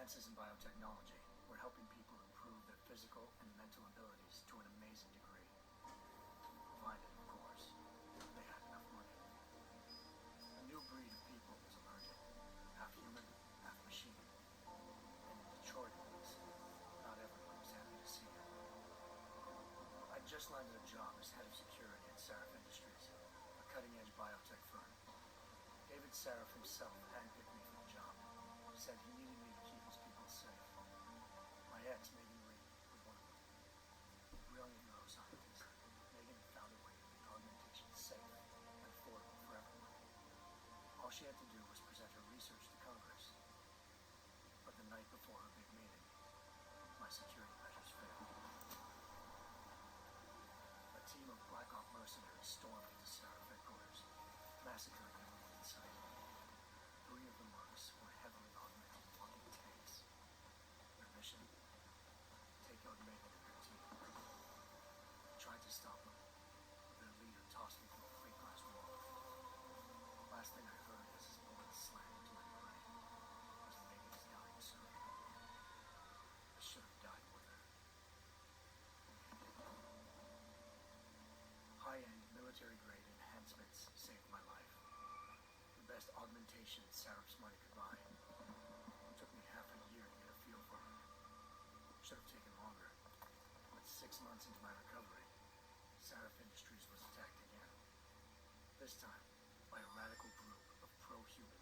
advances in biotechnology were helping people improve their physical and mental abilities to an amazing degree. Provided, of course, they had enough money. A new breed of people was emerging, half human, half machine. And in Detroit, at least, not everyone was happy to see it. I'd just landed a job as head of security at Sarif Industries, a cutting-edge biotech firm. David Sarif himself handpicked me for the job. He said he needed me to keep his people safe. My ex, Megan Reed, was one of them. A brilliant neuroscientist, Megan had found a way to make augmentation safe and affordable for everyone. All she had to do was present her research to Congress. But the night before her big meeting, my security measures failed. A team of Black Op mercenaries stormed into Sarif headquarters, massacring everyone in sight. 3 of the mercs were heavily augmented walking tanks. Their mission? Take out Megan and her team. I tried to stop them, but their leader tossed me through a plate glass wall. Last thing I heard as his bullet slammed into my brain was Megan's dying scream. I should have died with her. High-end, military-grade enhancements saved my life. The best augmentation Sarif's money could buy. It took me half a year to get a feel for it. Should have taken longer. But 6 months into my recovery, Sarif Industries was attacked again. This time, by a radical group of pro-human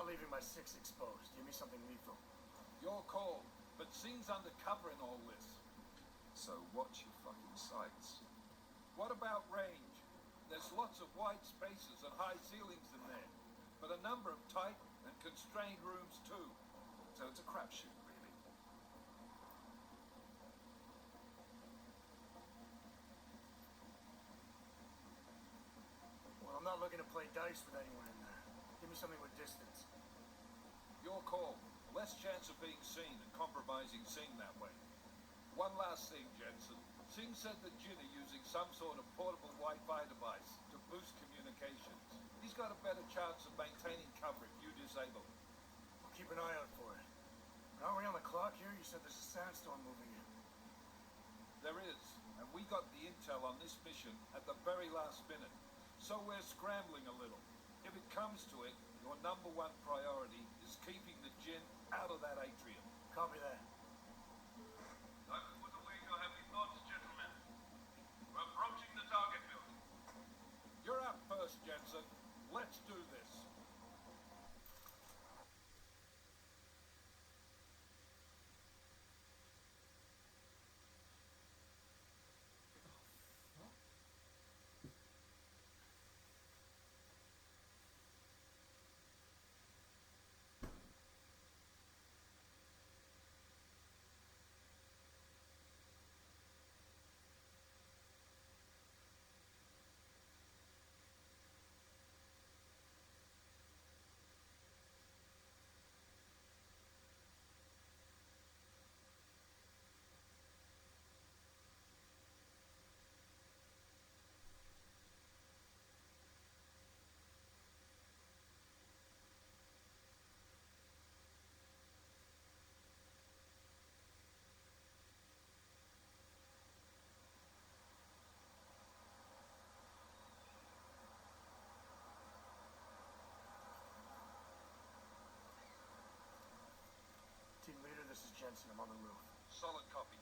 leaving my 6 exposed. Give me something lethal. Your call, but Singh's undercover in all this. So watch your fucking sights. What about range? There's lots of wide spaces and high ceilings in there, but a number of tight and constrained rooms too. So it's a crapshoot, really. Well, I'm not looking to play dice with anyone in there. Give me something with distance. Your call. Less chance of being seen and compromising Singh that way. One last thing, Jensen. Singh said that Jin are using some sort of portable Wi-Fi device to boost communications. He's got a better chance of maintaining cover if you disable it. I'll keep an eye out for it. Aren't we on the clock here? You said there's a sandstorm moving in. There is, and we got the intel on this mission at the very last minute. So we're scrambling a little. If it comes to it, your #1 priority is keeping the Jin out of that atrium. Copy that. Dr. Wutawego, have any thoughts, gentlemen? We're approaching the target building. You're up first, Jensen. Let's do this. Team leader, this is Jensen. I'm on the roof. Solid copy.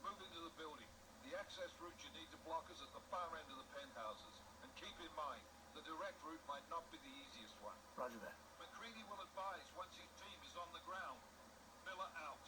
Move into the building. The access route you need to block is at the far end of the penthouses. And keep in mind, the direct route might not be the easiest one. Roger that. McCready will advise once his team is on the ground. Miller out.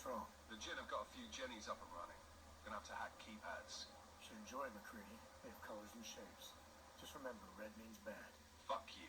What's wrong? The Jinn have got a few Jennies up and running. Gonna have to hack keypads. Should enjoy McCready. They have colors and shapes. Just remember, red means bad. Fuck you.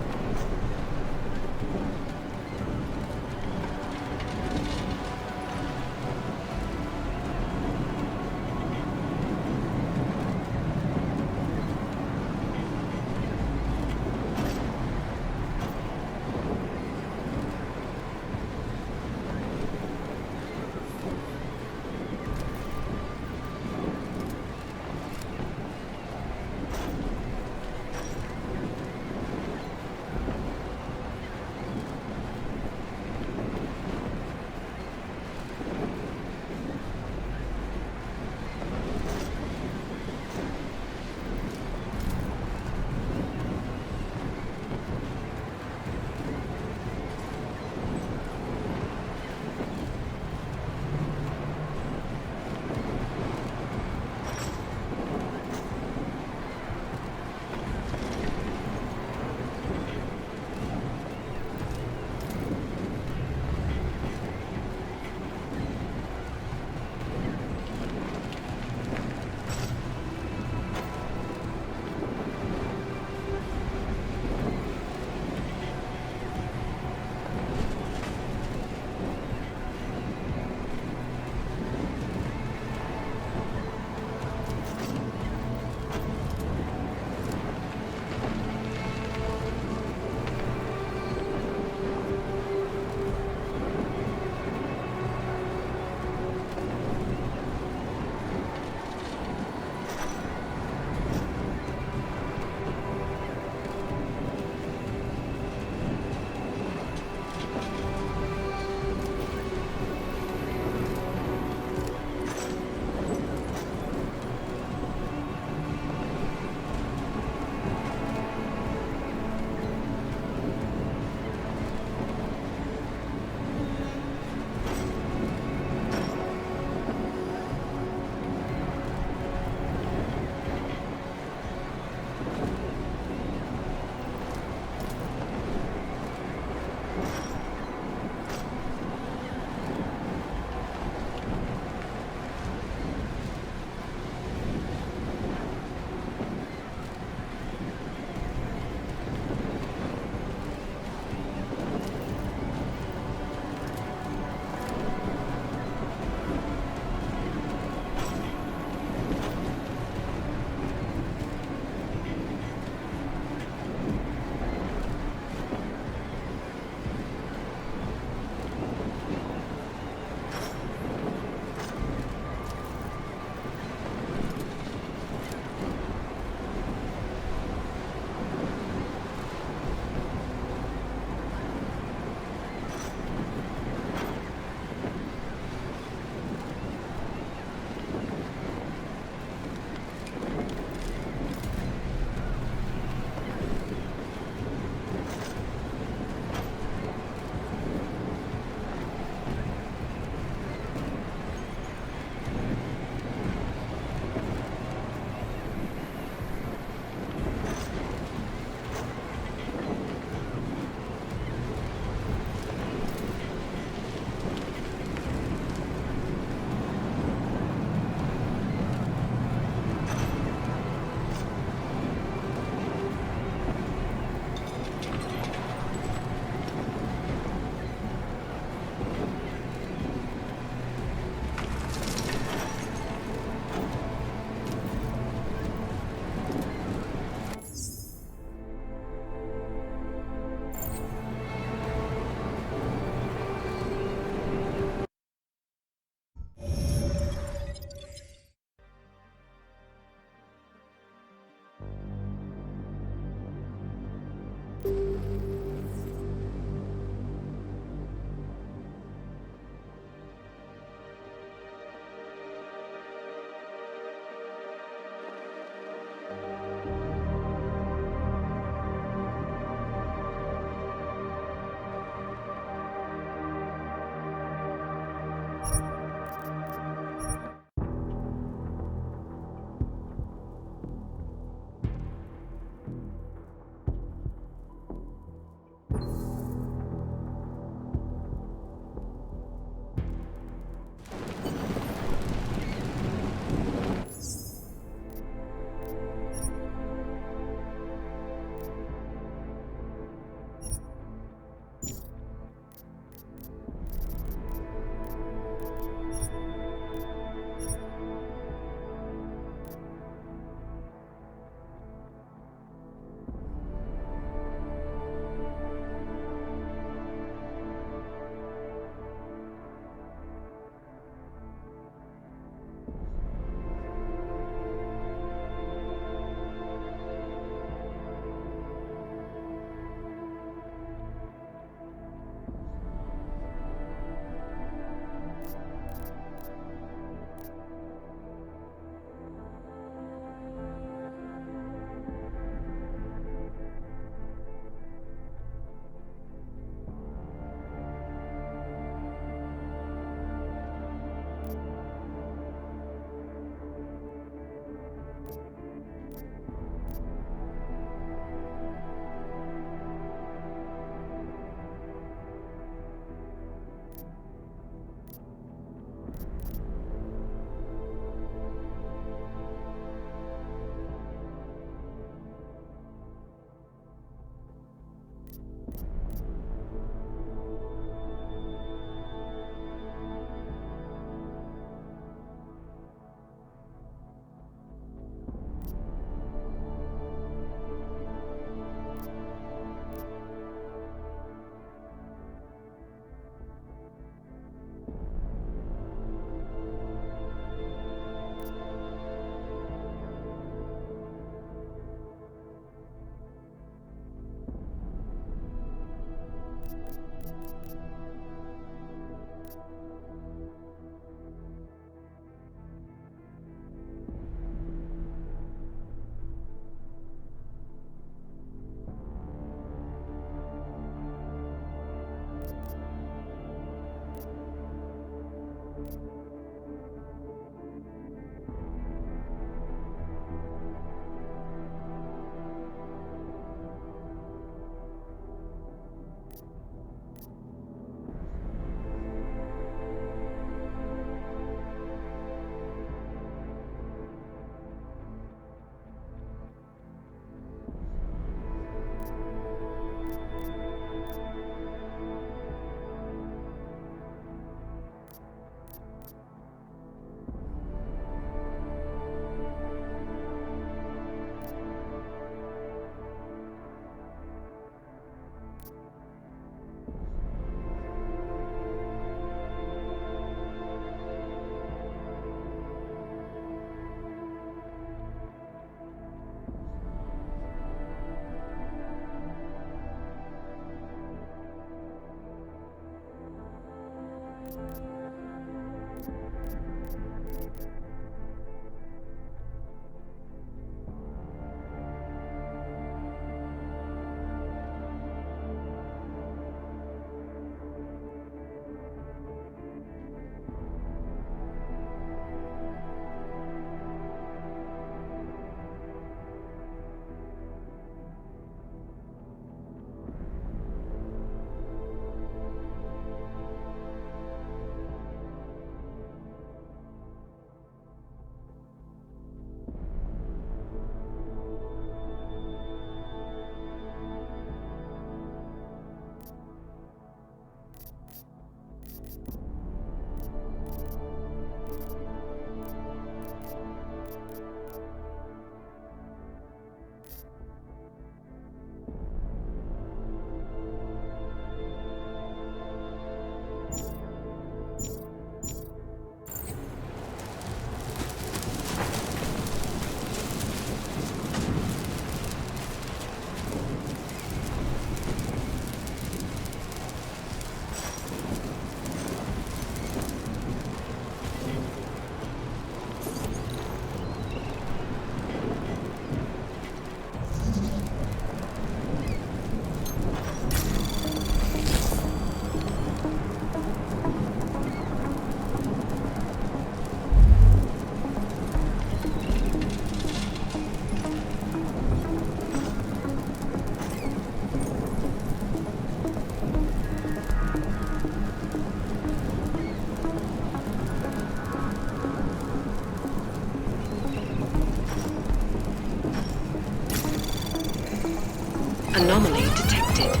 Anomaly detected.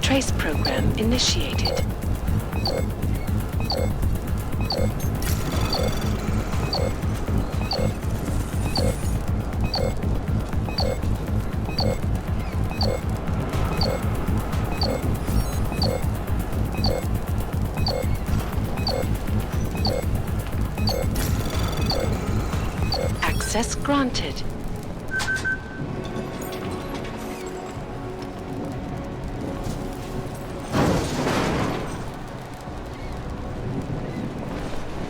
Trace program initiated. Access granted.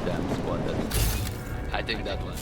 Damn spotted. I take that one.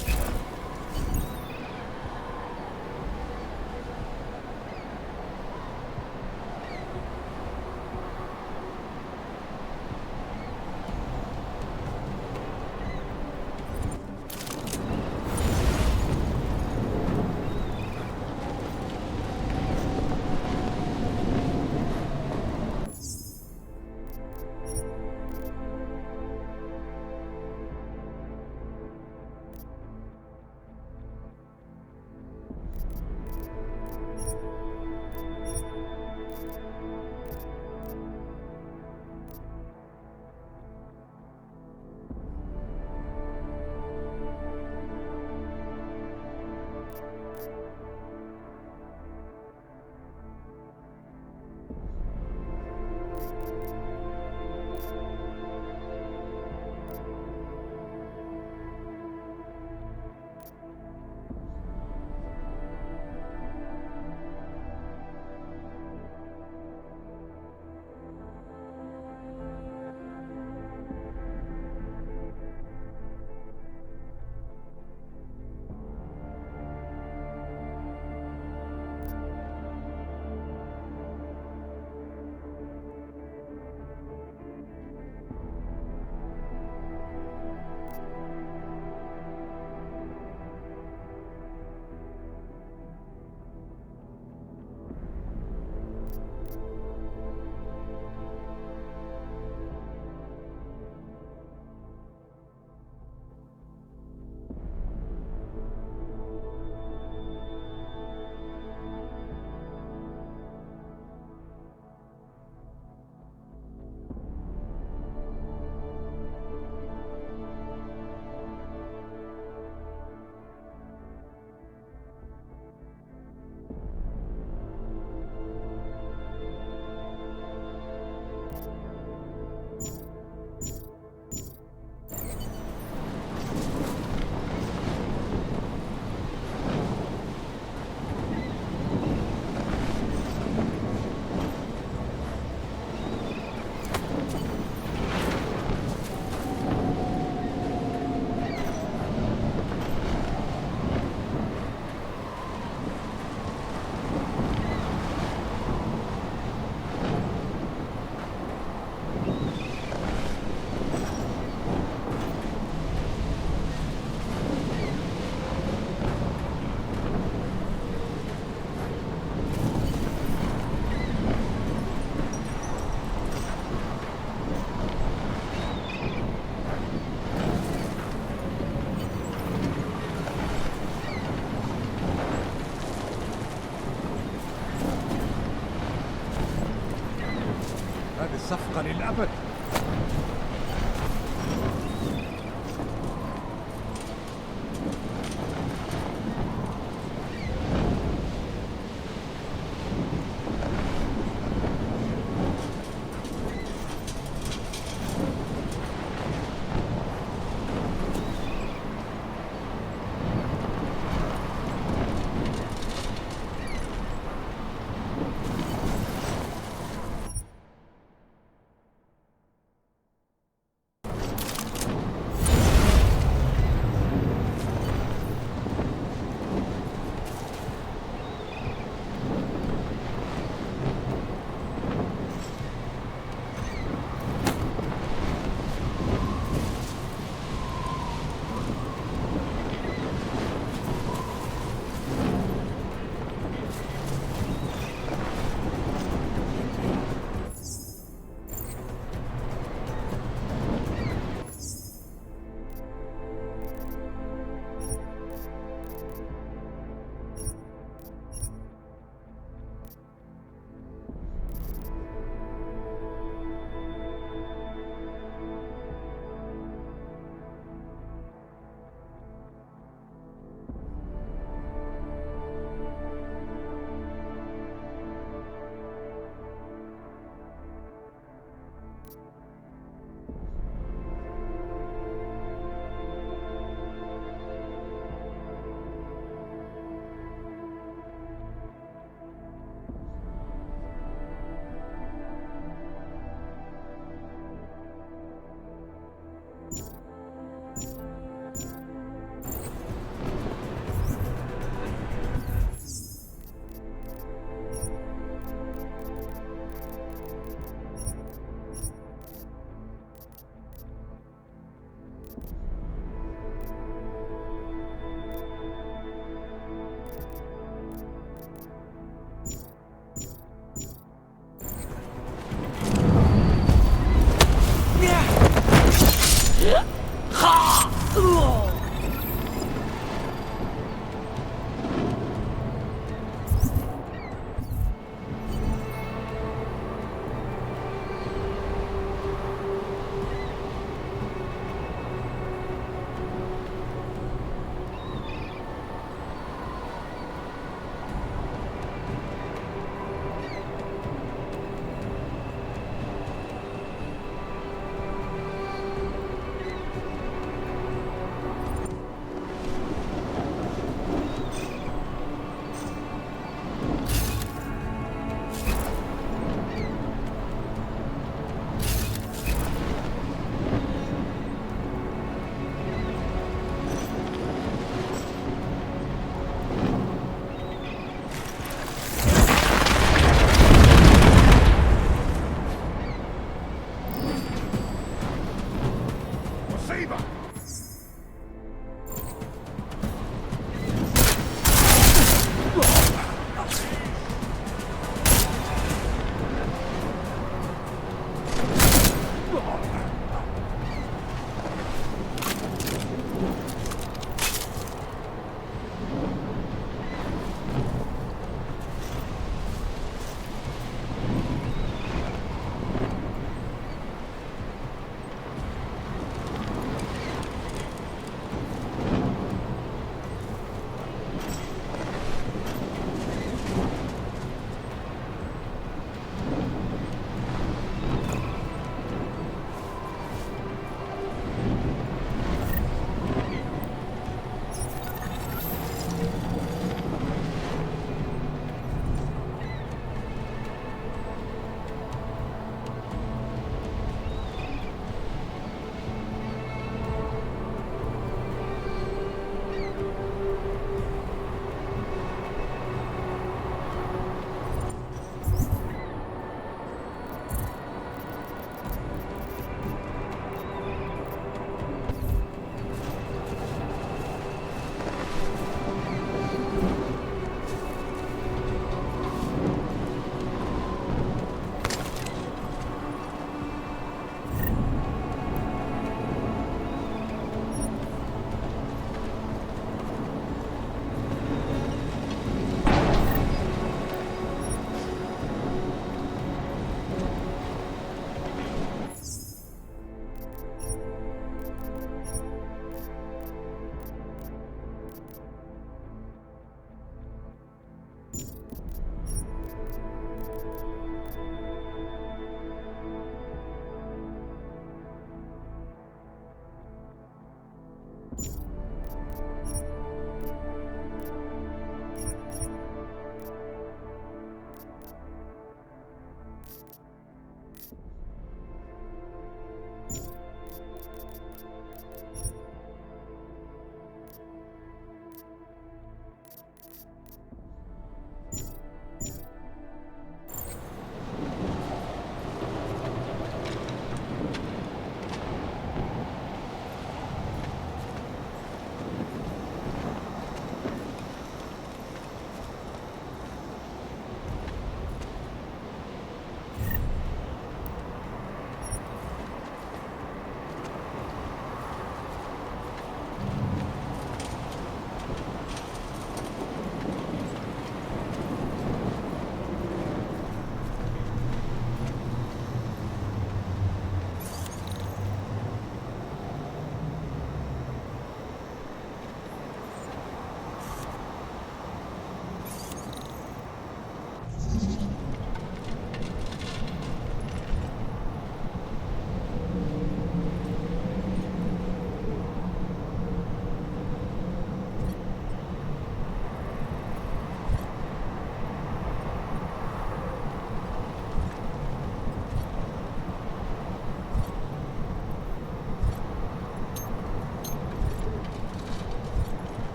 هذه صفقة للأبد.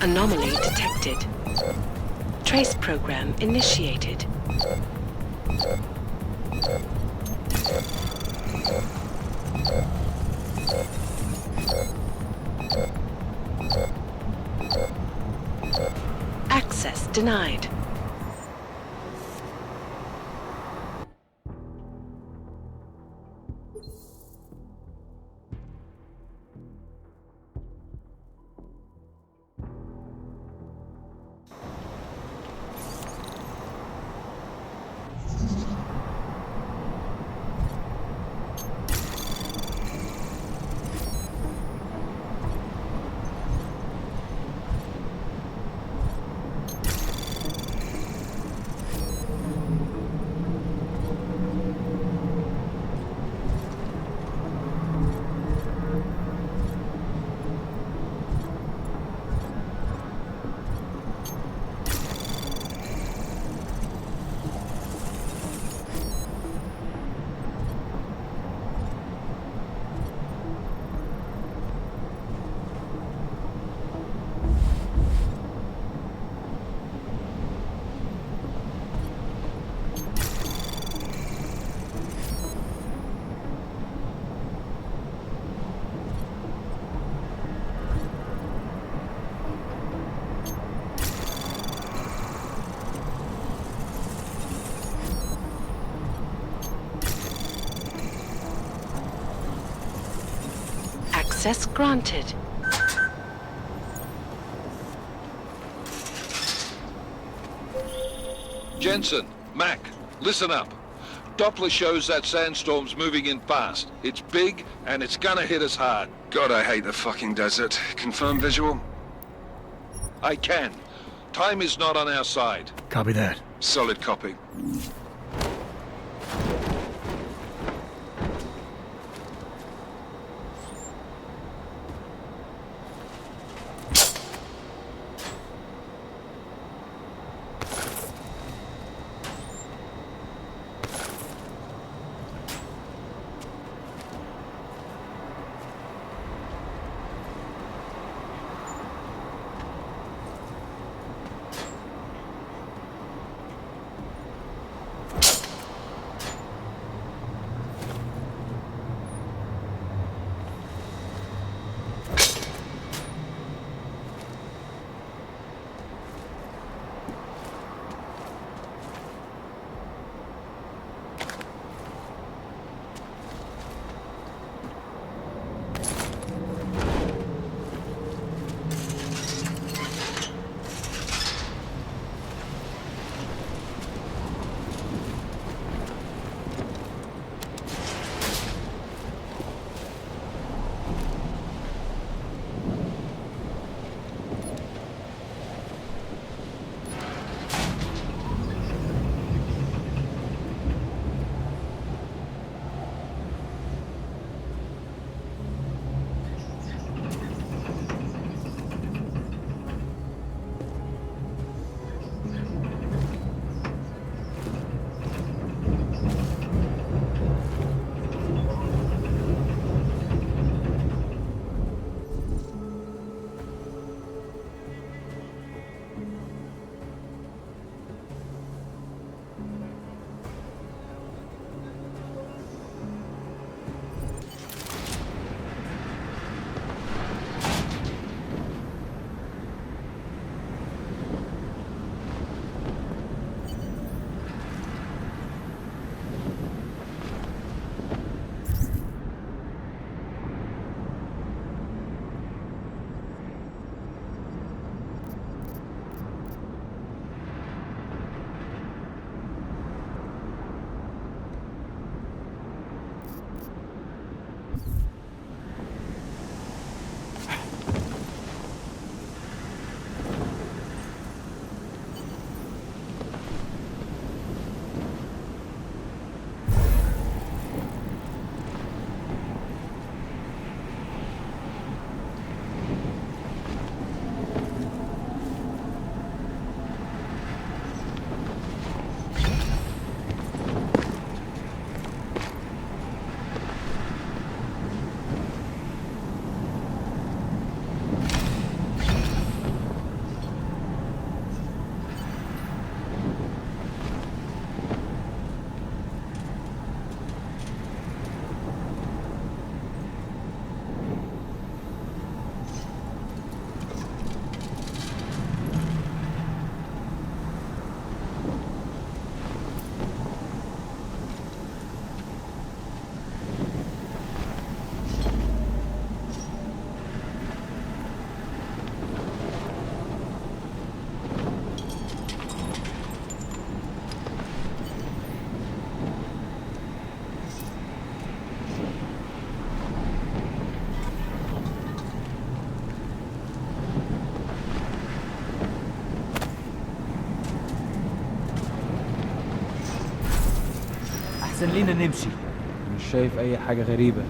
Anomaly detected. Trace program initiated. Access denied. Access granted. Jensen, Mac, listen up. Doppler shows that sandstorm's moving in fast. It's big, and it's gonna hit us hard. God, I hate the fucking desert. Confirm visual? I can. Time is not on our side. Copy that. Solid copy. احسن لينا نمشي. مش شايف اي حاجة غريبة.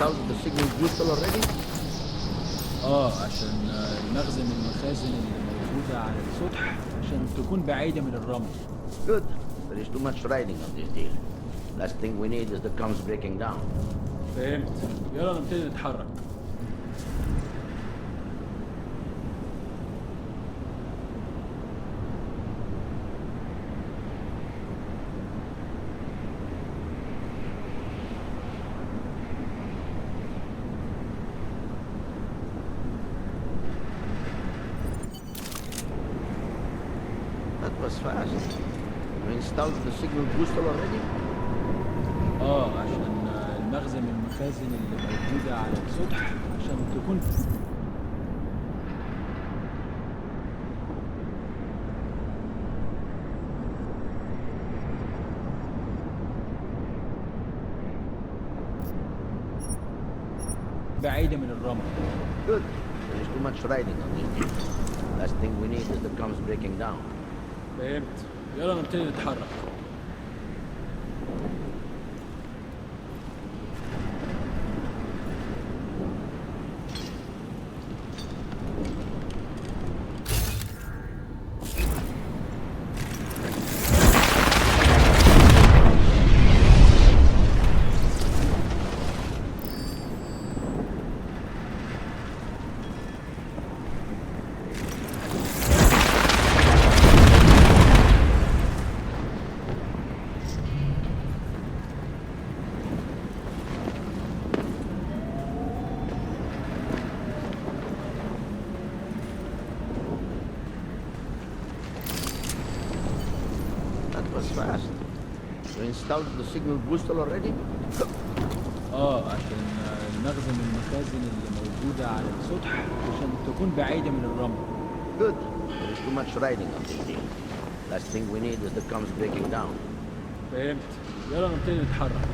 installed the signal booster already? عشان المخزن من المخازن اللي موجودة على السطح عشان تكون بعيدة من الرمل. Good. There is too much riding on this deal. Last thing we need is the comms breaking down. فهمت. يلا نبتدي نتحرك. That was fast. You installed the signal booster already? عشان المخزن من المخازن اللي موجودة على السطح عشان تكون بعيدة من الرمل. Good. There is too much riding on this deal. Last thing we need is the comms breaking down. فهمت. يلا نبتدي نتحرك. fast. You installed the signal booster already? عشان نخدم المخازن اللي موجودة على السطح عشان تكون بعيدة من الرمل. Good. There is too much riding on this thing. Last thing we need is the comms breaking down. فهمت. يلا نبتدي نتحرك.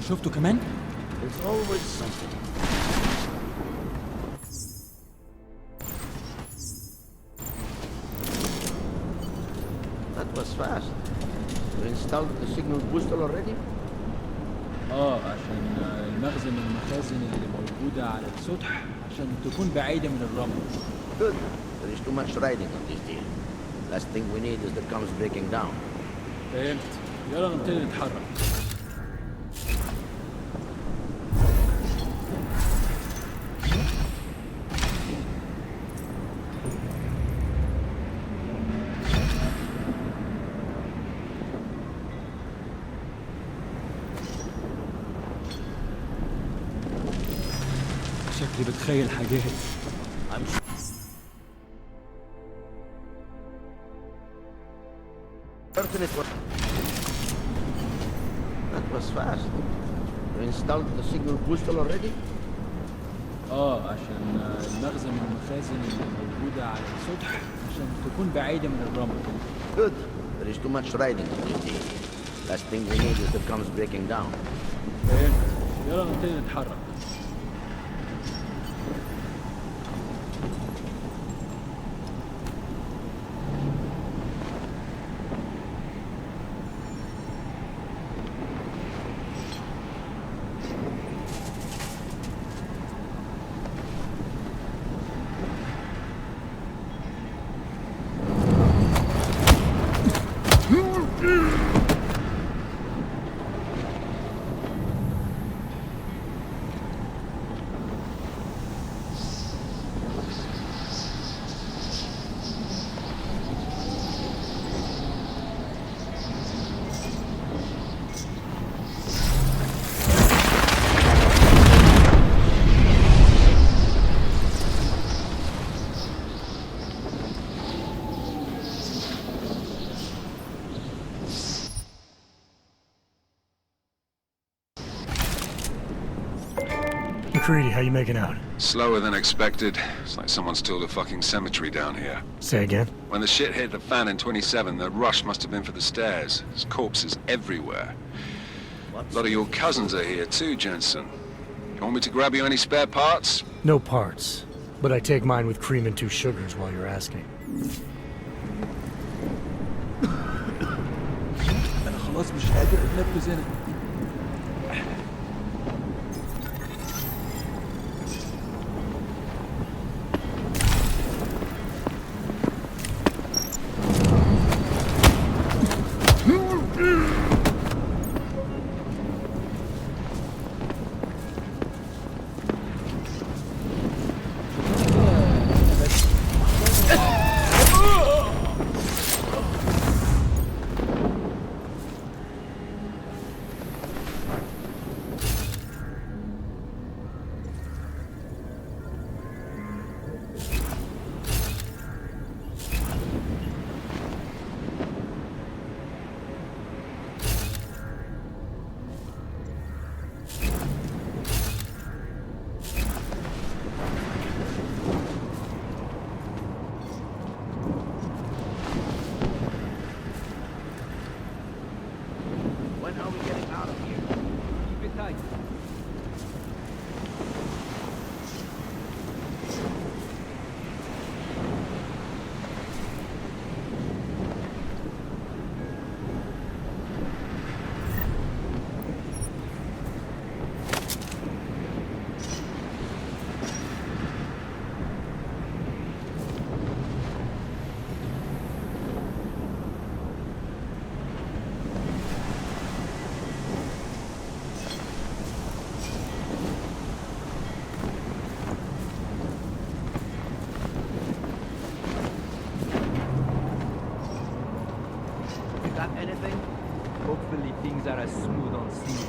شفته كمان؟ There's always something. That was fast. You installed the signal booster already? عشان المخزن من المخازن اللي موجودة على السطح عشان تكون بعيدة من الرمل. Good. There is too much riding on this deal. Last thing we need is the comes breaking down. فهمت. يلا نبتدي نتحرك. شكلي بتخيل حاجات. Certain it was. That was fast. You installed the signal booster already? عشان المخزن من المخازن اللي موجودة على السطح عشان تكون بعيدة من الرمل. Good. There is too much riding on this deal. Last thing we need is the comes breaking down. فهمت. يلا نبتدي نتحرك. McCready, how you making out? Slower than expected. It's like someone's tilled a fucking cemetery down here. Say again? When the shit hit the fan in 27, the rush must have been for the stairs. There's corpses everywhere. A lot of your cousins are here too, Jensen. You want me to grab you any spare parts? No parts. But I take mine with cream and 2 sugars while you're asking. أنا خلاص مش قادر أتنفس هنا. Hopefully things are as smooth on sea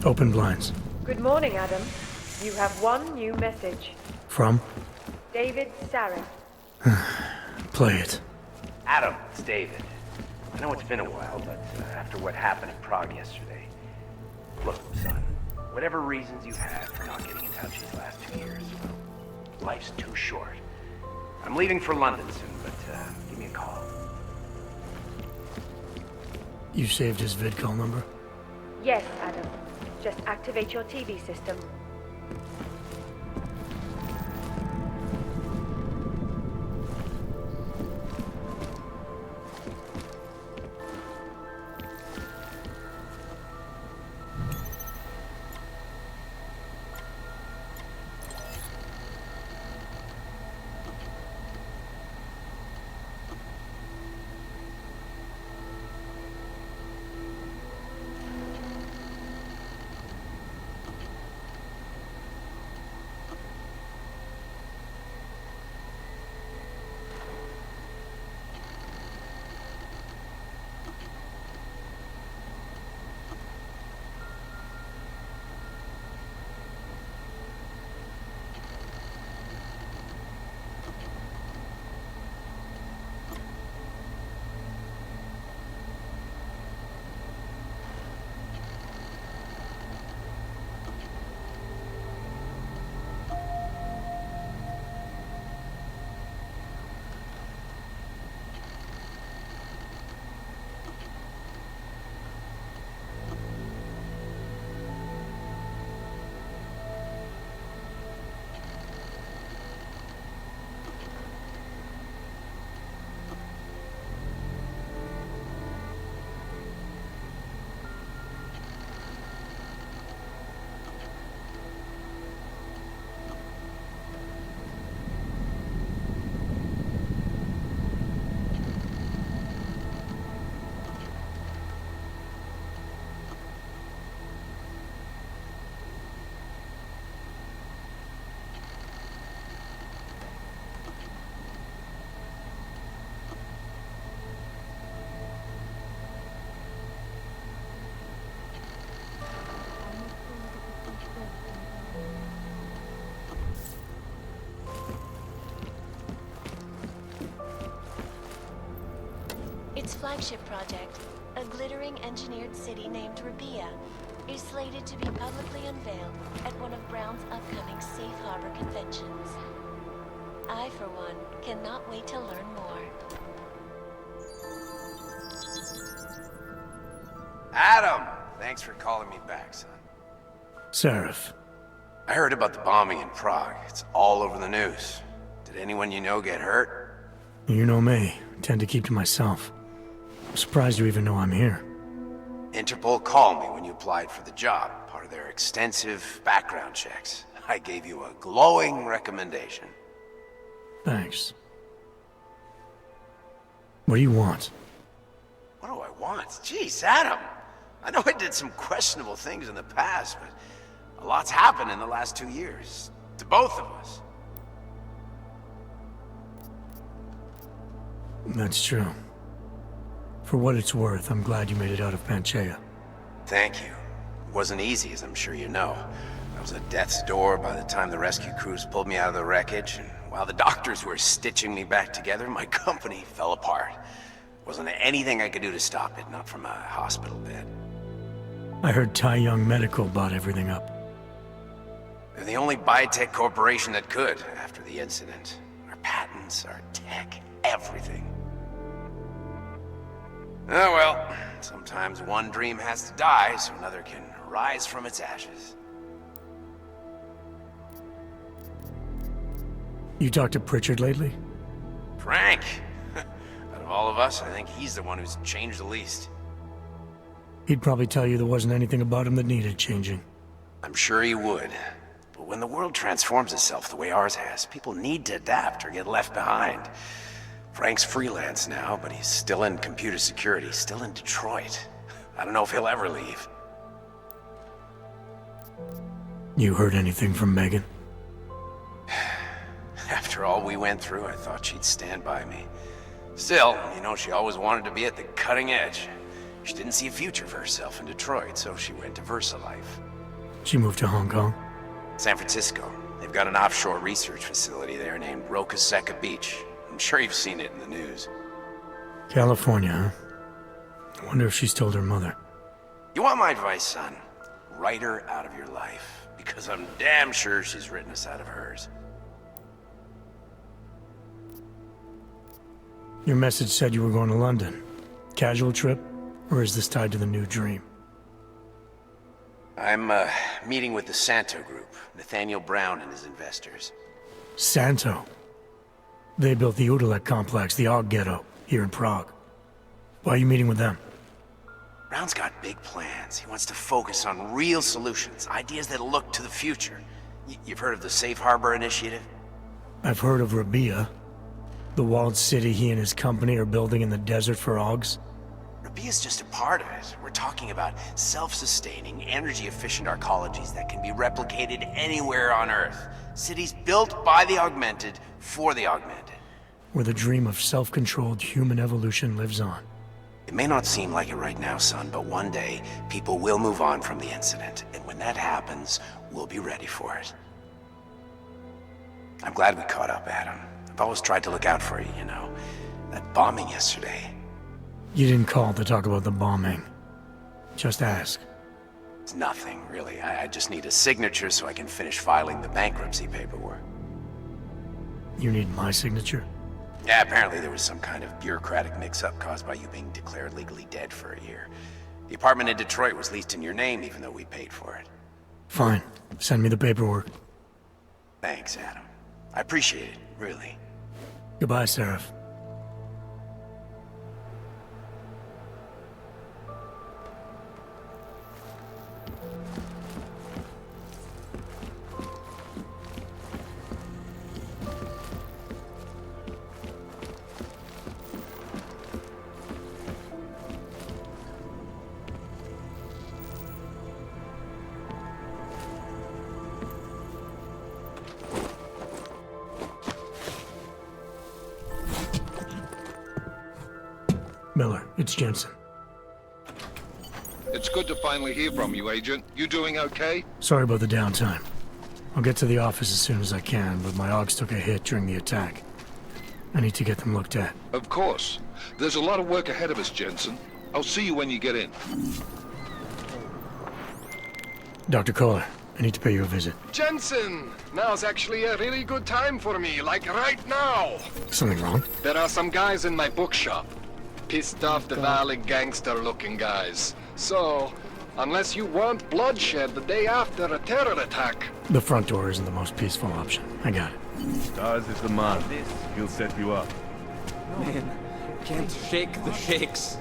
Open blinds. Good morning, Adam. You have one new message. From? David Sarah. Play it. Adam, it's David. I know it's been a while, but after what happened in Prague yesterday... Look, son, whatever reasons you had for not getting in touch these last 2 years, life's too short. I'm leaving for London soon, but give me a call. You saved his vidcall number? Yes, Adam. Just activate your TV system. Its flagship project, a glittering engineered city named Rabia, is slated to be publicly unveiled at one of Brown's upcoming Safe Harbor conventions. I, for one, cannot wait to learn more. Adam! Thanks for calling me back, son. Seraph. I heard about the bombing in Prague. It's all over the news. Did anyone you know get hurt? You know me. I tend to keep to myself. I'm surprised you even know I'm here. Interpol called me when you applied for the job, part of their extensive background checks. I gave you a glowing recommendation. Thanks. What do you want? What do I want? Jeez, Adam! I know I did some questionable things in the past, but a lot's happened in the last 2 years. To both of us. That's true. For what it's worth, I'm glad you made it out of Panchaea. Thank you. It wasn't easy, as I'm sure you know. I was at death's door by the time the rescue crews pulled me out of the wreckage, and while the doctors were stitching me back together, my company fell apart. Wasn't anything I could do to stop it, not from a hospital bed. I heard Tai Young Medical bought everything up. They're the only biotech corporation that could, after the incident. Our patents, our tech, everything. Oh well, sometimes one dream has to die so another can rise from its ashes. You talked to Pritchard lately? Frank! Out of all of us, I think he's the one who's changed the least. He'd probably tell you there wasn't anything about him that needed changing. I'm sure he would. But when the world transforms itself the way ours has, people need to adapt or get left behind. Frank's freelance now, but he's still in computer security, still in Detroit. I don't know if he'll ever leave. You heard anything from Megan? After all we went through, I thought she'd stand by me. Still, you know, she always wanted to be at the cutting edge. She didn't see a future for herself in Detroit, so she went to VersaLife. She moved to Hong Kong? San Francisco. They've got an offshore research facility there named Roca Seca Beach. I'm sure you've seen it in the news. California, huh? I wonder if she's told her mother. You want my advice, son? Write her out of your life. Because I'm damn sure she's written us out of hers. Your message said you were going to London. Casual trip? Or is this tied to the new dream? I'm, meeting with the Santo Group. Nathaniel Brown and his investors. Santo? They built the Udalek complex, the Og Ghetto, here in Prague. Why are you meeting with them? Brown's got big plans. He wants to focus on real solutions, ideas that look to the future. You've heard of the Safe Harbor Initiative? I've heard of Rabia. The walled city he and his company are building in the desert for Augs. Rabia's just a part of it. We're talking about self-sustaining, energy-efficient arcologies that can be replicated anywhere on Earth. Cities built by the augmented, for the augmented. Where the dream of self-controlled human evolution lives on. It may not seem like it right now, son, but one day, people will move on from the incident. And when that happens, we'll be ready for it. I'm glad we caught up, Adam. I've always tried to look out for you, you know. That bombing yesterday. You didn't call to talk about the bombing. Just ask. It's nothing, really. I just need a signature so I can finish filing the bankruptcy paperwork. You need my signature? Yeah, apparently there was some kind of bureaucratic mix-up caused by you being declared legally dead for a year. The apartment in Detroit was leased in your name even though we paid for it. Fine. Send me the paperwork. Thanks, Adam. I appreciate it, really. Goodbye, Seraph. Miller, it's Jensen. It's good to finally hear from you, Agent. You doing okay? Sorry about the downtime. I'll get to the office as soon as I can, but my Augs took a hit during the attack. I need to get them looked at. Of course. There's a lot of work ahead of us, Jensen. I'll see you when you get in. Dr. Kohler, I need to pay you a visit. Jensen! Now's actually a really good time for me, like right now! Something wrong? There are some guys in my bookshop. Pissed off the Valley gangster-looking guys. So, unless you want bloodshed the day after a terror attack... The front door isn't the most peaceful option. I got it. Stars is the man. He'll set you up. Man, can't shake the shakes.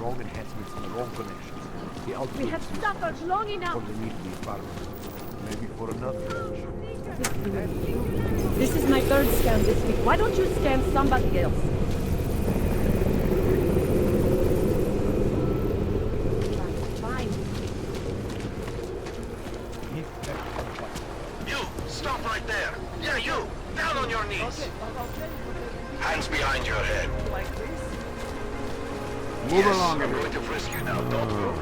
wrong enhancements and the wrong connections. The output We have suffered long enough. underneath the environment. Maybe for another age. This is my third scan this week. Why don't you scan somebody else? Hands behind your head. Move along. I'm going to frisk you now. Don't move.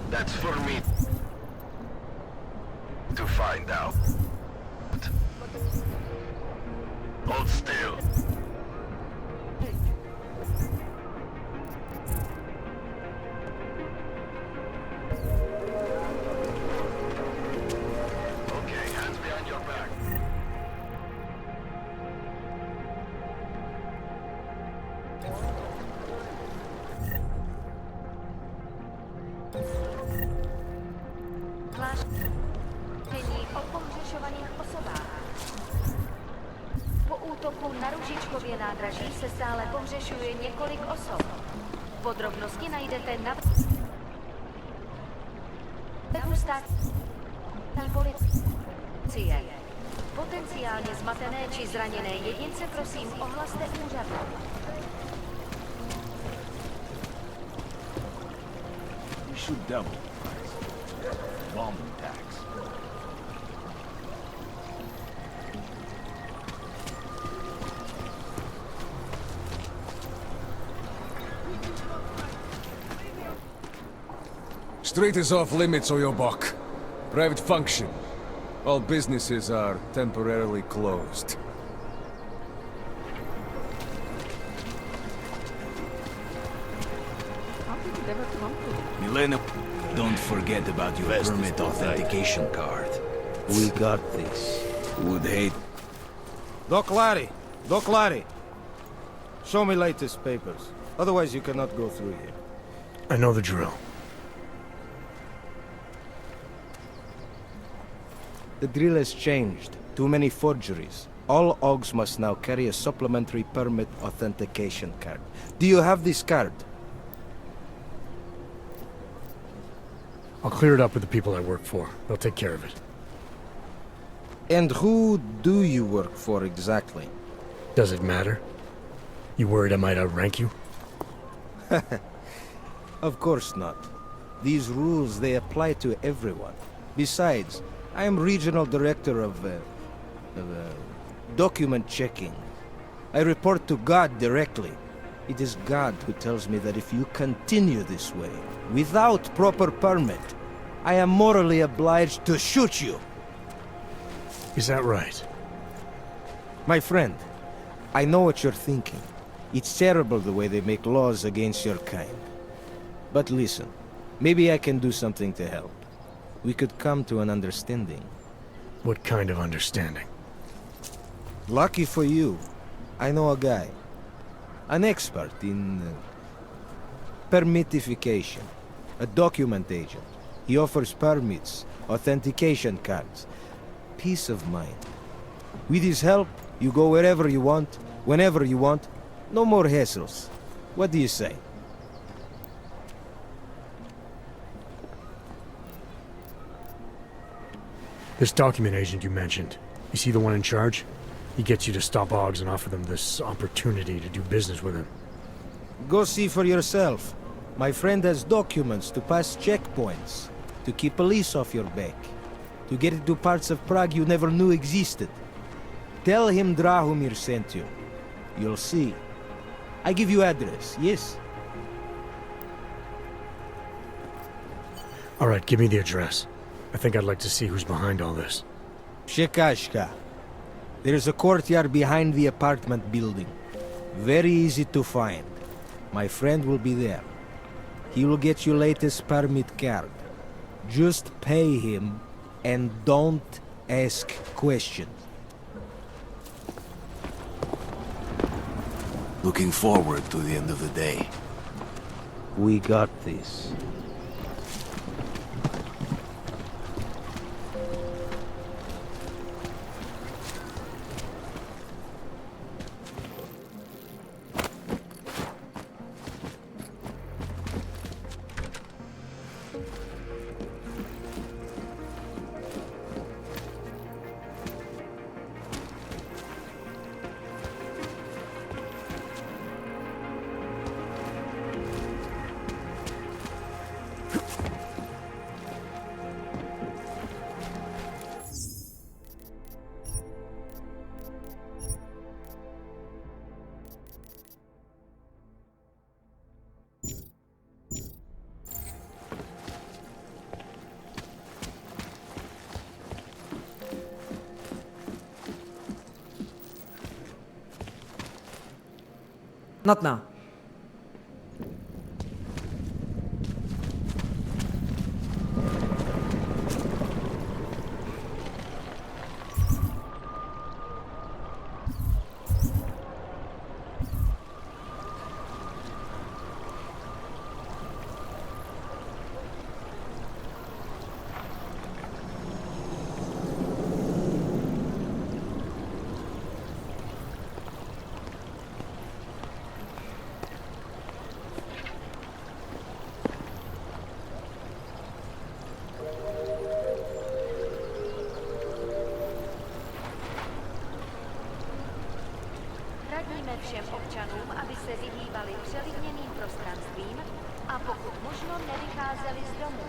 That's for me to find out. Hold still. Okay, hands behind your back. Hlášení o pohřešovaných osobách. Po útoku na Růžičkově nádraží se stále pohřešuje několik osob. Podrobnosti najdete na webu státní policie. Potenciálně zmatené či zraněné jedince prosím ohlaste úřadu. We should double. Bomb attacks. Street is off limits, or your buck. Private function. All businesses are temporarily closed. Milena, don't forget about your permit authentication card. We got this. Would hate. Doc Larry. Show me latest papers. Otherwise you cannot go through here. I know the drill. The drill has changed. Too many forgeries. All OGs must now carry a supplementary permit authentication card. Do you have this card? I'll clear it up with the people I work for. They'll take care of it. And who do you work for exactly? Does it matter? You worried I might outrank you? Of course not. These rules, they apply to everyone. Besides, I am regional director of document checking. I report to God directly. It is God who tells me that if you continue this way, without proper permit, I am morally obliged to shoot you. Is that right? My friend, I know what you're thinking. It's terrible the way they make laws against your kind. But listen, maybe I can do something to help. We could come to an understanding. What kind of understanding? Lucky for you, I know a guy. An expert in permitification. a document agent. He offers permits, authentication cards. Peace of mind. With his help, you go wherever you want, whenever you want. No more hassles. What do you say? This document agent you mentioned, is he the one in charge? He gets you to stop Oggs and offer them this opportunity to do business with him. Go see for yourself. My friend has documents to pass checkpoints, to keep police off your back, to get into parts of Prague you never knew existed. Tell him Drahomir sent you. You'll see. I give you address, yes? All right, give me the address. I think I'd like to see who's behind all this. Shekashka. There's a courtyard behind the apartment building. Very easy to find. My friend will be there. He will get you latest permit card. Just pay him and don't ask questions. Looking forward to the end of the day. We got this. Not now. Radíme všem občanům, aby se vyhýbali přelidněným prostranstvím a pokud možno nevycházeli z domů.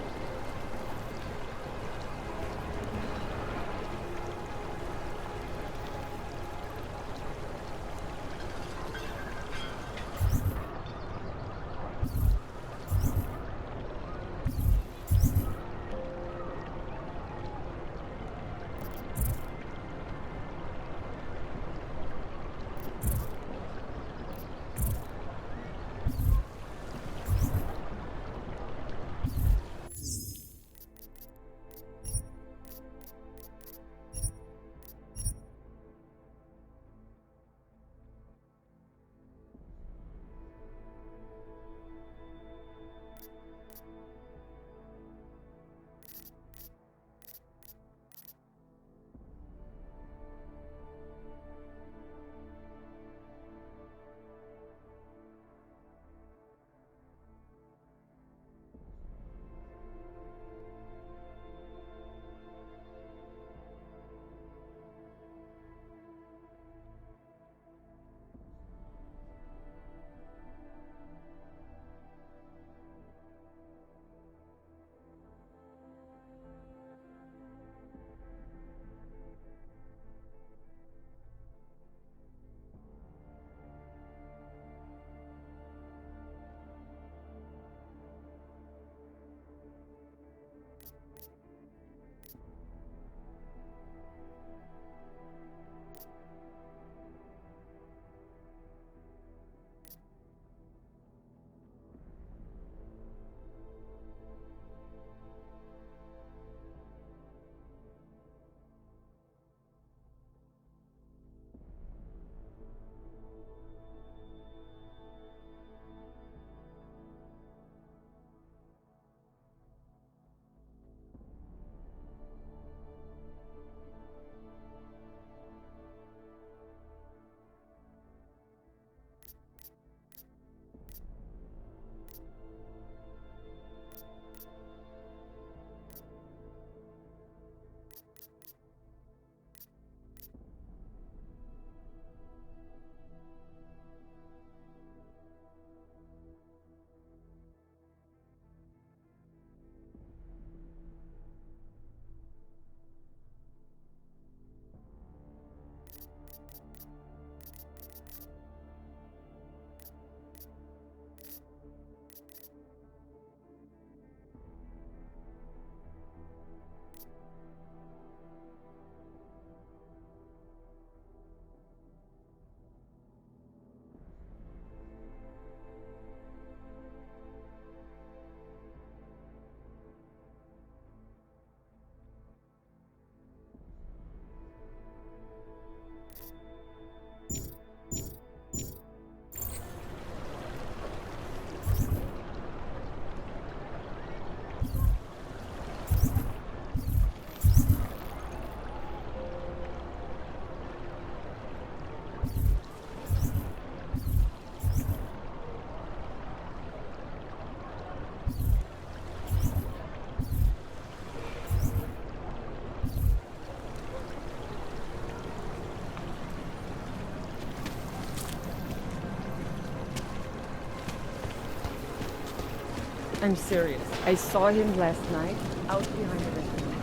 I'm serious. I saw him last night, out behind the restaurant.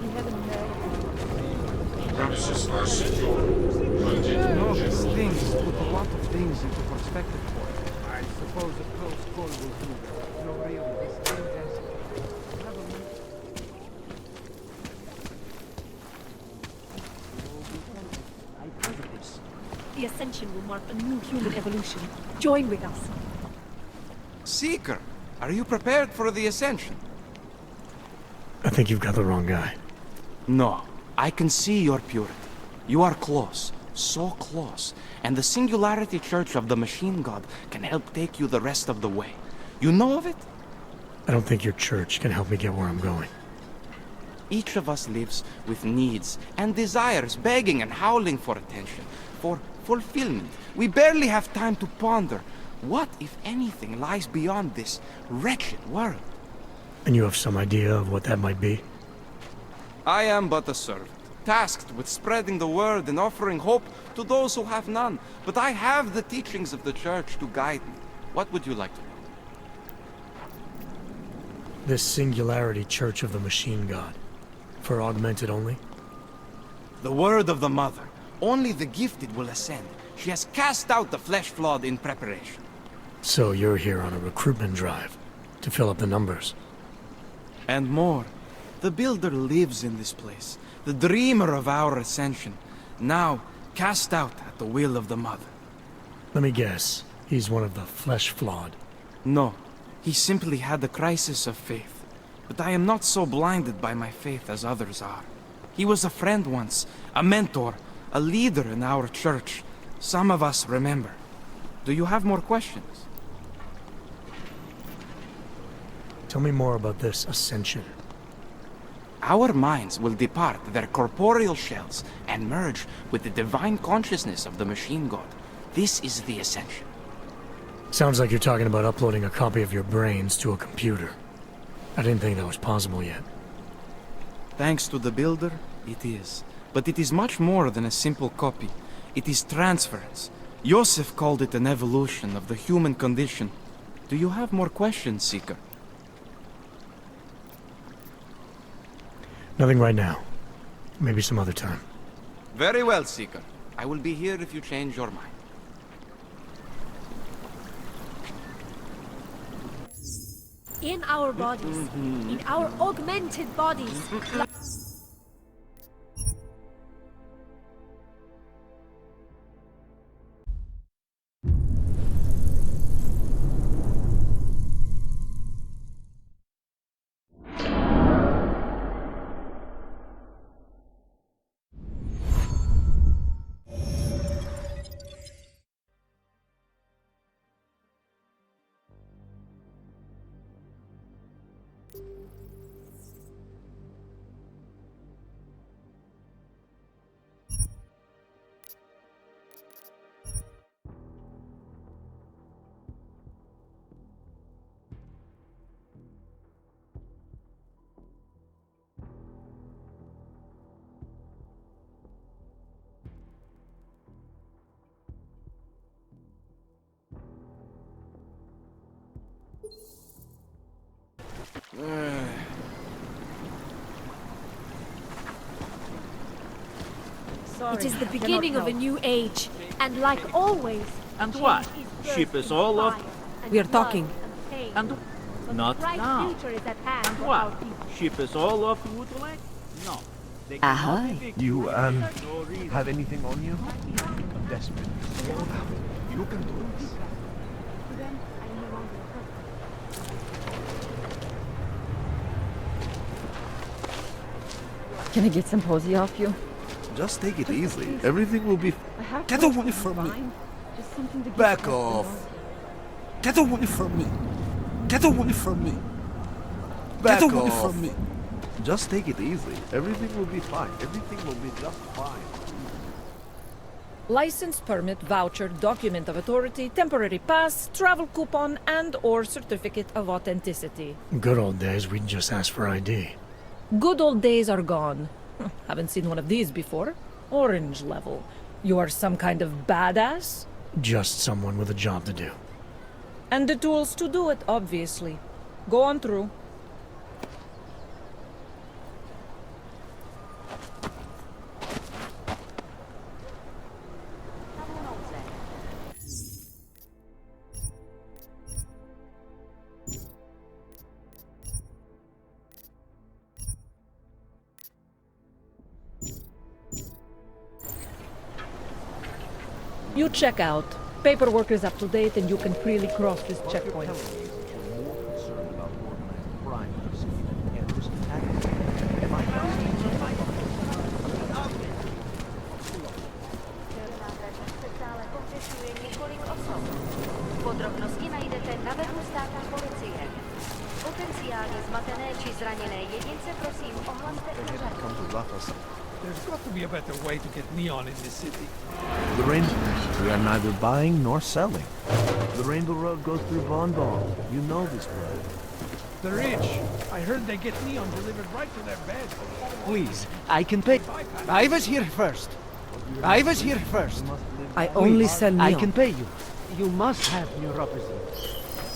He had a Premises are secure. Continue. No, these things put a lot of things into perspective for you. I suppose a close call will do that. No, really, this thing has... I've heard of this. The Ascension will mark a new human evolution. Join with us. Seeker, are you prepared for the Ascension? I think you've got the wrong guy. No, I can see your purity. You are close, so close, and the Singularity Church of the Machine God can help take you the rest of the way. You know of it? I don't think your church can help me get where I'm going. Each of us lives with needs and desires, begging and howling for attention, for fulfillment. We barely have time to ponder. What, if anything, lies beyond this wretched world? And you have some idea of what that might be? I am but a servant, tasked with spreading the word and offering hope to those who have none. But I have the teachings of the Church to guide me. What would you like to know? This Singularity Church of the Machine God. For augmented only? The word of the Mother. Only the gifted will ascend. She has cast out the flesh-flawed in preparation. So you're here on a recruitment drive, to fill up the numbers. And more. The Builder lives in this place, the dreamer of our ascension, now cast out at the will of the Mother. Let me guess, he's one of the flesh-flawed. No, he simply had a crisis of faith. But I am not so blinded by my faith as others are. He was a friend once, a mentor, a leader in our church. Some of us remember. Do you have more questions? Tell me more about this ascension. Our minds will depart their corporeal shells and merge with the divine consciousness of the Machine God. This is the ascension. Sounds like you're talking about uploading a copy of your brains to a computer. I didn't think that was possible yet. Thanks to the Builder, it is. But it is much more than a simple copy. It is transference. Joseph called it an evolution of the human condition. Do you have more questions, Seeker? Nothing right now. Maybe some other time. Very well, Seeker. I will be here if you change your mind. In our bodies, in our augmented bodies. It is the beginning of a new age, and like always... And what? Ship us all off? We are talking. And not now. And what? Ship us all off to Woodlake? No. Ahoy. You, have anything on you? I'm desperate. You can do this. Can I get some posy off you? Just take it easy. Everything will be... Get away from me! Back off! Get away from me! Get away from me! Back off from me! Just take it easy. Everything will be fine. Everything will be just fine. License, permit, voucher, document of authority, temporary pass, travel coupon, and/or certificate of authenticity. Good old days, we'd just ask for ID. Good old days are gone. Haven't seen one of these before. Orange level. You are some kind of badass? Just someone with a job to do. And the tools to do it, obviously. Go on through. You check out. Paperwork is up to date and you can freely cross this checkpoint. Podrobnosti najdete na webu státní policie. Potenciálně zmatené či zraněné jedince prosím ohlaste úřad. There's got to be a better way to get neon in this city. The Rainbow. We are neither buying nor selling. The Rainbow Road goes through Bon Bon. You know this road. The rich. I heard they get neon delivered right to their bed. Please, I can pay. I was here first. I was here first. I only sell neon. I can pay you. You must have neuropathy.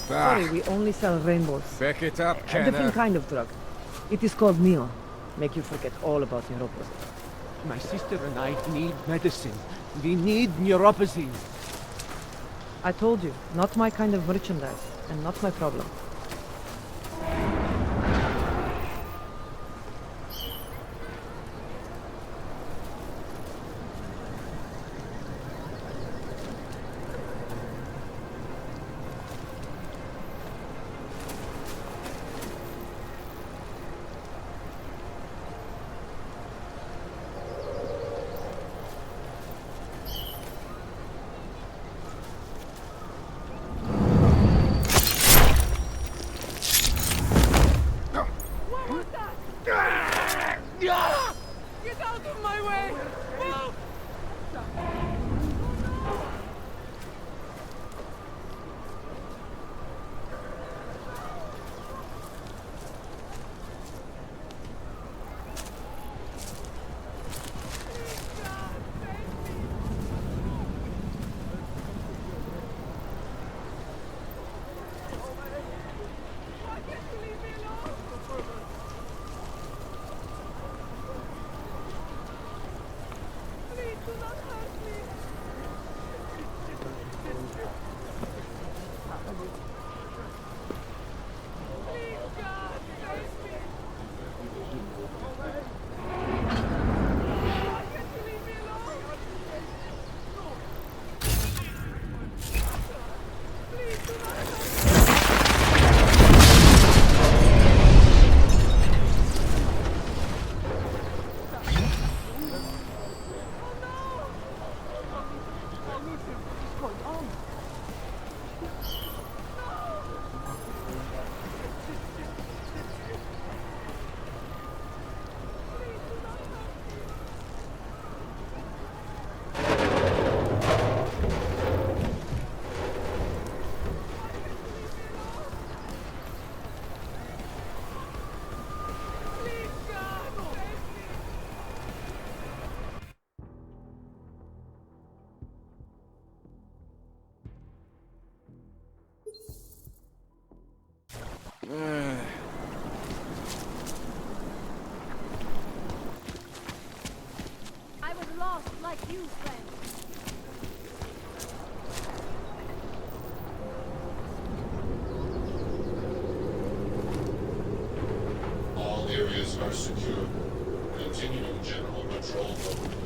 Sorry, we only sell rainbows. Pick it up, A different kind of drug. It is called neon. Make you forget all about neuropathy. My sister and I need medicine. We need neuropathy. I told you, not my kind of merchandise, and not my problem. Get out of my way! Whoa! I was lost like you, friend. All areas are secure. Continuing general patrol mode.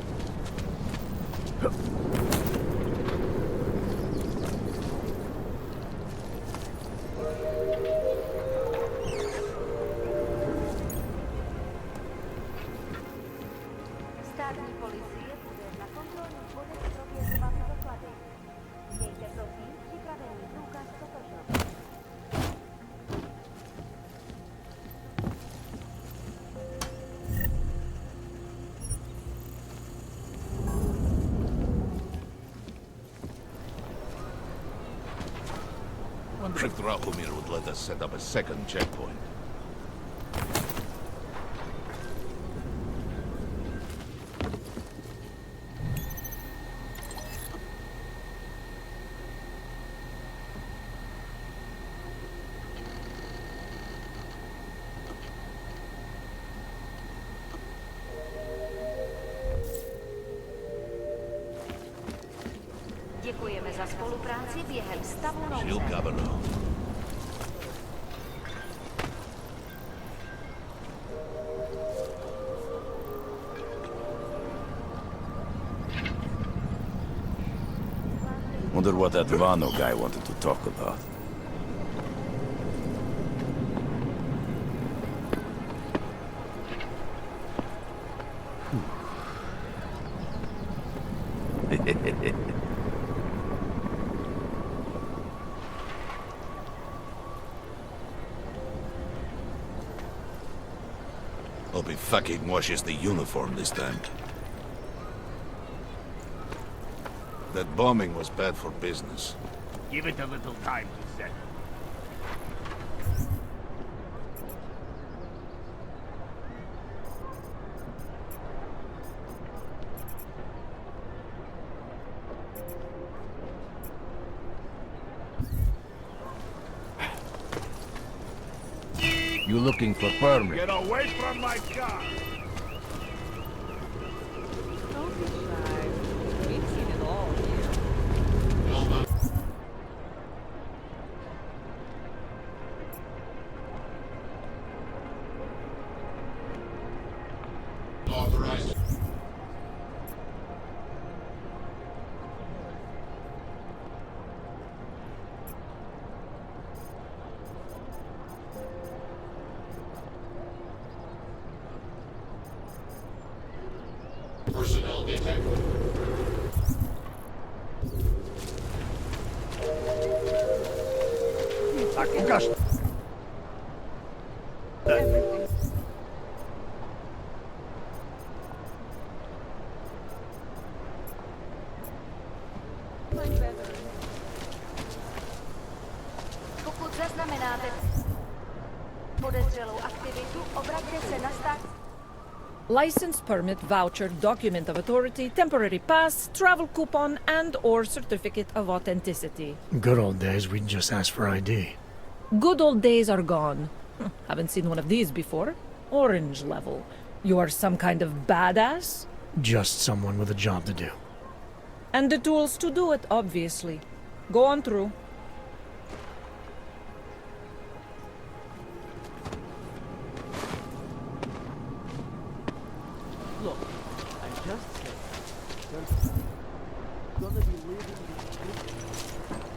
Státní policie bude na kontrolních bodech prověřovat doklady. Mějte prosím připravený průkaz totožnosti. Wonder if Drahomir would let us set up a second checkpoint. Děkujeme za spolupráci během stavu nouze. Gil Governor. Wonder what that Vano guy wanted to talk about. Hope he fucking washes the uniform this time. That bombing was bad for business. Give it a little time to settle. You looking for permit? Get away from my car! Don't be shy. We've seen it all here. Authorized. Personnel detected. Oh gosh! Everything. My veteran. Pokud zaznamenáte podezřelou aktivitu, obraťte se na stát. License, permit, voucher, document of authority, temporary pass, travel coupon, and/or certificate of authenticity. Good old days, we'd just ask for ID. Good old days are gone. Haven't seen one of these before. Orange level. You are some kind of badass? Just someone with a job to do. And the tools to do it, obviously. Go on through. Look, I just said there's gonna be leaving this place.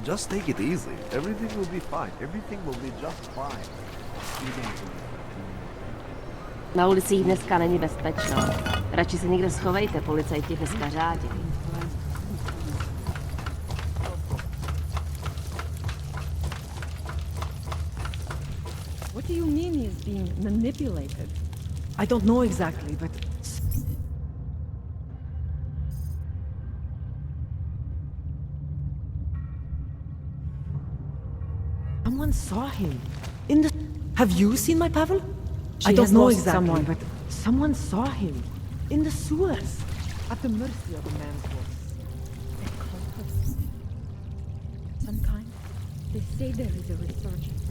Just take it easy. Everything will be fine. Everything will be just fine. Na ulicích dneska není bezpečno. Radši se někde schovejte, policajti dneska řádí. What do you mean he's being manipulated? I don't know exactly, but... Someone saw him. In the... Have you seen my Pavel? I don't know exactly, someone, but someone saw him. In the sewers. At the mercy of a man's voice. A cultist. Some kind. They say there is a resurgence.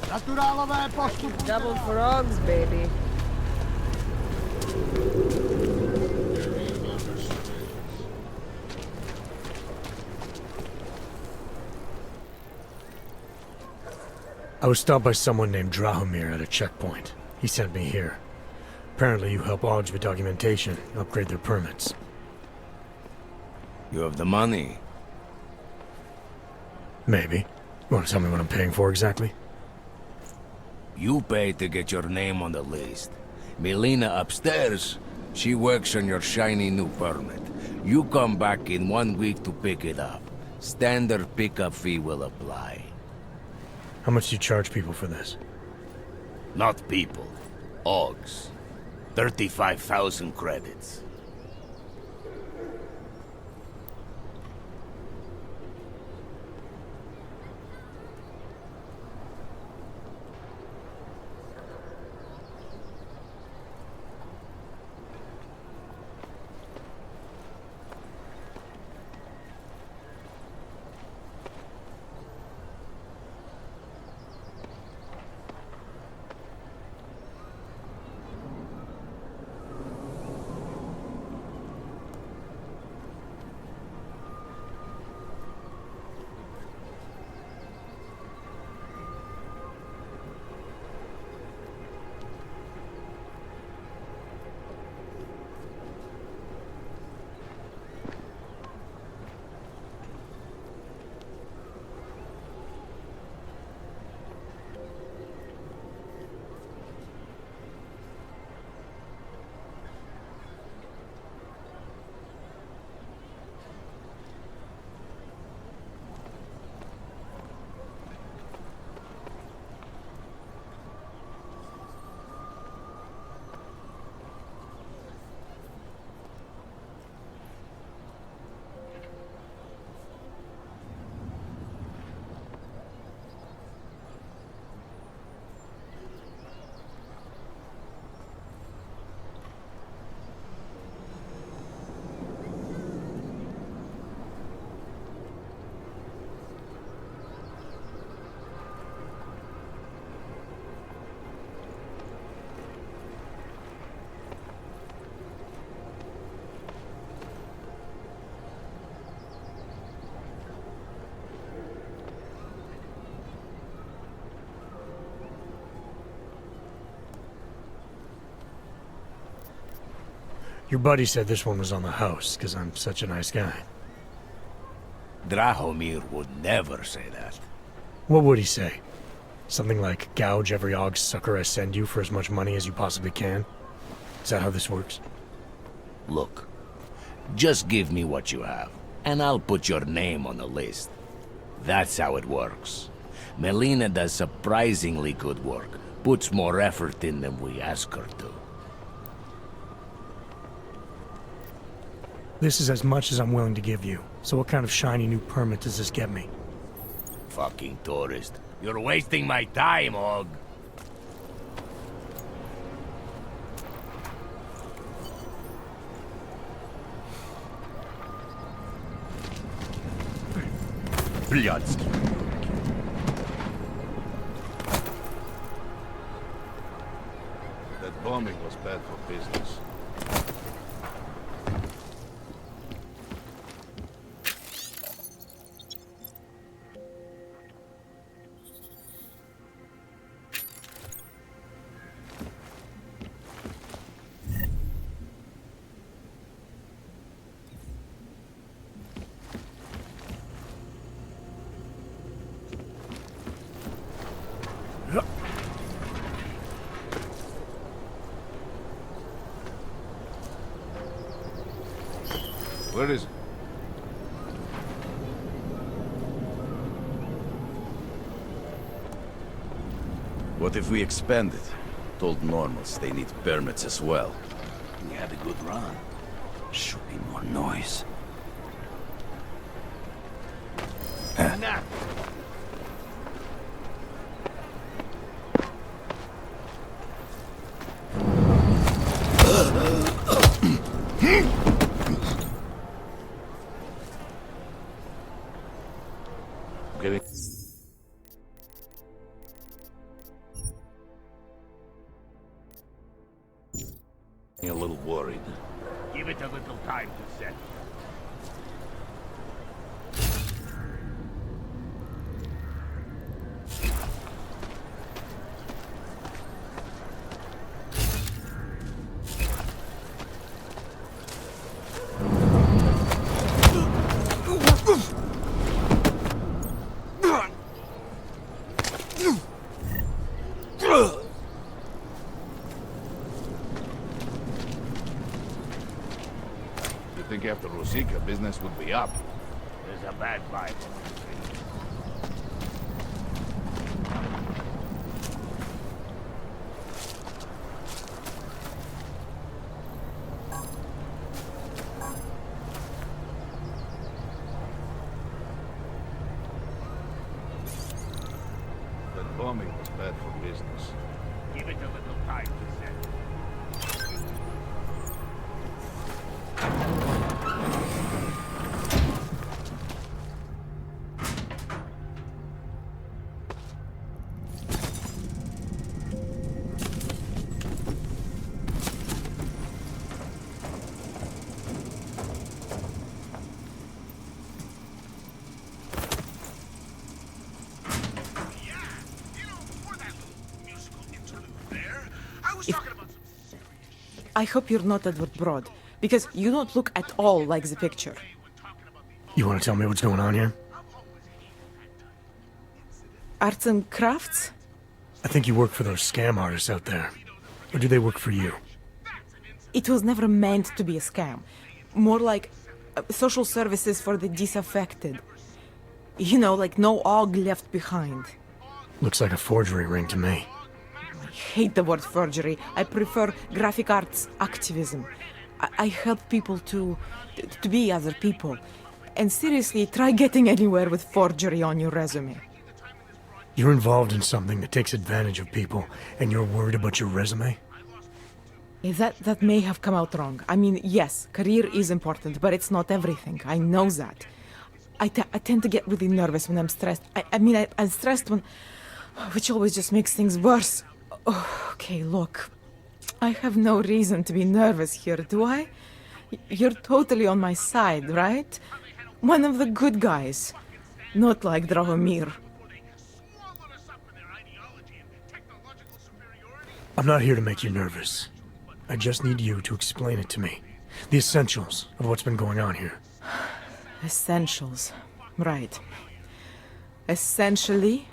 Naturálové postupují. Double frogs, baby. I was stopped by someone named Drahomir at a checkpoint. He sent me here. Apparently you help Augs with documentation, upgrade their permits. You have the money? Maybe. You want to tell me what I'm paying for exactly? You pay to get your name on the list. Melina upstairs, she works on your shiny new permit. You come back in 1 week to pick it up. Standard pickup fee will apply. How much do you charge people for this? Not people. Augs. 35,000 credits. Your buddy said this one was on the house, because I'm such a nice guy. Drahomir would never say that. What would he say? Something like, gouge every Augs sucker I send you for as much money as you possibly can? Is that how this works? Look, just give me what you have, and I'll put your name on the list. That's how it works. Melina does surprisingly good work, puts more effort in than we ask her to. This is as much as I'm willing to give you. So what kind of shiny new permit does this get me? Fucking tourist. You're wasting my time, Aug. Блядский. That bombing was bad for business. Where is it? What if we expand it? Told normals they need permits as well. We had a good run. Should be more noise. Nah. Getting... Seeker business would be up. There's a bad vibe. That bombing was bad for business. Give it a little time, he said. I hope you're not Edward Broad, because you don't look at all like the picture. You want to tell me what's going on here? Arts and crafts? I think you work for those scam artists out there. Or do they work for you? It was never meant to be a scam. More like social services for the disaffected. You know, like no og left behind. Looks like a forgery ring to me. I hate the word forgery. I prefer graphic arts activism. I help people to be other people. And seriously, try getting anywhere with forgery on your resume. You're involved in something that takes advantage of people, and you're worried about your resume? That may have come out wrong. I mean, yes, career is important, but it's not everything. I know that. I tend to get really nervous when I'm stressed. I'm stressed when... which always just makes things worse. Oh, okay, look. I have no reason to be nervous here, do I? You're totally on my side, right? One of the good guys. Not like Drahomir. I'm not here to make you nervous. I just need you to explain it to me. The essentials of what's been going on here. Essentials. Right. Essentially,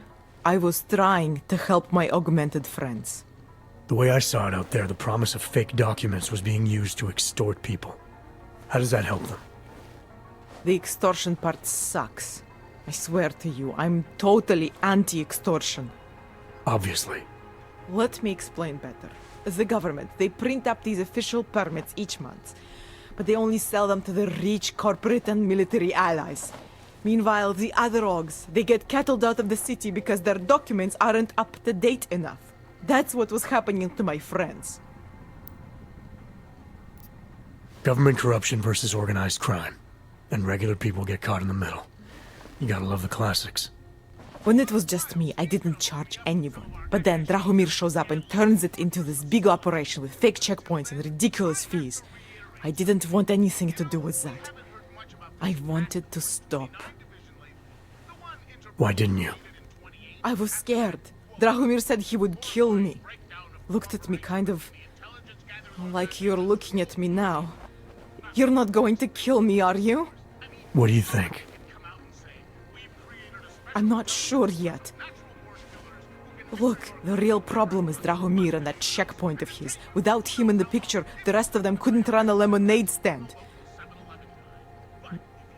I was trying to help my augmented friends. The way I saw it out there, the promise of fake documents was being used to extort people. How does that help them? The extortion part sucks. I swear to you, I'm totally anti-extortion. Obviously. Let me explain better. The government, they print up these official permits each month, but they only sell them to the rich corporate and military allies. Meanwhile, the other ogs, they get cattled out of the city because their documents aren't up to date enough. That's what was happening to my friends. Government corruption versus organized crime. And regular people get caught in the middle. You gotta love the classics. When it was just me, I didn't charge anyone. But then Drahomir shows up and turns it into this big operation with fake checkpoints and ridiculous fees. I didn't want anything to do with that. I wanted to stop. Why didn't you? I was scared. Drahomir said he would kill me. Looked at me kind of... like you're looking at me now. You're not going to kill me, are you? What do you think? I'm not sure yet. Look, the real problem is Drahomir and that checkpoint of his. Without him in the picture, the rest of them couldn't run a lemonade stand.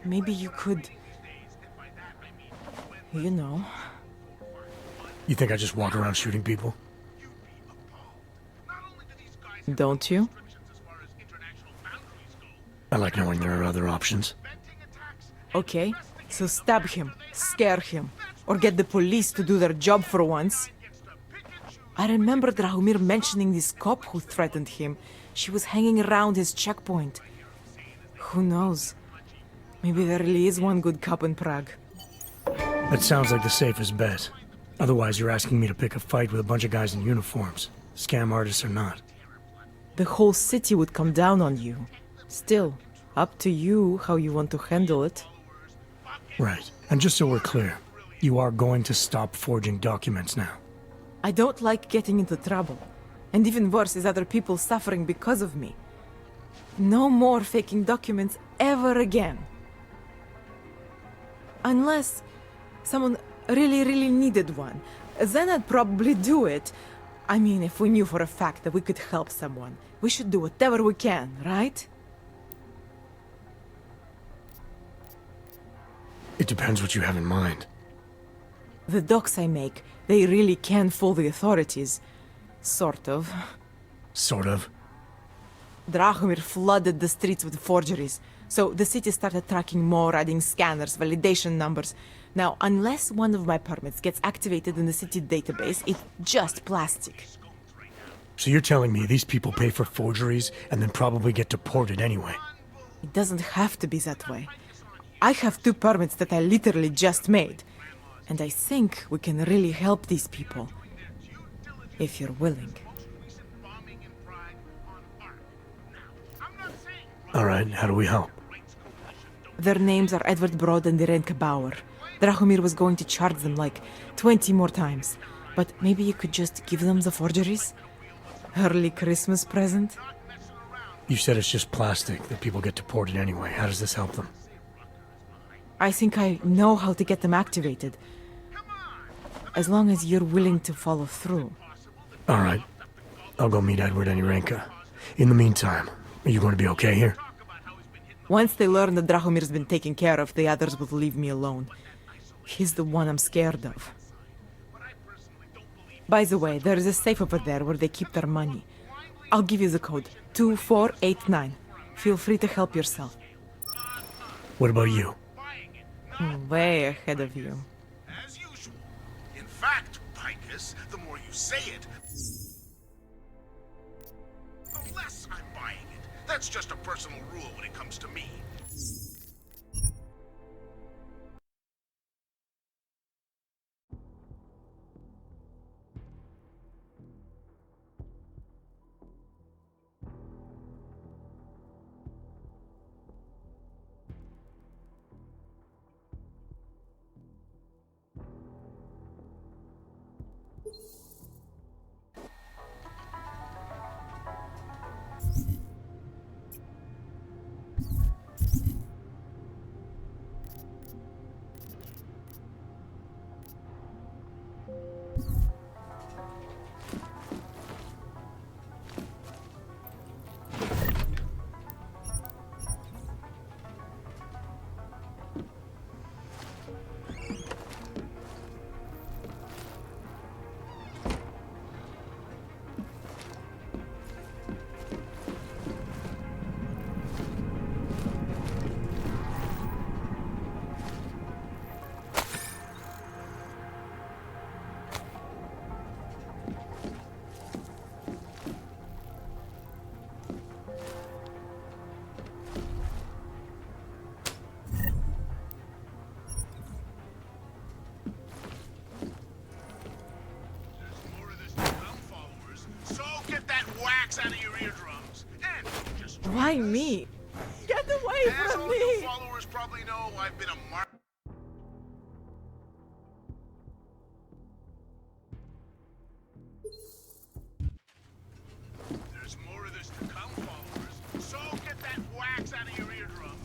Maybe you could... you know... You think I just walk around shooting people? Don't you? I like knowing there are other options. Okay, so stab him, scare him, or get the police to do their job for once. I remember Drahomir mentioning this cop who threatened him. She was hanging around his checkpoint. Who knows? Maybe there really is one good cop in Prague. That sounds like the safest bet. Otherwise, you're asking me to pick a fight with a bunch of guys in uniforms. Scam artists or not. The whole city would come down on you. Still, up to you how you want to handle it. Right. And just so we're clear, you are going to stop forging documents now. I don't like getting into trouble. And even worse is other people suffering because of me. No more faking documents ever again. Unless someone really needed one. Then I'd probably do it. I mean, if we knew for a fact that we could help someone, we should do whatever we can, right? It depends what you have in mind. The docks I make, they really can fool the authorities. Sort of. Sort of. Drahomir flooded the streets with forgeries, so the city started tracking more, adding scanners, validation numbers. Now, unless one of my permits gets activated in the city database, it's just plastic. So you're telling me these people pay for forgeries and then probably get deported anyway? It doesn't have to be that way. I have 2 permits that I literally just made, and I think we can really help these people. If you're willing. Alright, how do we help? Their names are Edward Broad and Irenka Bauer. Drahomir was going to charge them like 20 more times. But maybe you could just give them the forgeries? Early Christmas present? You said it's just plastic, that people get deported anyway. How does this help them? I think I know how to get them activated. As long as you're willing to follow through. Alright. I'll go meet Edward and Irenka. In the meantime, are you going to be okay here? Once they learn that Drahomir's been taken care of, the others will leave me alone. He's the one I'm scared of. By the way, there is a safe over there where they keep their money. I'll give you the code. 2489. Feel free to help yourself. What about you? Way ahead of you. As usual. In fact, Picus, the more you say it, the less I'm buying it. That's just a personal rule when it comes to me. Out of your eardrums and just why me? Get away from me! New followers probably know I've been a mark. There's more of this to come, followers. So get that wax out of your eardrums.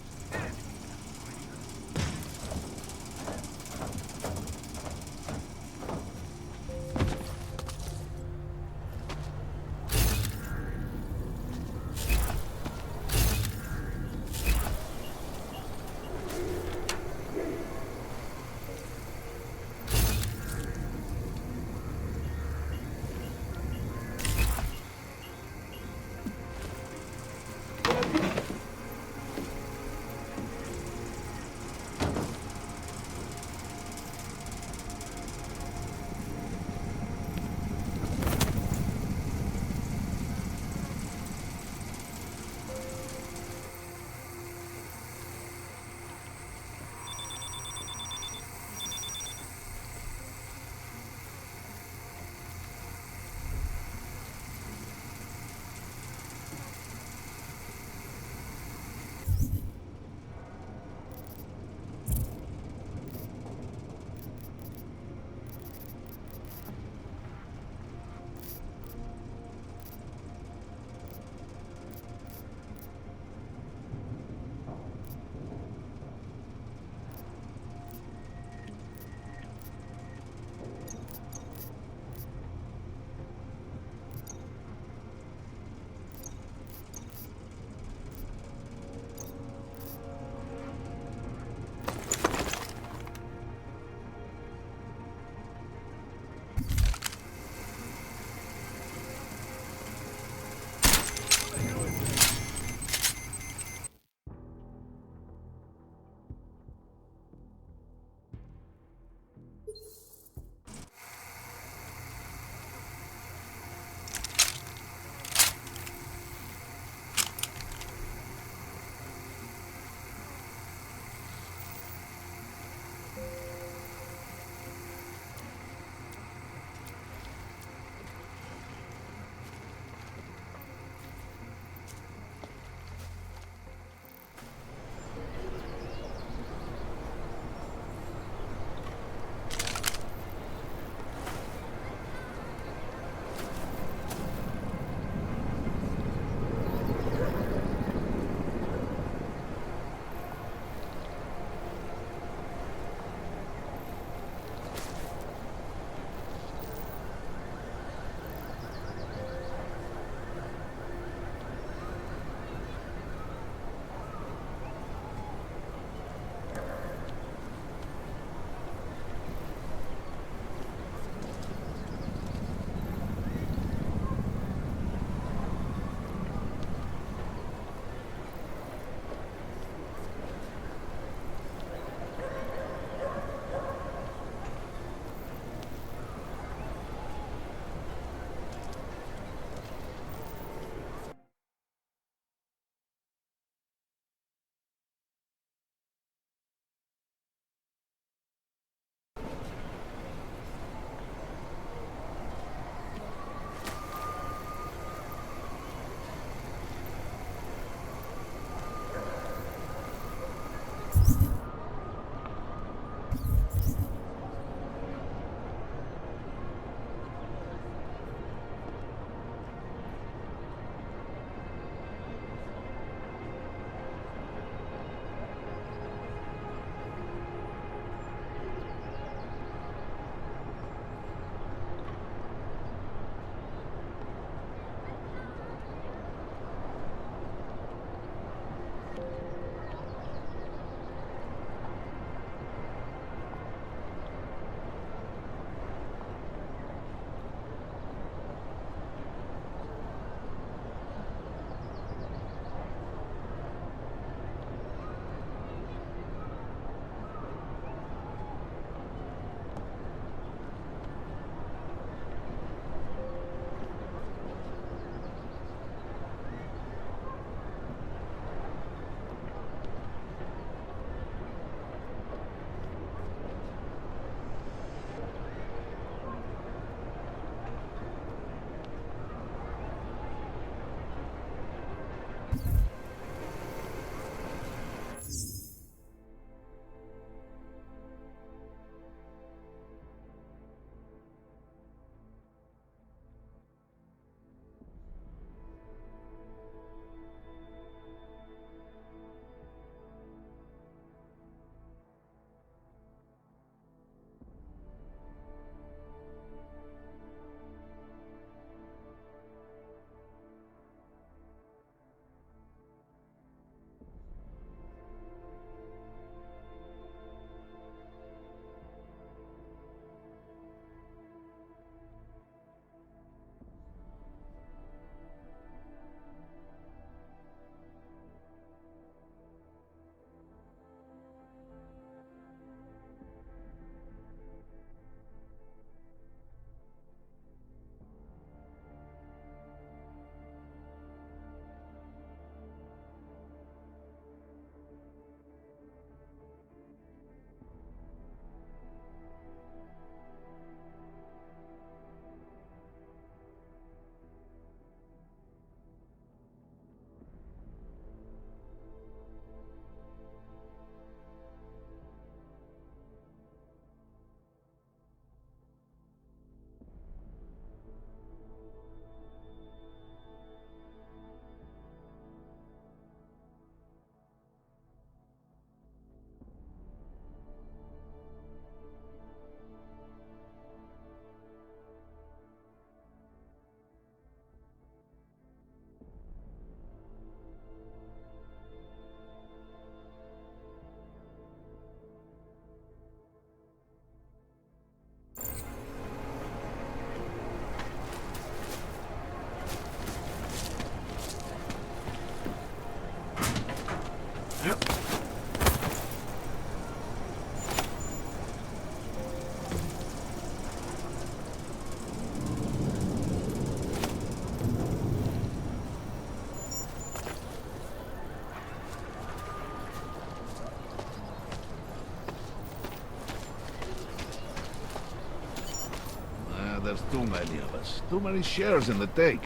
there's too many of us. Too many shares in the take.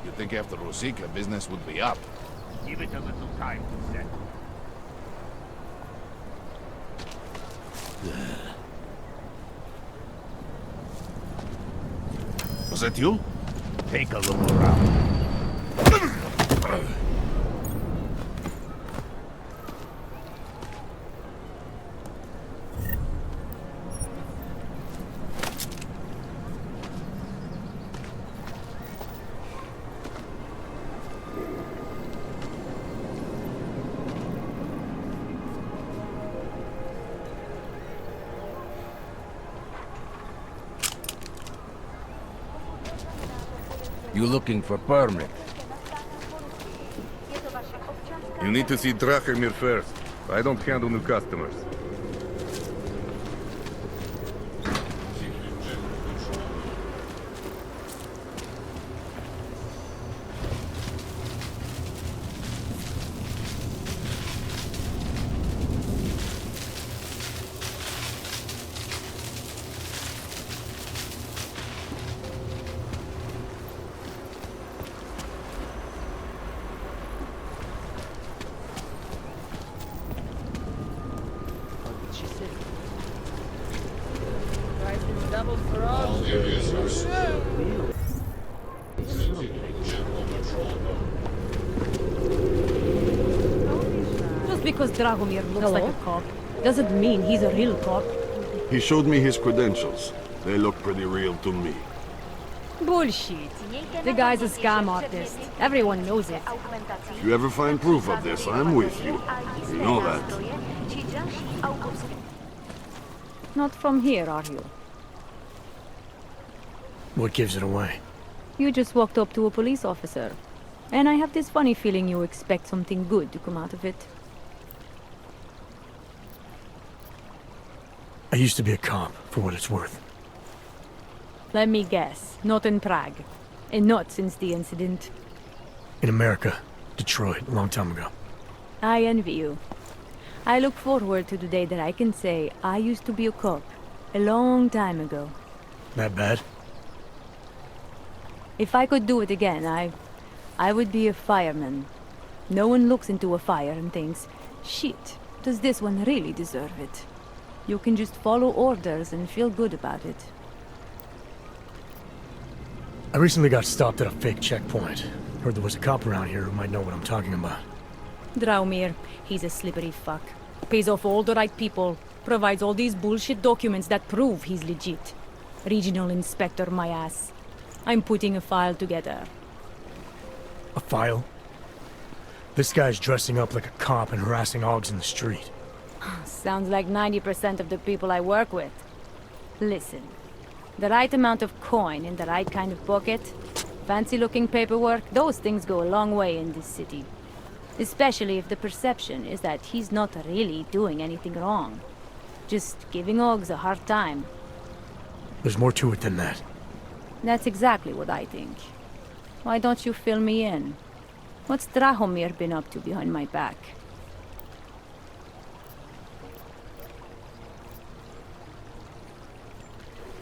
You think after Rosika, business would be up? Give it a little time to settle. Was that you? Take a look around. You looking for permit? You need to see Drahomir first. I don't handle new customers. All areas are secure. Continue general patrol mode. Just because Dragomir looks like a cop doesn't mean he's a real cop. He showed me his credentials. They look pretty real to me. Bullshit. The guy's a scam artist. Everyone knows it. If you ever find proof of this, I'm with you. You know that. Not from here, are you? What gives it away? You just walked up to a police officer. And I have this funny feeling you expect something good to come out of it. I used to be a cop, for what it's worth. Let me guess. Not in Prague. And not since the incident. In America. Detroit, a long time ago. I envy you. I look forward to the day that I can say I used to be a cop. A long time ago. That bad? If I could do it again, I would be a fireman. No one looks into a fire and thinks, shit, does this one really deserve it? You can just follow orders and feel good about it. I recently got stopped at a fake checkpoint. Heard there was a cop around here who might know what I'm talking about. Draumir, he's a slippery fuck. Pays off all the right people. Provides all these bullshit documents that prove he's legit. Regional inspector, my ass. I'm putting a file together. A file? This guy's dressing up like a cop and harassing Augs in the street. Sounds like 90% of the people I work with. Listen, the right amount of coin in the right kind of pocket, fancy-looking paperwork, those things go a long way in this city. Especially if the perception is that he's not really doing anything wrong. Just giving Augs a hard time. There's more to it than that. That's exactly what I think. Why don't you fill me in? What's Drahomir been up to behind my back?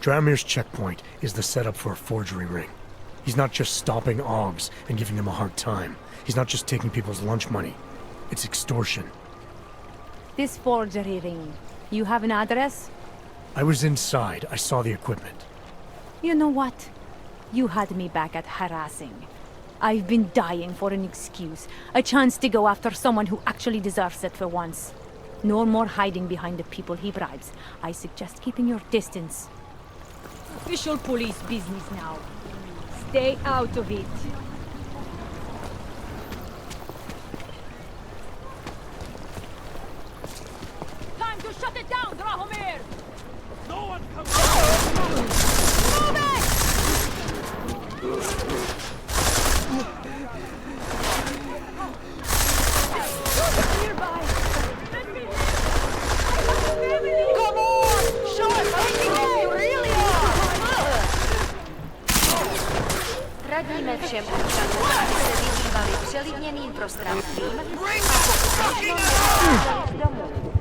Drahomir's checkpoint is the setup for a forgery ring. He's not just stopping Augs and giving them a hard time. He's not just taking people's lunch money. It's extortion. This forgery ring, you have an address? I was inside. I saw the equipment. You know what? You had me back at harassing. I've been dying for an excuse. A chance to go after someone who actually deserves it for once. No more hiding behind the people he bribes. I suggest keeping your distance. Official police business now. Stay out of it. Time to shut it down, Drahomir! No one comes. Move it! Nearby. Let me in. Come on! Show us how you really are! Radíme všem občanům, aby se vyhýbali přelidněným prostranstvím a pokud možno nevrátit domů.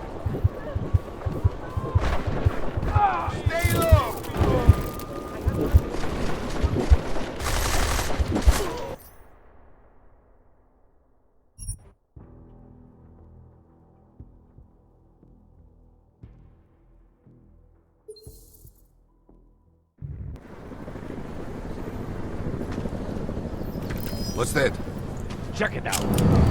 What's that? Check it out.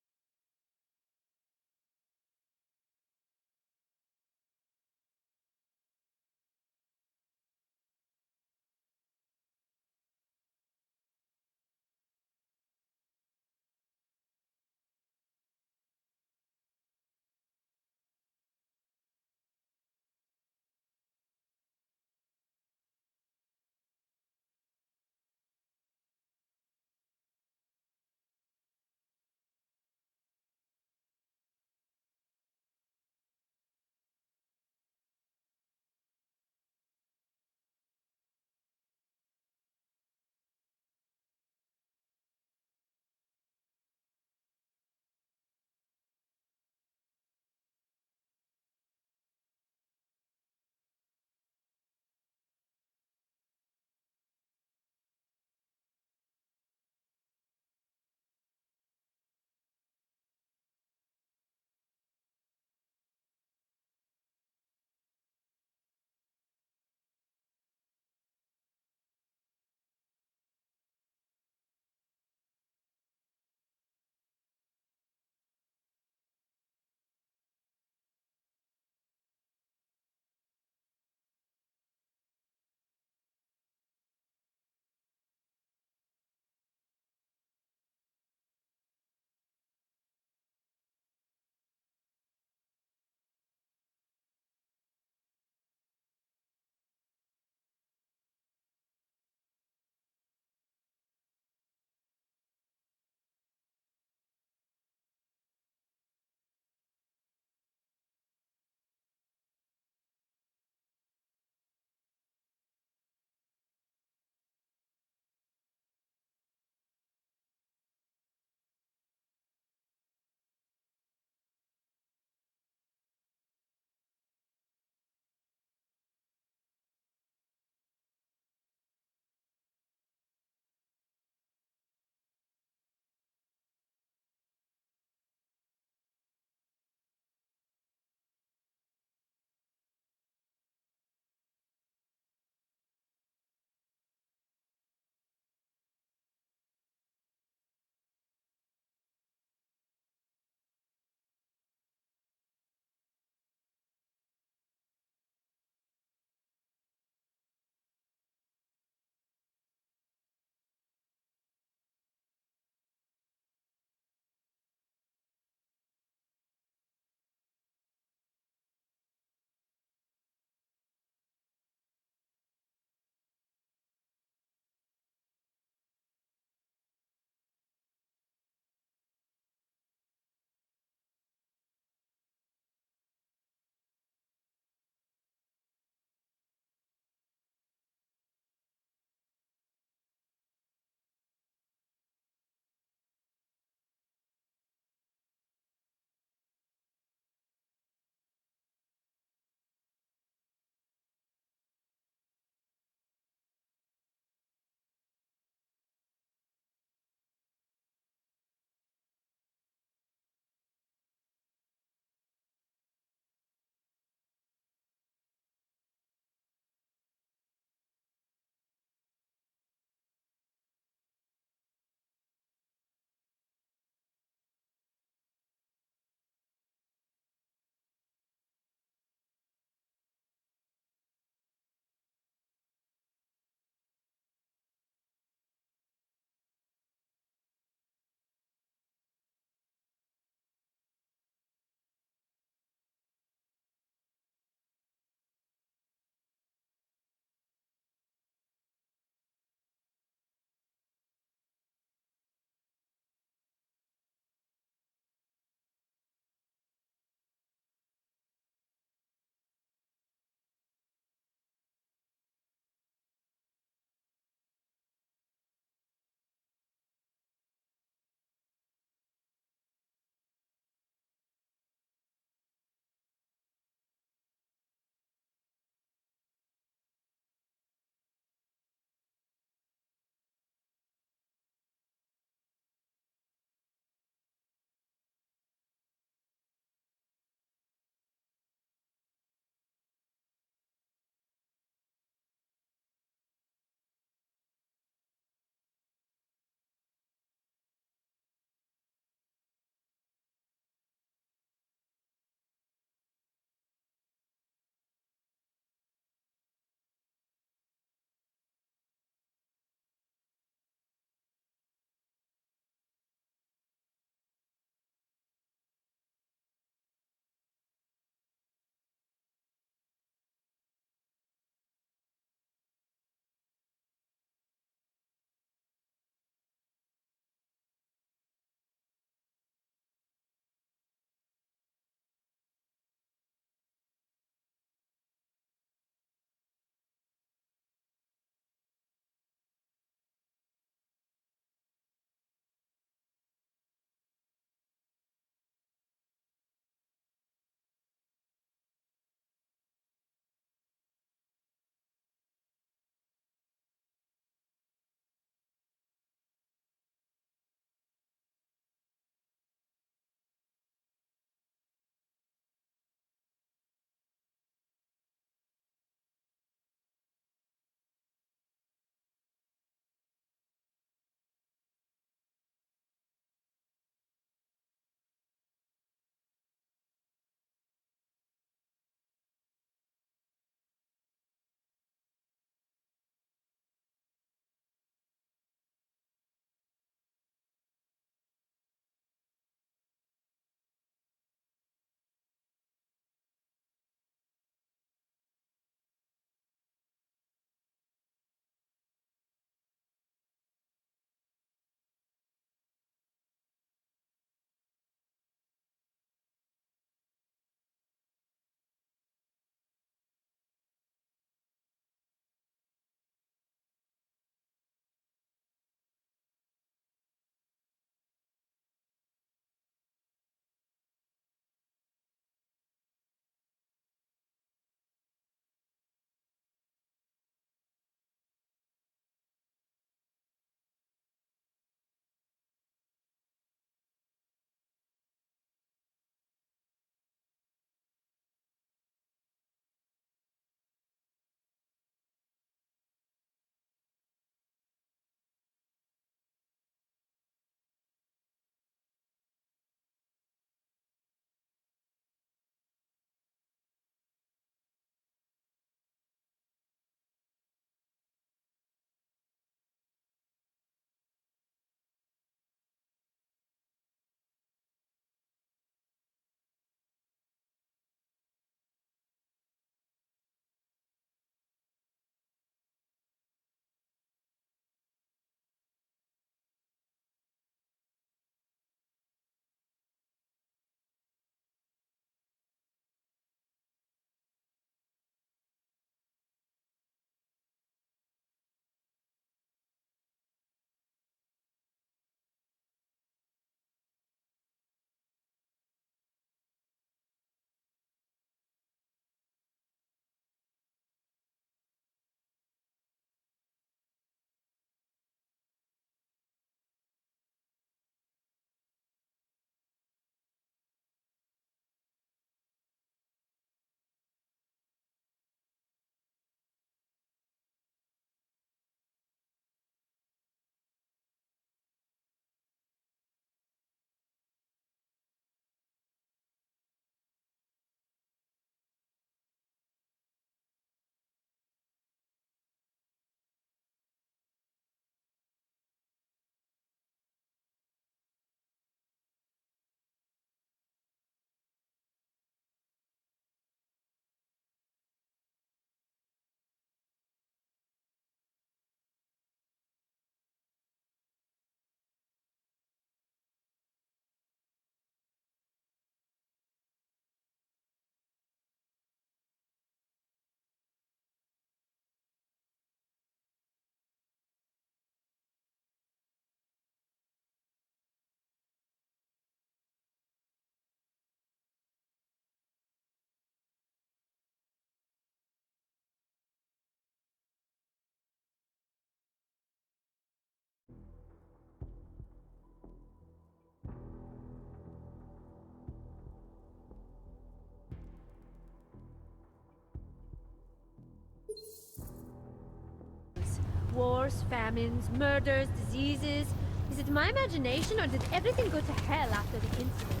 wars, famines, murders, diseases. Is it my imagination, or did everything go to hell after the incident?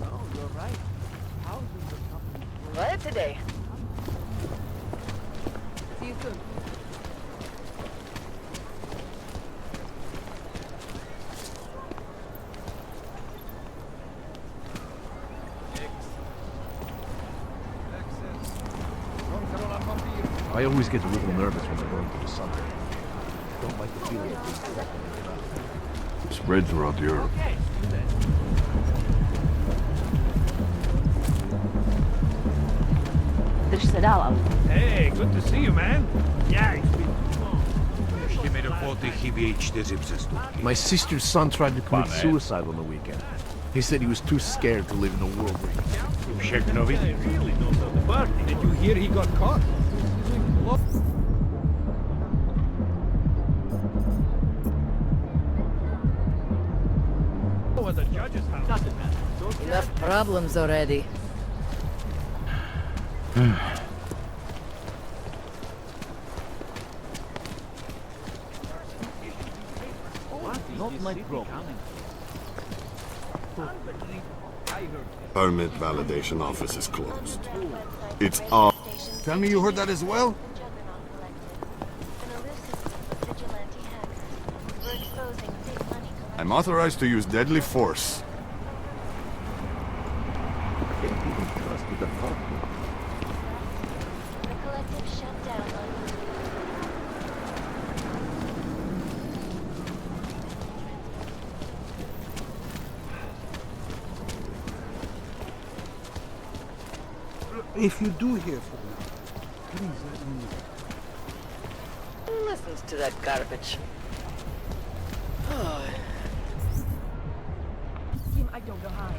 Oh, you're right. Thousands of companies. What today? See you soon. I always get a little nervous when I'm going to the suburb. I don't like the feeling of being trapped in the crowd. Spread throughout Europe. Drž se dál, ale. Hey, good to see you, man. Yeah, it's been too long. My sister's son tried to commit suicide on the weekend. He said he was too scared to live in a world where He really knows how to party. Did you hear he got caught? Oh, at the judge's house. Doesn't matter. Enough problems already. Not my problem. Permit validation office is closed. It's our... Tell me you heard that as well? I'm authorized to use deadly force. If you do hear from them, please let me know. Who listens to that garbage? Kim, I don't know how.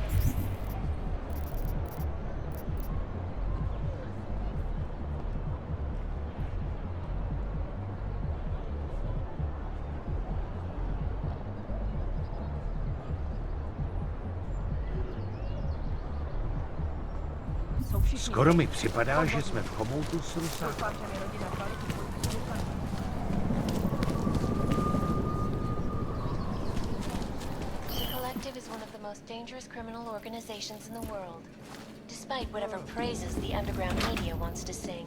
Skoro mi připadá, že jsme v chomoutu s Rusákem. The Collective is one of the most dangerous criminal organizations in the world, despite whatever praises the underground media wants to sing.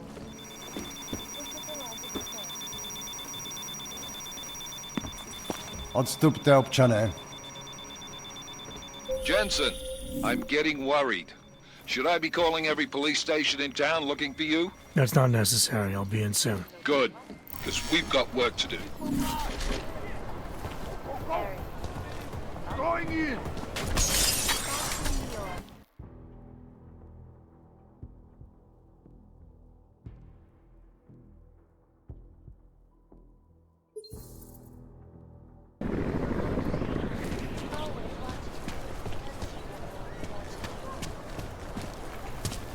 Odstupte, občané. Jensen, I'm getting worried. Should I be calling every police station in town looking for you? That's not necessary. I'll be in soon. Good, because we've got work to do. Going in!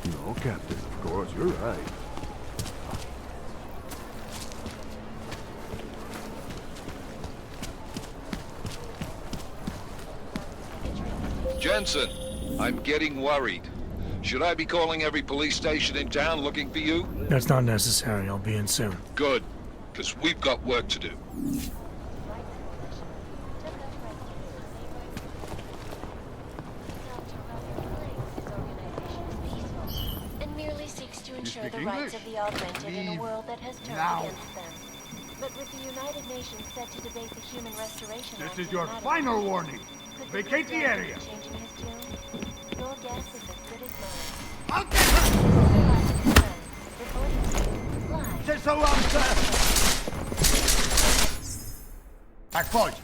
No, Captain, of course, you're right. Jensen, I'm getting worried. Should I be calling every police station in town looking for you? That's not necessary. I'll be in soon. Good, because we've got work to do. And merely seeks to ensure the rights of the augmented in a world that has turned against them. But with the United Nations set to debate the Human Restoration Act, This is your final warning. Vacate the area. changing his tune? Your guess is as good as mine. I'll get her! Reporting live. Say so long, sir! Tak pojď.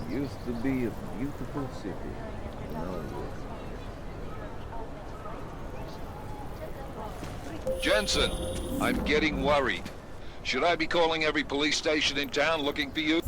Used to be a beautiful city. Now Jensen, I'm getting worried. Should I be calling every police station in town looking for you?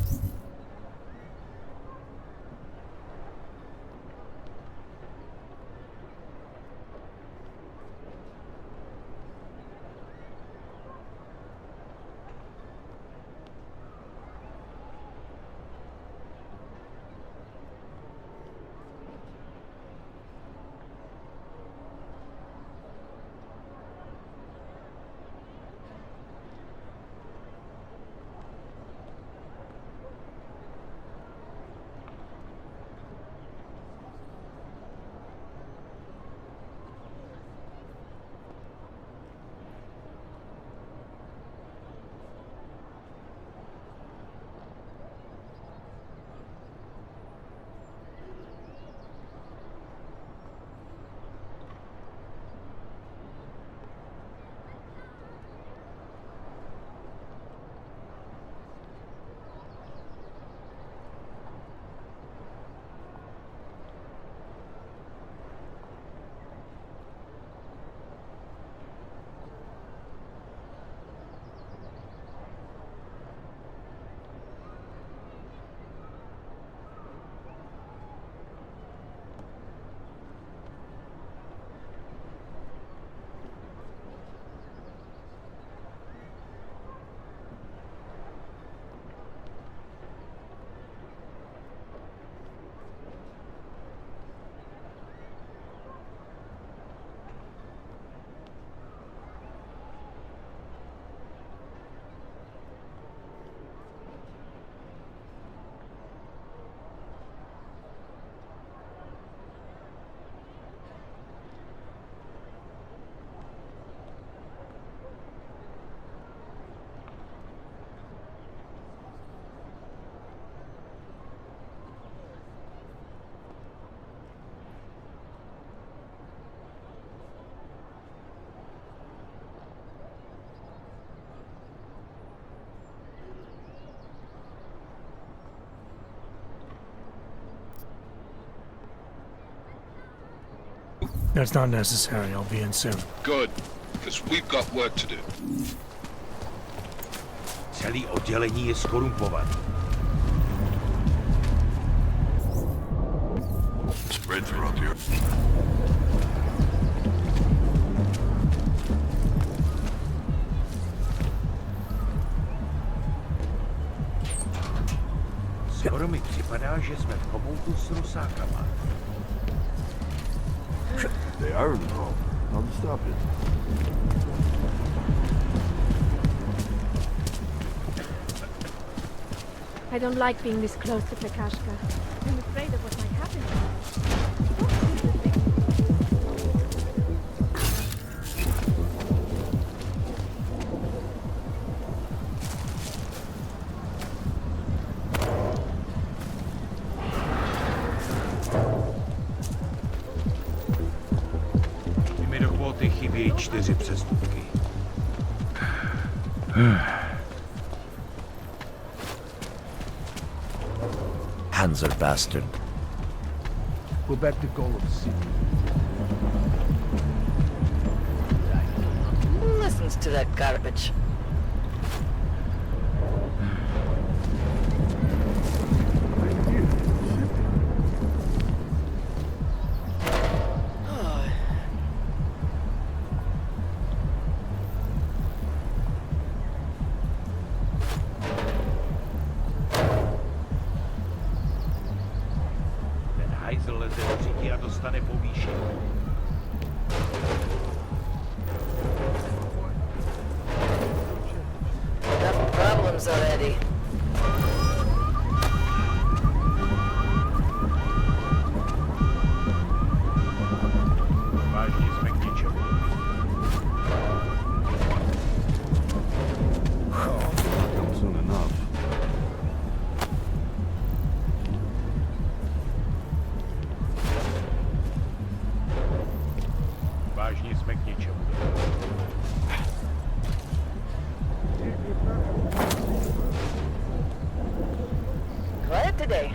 That's not necessary. I'll be in soon. Good, because we've got work to do. Celý oddělení je skorumpované. Spread throughout the earth. Skoro mi připadá, že jsme v komoutu s rusákama. They are involved. How to stop it? I don't like being this close to Prakashka. I'm afraid of what might happen to him. Mi do kvóty chybějí 4 přestupky. Hands are bastard. We're back to Golem City. Who listens to that garbage? Dostane povýšení. Enough problems already. Vážně jsme k ničemu. Soon enough. Vážně jsme k ničemu. Quiet today.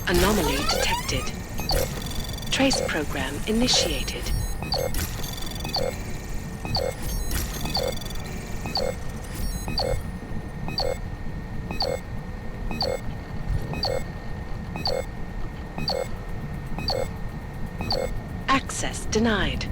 Anomaly detected. Trace program initiated. Access denied.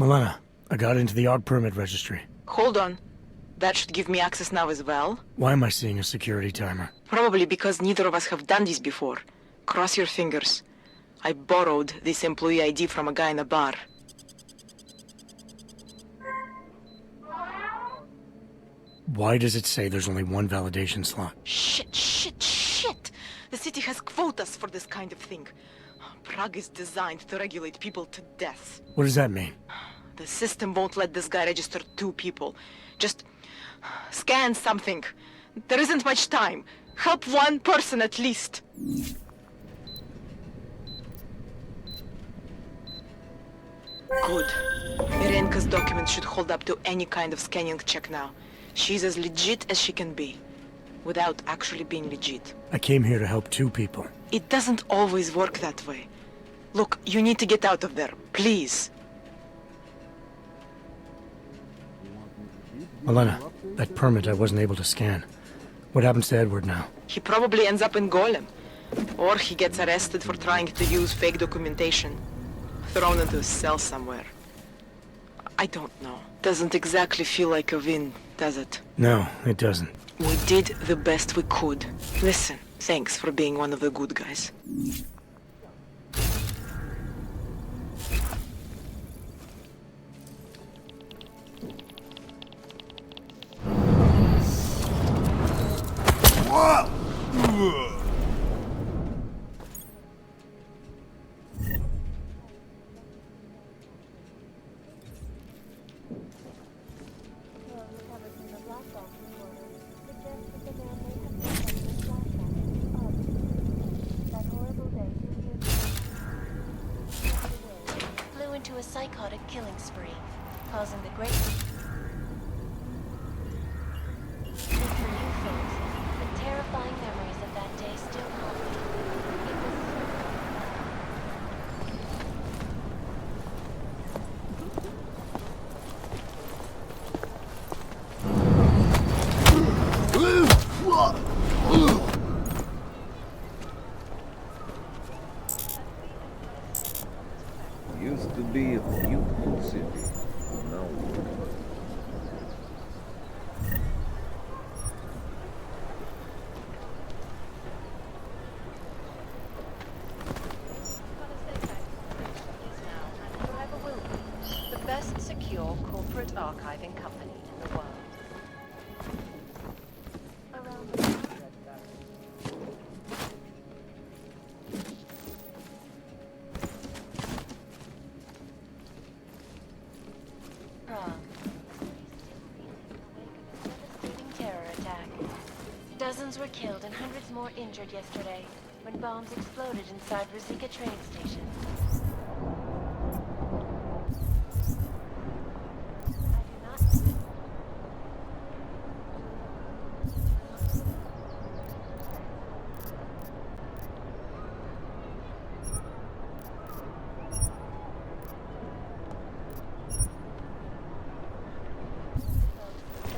Milena, I got into the AUG permit registry. Hold on. That should give me access now as well. Why am I seeing a security timer? Probably because neither of us have done this before. Cross your fingers. I borrowed this employee ID from a guy in a bar. Why does it say there's only one validation slot? Shit! The city has quotas for this kind of thing. Prague is designed to regulate people to death. What does that mean? The system won't let this guy register 2 people. Just scan something. There isn't much time. Help one person at least. Good. Irenka's documents should hold up to any kind of scanning check now. She's as legit as she can be, without actually being legit. I came here to help 2 people. It doesn't always work that way. Look, you need to get out of there, please. Milena, that permit I wasn't able to scan. What happens to Edward now? He probably ends up in Golem. Or he gets arrested for trying to use fake documentation. Thrown into a cell somewhere. I don't know. Doesn't exactly feel like a win, does it? No, it doesn't. We did the best we could. Listen, thanks for being one of the good guys. psychotic killing spree, causing the great... And for you folks, the terrifying memories of that day still haunt me. It was... Used to be a beautiful city. Now Forever will be the best secure corporate archiving company in the world. Devastating terror attack. Dozens were killed and hundreds more injured yesterday when bombs exploded inside Ruzika train station.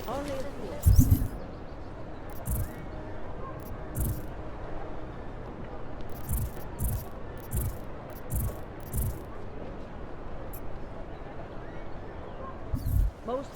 Only a few. Most.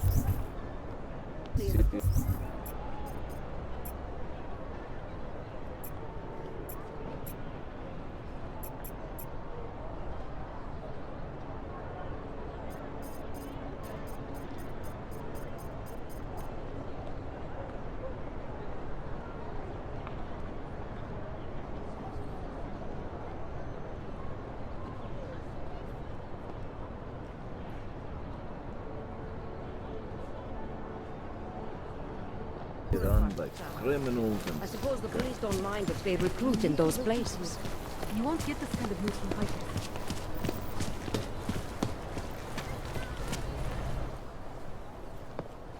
run by criminals and... I suppose the police don't mind if they recruit in those places. You won't get this kind of news from Hikers.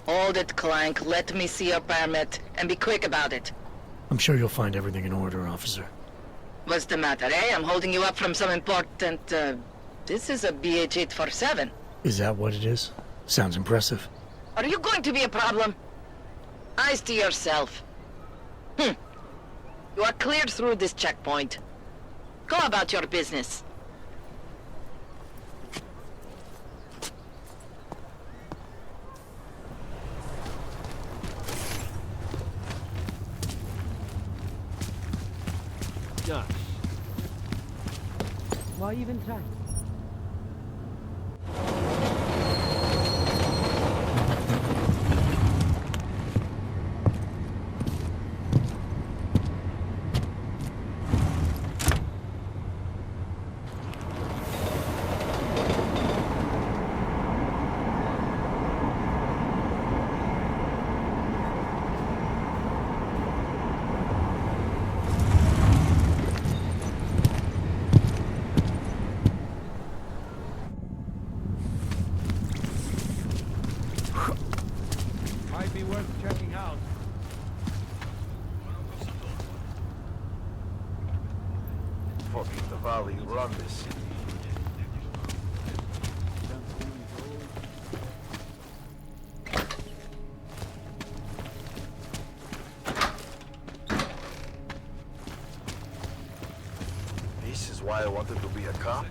Hold it, Clank. Let me see your permit, and be quick about it. I'm sure you'll find everything in order, officer. What's the matter, eh? I'm holding you up from some important, This is a BH-847. Is that what it is? Sounds impressive. Are you going to be a problem? Eyes to yourself. You are cleared through this checkpoint. Go about your business. Gosh. Why even try? Might be worth checking out. Fucking the valley run this city. This is why I wanted to be a cop.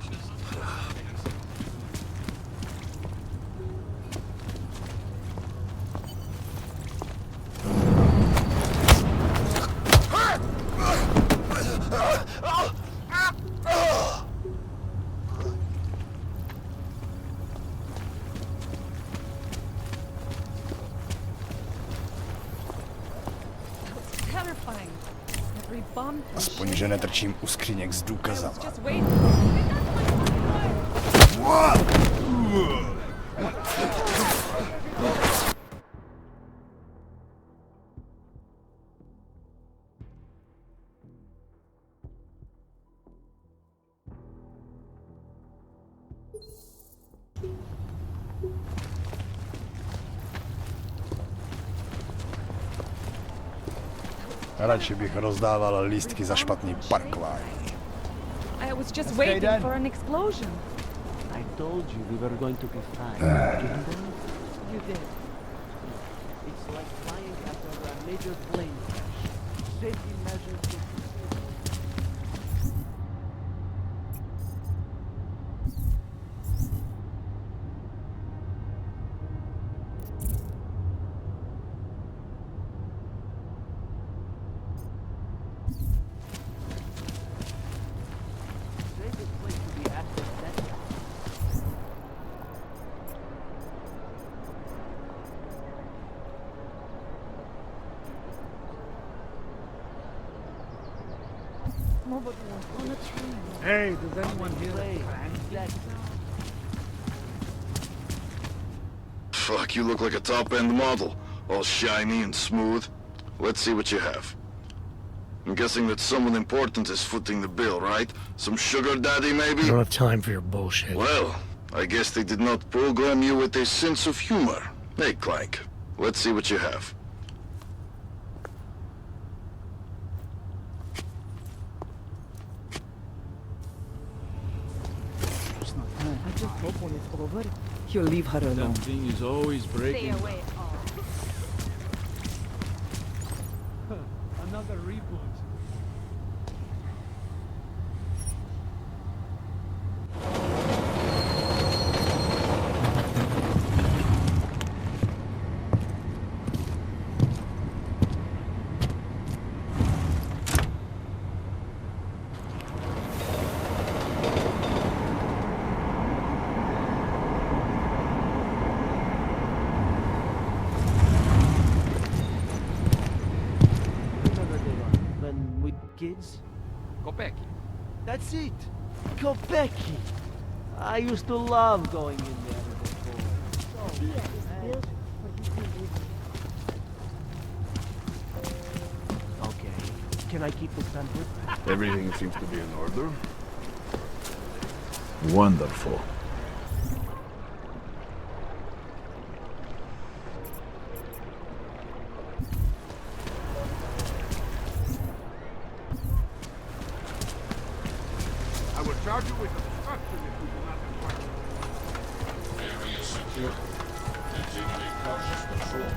Terrifying. Every bomb. Aspoň, že netrčím u skříněk s důkazama. Just wait. Radši bych rozdával lístky za špatný parkování. I was just Let's waiting stay then. for an explosion. I told you we were going to be fine. Didn't I? You did. It's like flying after a major plane crash. Safety measures. Nobody wants on a train. Hey, does anyone hear that? Fuck, you look like a top-end model. All shiny and smooth. Let's see what you have. I'm guessing that someone important is footing the bill, right? Some sugar daddy, maybe? I don't have time for your bullshit. Well, I guess they did not program you with a sense of humor. Hey, Clank, let's see what you have. I just hope when it's over, you'll leave her alone. That thing is always breaking. Stay away. Another reboot. Kids? Kopecki. That's it. Kopecki. I used to love going in there as a boy. Okay. Can I keep this pamphlet? Everything seems to be in order. Wonderful. I will charge you with obstruction if you do not comply. Area secure. Continue cautious patrol.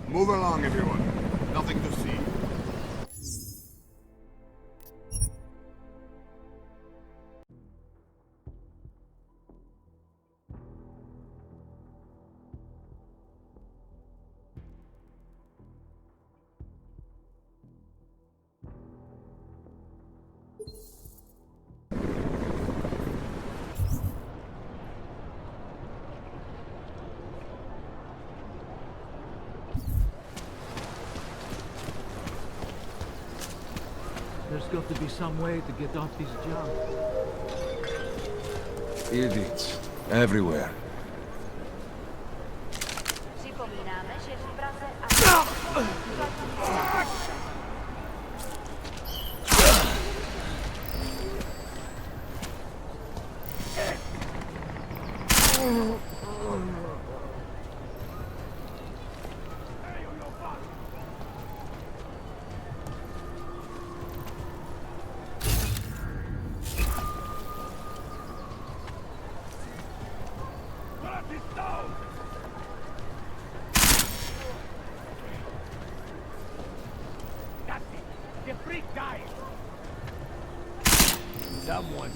Move along, everyone. Nothing to see. There's got to be some way to get off this jump. Idiots. Everywhere. Připomínáme, že v Praze The freak died! Someone.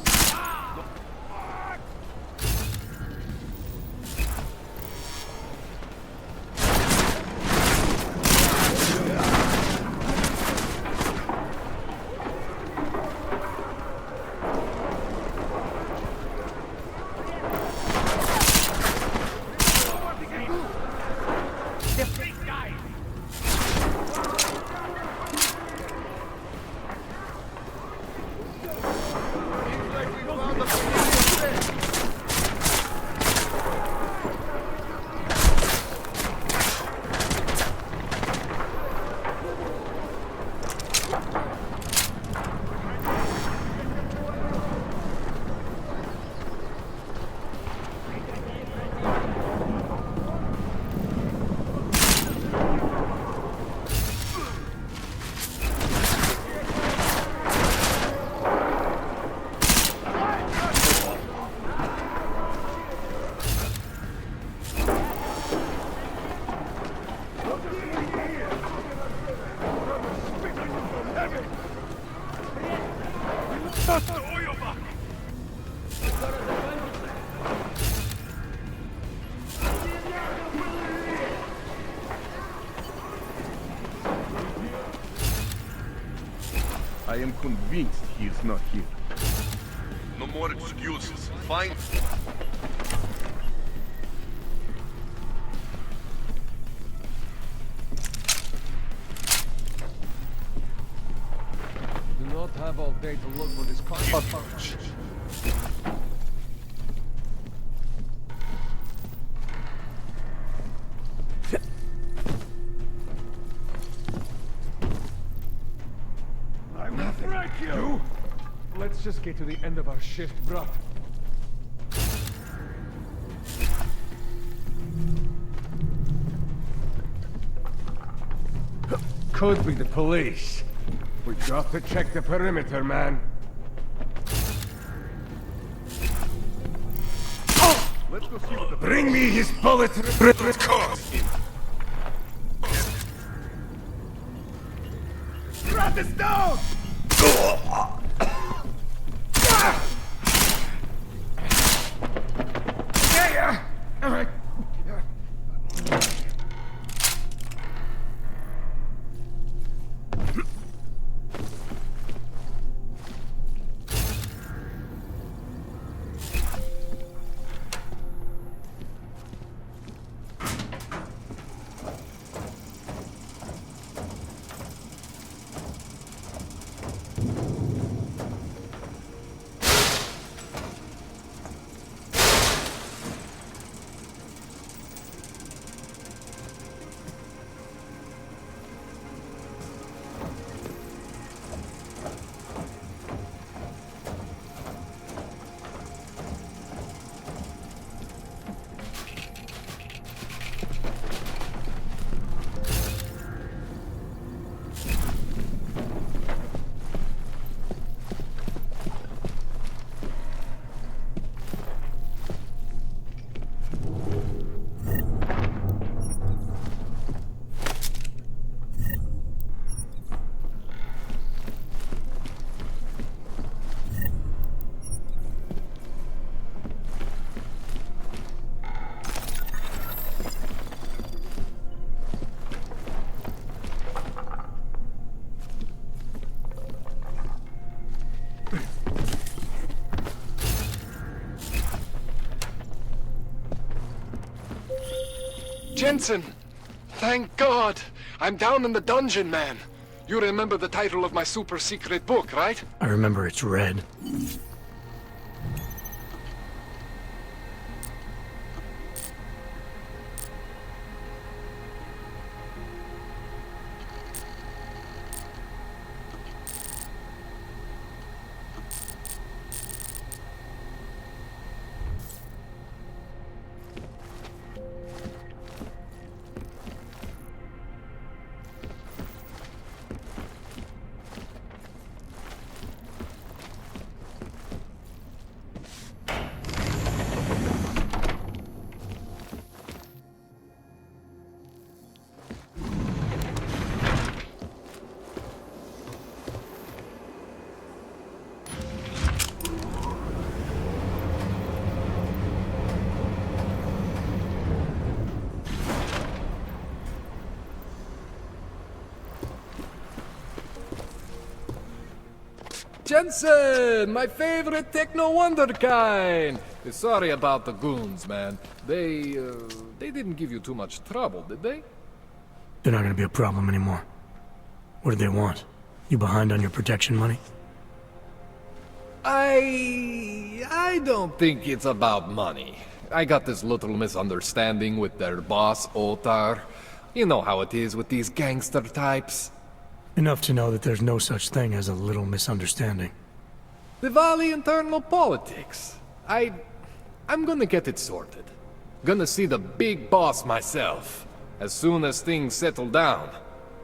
The freak died! Seems like we found I am convinced he is not here. No more excuses. Find... Do not have all day to look for this car. I'm nothing like you! Let's just get to the end of our shift, bruh. Could be the police. We got to check the perimeter, man. Let's go see what the... Bring me his bullet cost. Drop this down! Yeah! All right. Jensen! Thank God! I'm down in the dungeon, man. You remember the title of my super secret book, right? I remember it's red. Jensen, my favorite techno wonderkind. Sorry about the goons, man. They didn't give you too much trouble, did they? They're not gonna be a problem anymore. What do they want? You behind on your protection money? I don't think it's about money. I got this little misunderstanding with their boss, Otar. You know how it is with these gangster types. Enough to know that there's no such thing as a little misunderstanding. Diwali internal politics. I'm gonna get it sorted. Gonna see the big boss myself. As soon as things settle down.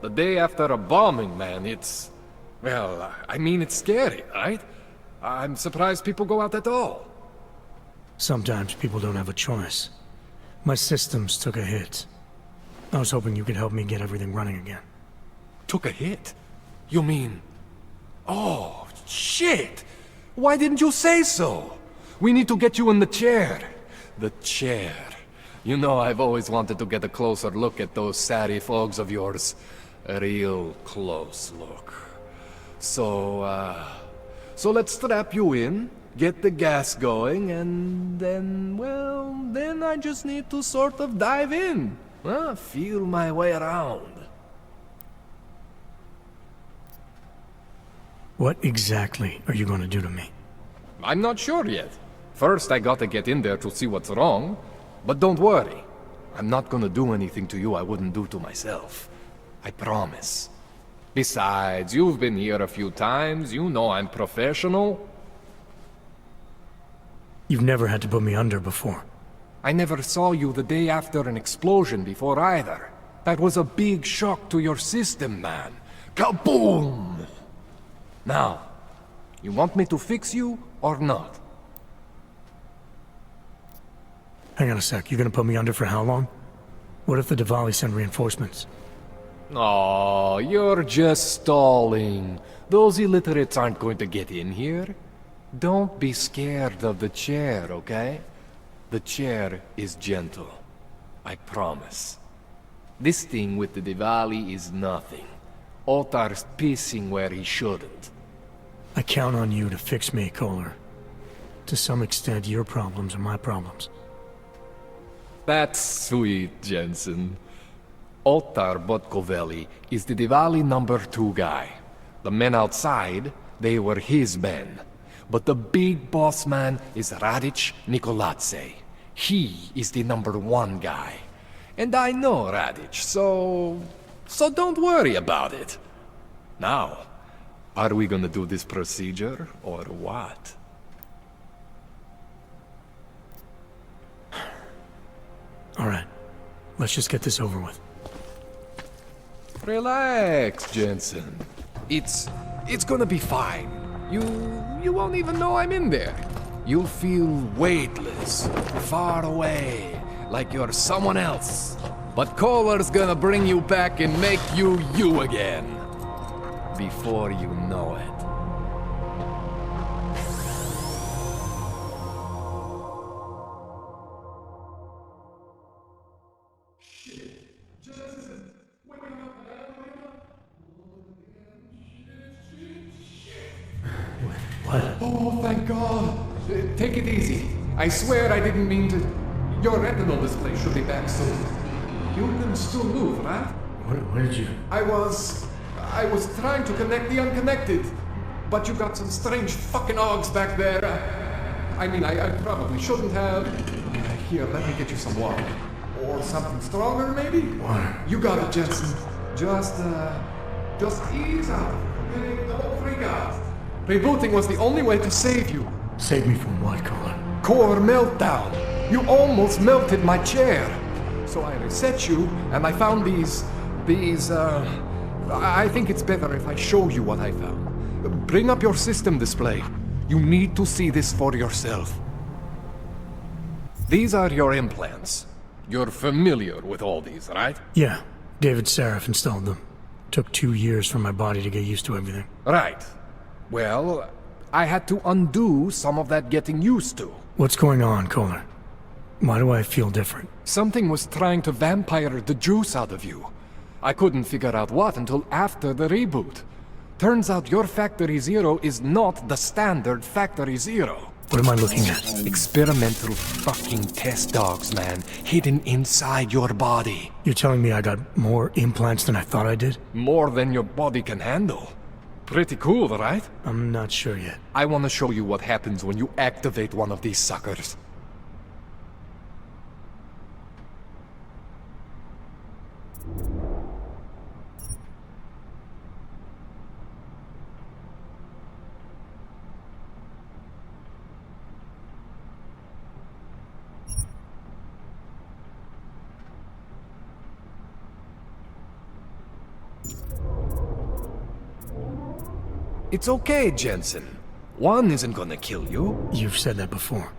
The day after a bombing, man, it's... Well, I mean, it's scary, right? I'm surprised people go out at all. Sometimes people don't have a choice. My systems took a hit. I was hoping you could help me get everything running again. Took a hit? You mean... Oh, shit! Why didn't you say so? We need to get you in the chair. The chair. You know I've always wanted to get a closer look at those Sari fogs of yours. A real close look. So let's strap you in, get the gas going, and then, well, then I just need to sort of dive in. Feel my way around. What exactly are you going to do to me? I'm not sure yet. First, I gotta get in there to see what's wrong. But don't worry. I'm not gonna do anything to you I wouldn't do to myself. I promise. Besides, you've been here a few times. You know I'm professional. You've never had to put me under before. I never saw you the day after an explosion before either. That was a big shock to your system, man. Kaboom! Now, you want me to fix you or not? Hang on a sec, you're gonna put me under for how long? What if the Diwali send reinforcements? Oh, you're just stalling. Those illiterates aren't going to get in here. Don't be scared of the chair, okay? The chair is gentle. I promise. This thing with the Diwali is nothing. Otar's pissing where he shouldn't. I count on you to fix me, Kohler. To some extent, your problems are my problems. That's sweet, Jensen. Otar Botkovelli is the Diwali #2 guy. The men outside, they were his men. But the big boss man is Radic Nikoladze. He is the #1 guy. And I know Radic, so don't worry about it. Now, are we gonna do this procedure, or what? All right, let's just get this over with. Relax, Jensen. It's gonna be fine. You won't even know I'm in there. You'll feel weightless, far away, like you're someone else. But Kohler's gonna bring you back and make you you again. Before you know it. What? Oh, thank God. Take it easy. I swear I didn't mean to. Your retinal display should be back soon. You can still move, right? Where did you... I was trying to connect the unconnected. But you got some strange fucking ogs back there. I mean, I probably shouldn't have. Here, let me get you some water. Or something stronger, maybe? Water. You got it, Jensen. Just ease out. Okay? Don't freak out. Rebooting was the only way to save you. Save me from what, Kohler? Core meltdown. You almost melted my chair. So I reset you, and I found these, I think it's better if I show you what I found. Bring up your system display. You need to see this for yourself. These are your implants. You're familiar with all these, right? Yeah, David Sarif installed them. Took 2 years for my body to get used to everything. Right. Well, I had to undo some of that getting used to. What's going on, Kohler? Why do I feel different? Something was trying to vampire the juice out of you. I couldn't figure out what until after the reboot. Turns out your Factory Zero is not the standard Factory Zero. What am I looking at? Experimental fucking test dogs, man. Hidden inside your body. You're telling me I got more implants than I thought I did? More than your body can handle. Pretty cool, right? I'm not sure yet. I want to show you what happens when you activate one of these suckers. It's okay, Jensen. One isn't gonna kill you. You've said that before.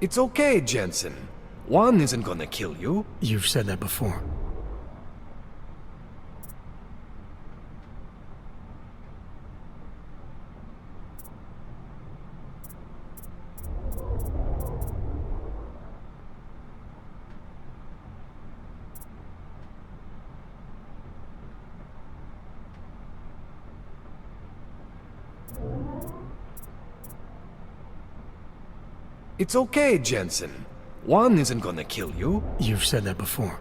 It's okay, Jensen. One isn't gonna kill you. You've said that before. It's okay, Jensen. One isn't gonna kill you. You've said that before.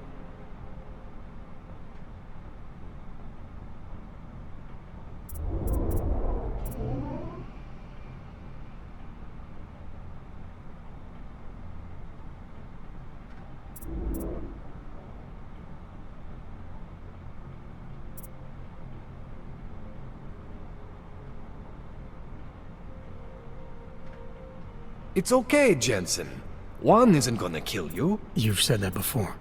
It's okay, Jensen. One isn't gonna kill you. You've said that before.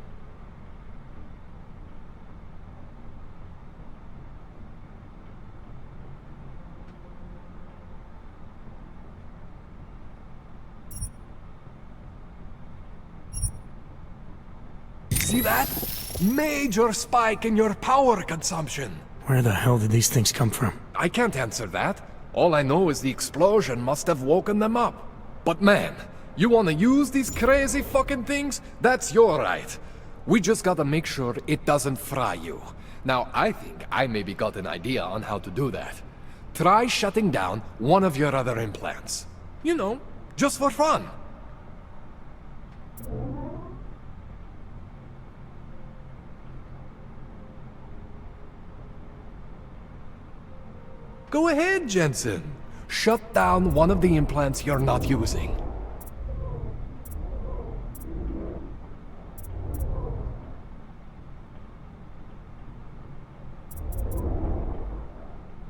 See that? Major spike in your power consumption. Where the hell did these things come from? I can't answer that. All I know is the explosion must have woken them up. But man, you wanna use these crazy fucking things? That's your right. We just gotta make sure it doesn't fry you. Now, I think I maybe got an idea on how to do that. Try shutting down one of your other implants. You know, just for fun. Go ahead, Jensen. Shut down one of the implants you're not using.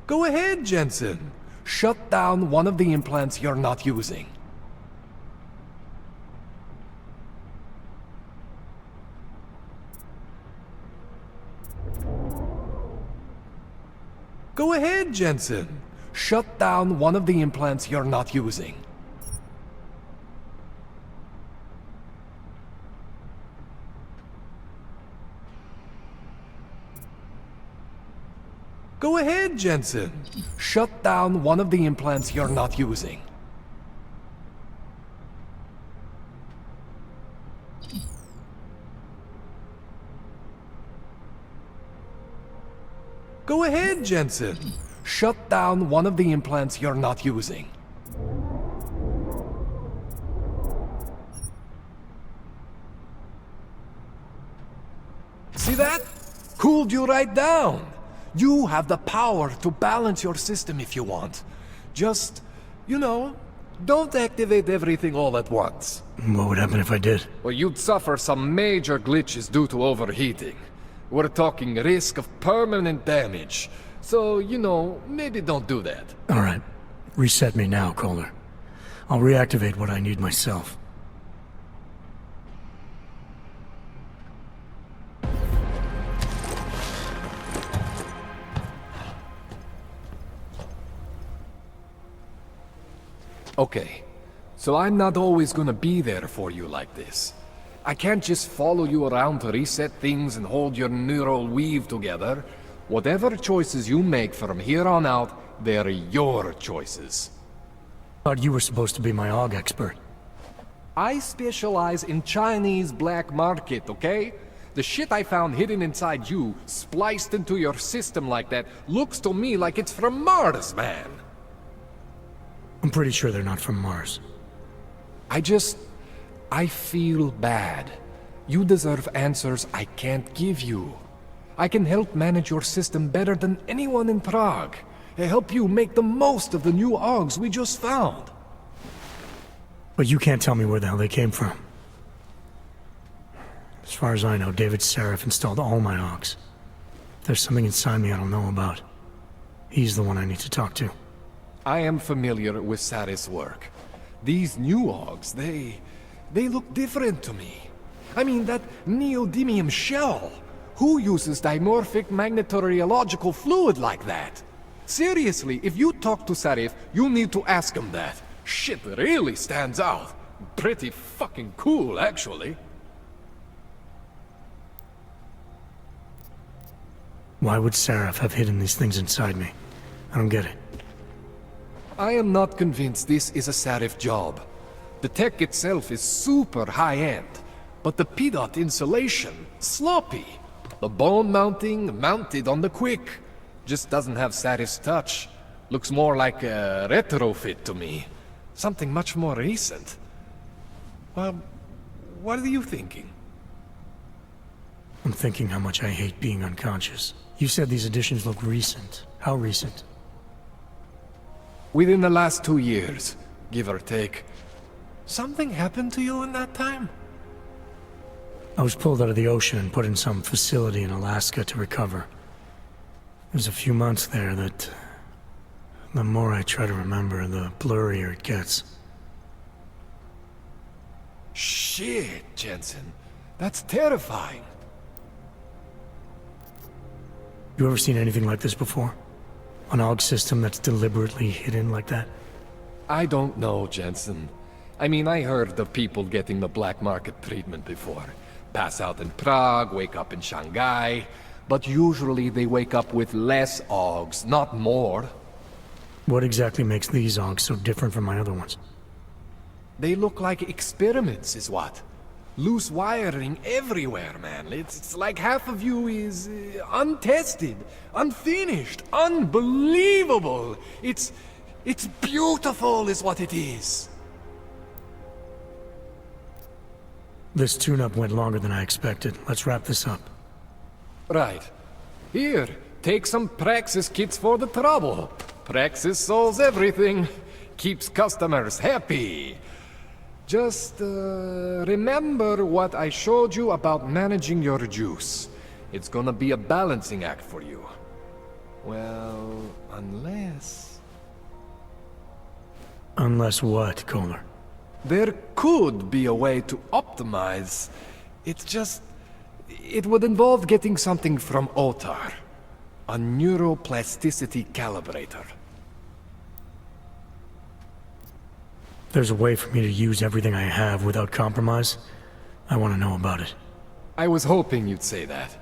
Go ahead, Jensen. Shut down one of the implants you're not using. Go ahead, Jensen. Shut down one of the implants you're not using. Go ahead, Jensen. Shut down one of the implants you're not using. Go ahead, Jensen. Shut down one of the implants you're not using. See that? Cooled you right down. You have the power to balance your system if you want. Just, you know, don't activate everything all at once. What would happen if I did? Well, you'd suffer some major glitches due to overheating. We're talking risk of permanent damage. So, you know, maybe don't do that. Alright. Reset me now, Kohler. I'll reactivate what I need myself. Okay. So I'm not always gonna be there for you like this. I can't just follow you around to reset things and hold your neural weave together. Whatever choices you make from here on out, they're your choices. Thought you were supposed to be my AUG expert. I specialize in Chinese black market, okay? The shit I found hidden inside you, spliced into your system like that, looks to me like it's from Mars, man. I'm pretty sure they're not from Mars. I feel bad. You deserve answers I can't give you. I can help manage your system better than anyone in Prague. I help you make the most of the new AUGs we just found. But you can't tell me where the hell they came from. As far as I know, David Sarif installed all my AUGs. If there's something inside me I don't know about, he's the one I need to talk to. I am familiar with Sarif's work. These new AUGs, they look different to me. I mean, that neodymium shell. Who uses dimorphic magnetorheological fluid like that? Seriously, if you talk to Sarif, you need to ask him that. Shit really stands out. Pretty fucking cool, actually. Why would Seraph have hidden these things inside me? I don't get it. I am not convinced this is a Seraph job. The tech itself is super high-end, but the PDOT insulation, sloppy. The bone mounting, mounted on the quick. Just doesn't have Seraph's touch. Looks more like a retrofit to me. Something much more recent. Well, what are you thinking? I'm thinking how much I hate being unconscious. You said these additions look recent. How recent? Within the last 2 years, give or take. Something happened to you in that time? I was pulled out of the ocean and put in some facility in Alaska to recover. There's a few months there that... the more I try to remember, the blurrier it gets. Shit, Jensen. That's terrifying. You ever seen anything like this before? An AUG system that's deliberately hidden like that? I don't know, Jensen. I mean, I heard of people getting the black market treatment before. Pass out in Prague, wake up in Shanghai. But usually they wake up with less AUGs, not more. What exactly makes these AUGs so different from my other ones? They look like experiments, is what. Loose wiring everywhere, man. It's like half of you is untested, unfinished, unbelievable. It's beautiful is what it is. This tune-up went longer than I expected. Let's wrap this up. Right. Here, take some Praxis kits for the trouble. Praxis solves everything. Keeps customers happy. Just, remember what I showed you about managing your juice. It's gonna be a balancing act for you. Well, unless... Unless what, Kohler? There could be a way to optimize. It's just... it would involve getting something from Otar. A neuroplasticity calibrator. There's a way for me to use everything I have without compromise. I want to know about it. I was hoping you'd say that.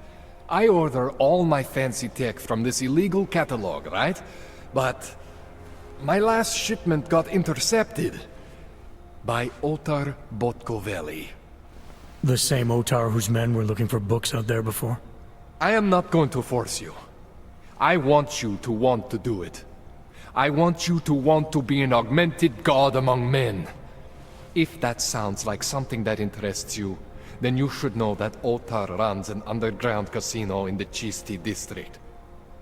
I order all my fancy tech from this illegal catalog, right? But my last shipment got intercepted by Otar Botkoveli. The same Otar whose men were looking for books out there before? I am not going to force you. I want you to want to do it. I want you to want to be an augmented god among men. If that sounds like something that interests you, then you should know that Otar runs an underground casino in the Chisti district.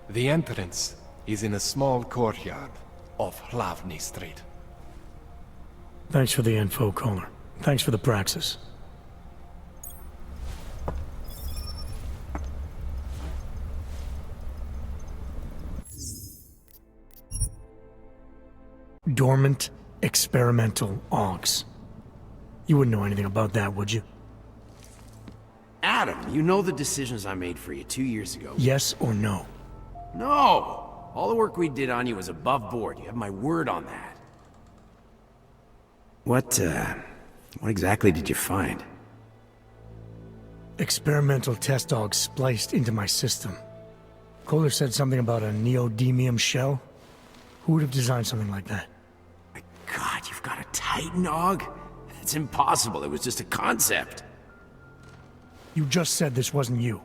The entrance is in a small courtyard off Hlavny Street. Thanks for the info, Kohler. Thanks for the praxis. Dormant, experimental AUGs. You wouldn't know anything about that, would you? Adam, you know the decisions I made for you 2 years ago. Yes or no? No! All the work we did on you was above board. You have my word on that. What exactly did you find? Experimental test AUGs spliced into my system. Kohler said something about a neodymium shell. Who would have designed something like that? My God, you've got a Titan AUG? It's impossible. It was just a concept. You just said this wasn't you.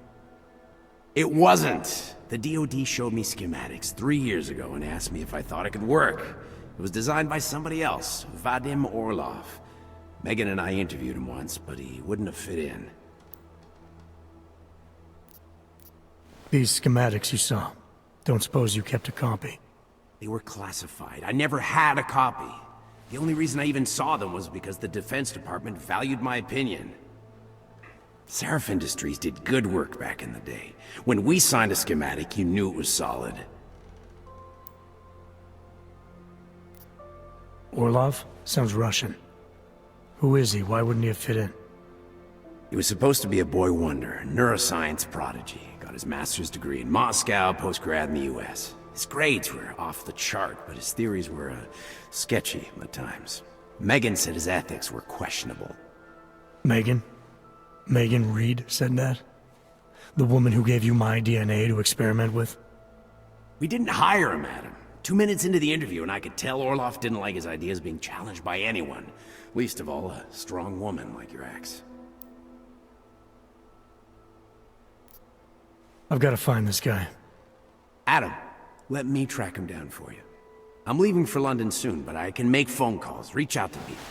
It wasn't. The DoD showed me schematics 3 years ago and asked me if I thought it could work. It was designed by somebody else, Vadim Orlov. Megan and I interviewed him once, but he wouldn't have fit in. These schematics you saw. Don't suppose you kept a copy? They were classified. I never had a copy. The only reason I even saw them was because the Defense Department valued my opinion. Seraph Industries did good work back in the day. When we signed a schematic, you knew it was solid. Orlov? Sounds Russian. Who is he? Why wouldn't he have fit in? He was supposed to be a boy wonder, a neuroscience prodigy. Got his master's degree in Moscow, post-grad in the US. His grades were off the chart, but his theories were sketchy at times. Megan said his ethics were questionable. Megan? Megan Reed said that? The woman who gave you my DNA to experiment with? We didn't hire him, Adam. 2 minutes into the interview, and I could tell Orloff didn't like his ideas being challenged by anyone. Least of all, a strong woman like your ex. I've got to find this guy. Adam, let me track him down for you. I'm leaving for London soon, but I can make phone calls, reach out to people.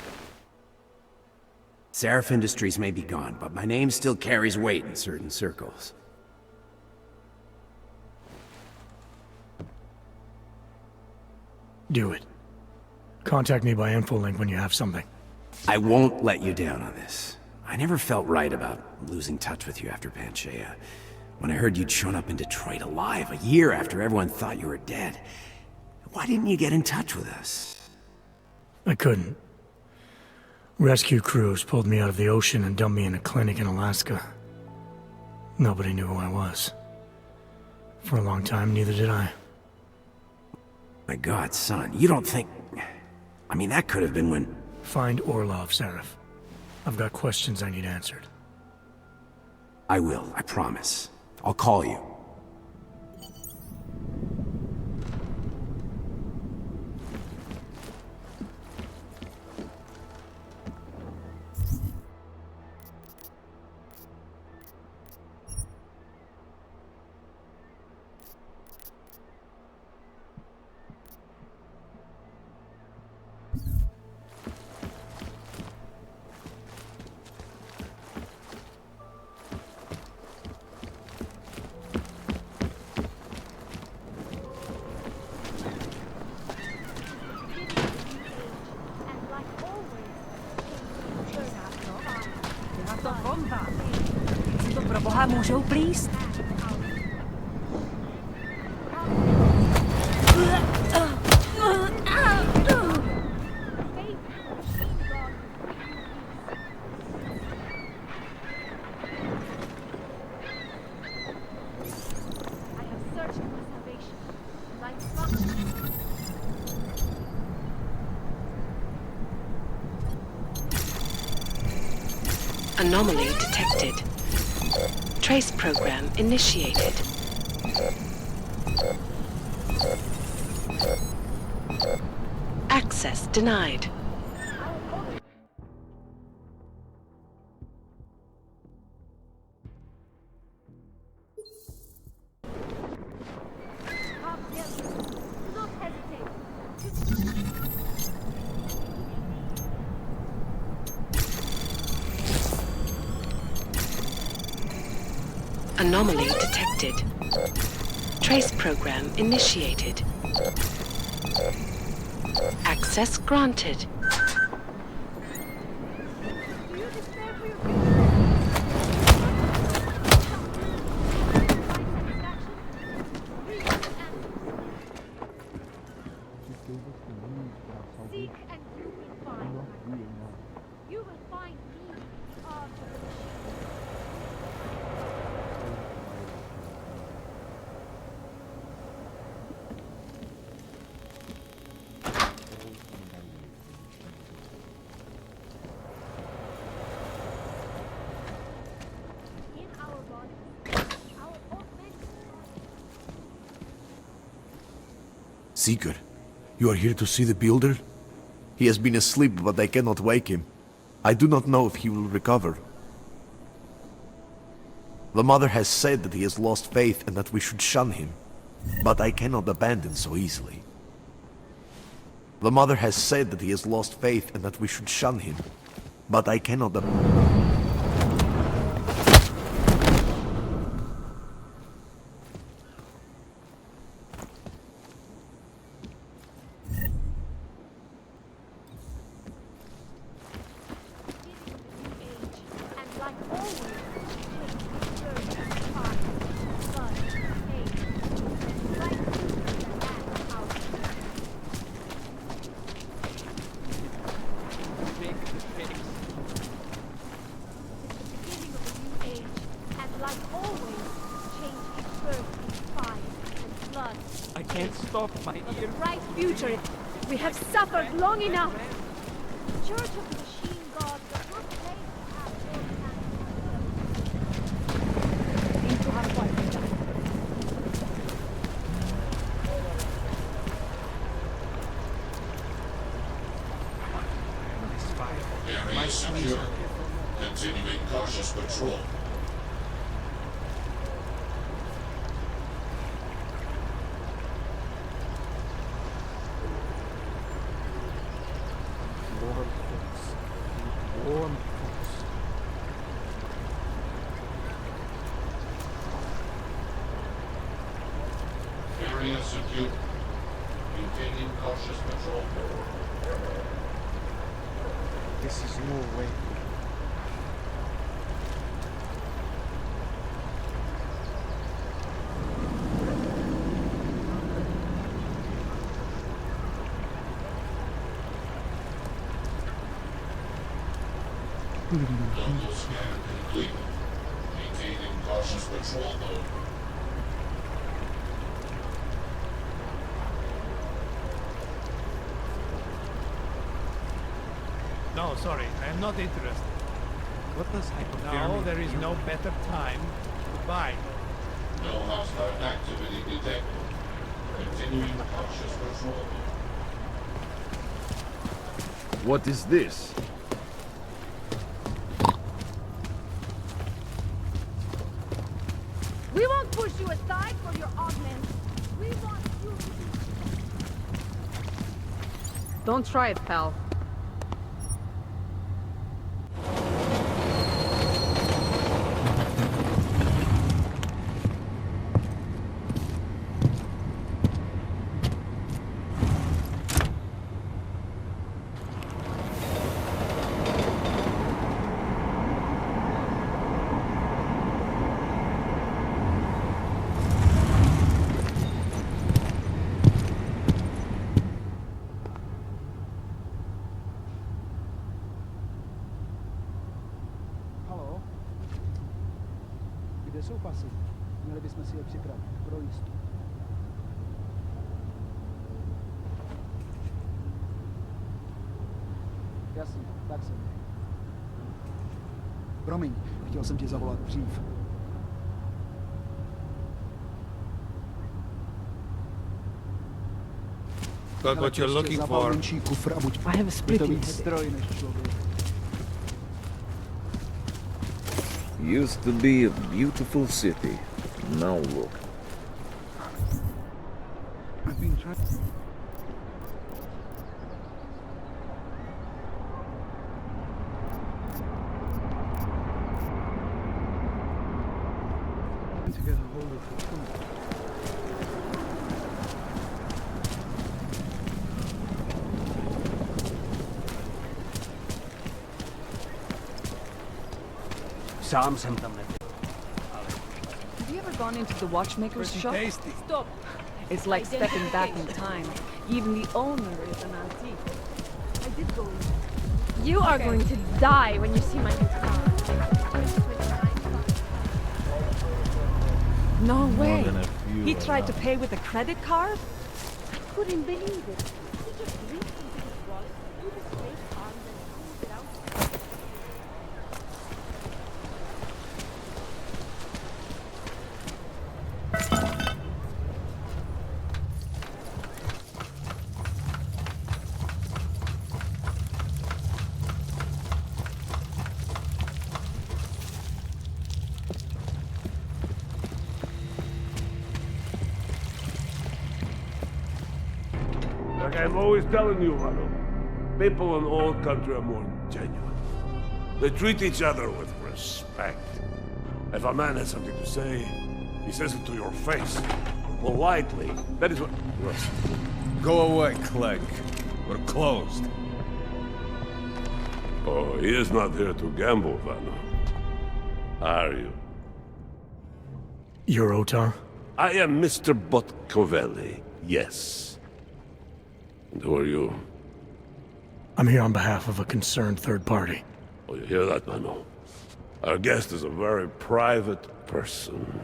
Seraph Industries may be gone, but my name still carries weight in certain circles. Do it. Contact me by infolink when you have something. I won't let you down on this. I never felt right about losing touch with you after Panchaea. When I heard you'd shown up in Detroit alive a year after everyone thought you were dead. Why didn't you get in touch with us? I couldn't. Rescue crews pulled me out of the ocean and dumped me in a clinic in Alaska. Nobody knew who I was. For a long time, neither did I. My God, son, you don't think... I mean, that could have been when... Find Orlov, Seraph. I've got questions I need answered. I will, I promise. I'll call you. Pro boha můžou plíst? Anomaly detected. Trace program initiated. Access denied. Anomaly detected. Trace program initiated. Access granted. Seeker, you are here to see the Builder? He has been asleep, but I cannot wake him. I do not know if he will recover. The Mother has said that he has lost faith and that we should shun him, but I cannot abandon so easily. The Mother has said that he has lost faith and that we should shun him, but I cannot I can't stop my ear. Bright future. We have suffered long enough. Church of the Machine God does not claim to have all the answers. Seem to have quite a job. Area secure. Continuing cautious patrol. Warm thoughts. Area secure. Maintaining cautious patrol. This is no way. Local scan complete. Maintaining cautious patrol mode. No, sorry, I am not interested. What does hypothermia No, there is do? no better time. Goodbye. No hostile activity detected. Continuing cautious patrol. What is this? We won't push you aside for your augments. We want you to be... Don't try it, pal. Haló? Kde jsou pasy? Měli bychom si je připravit pro jistotu. Jasně, tak jsem. Promiň, chtěl jsem ti zavolat dřív. Got what you're looking for. Menší kufr a buď I have a split to in víc headache. stroj než člověk. Used to be a beautiful city. Now look. I've been trying... to get a hold of the phone. Sám jsem tam nebyl. Have you ever gone into the watchmaker's Pretty shop? tasty. Stop! It's like stepping back in time. Even the owner is an antique. I did go in. You are going to die when you see my new car. No way! than a few He tried to allowed. pay with a credit card? I couldn't believe it. He just reached into his wallet, put his fake arms and pulled it out. Like I'm always telling you, Rado, people in old country are more genuine. They treat each other with respect. If a man has something to say, he says it to your face. Politely. That is what... Go away, Clegg. We're closed. Oh, he is not here to gamble, Vanna. Are you? You're Otar? I am Mr. Botkovelli, yes. And who are you? I'm here on behalf of a concerned third party. Oh, you hear that, Mano? Our guest is a very private person.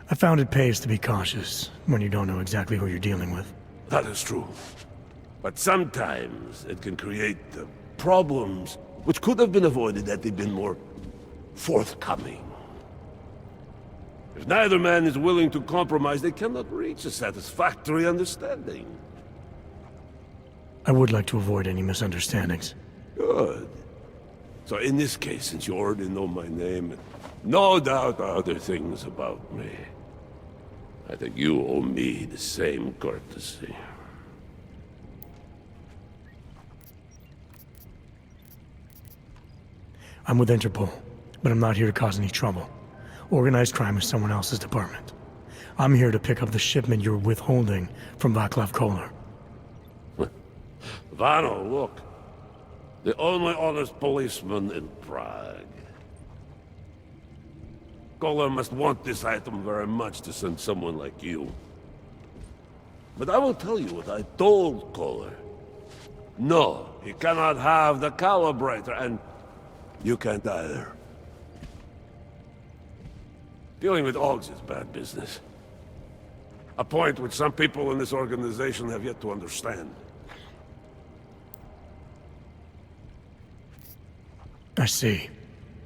I found it pays to be cautious when you don't know exactly who you're dealing with. That is true. But sometimes it can create problems which could have been avoided had they been more forthcoming. If neither man is willing to compromise, they cannot reach a satisfactory understanding. I would like to avoid any misunderstandings. Good. So in this case, since you already know my name, and no doubt other things about me, I think you owe me the same courtesy. I'm with Interpol, but I'm not here to cause any trouble. Organized crime is someone else's department. I'm here to pick up the shipment you're withholding from Václav Koller. Vano, look. The only honest policeman in Prague. Koller must want this item very much to send someone like you. But I will tell you what I told Koller. No, he cannot have the calibrator, and you can't either. Dealing with Augs is bad business. A point which some people in this organization have yet to understand. I see.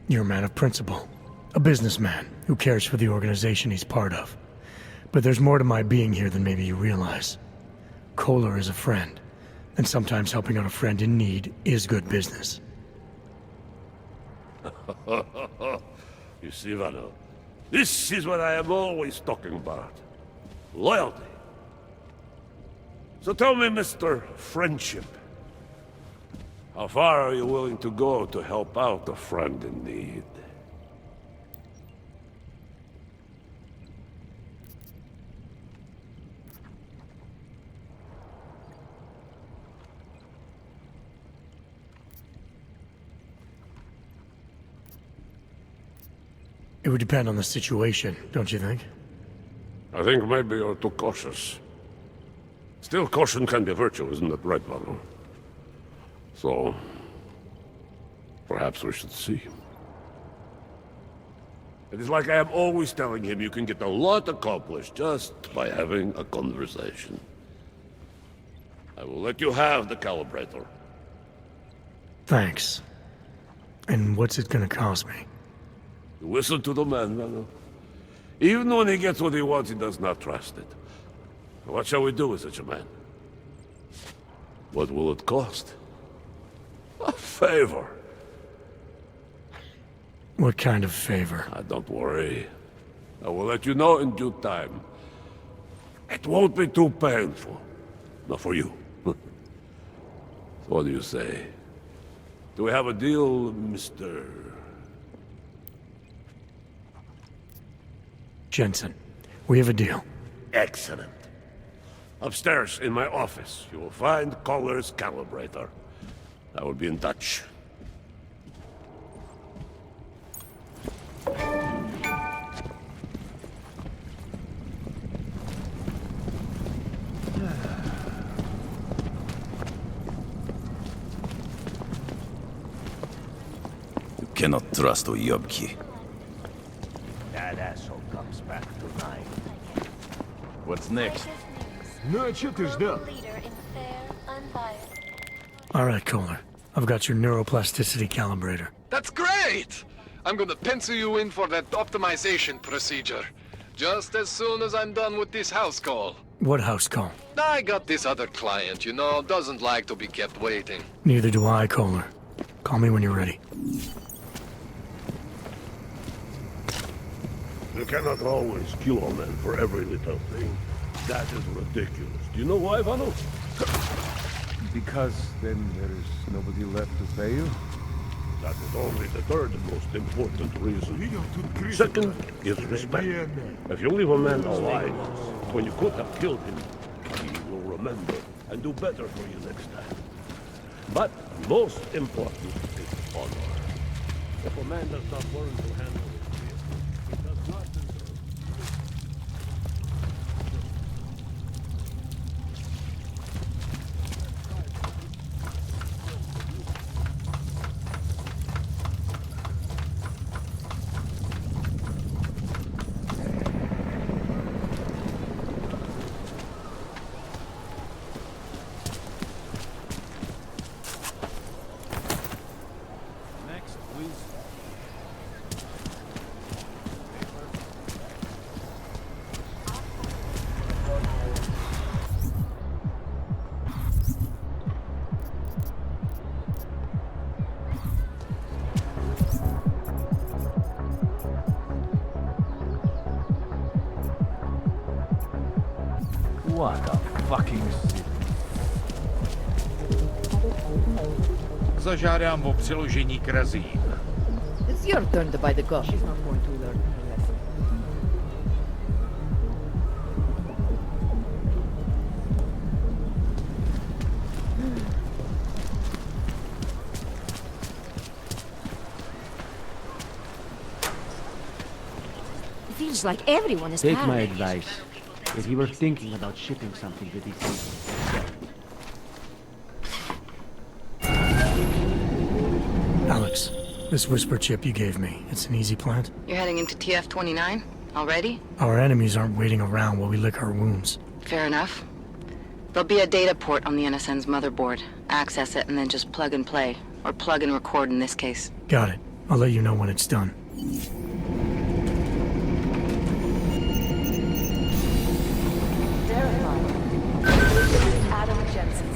You're a man of principle. A businessman who cares for the organization he's part of. But there's more to my being here than maybe you realize. Koller is a friend, and sometimes helping out a friend in need is good business. You see, Vano, this is what I am always talking about. Loyalty. So tell me, Mr. Friendship, how far are you willing to go to help out a friend in need? It would depend on the situation, don't you think? I think maybe you're too cautious. Still, caution can be a virtue, isn't it right, Vano? So, perhaps we should see. It is like I am always telling him, you can get a lot accomplished just by having a conversation. I will let you have the calibrator. Thanks. And what's it gonna cost me? Listen to the man, Vano. Even when he gets what he wants, he does not trust it. What shall we do with such a man? What will it cost? A favor. What kind of favor? Don't worry. I will let you know in due time. It won't be too painful. Not for you. What do you say? Do we have a deal, Mr. Jensen, we have a deal. Excellent. Upstairs in my office, you will find Koller's calibrator. I will be in touch. You cannot trust Oyobki. That asshole comes back tonight. What's next? Ну а чё ты ждал? Alright, Koller. I've got your neuroplasticity calibrator. That's great! I'm gonna pencil you in for that optimization procedure. Just as soon as I'm done with this house call. What house call? I got this other client, you know, doesn't like to be kept waiting. Neither do I, Koller. Call me when you're ready. You cannot always kill a man for every little thing. That is ridiculous. Do you know why, Vano? Because then there is nobody left to pay you? That is only the third and most important reason. Second is respect. If you leave a man alive, when you could have killed him, he will remember and do better for you next time. But most important is honor. If a man does not learn to handle his fear, he does not deserve. please. What a fucking city. Zažádám o přeložení k razím. It's your turn to buy the coffee. She's not going to learn her lesson. It feels like everyone is Take my paranoid. advice. If you were thinking about shipping something to these people, Alex, this whisper chip you gave me, it's an easy plant? You're heading into TF-29? Already? Our enemies aren't waiting around while we lick our wounds. Fair enough. There'll be a data port on the NSN's motherboard. Access it and then just plug and play. Or plug and record in this case. Got it. I'll let you know when it's done. Adam Jensen.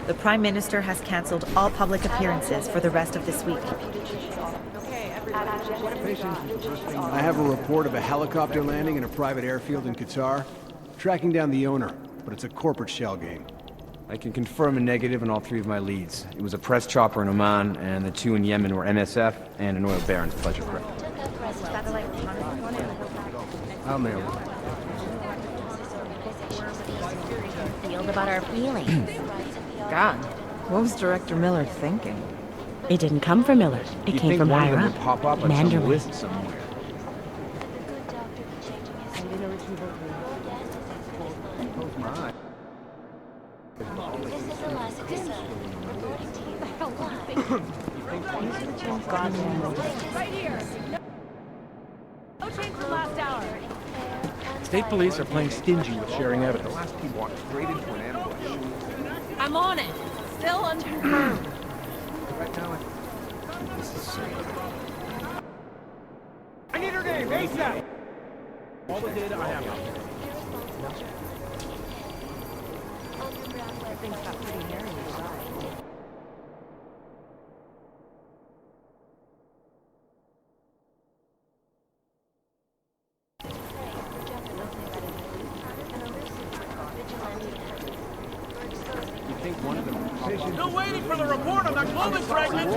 The Prime Minister has cancelled all public appearances for the rest of this week. I have a report of a helicopter landing in a private airfield in Qatar. Tracking down the owner, but it's a corporate shell game. I can confirm a negative on all three of my leads. It was a press chopper in Oman, and the two in Yemen were NSF and an oil baron's pleasure craft. I'll nail it. Feel about our feelings. God, what was Director Miller thinking? It didn't come from Miller. It came from higher up. Pop up on Mandarin. some list somewhere. Close my eye. This is Eliza Cassell, reporting to you live. Right here. No change from last hour. State police are playing stingy with sharing evidence. The last team walked straight into an ambush. I'm on it. Still unconfirmed. Right now, This is so I need her name, ASAP! All the data I have. Things got pretty hairy inside. you think one of them would pop up? Still waiting for the report on that clothing fragment!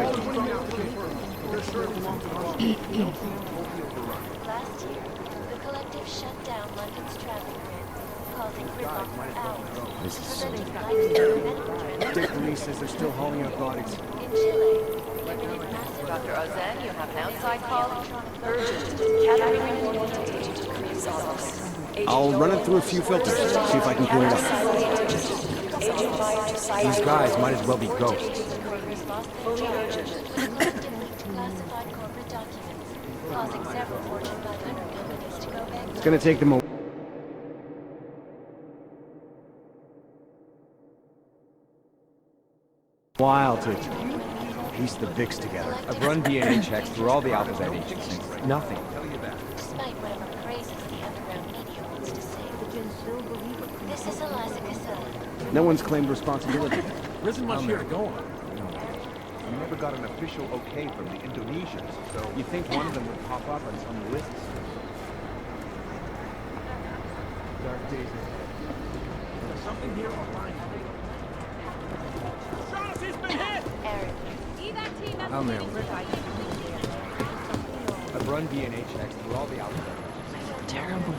Last year, the collective shut down London's traffic grid, causing gridlock for hours. This is so State police says they're still hauling out bodies. In Chile, committed massive Dr. Ozen, you have an outside call. Urgent. Category report to Agent Creed's office. I'll run it through a few filters, see if I can clear it up. These guys might as well be ghosts. Fully urgent. Collective leaked classified corporate documents, causing several Fortune 500 companies to go back. It's gonna take them a while to piece the VIX together. I've run DNA checks through all the alphabet agencies. Nothing. Despite whatever praises the underground media wants to say. This is Eliza Cassell. No one's claimed responsibility. There isn't much here to go on. We never got an official okay from the Indonesians, so... You think one of them would pop up on some list? Dark days There's something here online. Shaughnessy's been hit! Aaron. I'll nail it. I've run DNA checks through all the alphabet agencies. Terrible.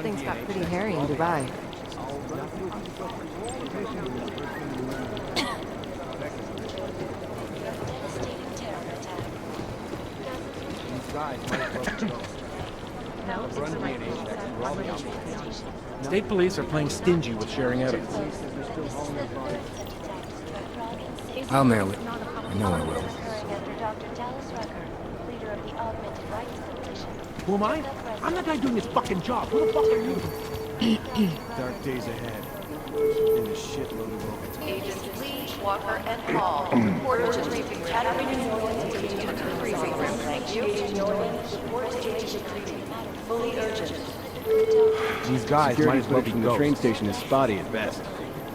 Things got pretty hairy in Dubai. State police are playing stingy with sharing evidence. I'll nail it. I know I will. Who am I? I'm the guy doing his fucking job. Who the fuck are you? Dark days ahead. In a shitload of overtime. Agents Lee, Walker, and Hall report to briefing room. Briefing room, thank you. Fully urgent. These guys might as well be from the train station is spotty at best.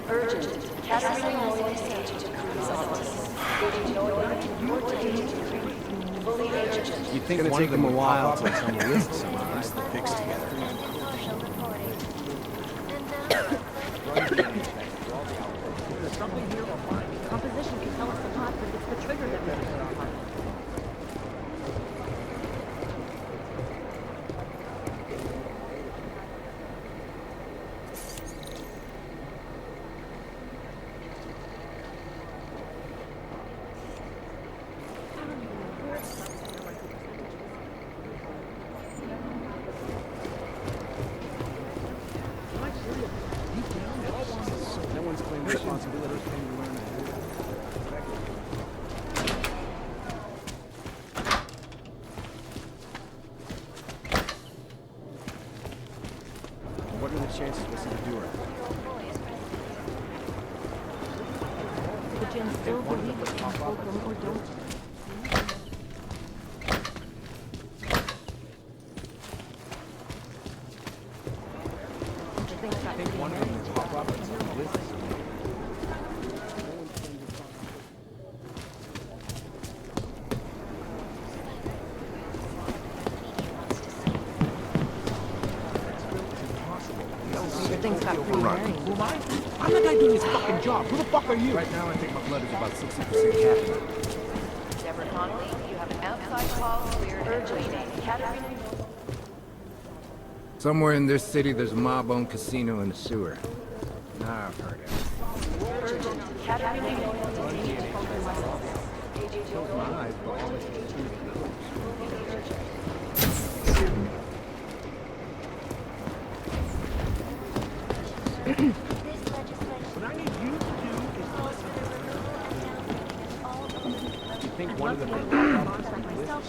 Urgent. Catherine Nolan to Crew's office. Fully urgent. You'd think it's gonna take them a while to some list some arms the fix together. There's something here we'll find. Composition can tell us the plot, but it's the trigger that we can identify. No one's claiming responsibility. What are the chances this is a doer? The Gen still believe what you told them or don't. I think one of them will pop up and some list. Things got pretty hairy. Who am I? I'm the guy doing his fucking job. Who the fuck are you? Right now, I think my blood is about 60% caffeine. Deborah Connolly, you have an outside call cleared urgent. Catherine. Somewhere in this city, there's a mob-owned casino in the sewer. Nah, I've heard it. Urgent. Catherine. What I need you to do is listen. You think one of them will pop up and some list? I'll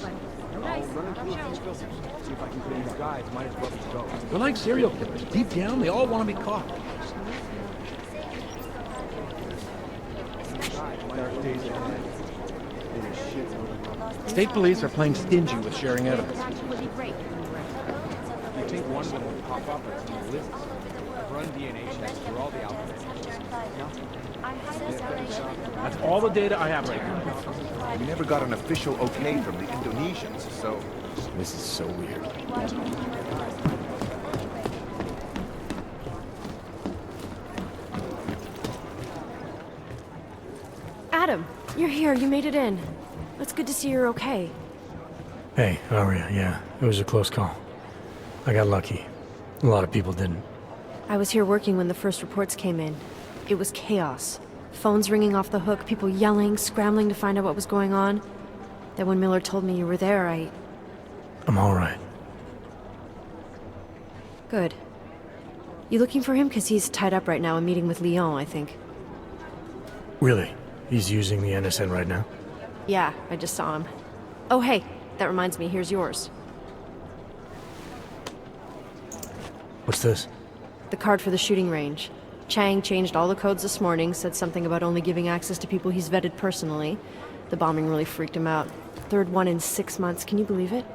run into these filters. See if I can put these guys. Might as well just go. They're like serial killers. Deep down, they all want to be caught. Dark days ahead. In a shitload of State police are playing stingy with sharing evidence. You think one of them will pop up and some list? Run DNA checks through all the outlets. That's all the data I have right now. We never got an official okay from the Indonesians, so... This is so weird. Adam, you're here. You made it in. It's good to see you're okay. Hey, Aria, yeah, it was a close call. I got lucky. A lot of people didn't. I was here working when the first reports came in. It was chaos. Phones ringing off the hook, people yelling, scrambling to find out what was going on. Then when Miller told me you were there, I'm all right. Good. You looking for him? Because he's tied up right now and meeting with Leon, I think. Really? He's using the NSN right now? Yeah, I just saw him. Oh, hey, that reminds me, here's yours. What's this? The card for the shooting range. Chang changed all the codes this morning, said something about only giving access to people he's vetted personally. The bombing really freaked him out. Third one in 6 months, can you believe it?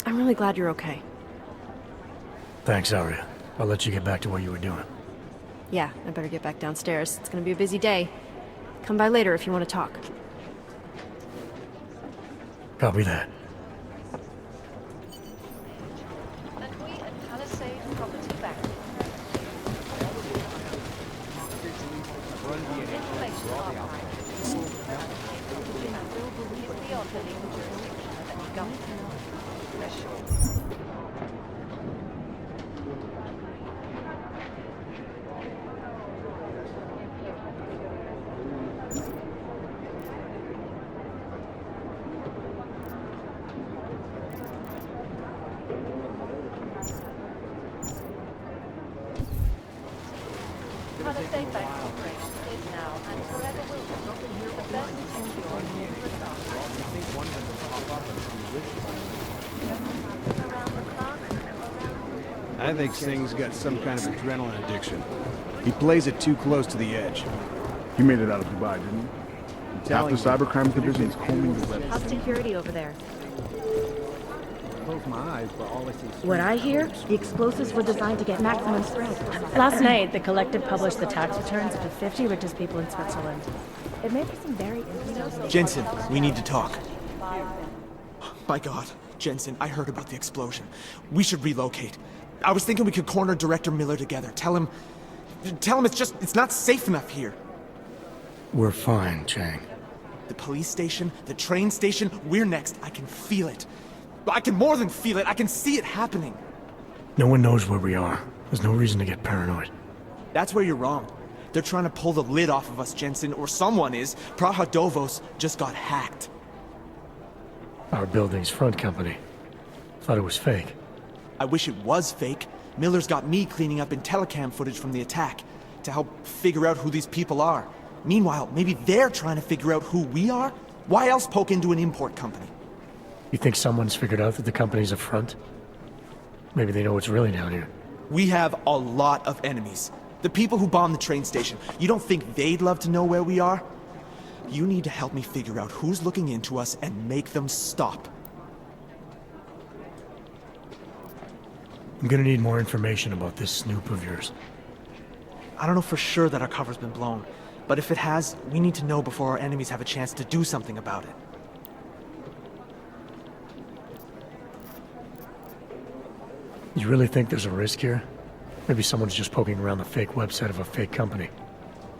I'm really glad you're okay. Thanks, Aria. I'll let you get back to what you were doing. Yeah, I better get back downstairs. It's gonna be a busy day. Come by later if you want to talk. Copy that. And we at Palisade Property Bank. Information archive. Is the opening that government threshold. Conifay Bank Corporation is now and forever will be the best secure I think Singh's got some kind of adrenaline addiction. He plays it too close to the edge. He made it out of Dubai, didn't he? Half the cybercrime division is combing the web. How's security over there? Close my eyes, but all I see is... What I hear, the explosives were designed to get maximum spread. Last night, the collective published the tax returns of the 50 richest people in Switzerland. It made for some very interesting... Jensen, we need to talk. My God, Jensen, I heard about the explosion. We should relocate. I was thinking we could corner Director Miller together. Tell him it's not safe enough here. We're fine, Chang. The police station, the train station, we're next. I can feel it. I can more than feel it. I can see it happening. No one knows where we are. There's no reason to get paranoid. That's where you're wrong. They're trying to pull the lid off of us, Jensen, or someone is. Praha Dovos just got hacked. Our building's front company. Thought it was fake. I wish it was fake. Miller's got me cleaning up IntelliCam footage from the attack to help figure out who these people are. Meanwhile, maybe they're trying to figure out who we are? Why else poke into an import company? You think someone's figured out that the company's a front? Maybe they know what's really down here. We have a lot of enemies. The people who bombed the train station. You don't think they'd love to know where we are? You need to help me figure out who's looking into us and make them stop. I'm gonna need more information about this snoop of yours. I don't know for sure that our cover's been blown, but if it has, we need to know before our enemies have a chance to do something about it. You really think there's a risk here? Maybe someone's just poking around the fake website of a fake company.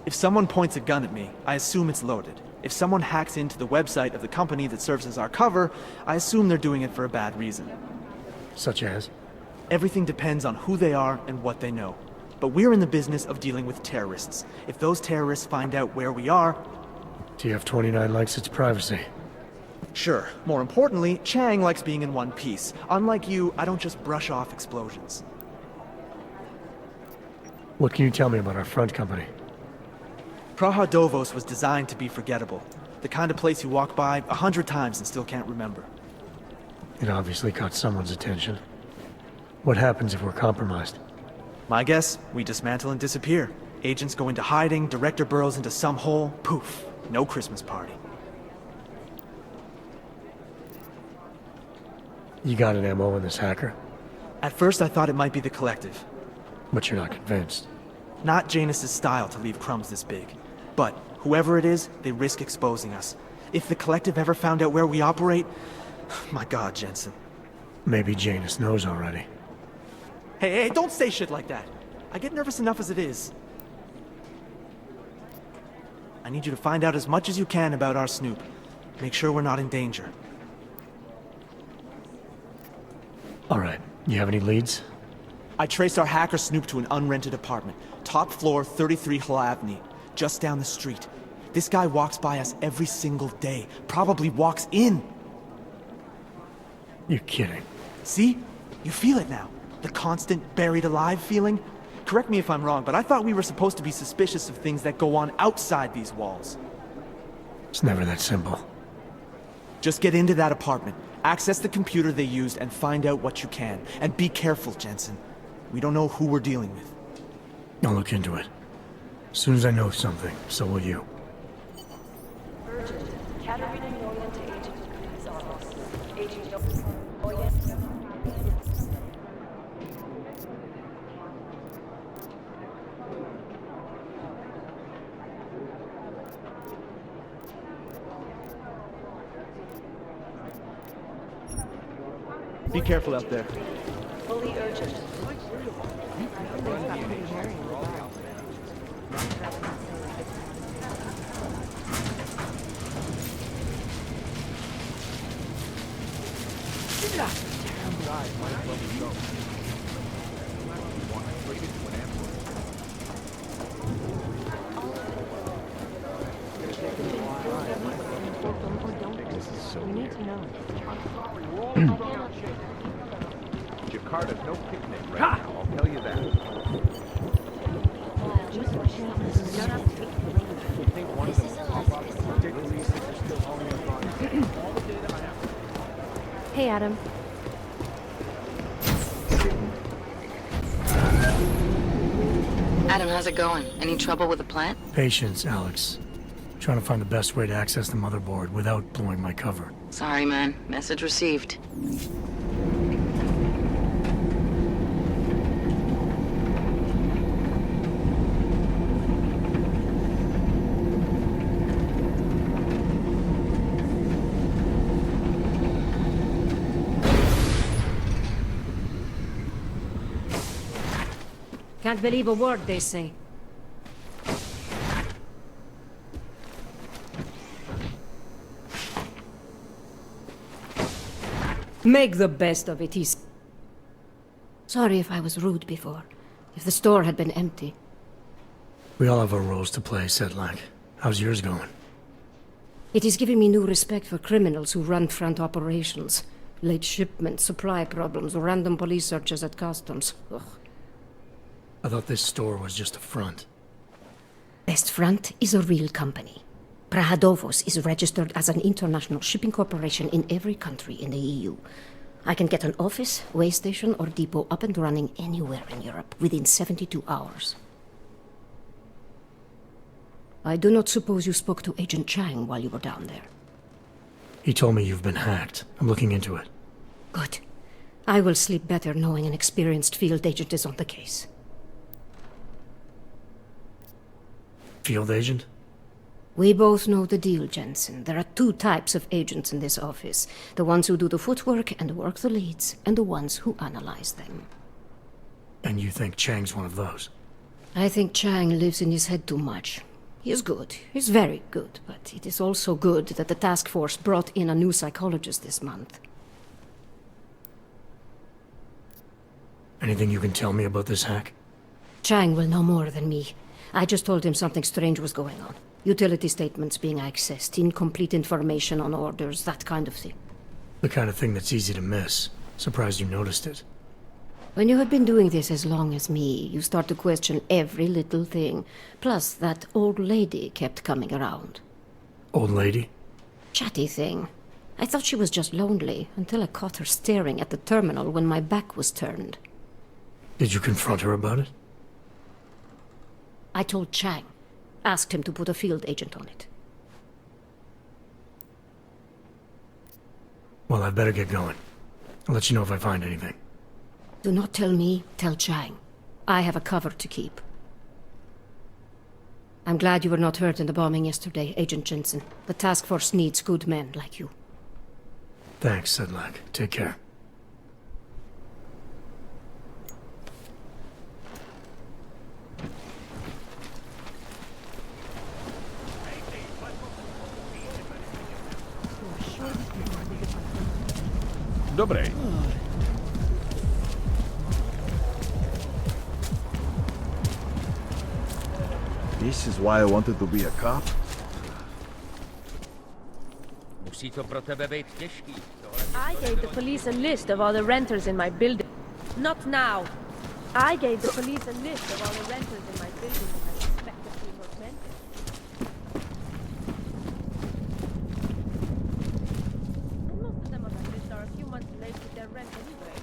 If someone points a gun at me, I assume it's loaded. If someone hacks into the website of the company that serves as our cover, I assume they're doing it for a bad reason. Such as? Everything depends on who they are and what they know. But we're in the business of dealing with terrorists. If those terrorists find out where we are... TF-29 likes its privacy. Sure. More importantly, Chang likes being in one piece. Unlike you, I don't just brush off explosions. What can you tell me about our front company? Praha Dovos was designed to be forgettable. The kind of place you walk by 100 times and still can't remember. It obviously caught someone's attention. What happens if we're compromised? My guess, we dismantle and disappear. Agents go into hiding, Director burrows into some hole, poof, no Christmas party. You got an MO in this hacker? At first I thought it might be the Collective. But you're not convinced? Not Janus's style to leave crumbs this big. But whoever it is, they risk exposing us. If the Collective ever found out where we operate... My God, Jensen. Maybe Janus knows already. Hey, don't say shit like that. I get nervous enough as it is. I need you to find out as much as you can about our Snoop. Make sure we're not in danger. All right. You have any leads? I traced our hacker Snoop to an unrented apartment. Top floor, 33 Hlavny. Just down the street. This guy walks by us every single day. Probably walks in. You're kidding. See? You feel it now. The constant buried alive feeling? Correct me if I'm wrong, but I thought we were supposed to be suspicious of things that go on outside these walls. It's never that simple. Just get into that apartment, access the computer they used, and find out what you can. And be careful, Jensen. We don't know who we're dealing with. I'll look into it. As soon as I know something, so will you. Urgent. Katerina Noyan to Agent Dupree's office. Agent Noyan. Be careful out there. Fully urgent. This is so We need to know. Jakarta's no picnic right now, I'll tell you that. Hey, Adam. Adam, how's it going? Any trouble with the plant? Patience, Alex. Trying to find the best way to access the motherboard without blowing my cover. Sorry, man. Message received. Can't believe a word they say. Make the best of it, he's... Sorry if I was rude before. If the store had been empty. We all have our roles to play, Sedlak. How's yours going? It is giving me new respect for criminals who run front operations. Late shipments, supply problems, random police searches at customs. Ugh. I thought this store was just a front. Best Front is a real company. Prahadovos is registered as an international shipping corporation in every country in the EU. I can get an office, way station, or depot up and running anywhere in Europe within 72 hours. I do not suppose you spoke to Agent Chang while you were down there. He told me you've been hacked. I'm looking into it. Good. I will sleep better knowing an experienced field agent is on the case. Field agent? We both know the deal, Jensen. There are two types of agents in this office. The ones who do the footwork and work the leads, and the ones who analyze them. And you think Chang's one of those? I think Chang lives in his head too much. He is good. He's very good. But it is also good that the task force brought in a new psychologist this month. Anything you can tell me about this hack? Chang will know more than me. I just told him something strange was going on. Utility statements being accessed, incomplete information on orders, that kind of thing. The kind of thing that's easy to miss. Surprised you noticed it. When you have been doing this as long as me, you start to question every little thing. Plus, that old lady kept coming around. Old lady? Chatty thing. I thought she was just lonely, until I caught her staring at the terminal when my back was turned. Did you confront her about it? I told Chang. Asked him to put a field agent on it. Well, I'd better get going. I'll let you know if I find anything. Do not tell me, tell Chang. I have a cover to keep. I'm glad you were not hurt in the bombing yesterday, Agent Jensen. The task force needs good men like you. Thanks, Sedlak. Take care. Dobrej. This is why I wanted to be a cop. Musí to pro tebe být těžký. I gave the police a list of all the renters in my building. Not now. I gave the police a list of all the renters in my building and I suspect a few more renters. And most of them on that list are a few months late with their rent anyway.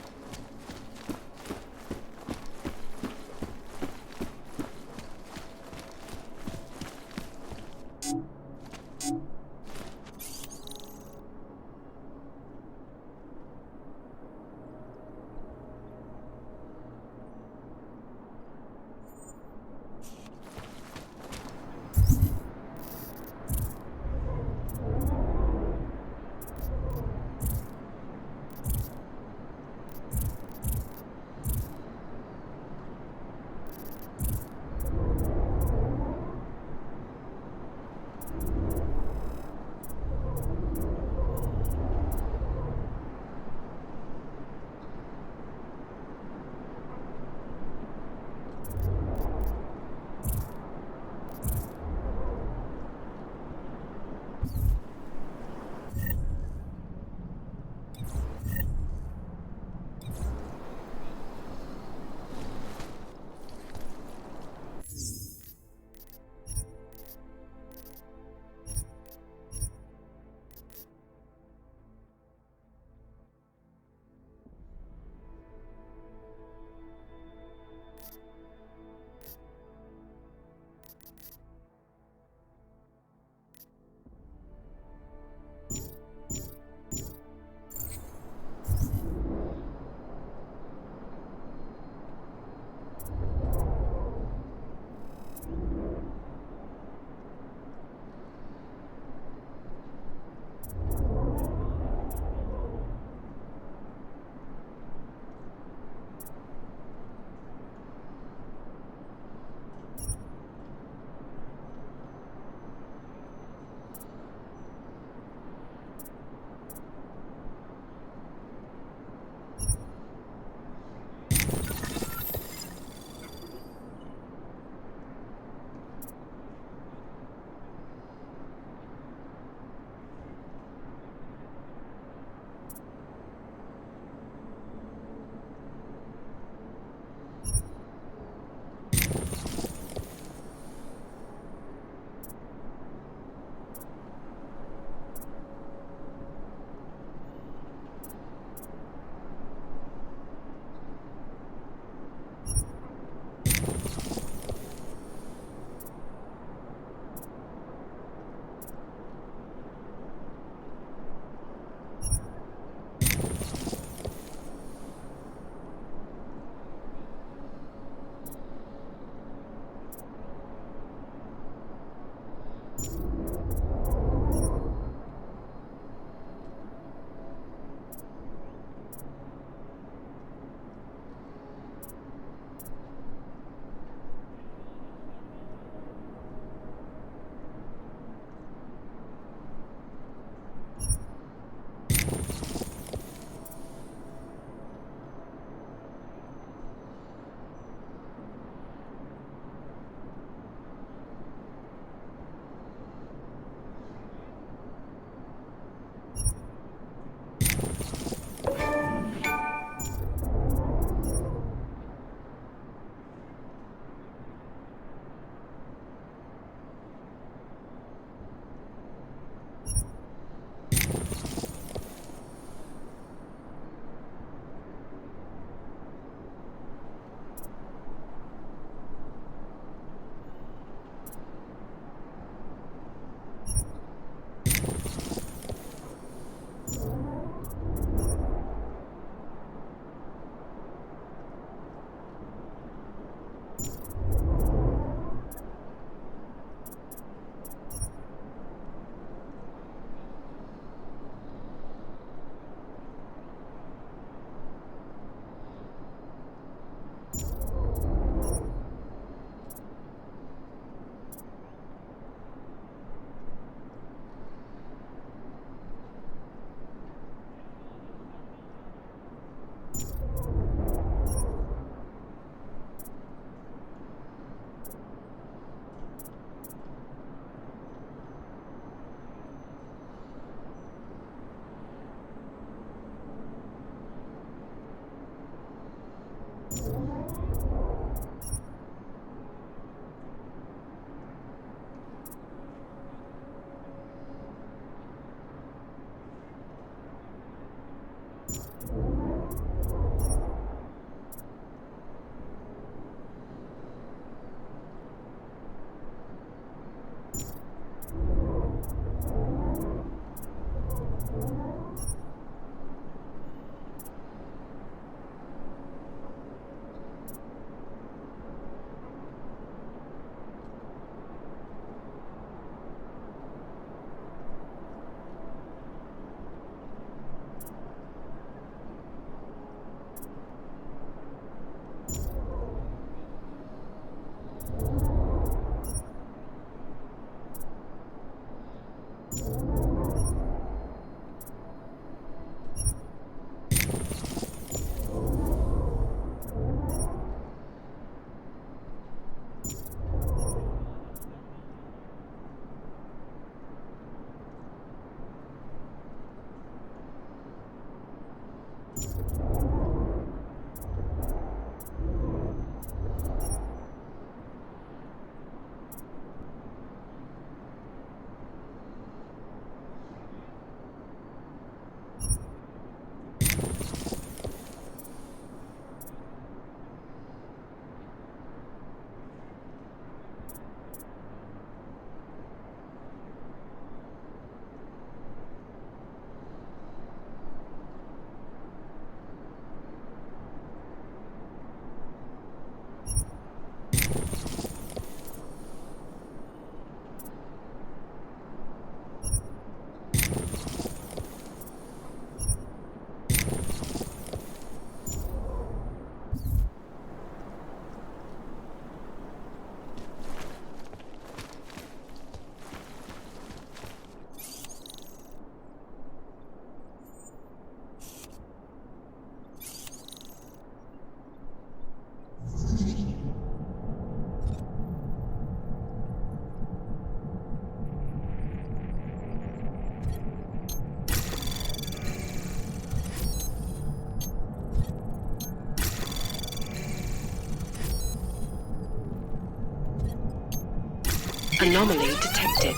Anomaly detected.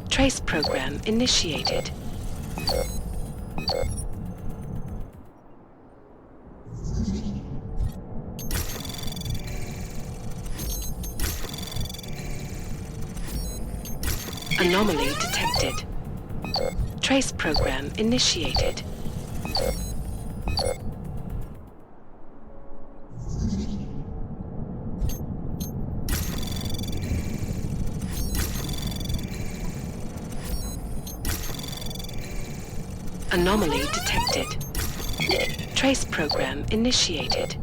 Trace program initiated. Anomaly detected. Trace program initiated. Anomaly detected. Trace program initiated.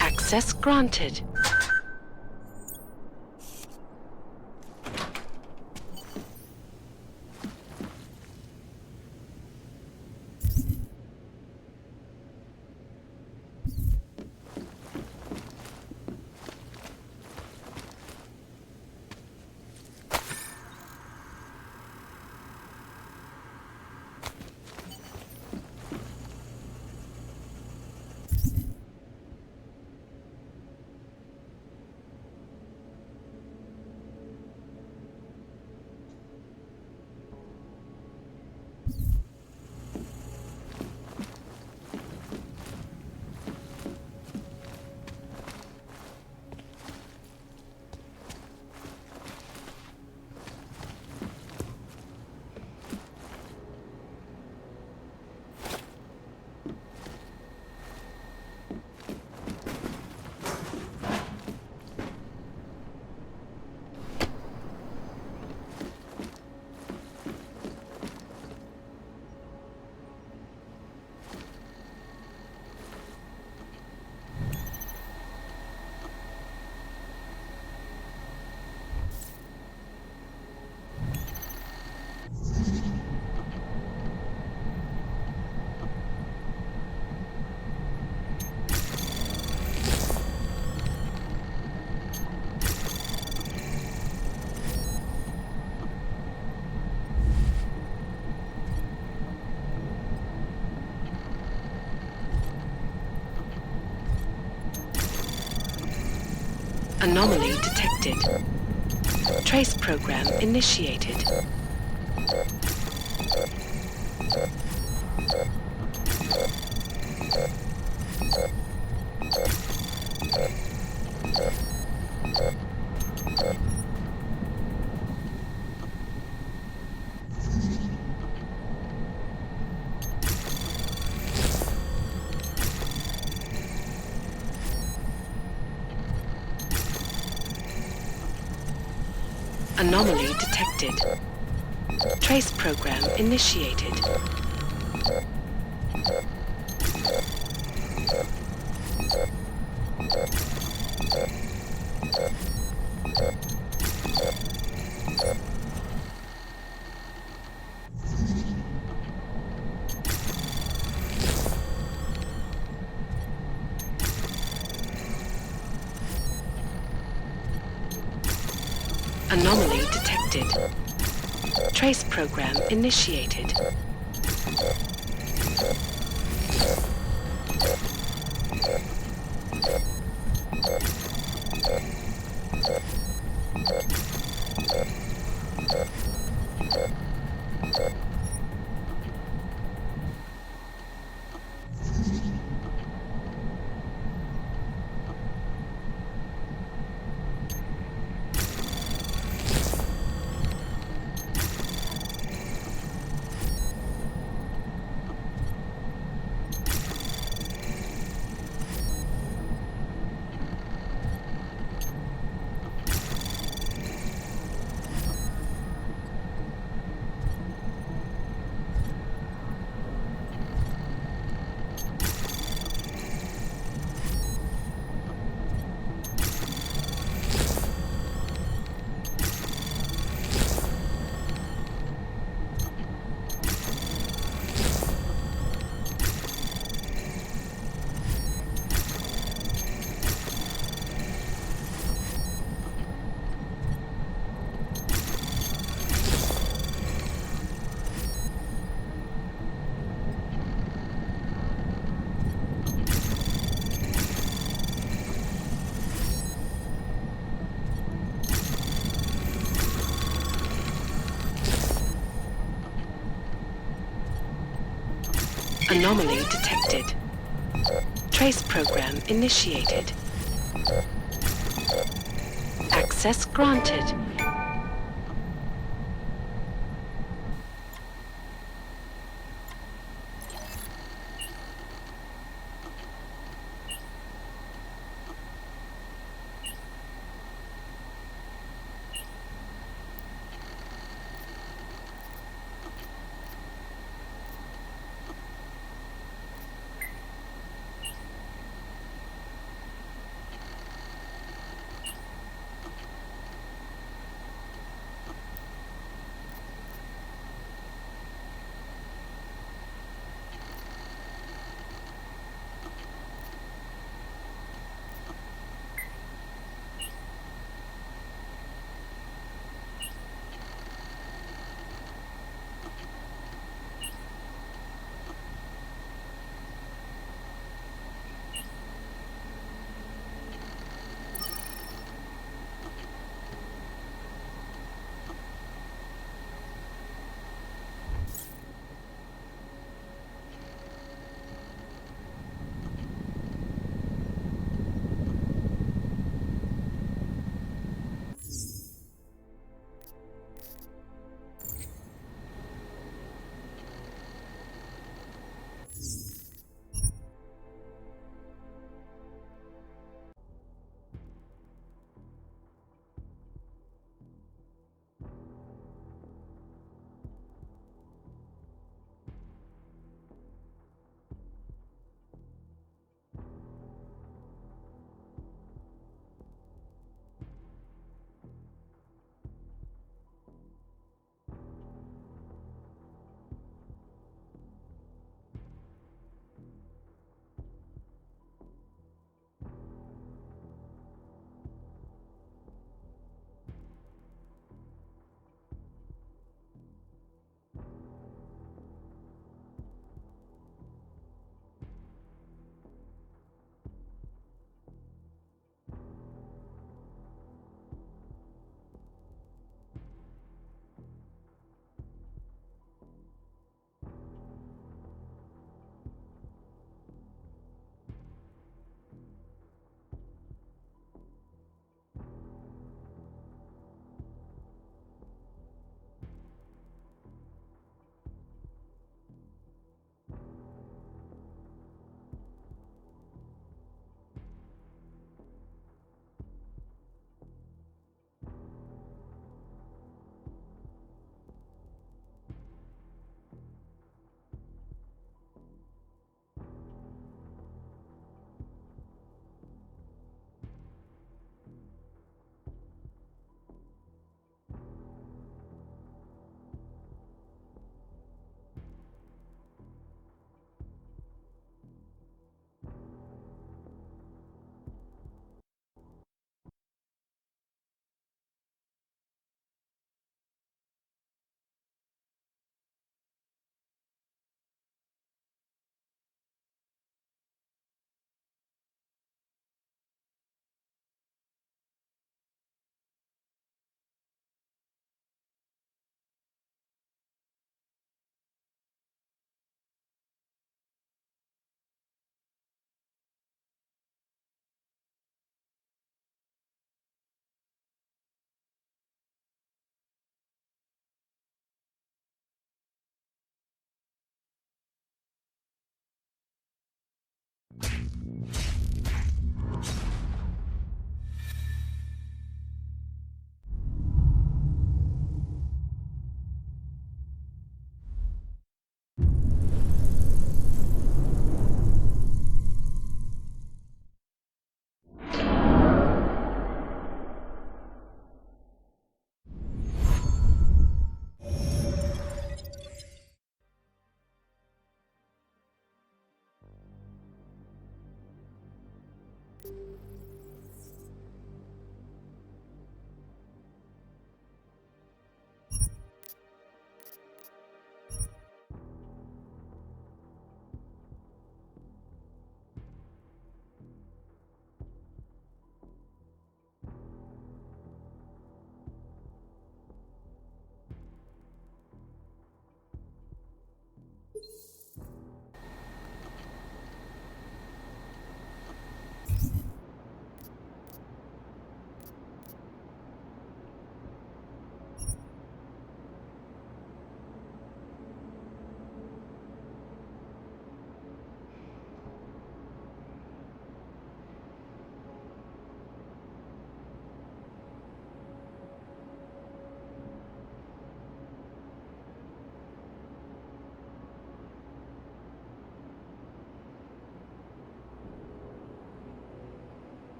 Access granted. Anomaly detected. Trace program initiated. Anomaly detected. Trace program initiated. Anomaly detected. Trace program initiated. Anomaly detected. Trace program initiated. Access granted.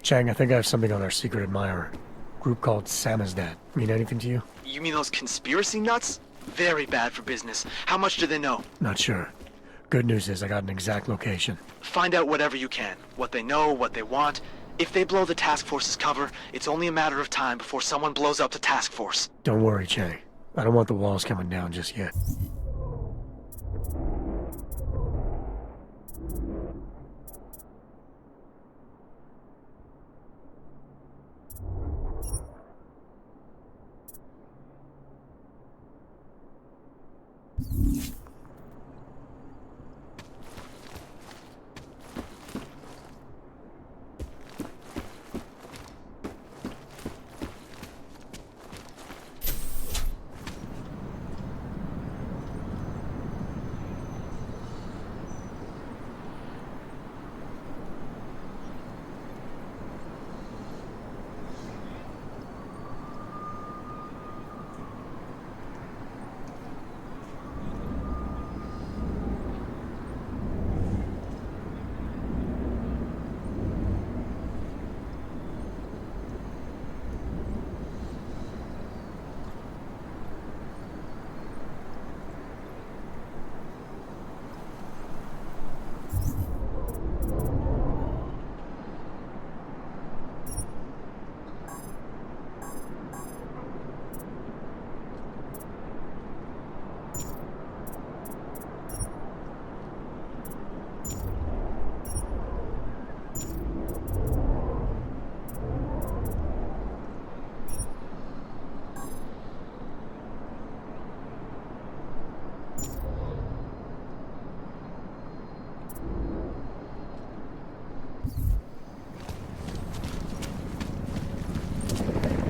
Chang, I think I have something on our secret admirer. Group called Samizdat. Mean anything to you? You mean those conspiracy nuts? Very bad for business. How much do they know? Not sure. Good news is I got an exact location. Find out whatever you can. What they know, what they want. If they blow the task force's cover, it's only a matter of time before someone blows up the task force. Don't worry, Chang. I don't want the walls coming down just yet.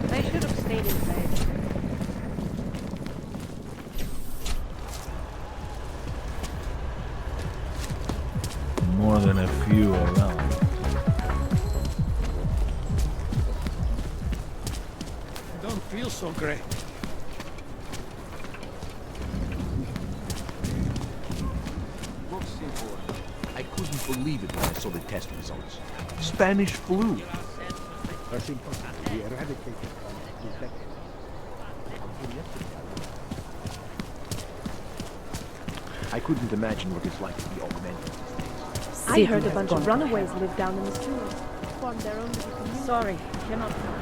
They should have stayed in bed. More than a few around. Don't feel so great. Look, boy. I couldn't believe it when I saw the test results. Spanish flu. We eradicated infected. I couldn't imagine what it's like to be augmented. I heard a bunch of runaways live down in the sewers. Formed their own little community. Sorry, cannot tell.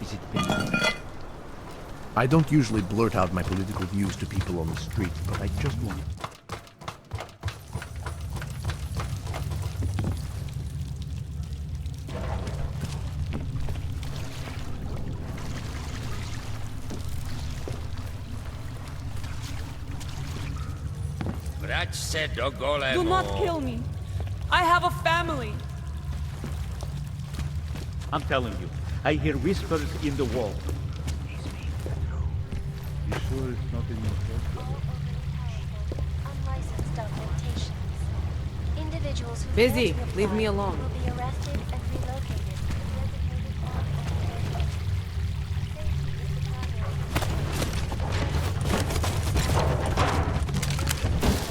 Is it bad? I don't usually blurt out my political views to people on the street, but I just want... Do not kill me. I have a family. I'm telling you, I hear whispers in the wall. You sure it's not in your head? Unlicensed augmentations. Individuals who Busy. fail to Leave me apply alone. will be arrested and relocated to designated areas.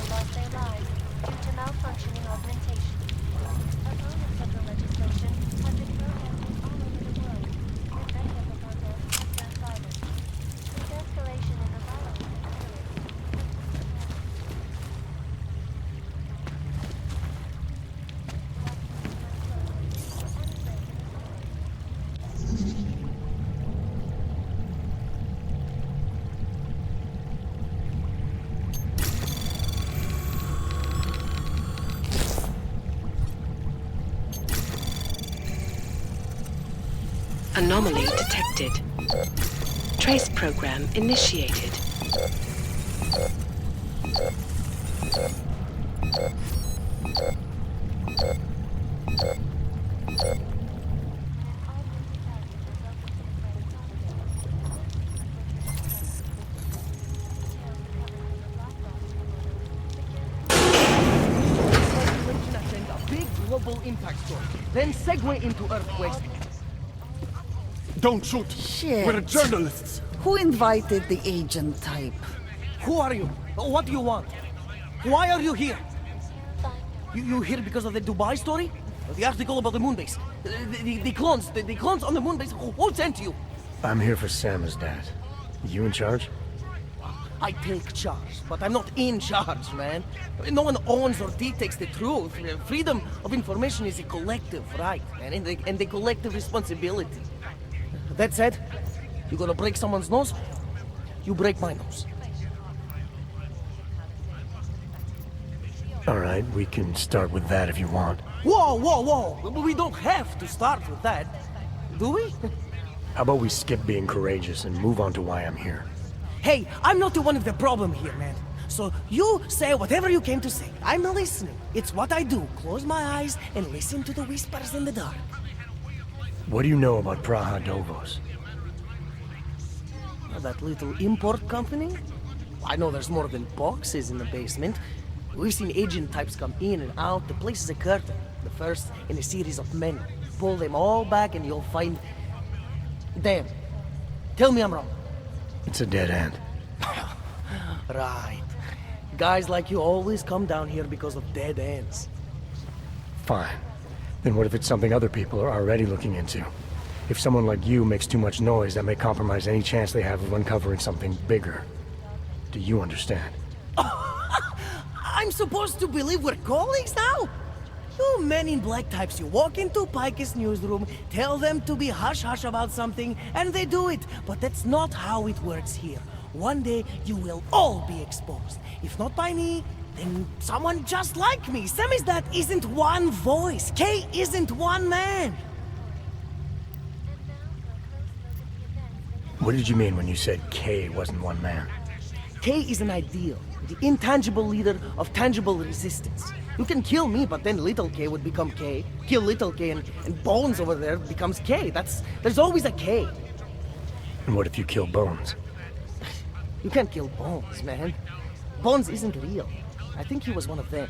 Lost their lives due to malfunctioning augmentation. Opponents of the legislation have been protesting all over the world, and many of the protests have turned violent. This escalation in the violence is serious. Anomaly detected. Trace program initiated. A big global impact story, then segue into earthquakes. Don't shoot! Shit. We're journalists! Who invited the agent type? Who are you? What do you want? Why are you here? You here because of the Dubai story? The article about the moonbase? The clones on the moonbase? Who sent you? I'm here for Sam's dad. You in charge? I take charge, but I'm not in charge, man. No one owns or dictates the truth. Freedom of information is a collective right, man, and a collective responsibility. That said, you gonna break someone's nose? You break my nose. All right, we can start with that if you want. Whoa, whoa, whoa! We don't have to start with that, do we? How about we skip being courageous and move on to why I'm here? Hey, I'm not the one of the problem here, man. So you say whatever you came to say. I'm listening. It's what I do. Close my eyes and listen to the whispers in the dark. What do you know about Praha Dovos? That little import company? I know there's more than boxes in the basement. We've seen agent types come in and out. The place is a curtain. The first in a series of many. Pull them all back and you'll find... Damn. Tell me I'm wrong. It's a dead end. Right. Guys like you always come down here because of dead ends. Fine. Then what if it's something other people are already looking into? If someone like you makes too much noise, that may compromise any chance they have of uncovering something bigger. Do you understand? I'm supposed to believe we're colleagues now? You men in black types, you walk into Pike's newsroom, tell them to be hush-hush about something, and they do it. But that's not how it works here. One day, you will all be exposed. If not by me, then someone just like me. Samizdat isn't one voice. K isn't one man. What did you mean when you said K wasn't one man? K is an ideal, the intangible leader of tangible resistance. You can kill me, but then little K would become K. Kill little K and Bones over there becomes K. There's always a K. And what if you kill Bones? You can't kill Bones, man. Bones isn't real. I think he was one of them.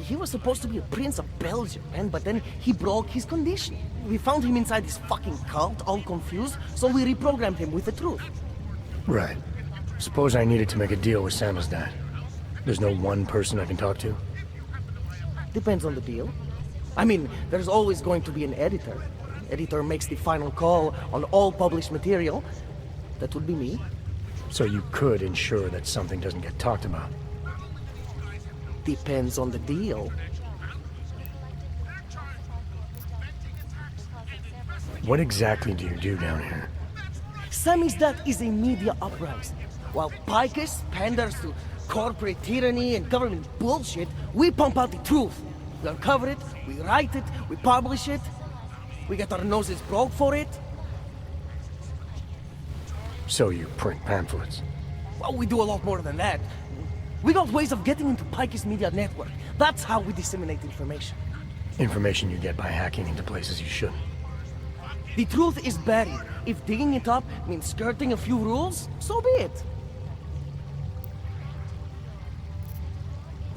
He was supposed to be a prince of Belgium, man, but then he broke his condition. We found him inside this fucking cult, all confused, so we reprogrammed him with the truth. Right. Suppose I needed to make a deal with Samizdat. There's no one person I can talk to? Depends on the deal. I mean, there's always going to be an editor. Editor makes the final call on all published material. That would be me. So you could ensure that something doesn't get talked about? Depends on the deal. What exactly do you do down here? Samizdat is a media uprising. While Picus panders to corporate tyranny and government bullshit, we pump out the truth. We uncover it, we write it, we publish it. We get our noses broke for it. So you print pamphlets? Well, we do a lot more than that. We got ways of getting into Pike's media network. That's how we disseminate information. Information you get by hacking into places you shouldn't. The truth is buried. If digging it up means skirting a few rules, so be it.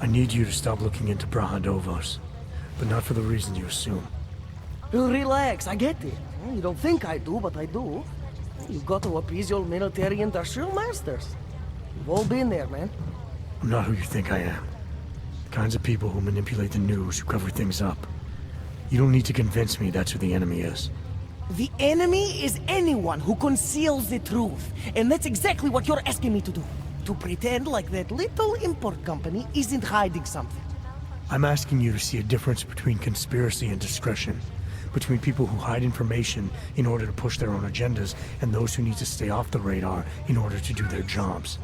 I need you to stop looking into Praha Dovos, but not for the reason you assume. Relax, I get it. You don't think I do, but I do. You've got to appease your military industrial masters. We've all been there, man. I'm not who you think I am. The kinds of people who manipulate the news, who cover things up. You don't need to convince me that's who the enemy is. The enemy is anyone who conceals the truth. And that's exactly what you're asking me to do. To pretend like that little import company isn't hiding something. I'm asking you to see a difference between conspiracy and discretion. Between people who hide information in order to push their own agendas and those who need to stay off the radar in order to do their jobs.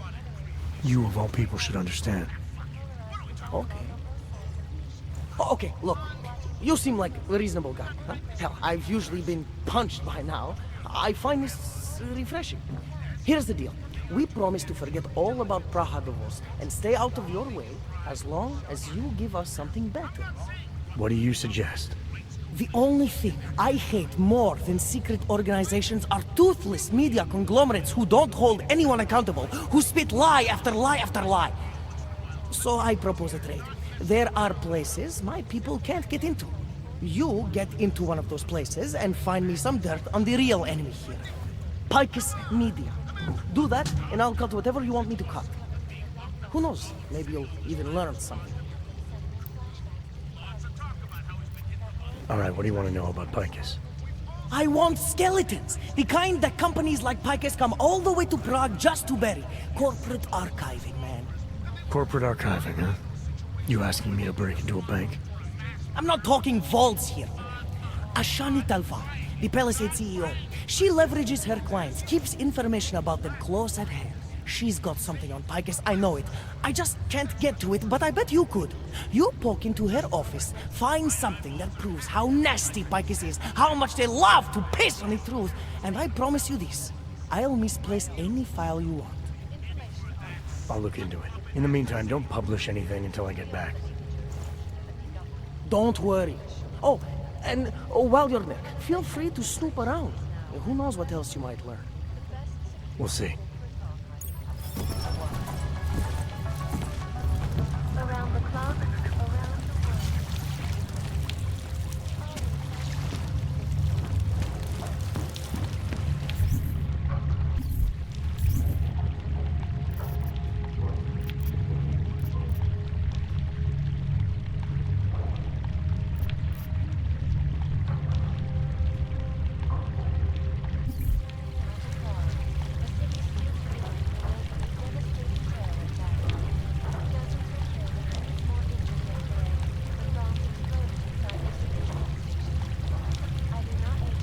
You, of all people, should understand. Okay. Okay, look. You seem like a reasonable guy, huh? Hell, I've usually been punched by now. I find this refreshing. Here's the deal. We promise to forget all about Praha Dovos and stay out of your way as long as you give us something better. What do you suggest? The only thing I hate more than secret organizations are toothless media conglomerates who don't hold anyone accountable, who spit lie after lie after lie. So I propose a trade. There are places my people can't get into. You get into one of those places and find me some dirt on the real enemy here. Picus Media. Do that, and I'll cut whatever you want me to cut. Who knows? Maybe you'll even learn something. All right, what do you want to know about Picus? I want skeletons! The kind that companies like Picus come all the way to Prague just to bury. Corporate archiving, man. Corporate archiving, huh? You asking me to break into a bank? I'm not talking vaults here. Ashani Talvan, the Palisade CEO. She leverages her clients, keeps information about them close at hand. She's got something on Picus, I know it. I just can't get to it, but I bet you could. You poke into her office, find something that proves how nasty Picus is, how much they love to piss on the truth, and I promise you this. I'll misplace any file you want. I'll look into it. In the meantime, don't publish anything until I get back. Don't worry. Oh, and while you're there, feel free to snoop around. Who knows what else you might learn. We'll see. Around the clock, around the world.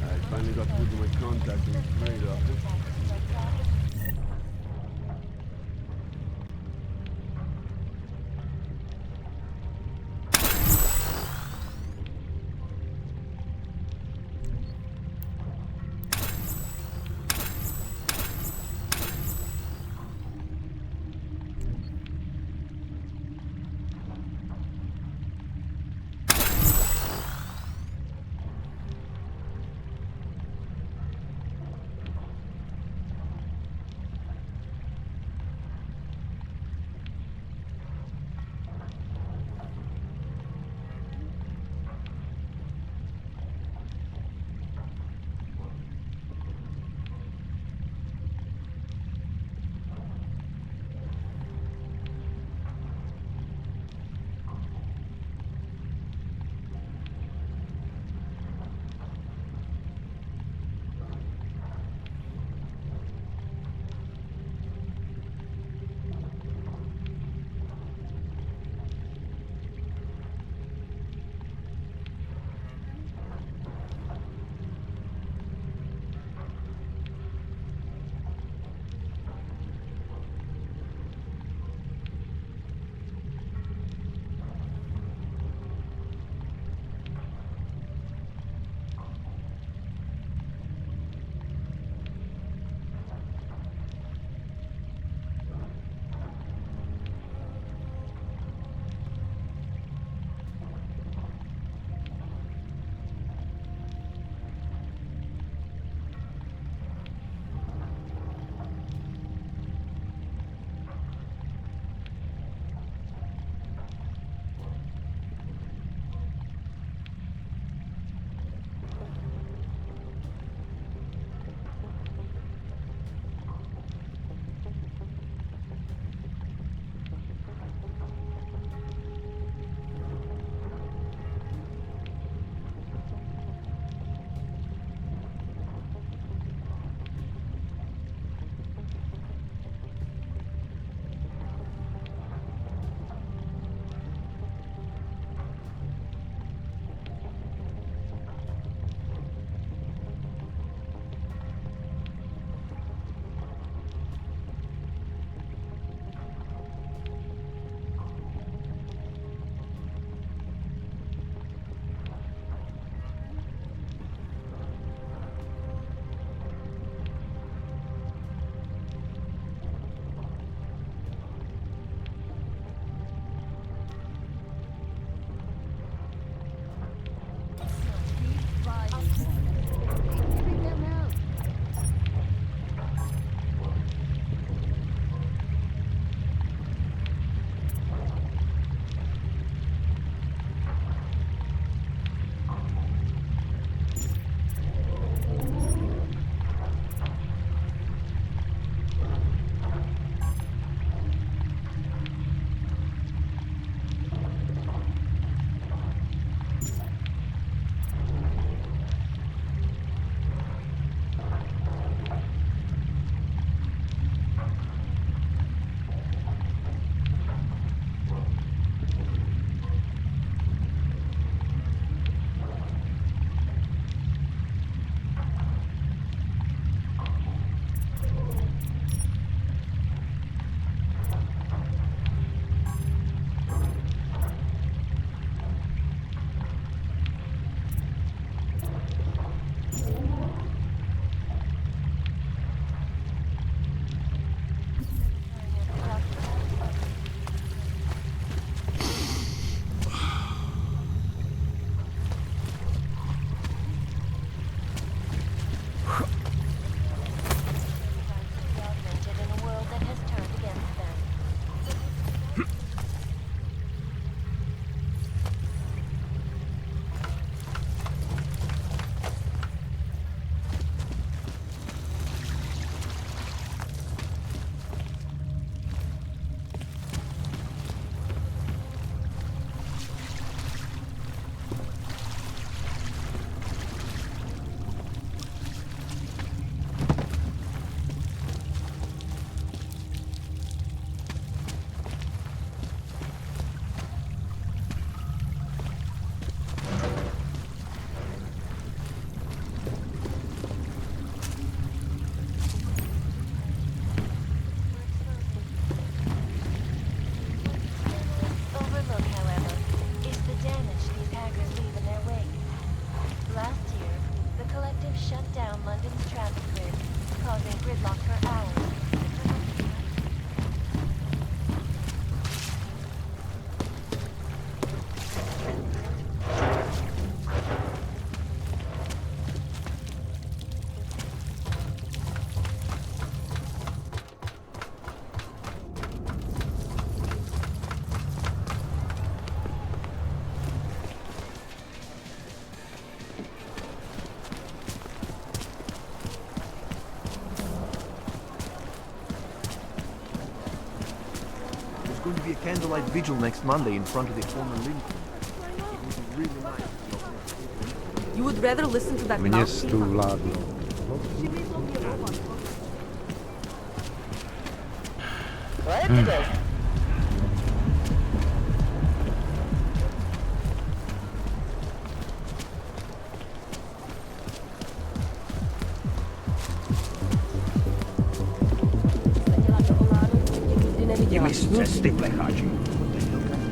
I finally got through to my contact in the trade office. candlelight vigil next Monday in front of the former Lincoln. You would rather listen to that Mnie loud stu ladno.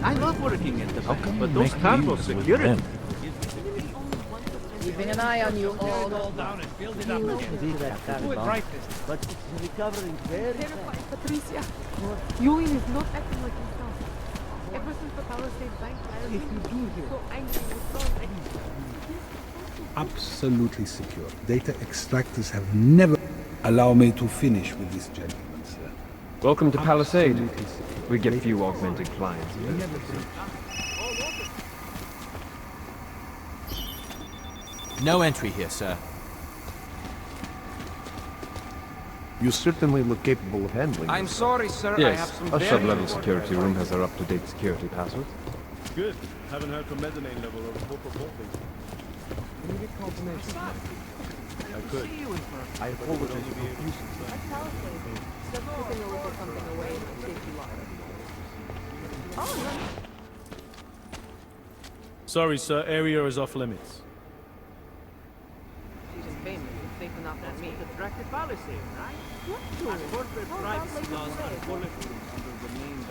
I love working at the bank, but those cars are security. Keeping an eye on you all. Down and build it up again. But it's recovering very fast. Patricia, Julian is not acting like himself. Ever since the Palisade Bank, I have been so angry with so Absolutely secure. Data extractors have never... Allow me to finish with this gentleman, sir. Welcome to Palisade. We get few augmented clients. No entry here, sir. You certainly look capable of handling I'm this. sorry, sir. I have Yes, some a very sub-level security room has our up-to-date security password. Good. Haven't heard from mezzanine level or corporate vaulting. Can you get confirmation? I could. I apologize for confusing. taking a little something away and take you on. Sorry, sir. Area is off limits. She's famous and safe enough for me. Attractive policy, right? What? Corporate privacy laws are bulletproof under the name of...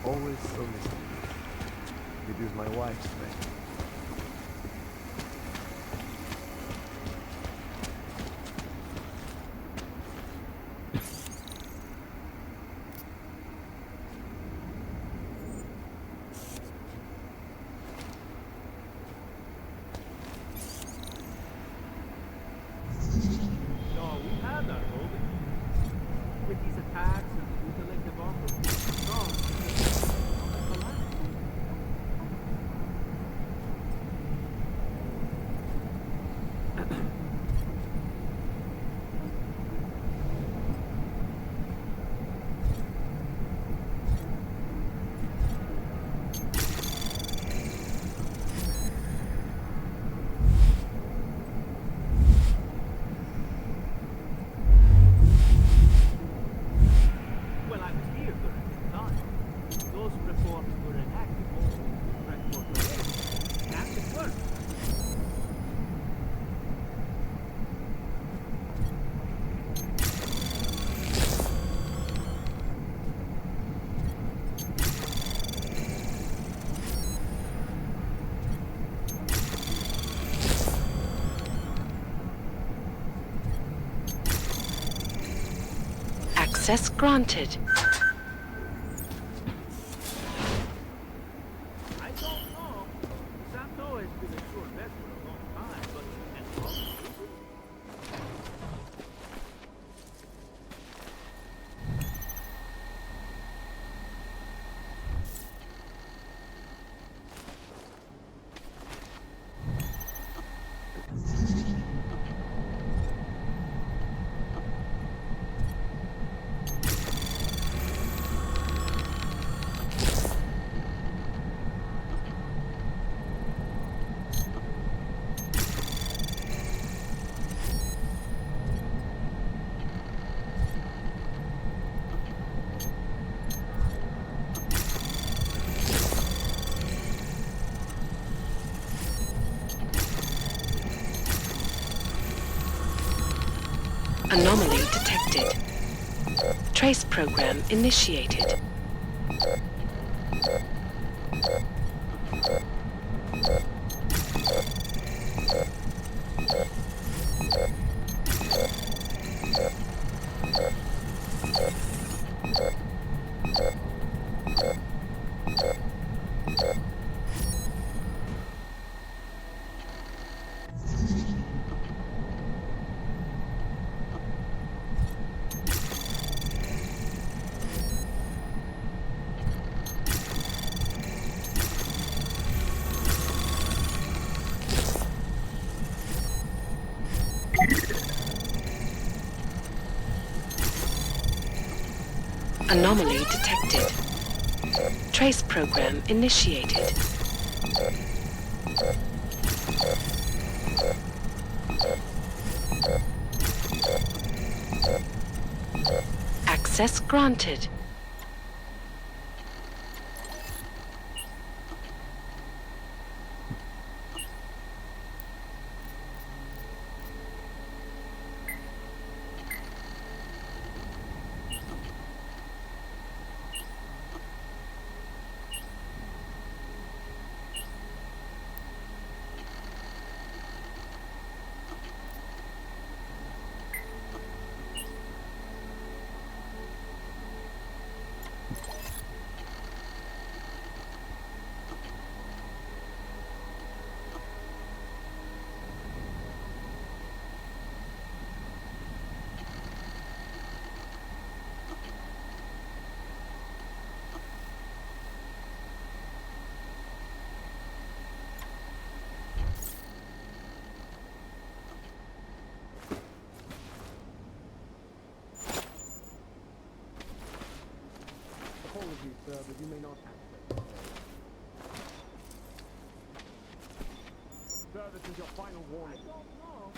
Always so listening. It is my wife's thing. No, we have that holding. With these attacks and mutilated offers. No. Well, I was here during the time. Those reforms were enacted only to protect corporations. And it worked. Access granted. I don't know. Santo has been a sure bet for a long time, but and well, Anomaly detected. Trace program initiated. Anomaly detected. Trace program initiated. Access granted. apologies, sir, but you may not access. Sir, this is your final warning. I don't know.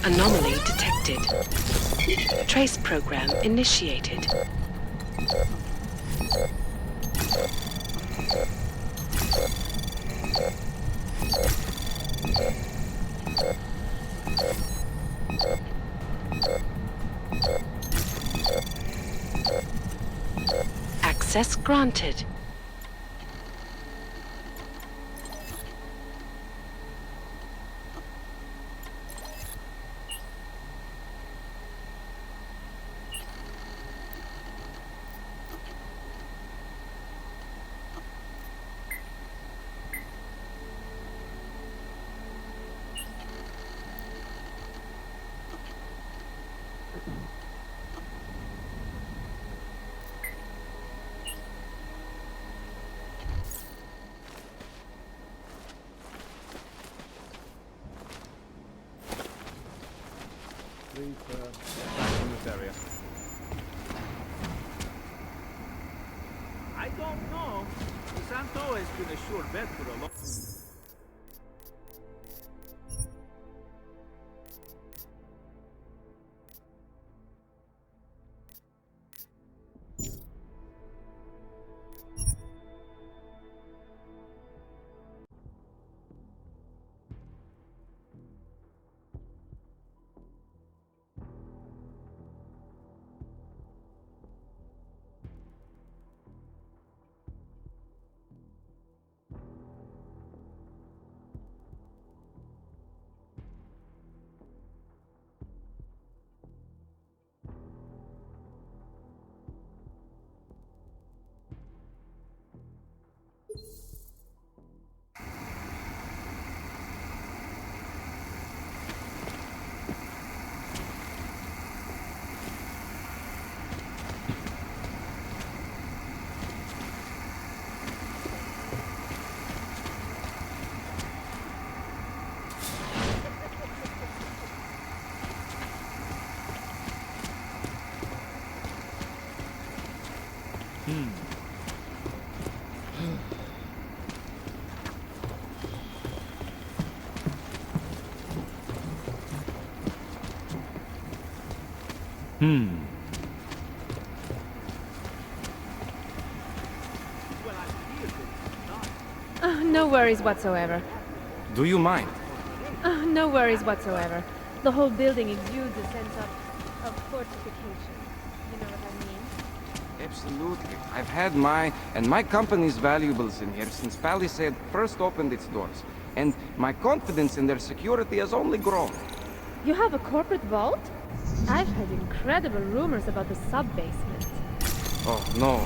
Anomaly detected. Trace program initiated. Access granted. Please, back in this area. I don't know. Santo has been a sure bet for a long... No worries whatsoever. Do you mind? No worries whatsoever. The whole building exudes a sense of fortification. You know what I mean? Absolutely. I've had my company's valuables in here since Palisade first opened its doors. And my confidence in their security has only grown. You have a corporate vault? I've heard incredible rumors about the sub-basement. Oh, no.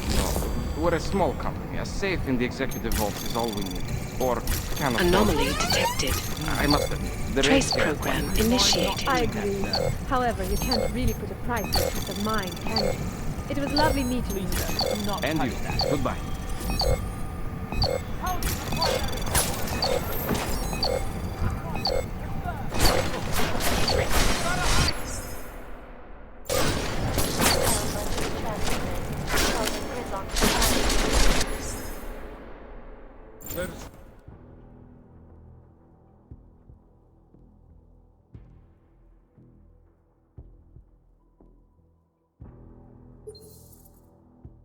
We're a small company. A safe in the executive vault is all we need. Or can afford. Anomaly detected. I must admit. The Trace rate- program initiated. I agree. However, you can't really put a price on peace of mind, can you? It was lovely meeting you. And you. Goodbye.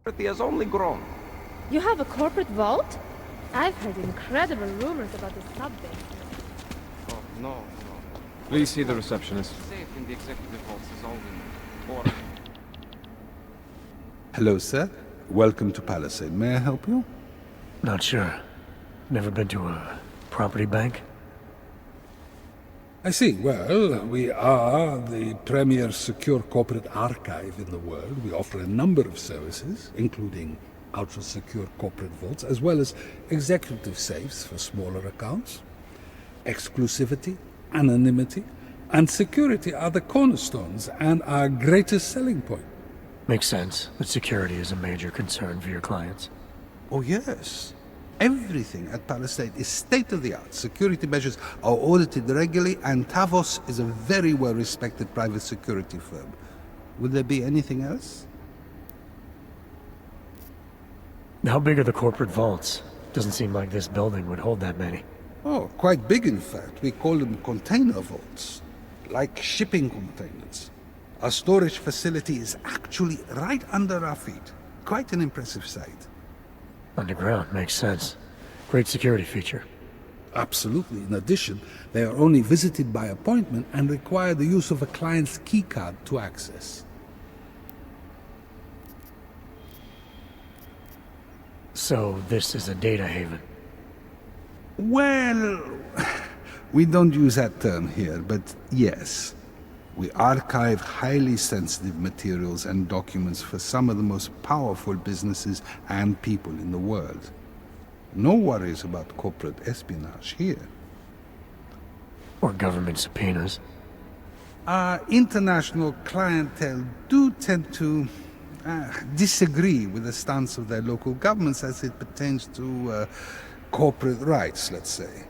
Security has only grown. You have a corporate vault? I've heard incredible rumors about the sub-basement. Oh, no. Please see the receptionist. Safe in the executive vault is all we need. Or Hello, sir. Welcome to Palisade. May I help you? Not sure. Never been to a property bank? I see. Well, we are the premier secure corporate archive in the world. We offer a number of services, including ultra-secure corporate vaults, as well as executive safes for smaller accounts. Exclusivity, anonymity, and security are the cornerstones and our greatest selling point. Makes sense that security is a major concern for your clients. Oh, yes. Everything at Palisade is state-of-the-art. Security measures are audited regularly, and Tavos is a very well-respected private security firm. Would there be anything else? How big are the corporate vaults? Doesn't seem like this building would hold that many. Oh, quite big, in fact. We call them container vaults. like shipping containers. Our storage facility is actually right under our feet. Quite an impressive sight. Underground, makes sense. Great security feature. Absolutely. In addition, they are only visited by appointment and require the use of a client's keycard to access. So, this is a data haven? Well, we don't use that term here, but yes. We archive highly sensitive materials and documents for some of the most powerful businesses and people in the world. No worries about corporate espionage here. Or government subpoenas. Our international clientele do tend to disagree with the stance of their local governments as it pertains to corporate rights, let's say.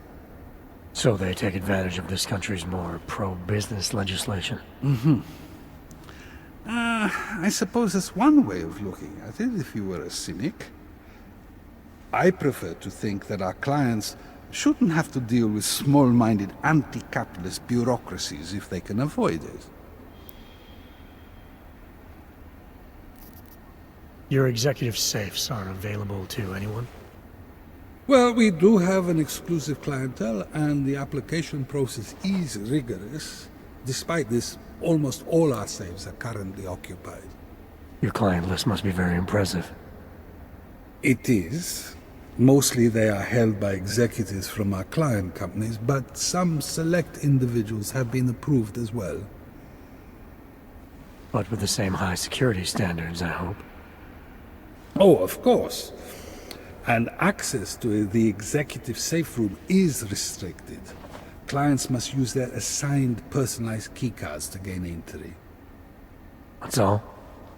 So they take advantage of this country's more pro-business legislation? Mm-hmm. I suppose that's one way of looking at it, if you were a cynic. I prefer to think that our clients shouldn't have to deal with small-minded anti-capitalist bureaucracies if they can avoid it. Your executive safes aren't available to anyone? Well, we do have an exclusive clientele, and the application process is rigorous. Despite this, almost all our safes are currently occupied. Your client list must be very impressive. It is. Mostly they are held by executives from our client companies, but some select individuals have been approved as well. But with the same high security standards, I hope. Oh, of course. And access to the executive safe room is restricted. Clients must use their assigned personalized keycards to gain entry. That's all?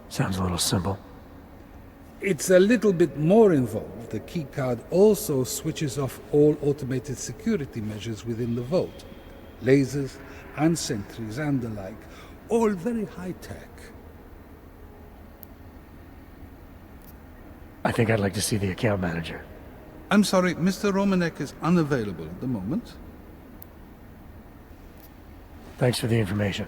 Sounds a little simple. It's a little bit more involved. The keycard also switches off all automated security measures within the vault. Lasers and sentries and the like. All very high-tech. I think I'd like to see the account manager. I'm sorry, Mr. Romanek is unavailable at the moment. Thanks for the information.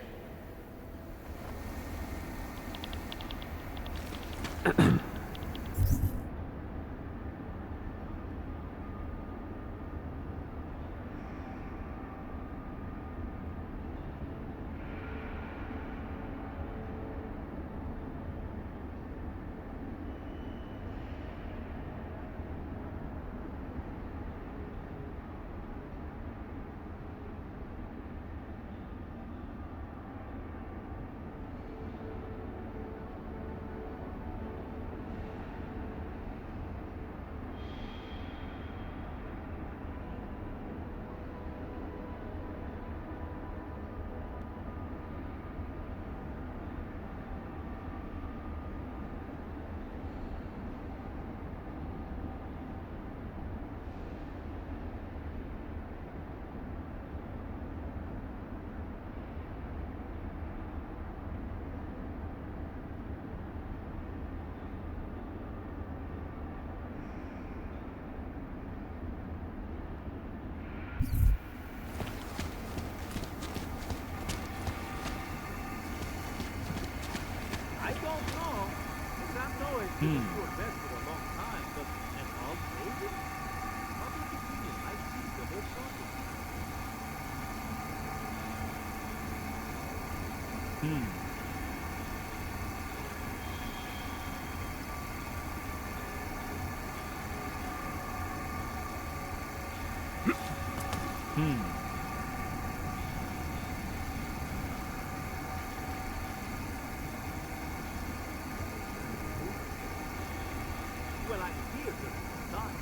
Well, I'm here to start.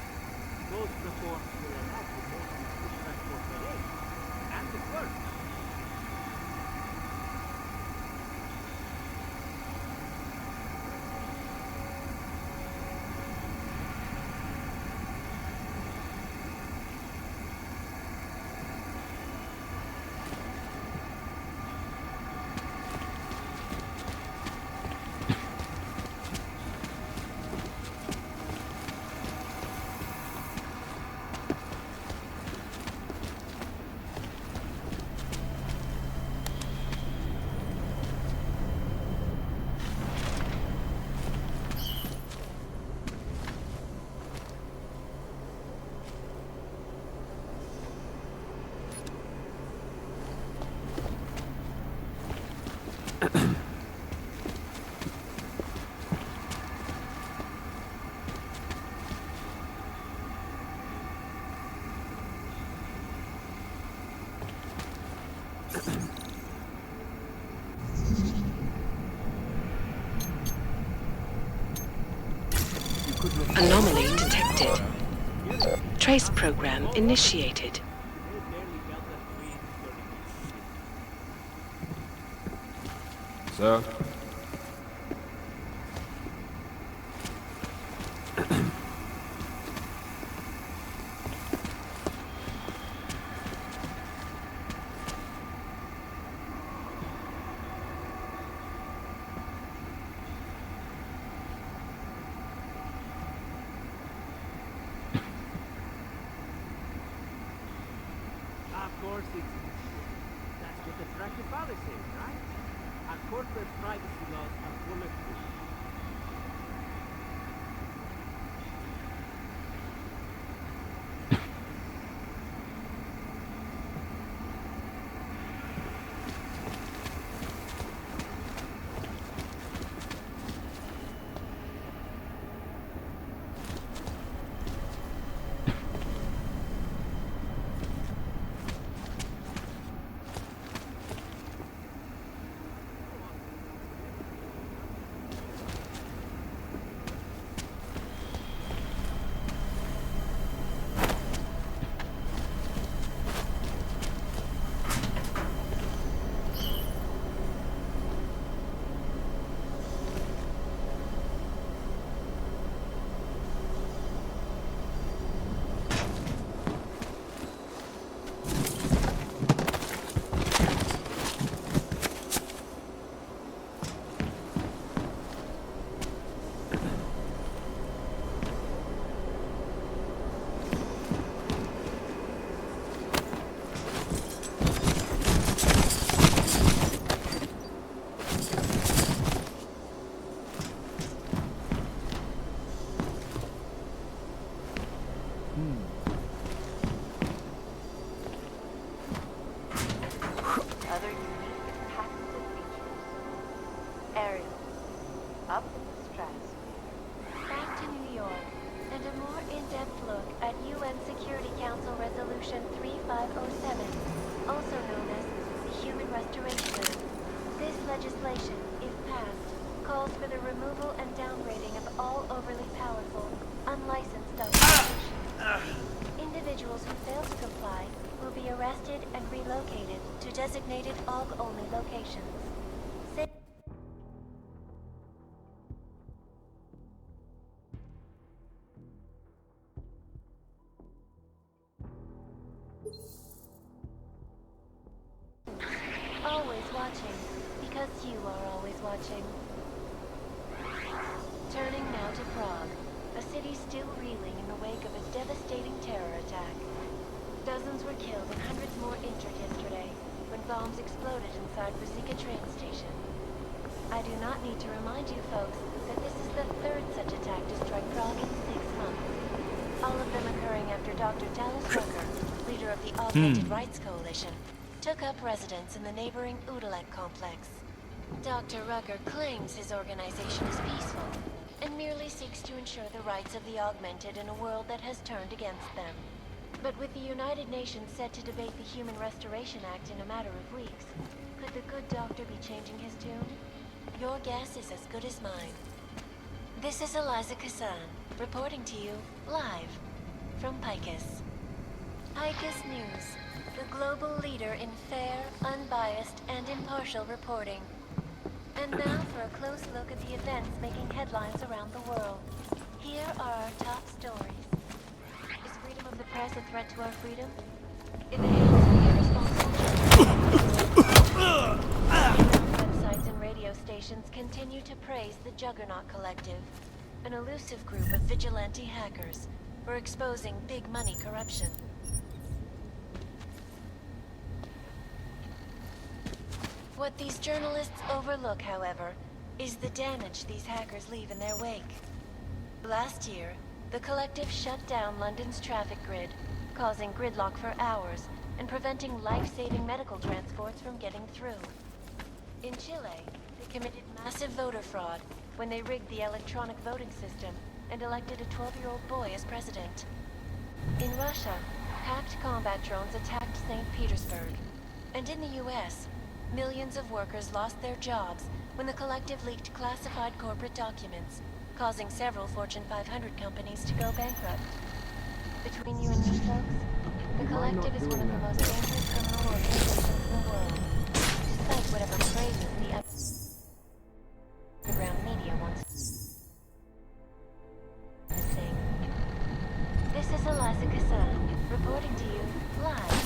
Those reforms will enact the motion to transport aid. And it works. Anomaly detected. Trace program initiated. Sir? Of course, that's what the traffic policy is, right? Our corporate privacy laws are bulletproof. Other unique and patented features. Aerial. Up in the stratosphere. Back to New York, and a more in-depth look at UN Security Council Resolution 3507, also known as the Human Restoration Act. This legislation, if passed, calls for the removal and downgrading of all overly powerful, unlicensed substations. Individuals who fail to comply will be arrested and relocated to designated AUG-only locations. Always watching, because you are always watching. Turning now to Prague, a city still reeling in the wake of a devastating terror attack. Dozens were killed and hundreds more injured yesterday when bombs exploded inside Ruzicka train station. I do not need to remind you folks that this is the third such attack to strike Prague in 6 months. All of them occurring after Dr. Dallas Rucker, leader of the Augmented Rights Coalition, took up residence in the neighboring Udalek complex. Dr. Rucker claims his organization is peaceful and merely seeks to ensure the rights of the augmented in a world that has turned against them. But with the United Nations set to debate the Human Restoration Act in a matter of weeks, could the good doctor be changing his tune? Your guess is as good as mine. This is Eliza Kassan, reporting to you live from Picus. Picus News, the global leader in fair, unbiased, and impartial reporting. And now for a close look at the events making headlines around the world. Here are our top stories. Is freedom of the press a threat to our freedom? In the hands of the irresponsible websites and radio stations continue to praise the Juggernaut Collective, an elusive group of vigilante hackers for exposing big money corruption. What these journalists overlook, however, is the damage these hackers leave in their wake. Last year, the Collective shut down London's traffic grid, causing gridlock for hours and preventing life-saving medical transports from getting through. In Chile, they committed massive voter fraud when they rigged the electronic voting system and elected a 12-year-old boy as president. In Russia, hacked combat drones attacked St. Petersburg. And in the US, millions of workers lost their jobs when the Collective leaked classified corporate documents, causing several Fortune 500 companies to go bankrupt. Between you and me, folks, the Collective is one of the most dangerous criminal organizations in the world, despite whatever praises the underground media wants to sing. This is Eliza Kassan, reporting to you live.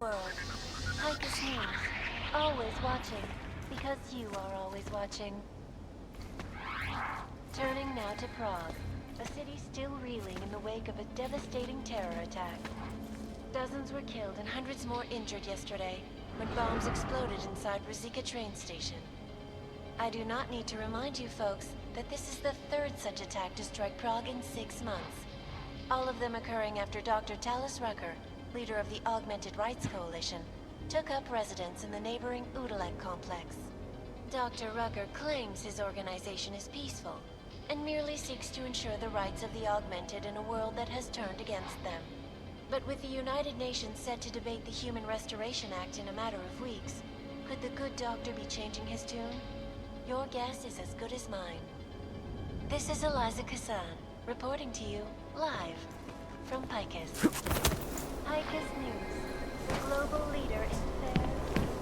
World. Hikers News. Always watching. Because you are always watching. Turning now to Prague. A city still reeling in the wake of a devastating terror attack. Dozens were killed and hundreds more injured yesterday when bombs exploded inside Rizika train station. I do not need to remind you folks that this is the third such attack to strike Prague in 6 months. All of them occurring after Dr. Talis Rucker, leader of the Augmented Rights Coalition, took up residence in the neighboring Udalek complex. Dr. Rucker claims his organization is peaceful, and merely seeks to ensure the rights of the Augmented in a world that has turned against them. But with the United Nations set to debate the Human Restoration Act in a matter of weeks, could the good doctor be changing his tune? Your guess is as good as mine. This is Eliza Kassan, reporting to you live from Picus. Picus News, the global leader in fair society.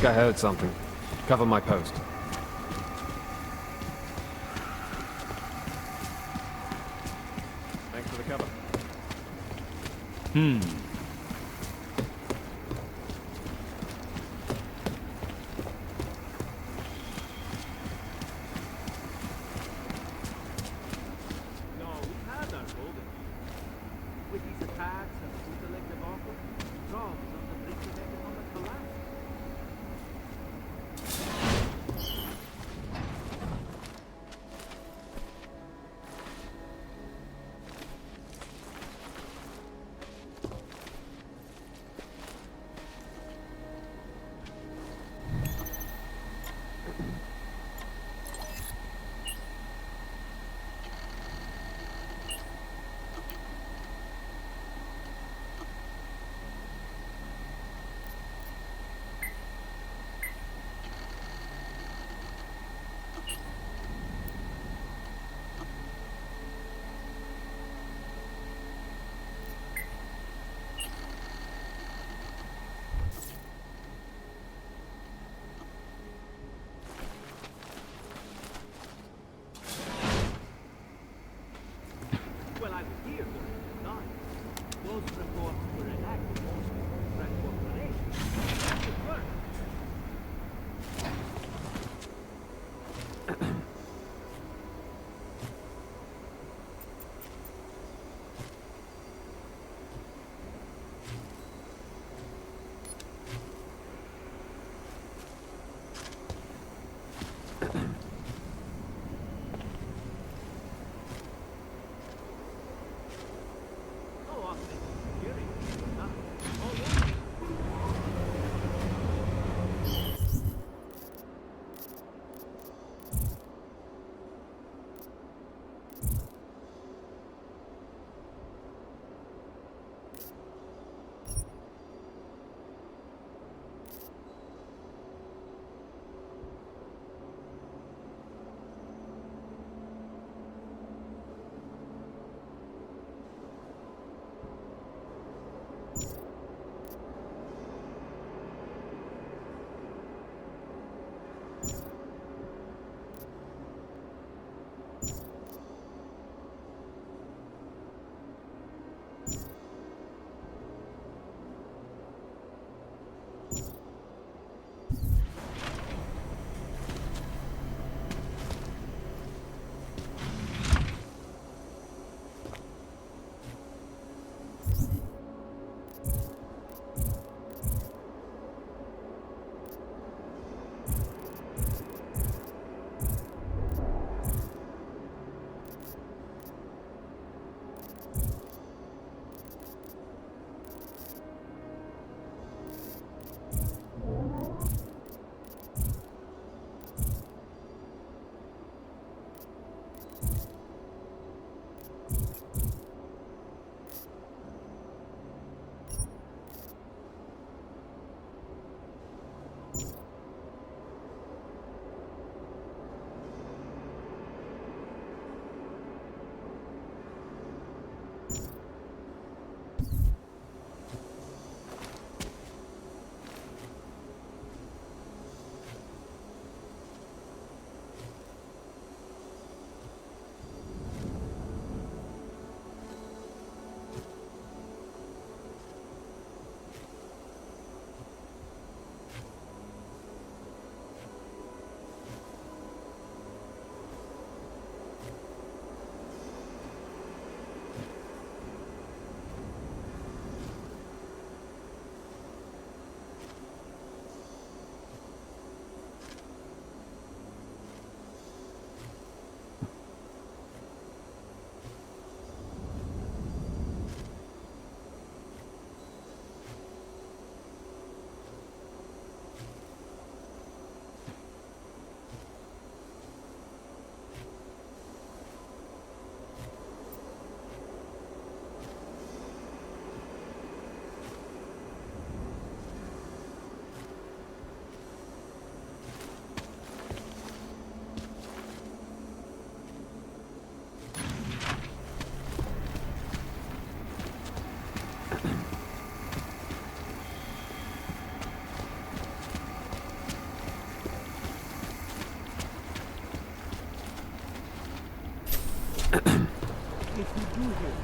think I heard something. Cover my post. Thanks for the cover. No, we've had our golden years. With these attacks and the selective offer, Rome is on the brink of economic collapse. you do here?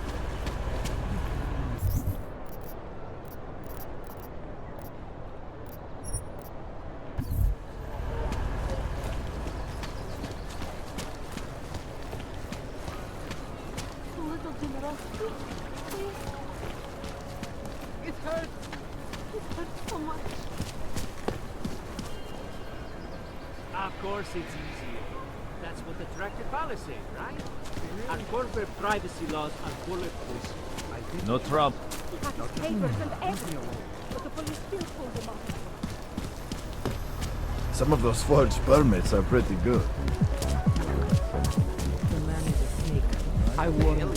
So little, General. Please, please. It hurts. It hurts so much. Of course it's easier. That's what attracted Palisade, right? Our corporate privacy laws are bulletproof. No trouble. He had his papers and everything, but the police still pulled him off. Some of those forged permits are pretty good. The man is a snake. I warn you.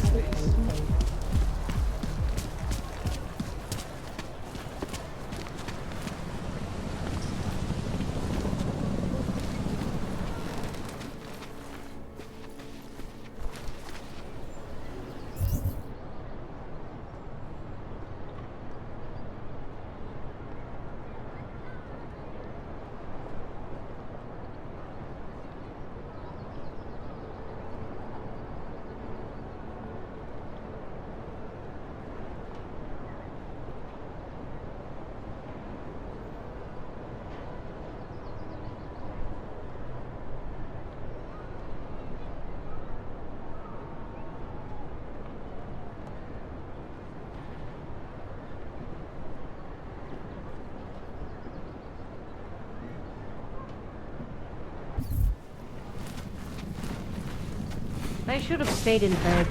They should have stayed in bed.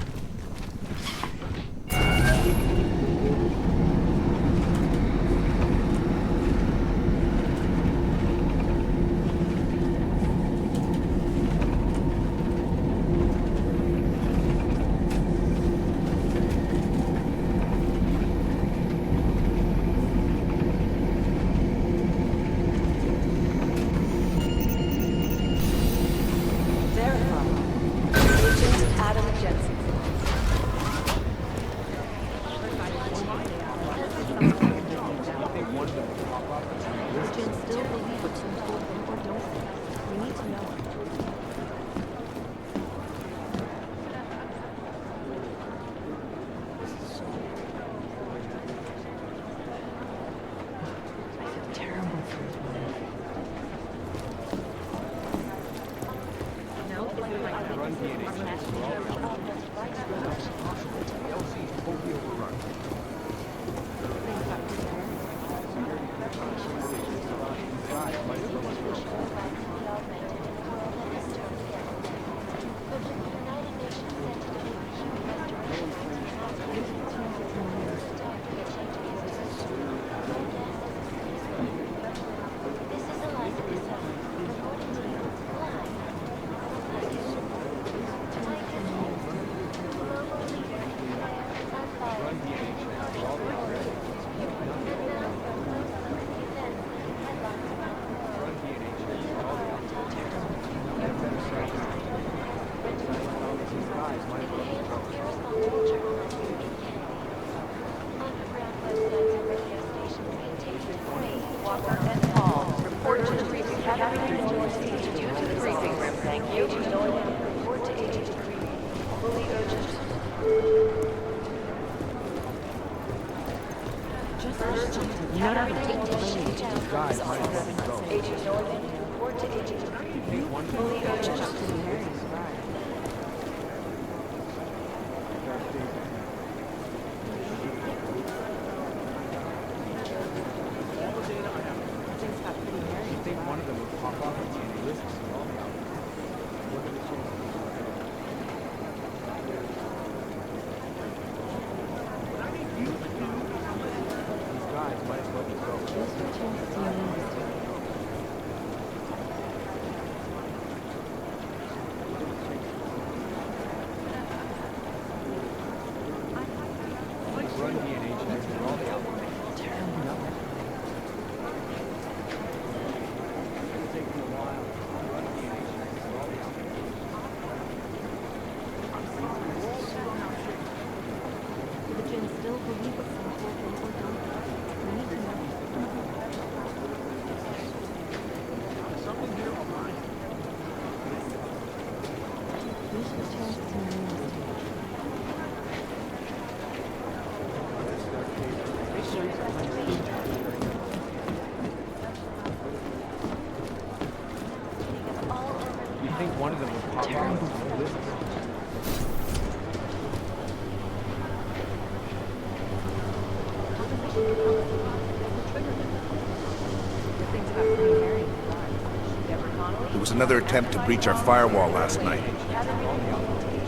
There was another attempt to breach our firewall last night.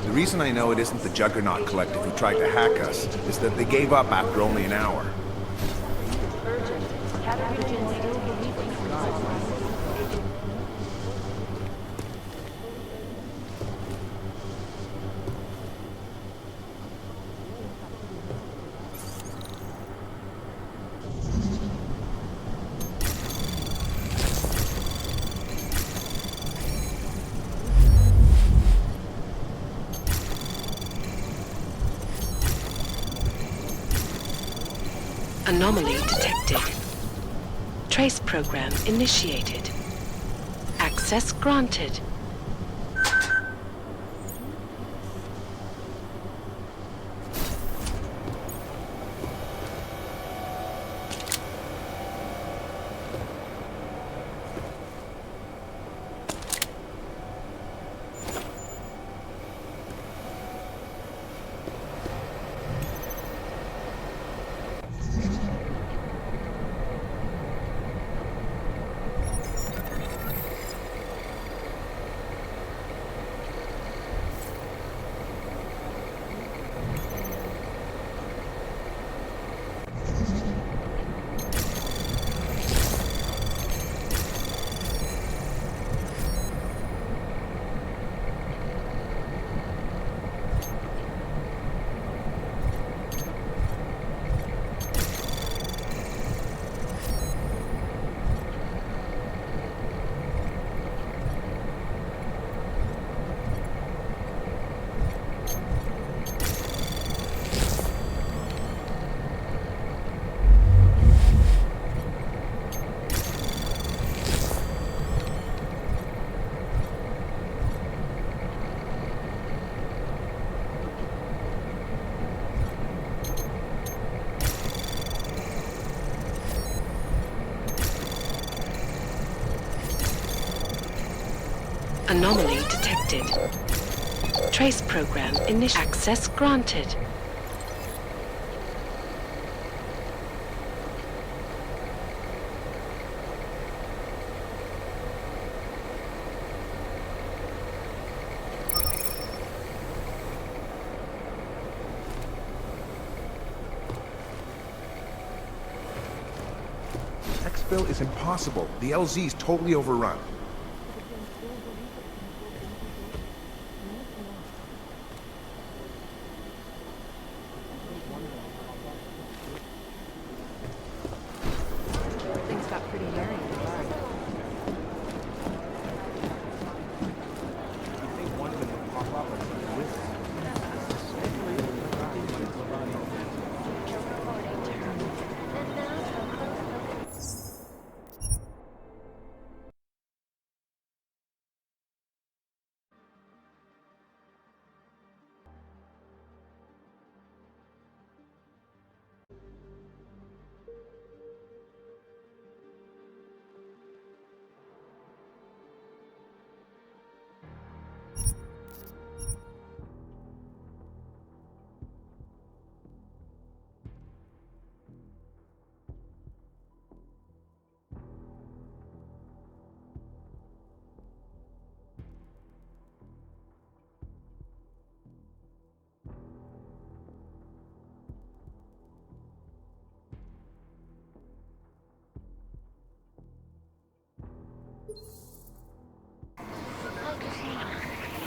The reason I know it isn't the Juggernaut Collective who tried to hack us is that they gave up after only an hour. Anomaly detected. Trace program initiated. Access granted. Anomaly detected. Trace program initiated. Access granted. Exfil is impossible. The LZ is totally overrun. Things got pretty hairy.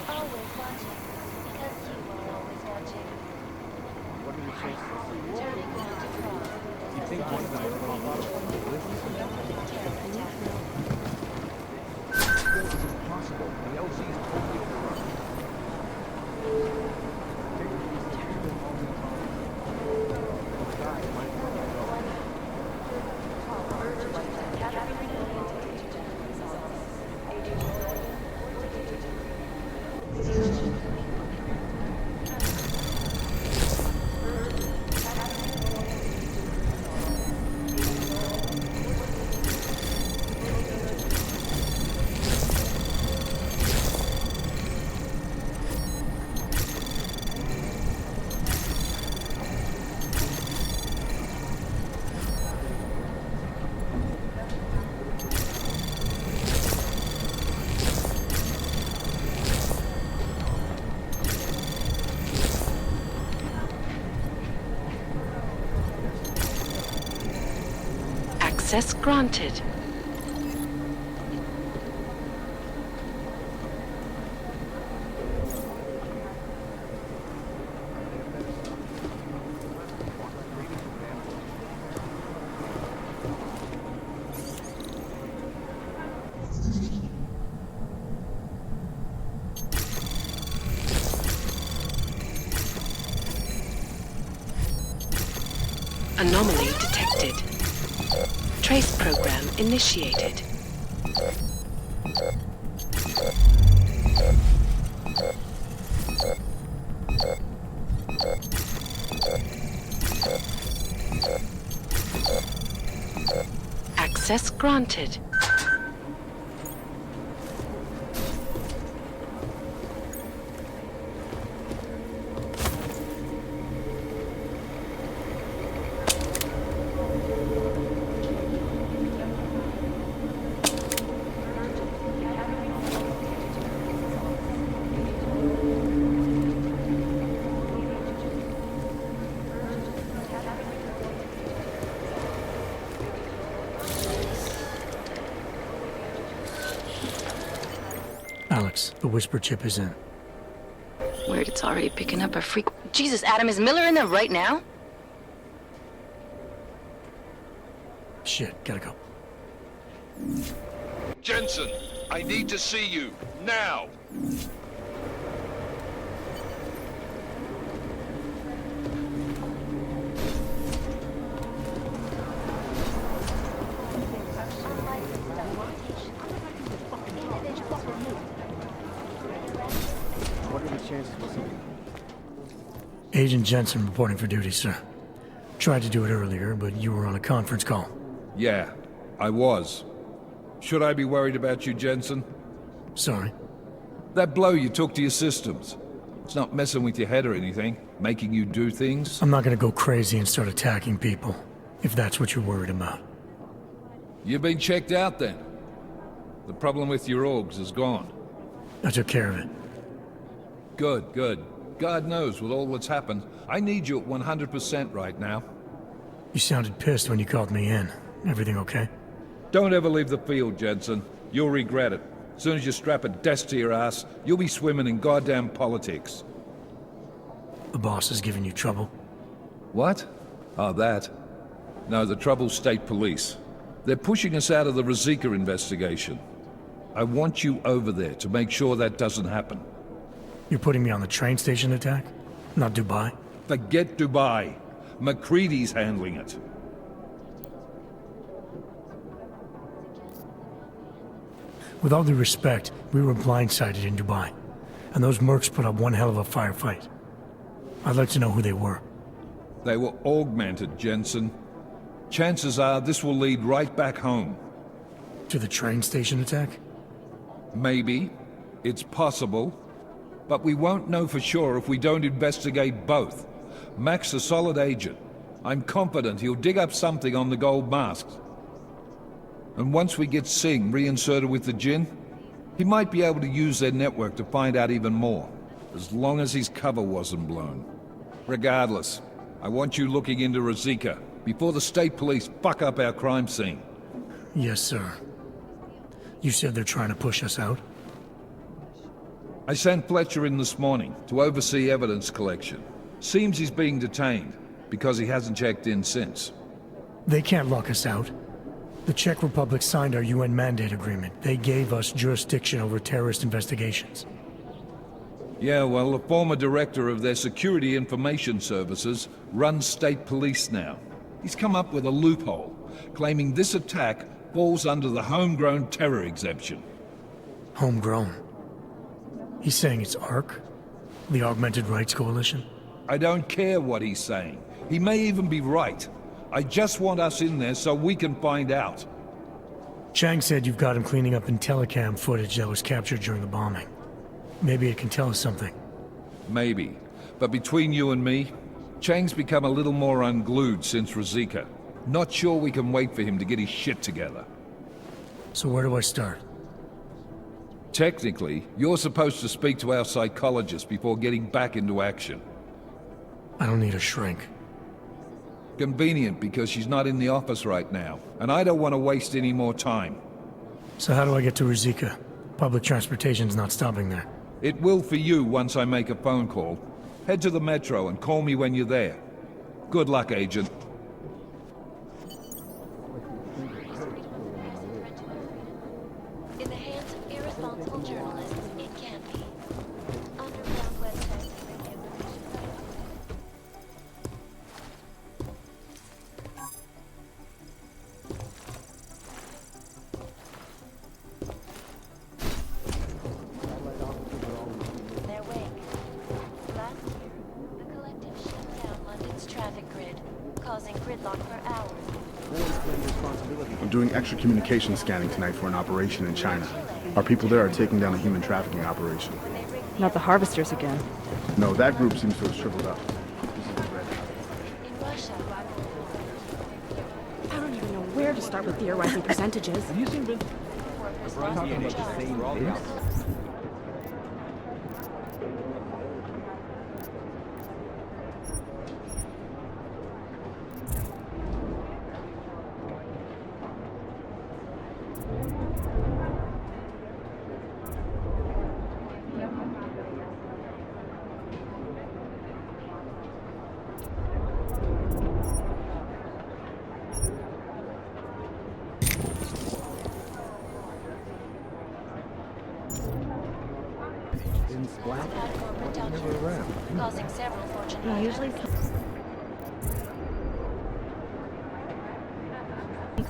Always watching, because you are always watching. What do you think? Turning back to frog. You think one of them will pop up on the list? Exfil is impossible. The LZ is totally overrun. Access granted. Anomaly detected. Trace program initiated. Access granted. Alex, the whisper chip is in. Weird, it's already picking up a freak. Jesus, Adam, is Miller in there right now? Shit, gotta go. Jensen, I need to see you, now! What are the chances we'll see? Agent Jensen reporting for duty, sir. Tried to do it earlier, but you were on a conference call. Yeah, I was. Should I be worried about you, Jensen? Sorry? That blow you took to your systems. It's not messing with your head or anything, making you do things. I'm not gonna go crazy and start attacking people, if that's what you're worried about. You've been checked out then. The problem with your orgs is gone. I took care of it. Good, good. God knows, with all that's happened, I need you at 100% right now. You sounded pissed when you called me in. Everything okay? Don't ever leave the field, Jensen. You'll regret it. As soon as you strap a desk to your ass, you'll be swimming in goddamn politics. The boss is giving you trouble? What? Oh, that. No, the trouble's state police. They're pushing us out of the Ruzicka investigation. I want you over there to make sure that doesn't happen. You're putting me on the train station attack? Not Dubai? Forget Dubai. McCready's handling it. With all due respect, we were blindsided in Dubai. And those mercs put up one hell of a firefight. I'd like to know who they were. They were augmented, Jensen. Chances are this will lead right back home. To the train station attack? Maybe. It's possible. But we won't know for sure if we don't investigate both. Mac's a solid agent. I'm confident he'll dig up something on the gold masks. And once we get Singh reinserted with the Jinn, he might be able to use their network to find out even more, as long as his cover wasn't blown. Regardless, I want you looking into Ruzicka before the state police fuck up our crime scene. Yes, sir. You said they're trying to push us out? I sent Fletcher in this morning to oversee evidence collection. Seems he's being detained, because he hasn't checked in since. They can't lock us out. The Czech Republic signed our UN mandate agreement. They gave us jurisdiction over terrorist investigations. Yeah, well, the former director of their security information services runs state police now. He's come up with a loophole, claiming this attack falls under the homegrown terror exemption. Homegrown? He's saying it's ARC? The Augmented Rights Coalition? I don't care what he's saying. He may even be right. I just want us in there so we can find out. Chang said you've got him cleaning up Intellicam footage that was captured during the bombing. Maybe it can tell us something. Maybe. But between you and me, Chang's become a little more unglued since Ruzicka. Not sure we can wait for him to get his shit together. So where do I start? Technically, you're supposed to speak to our psychologist before getting back into action. I don't need a shrink. Convenient, because she's not in the office right now, and I don't want to waste any more time. So how do I get to Rizika? Public transportation's not stopping there. It will for you once I make a phone call. Head to the metro and call me when you're there. Good luck, Agent. In the hands of irresponsible journalists, it can be. Underground websites and radio their wake. Last year, the collective shut down London's traffic grid, causing gridlock for hours. I'm doing extra communication scanning tonight for an operation in China. Our people there are taking down a human trafficking operation. Not the harvesters again. No, that group seems to have shriveled up. In Russia, I don't even know where to start with theorizing percentages. causing several fortunate Yeah, usually sneaks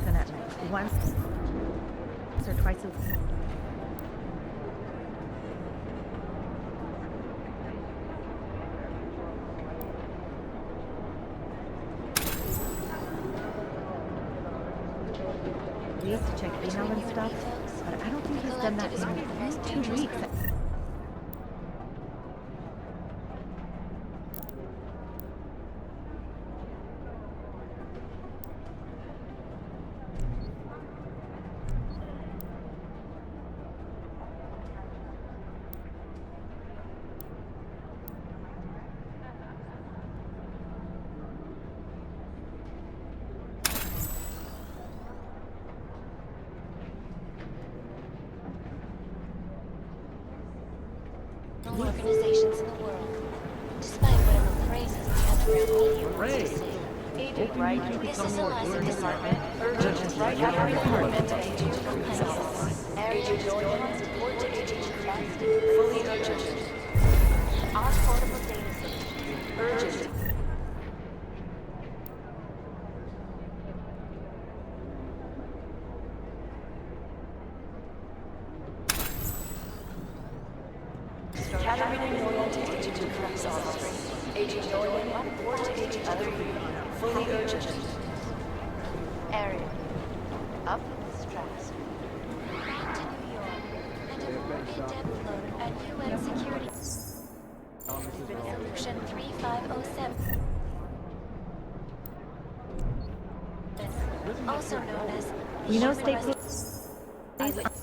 in at night. Once or twice a week. We used to check email and stuff, but I don't think he's done that in 2 weeks. organizations in the world. Despite whatever praises the underground media wants to say. Agent Wright, This is a licensed department. urgent right after department of agent complaints. Agent Jordan, report to Agent Christ. Fully urgent. On portable data solution. Urgent. Catering Norland to Agent Christ office. Agent Norland, report to Agent Other Unit. Fully urgent. Area. Up Stratus. Back to New York. And a more in-depth look at UN security. Resolution 3507. Also known as We know Human state Rights.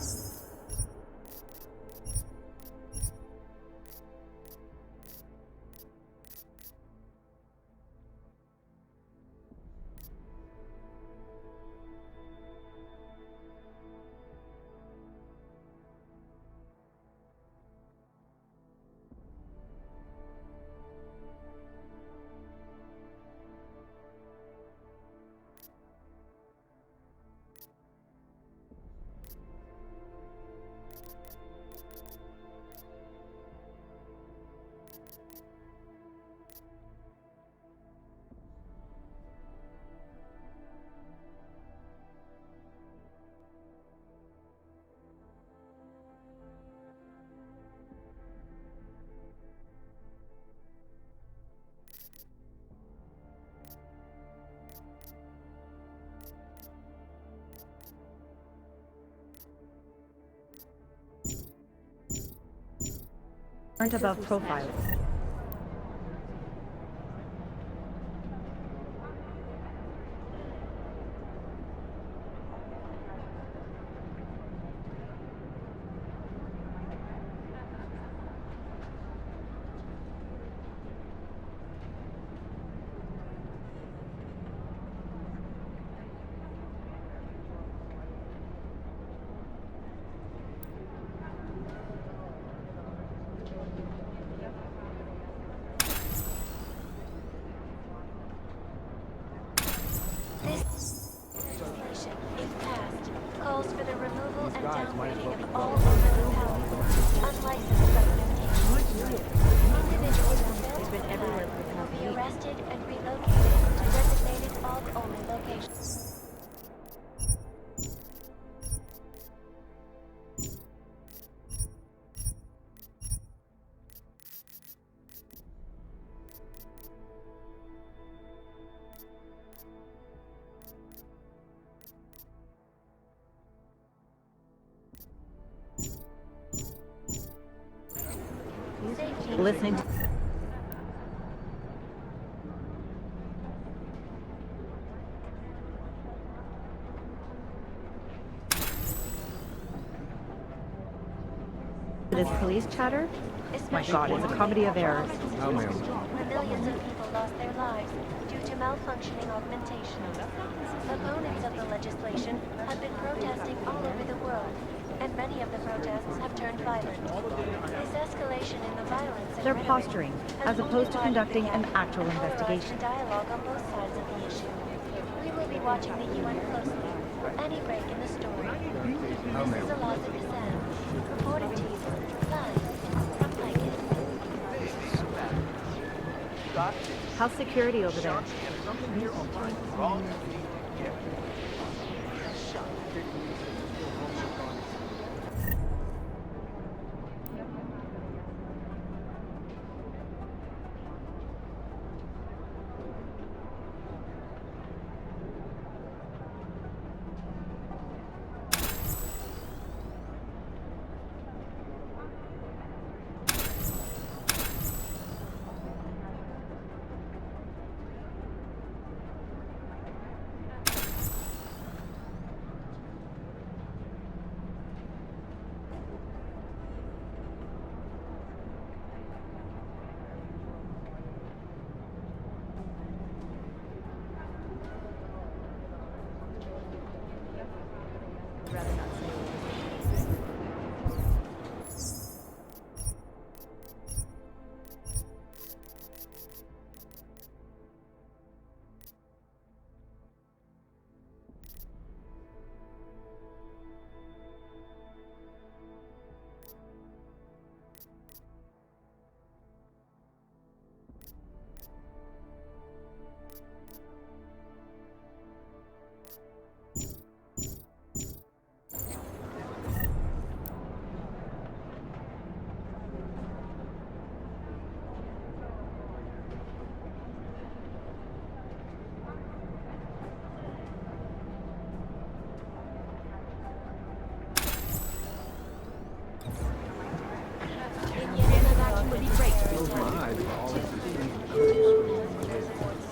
Aren't above profile. downgrading of all over the palace. Unlicensed representation. Individuals fulfilled the plan will be arrested and relocated to designated fog-only locations. Listening to... This police chatter? My god, it's a comedy of errors. Where millions of people lost their lives due to malfunctioning augmentation. Opponents of the legislation have been protesting all over the world, and many of the protests have turned violent. This escalation in the violence and They're rhetoric posturing, has as opposed to only widened conducting the an gap actual and polarized investigation. the dialogue on both sides of the issue. We will be watching the UN closely for any break in the story. This is Eliza Kazan, reporting to you live from Lycan. How's security over there?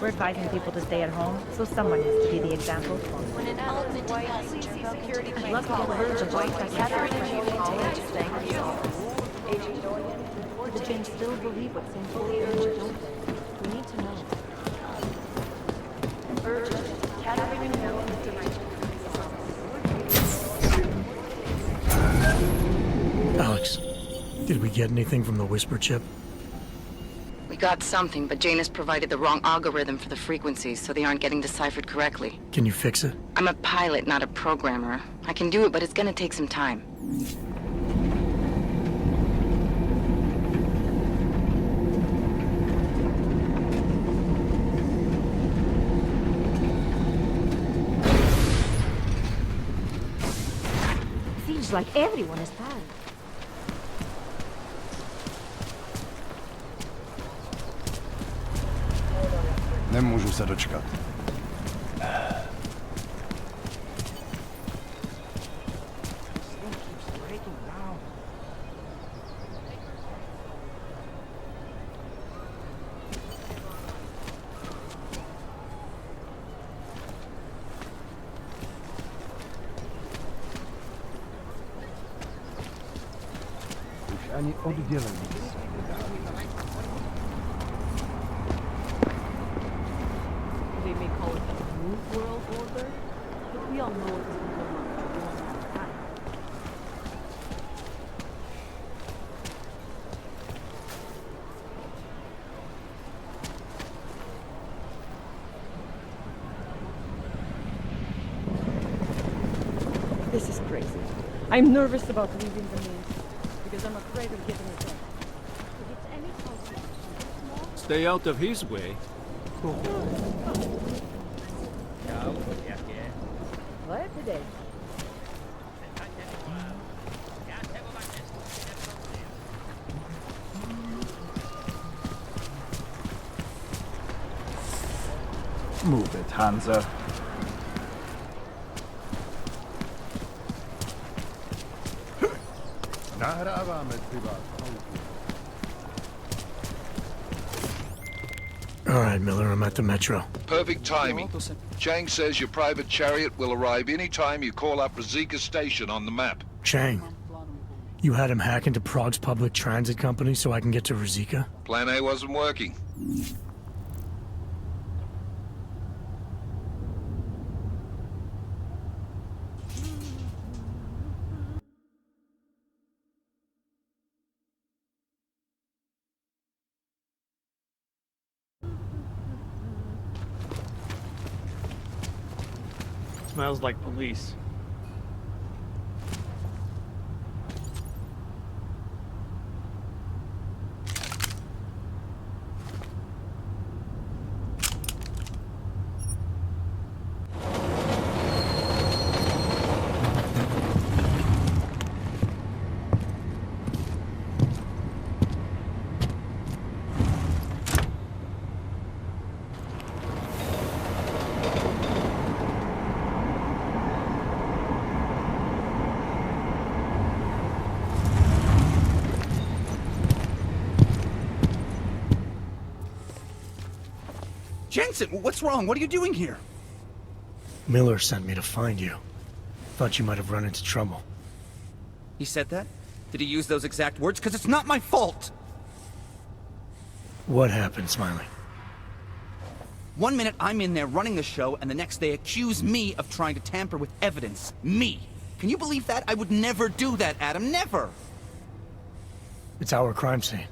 We're advising people to stay at home, so someone has to be the example. When an augmented passenger security I'd love to get word of white Do the James still believe what's in fully urgent? We need to know. Urgent. Gathering no Alex, did we get anything from the Whisper chip? We got something, but Janus provided the wrong algorithm for the frequencies, so they aren't getting deciphered correctly. Can you fix it? I'm a pilot, not a programmer. I can do it, but it's gonna take some time. Seems like everyone is bad. Nemůžu se dočkat. Už ani oddělení. They may call it a new world order, but we all know it's been going on for a long time. This is crazy. I'm nervous about leaving the main, because I'm afraid of getting attacked. If it's any closer, Stay out of his way. what today? Move it, Hansa. All right, Miller, I'm at the metro. Perfect timing. Chang says your private chariot will arrive any time you call up Rosika Station on the map. Chang, you had him hack into Prague's public transit company so I can get to Rosika? Plan A wasn't working. Smells like police. Jensen, what's wrong? What are you doing here? Miller sent me to find you. Thought you might have run into trouble. He said that? Did he use those exact words? Because it's not my fault! What happened, Smiley? One minute I'm in there running the show, and the next they accuse me of trying to tamper with evidence. Me! Can you believe that? I would never do that, Adam. Never! It's our crime scene.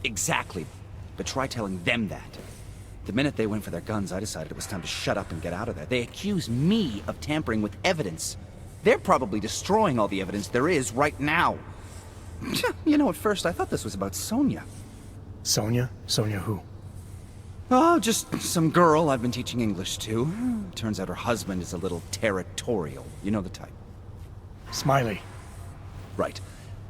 Exactly. But try telling them that. The minute they went for their guns, I decided it was time to shut up and get out of there. They accuse me of tampering with evidence. They're probably destroying all the evidence there is right now. You know, at first I thought this was about Sonia. Sonia? Sonia who? Oh, just some girl I've been teaching English to. Turns out her husband is a little territorial. You know the type. Smiley. Right.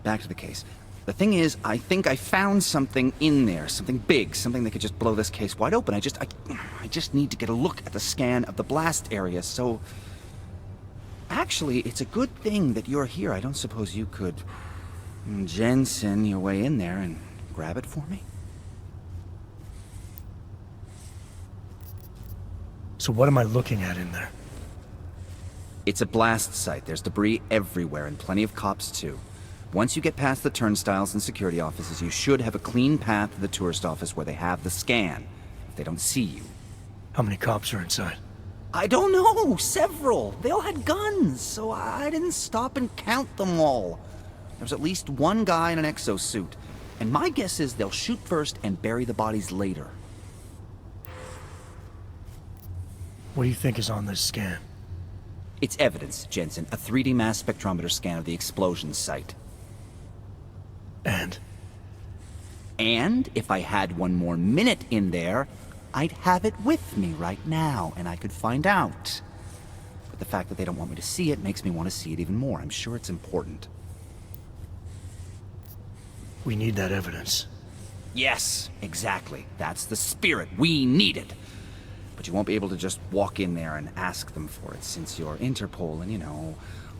Back to the case. The thing is, I think I found something in there. Something big. Something that could just blow this case wide open. I just need to get a look at the scan of the blast area, so... Actually, it's a good thing that you're here. I don't suppose you could... Jensen your way in there and grab it for me? So what am I looking at in there? It's a blast site. There's debris everywhere, and plenty of cops, too. Once you get past the turnstiles and security offices, you should have a clean path to the tourist office where they have the scan, if they don't see you. How many cops are inside? I don't know! Several! They all had guns, so I didn't stop and count them all. There's at least one guy in an exosuit, and my guess is they'll shoot first and bury the bodies later. What do you think is on this scan? It's evidence, Jensen. A 3D mass spectrometer scan of the explosion site. And? And if I had one more minute in there, I'd have it with me right now, and I could find out. But the fact that they don't want me to see it makes me want to see it even more. I'm sure it's important. We need that evidence. Yes, exactly. That's the spirit. We need it. But you won't be able to just walk in there and ask them for it, since you're Interpol and, you know,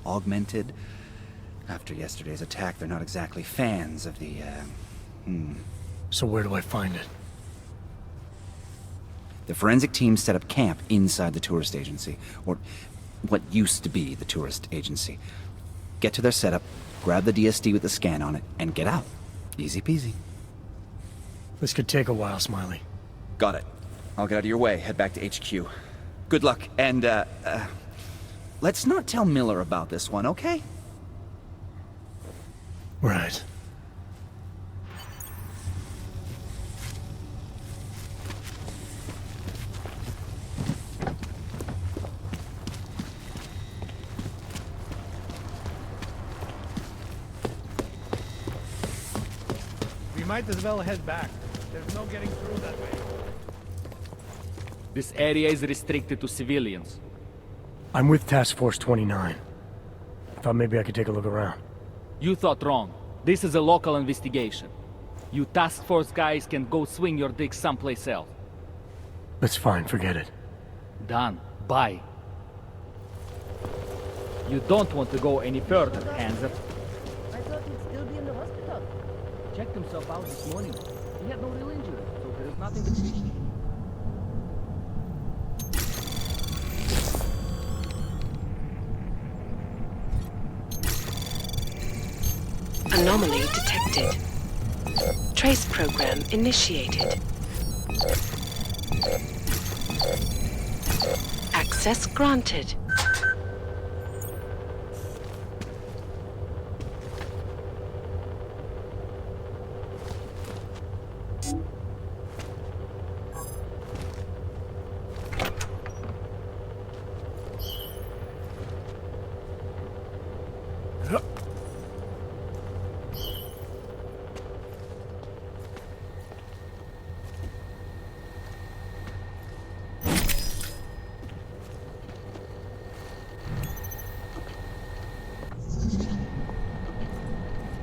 augmented. After yesterday's attack, they're not exactly fans of the, So where do I find it? The forensic team set up camp inside the tourist agency, or what used to be the tourist agency. Get to their setup, grab the DSD with the scan on it, and get out. Easy peasy. This could take a while, Smiley. Got it. I'll get out of your way, head back to HQ. Good luck, and, let's not tell Miller about this one, okay? Right. might as well head back. There's no getting through that way. This area is restricted to civilians. I'm with Task Force 29. I thought maybe I could take a look around. You thought wrong. This is a local investigation. You task force guys can go swing your dick someplace else. That's fine, forget it. Done. Bye. You don't want to go any further, Hanser. I thought he'd still be in the hospital. Checked himself out this morning. He had no real injury, so there is nothing to see. Anomaly detected. Trace program initiated. Access granted.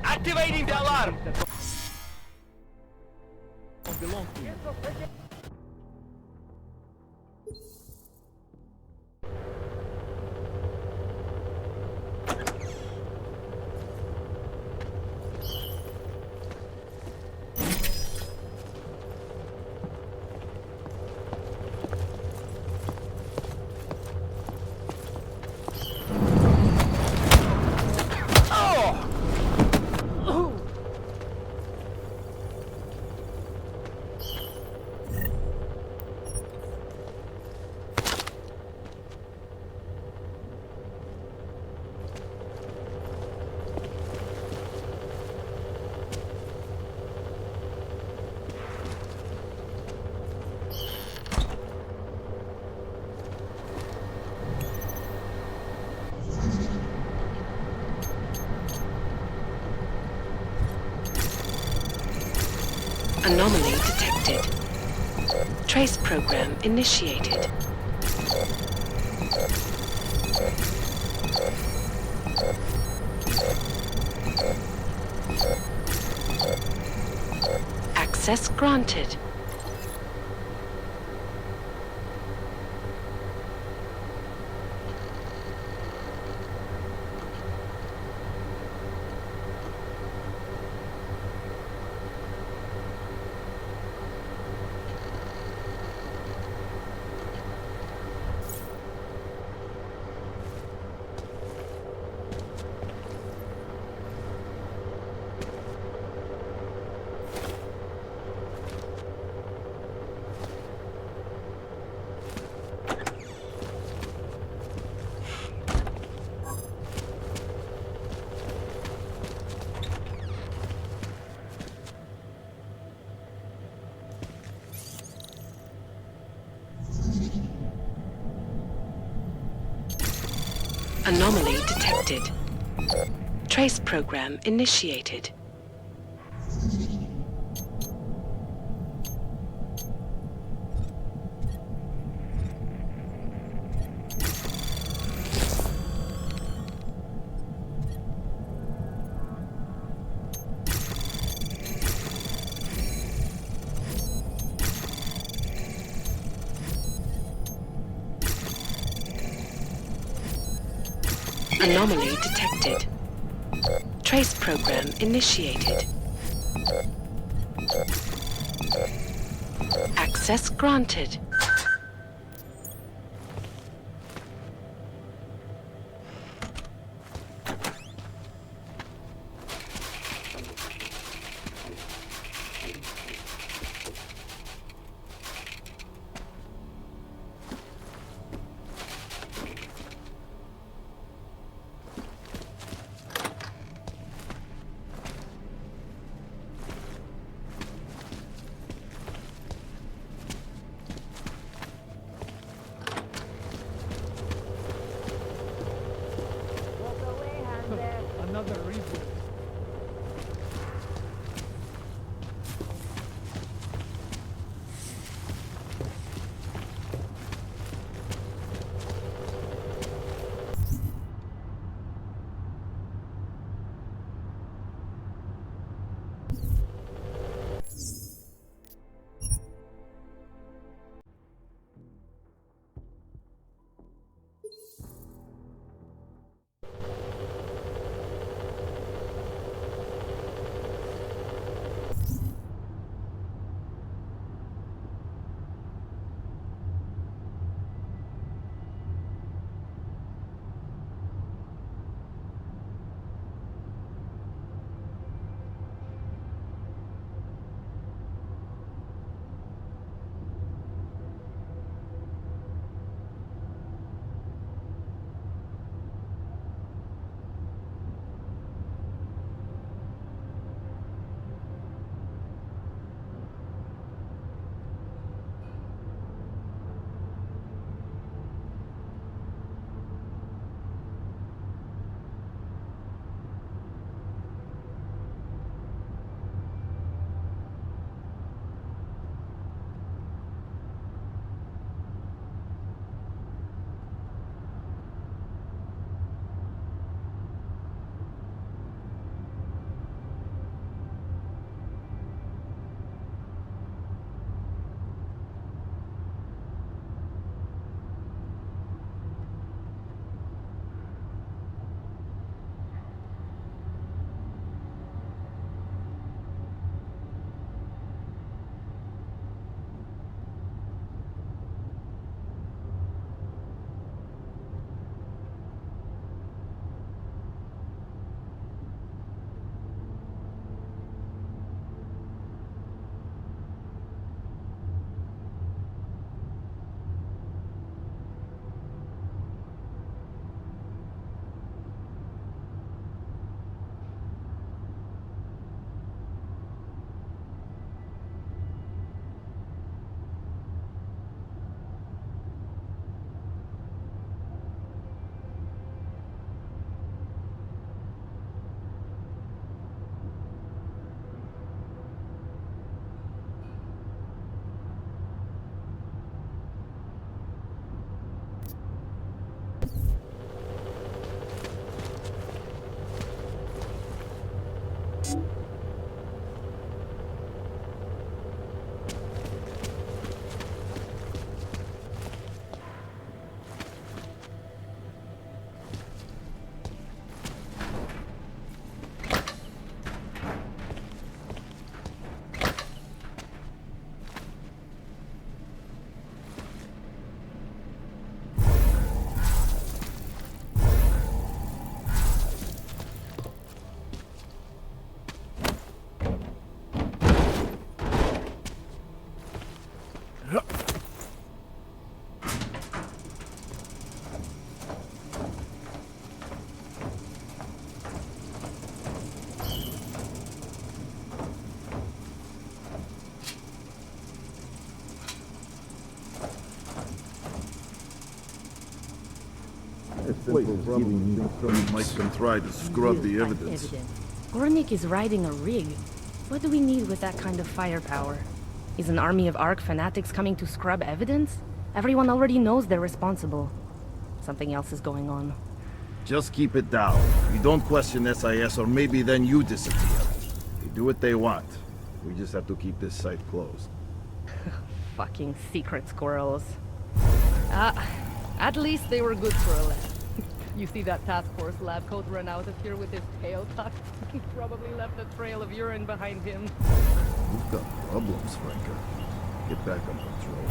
Activating the alarm! Don't belong to you. Anomaly detected. Trace program initiated. Access granted. Anomaly detected. Trace program initiated. Anomaly detected. Trace program initiated. Access granted. Another reason. Might can try to scrub the evidence. Gornik is riding a rig. What do we need with that kind of firepower? Is an army of Ark fanatics coming to scrub evidence? Everyone already knows they're responsible. Something else is going on. Just keep it down. You don't question SIS, or maybe then you disappear. They do what they want. We just have to keep this site closed. Fucking secret squirrels. At least they were good for a laugh. You see that task force lab coat run out of here with his tail tucked? Probably left a trail of urine behind him. You've got problems, Franca. Get back on patrol.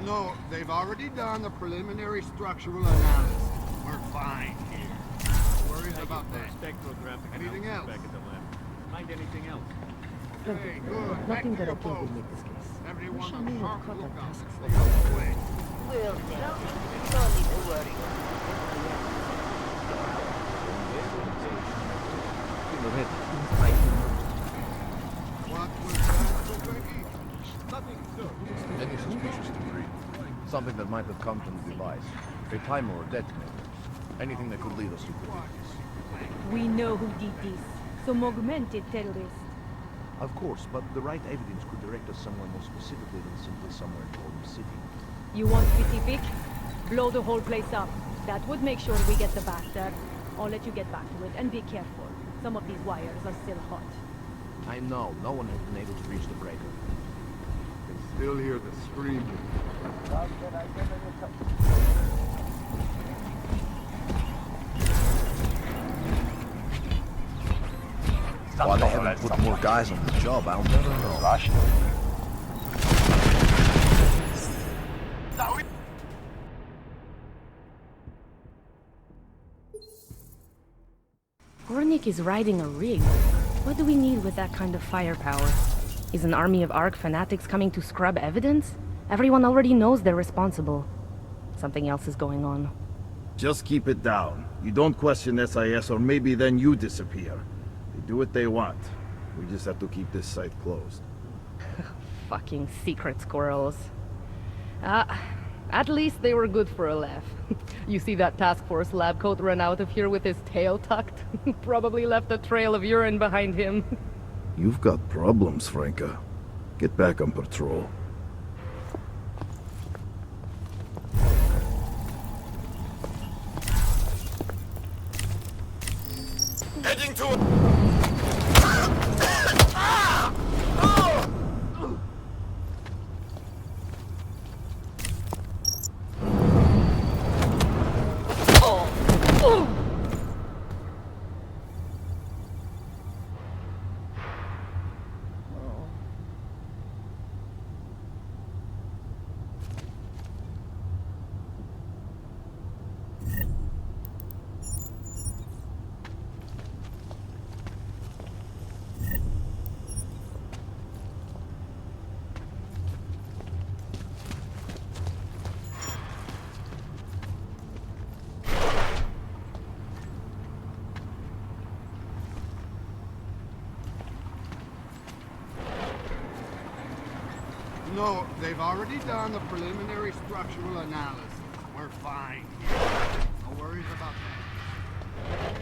No, they've already done the preliminary structural analysis. We're fine here. No worries about that. Anything else? Back at the lab. Find anything else? Hey, good. Nothing that I think would make this case. Everyone Wish I on knew what sharp caught that lookout. task Stay on the way. We'll do. No need to worry. What was that, Frankie? Nothing, sir. Any suspicious debris. Something that might have come from the device. A timer or detonator. Anything that could lead us to police. We know who did this. Some augmented terrorist. Of course, but the right evidence could direct us somewhere more specifically than simply somewhere in Golden City. You want specific? Blow the whole place up. That would make sure we get the bastard. I'll let you get back to it, and be careful. Some of these wires are still hot. I know. No one has been able to reach the breaker. Can still hear the screaming. Why they haven't put more guys on the job, I'll never know. Gornik is riding a rig. What do we need with that kind of firepower? Is an army of Ark fanatics coming to scrub evidence? Everyone already knows they're responsible. Something else is going on. Just keep it down. You don't question SIS, or maybe then you disappear. They do what they want. We just have to keep this site closed. Fucking secret squirrels. At least they were good for a laugh. You see that task force lab coat run out of here with his tail tucked? Probably left a trail of urine behind him. You've got problems, Franca. Get back on patrol. Heading to No, they've already done the preliminary structural analysis. We're fine here. No worries about that.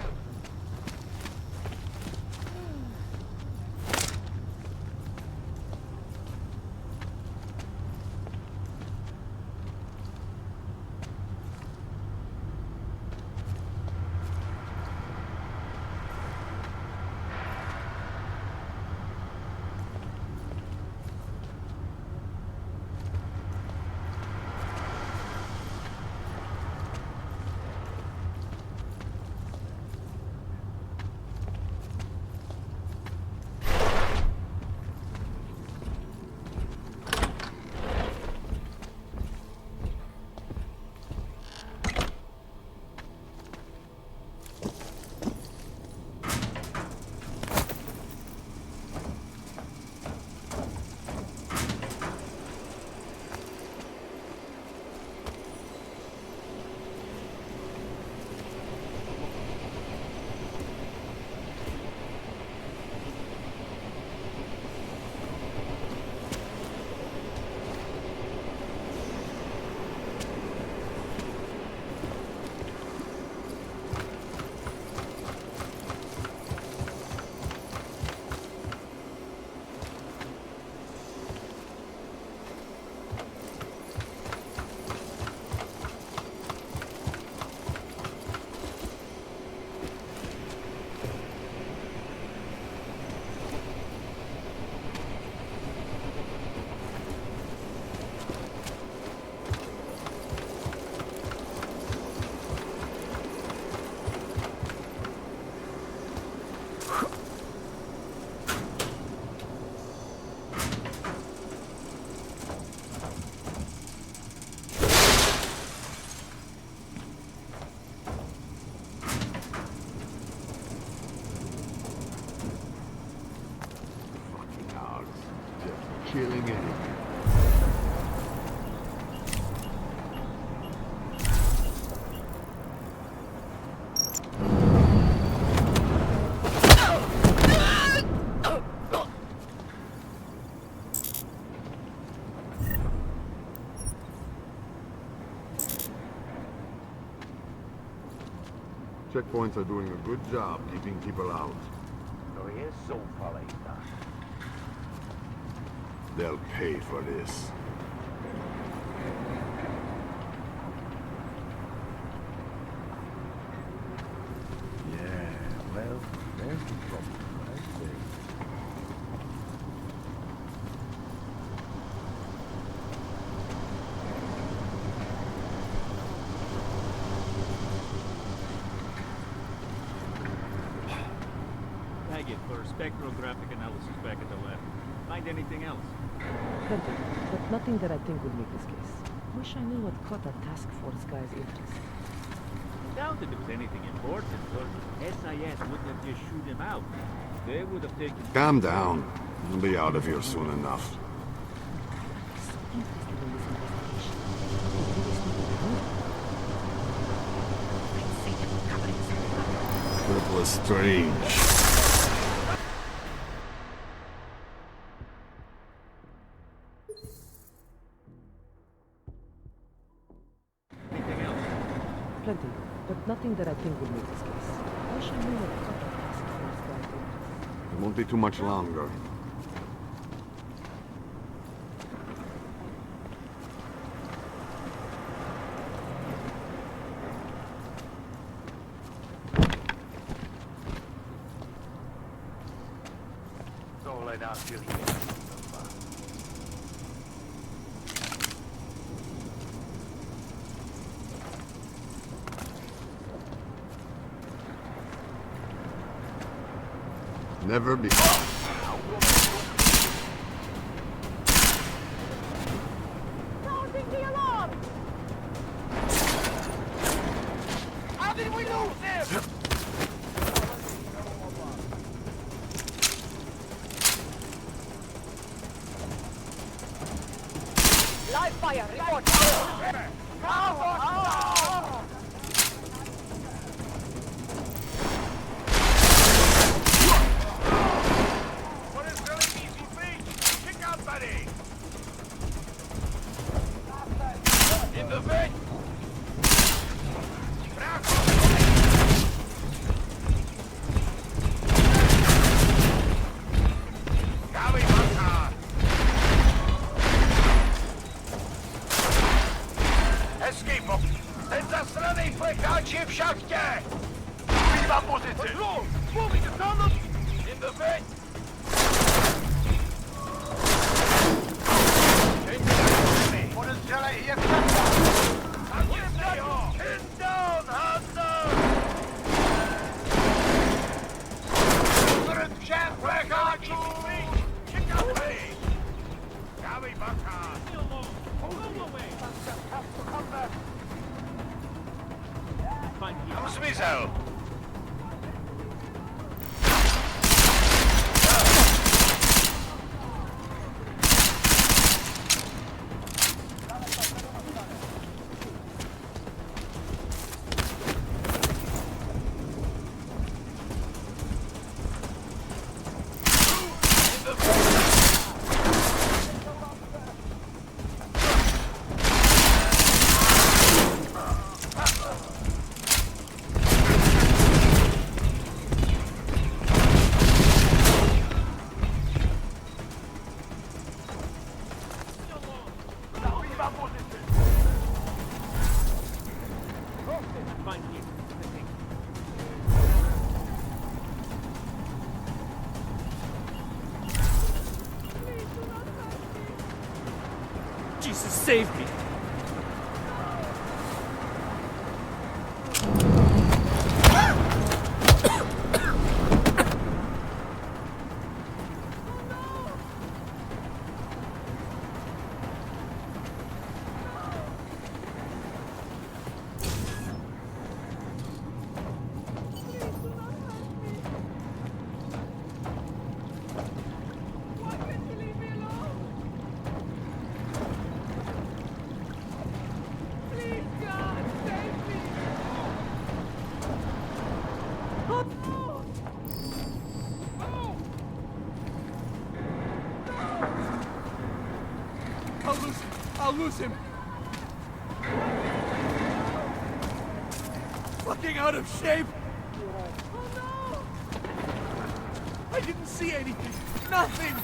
killing anything. Checkpoints are doing a good job keeping people out. No, he is so polite. They'll pay for this. Yeah, well, there's the trouble, right there. Tag it for spectrographic analysis back at the lab. Find anything else? Plenty, but nothing that I think would make this case. Wish I knew what caught that task force guy's interest. Doubt that it was anything important, or SIS wouldn't have just shoot him out. They would have taken... Calm down. You'll be out of here soon enough. It was strange. Plenty, but nothing that I think would make this case. Wish I knew what caught that task force guy's interest. It won't be too much longer. Don't let out till you Never be. Sounding the alarm! How did we lose him? Live fire, report! What is really easy feat? Kick out, buddy! In the vent! Escape! Senza strany frequencie w szachcie! Viva pozycję! Moving the tunnel! In the vent! Potenziale hier Pin down! Hands down! Frequencie! Kick out, please! Gawi baka! Use missile! Jesus, save me! I'll lose him. Fucking out of shape. Oh no! I didn't see anything. Nothing.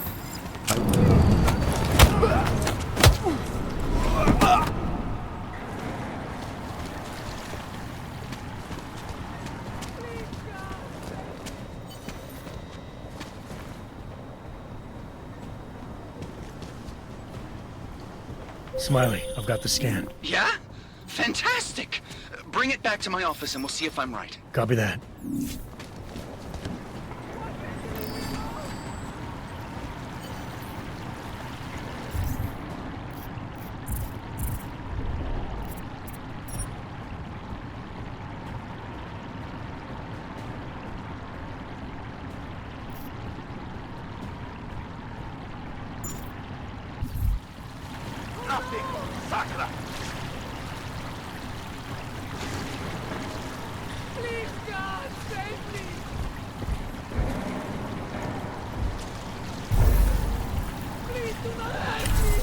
Smiley, I've got the scan. Yeah? Fantastic! Bring it back to my office and we'll see if I'm right. Copy that. Nothing. Sacra. Please, God, save me. Please do not hurt me.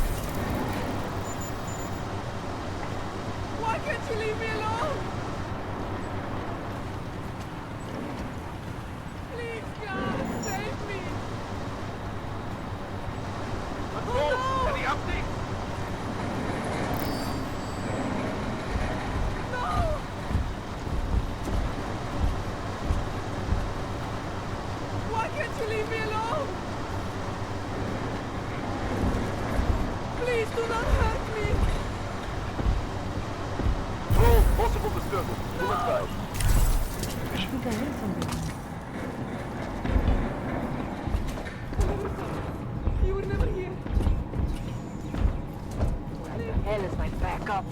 Why can't you leave me alone? Please, God, save me. Let's go. Any updates? Leave me alone! Please do not hurt me! Oh, possible disturbance. Who is that? I think I heard something. You were never here. Where the hell is my backup?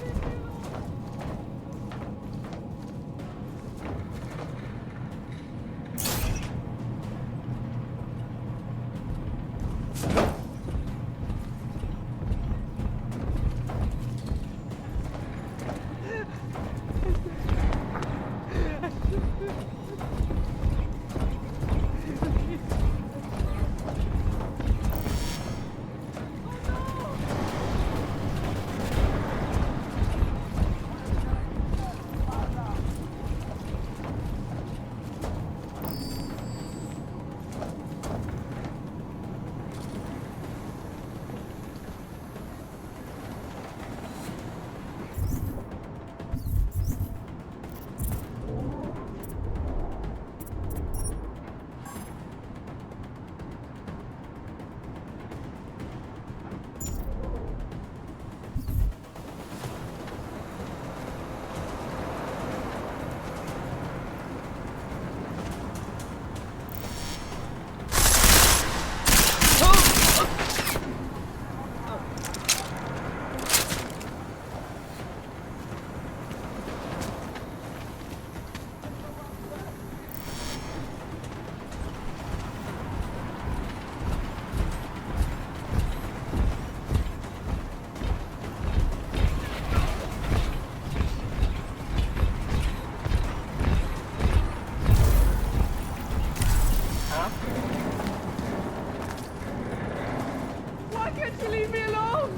Why can't you leave me alone?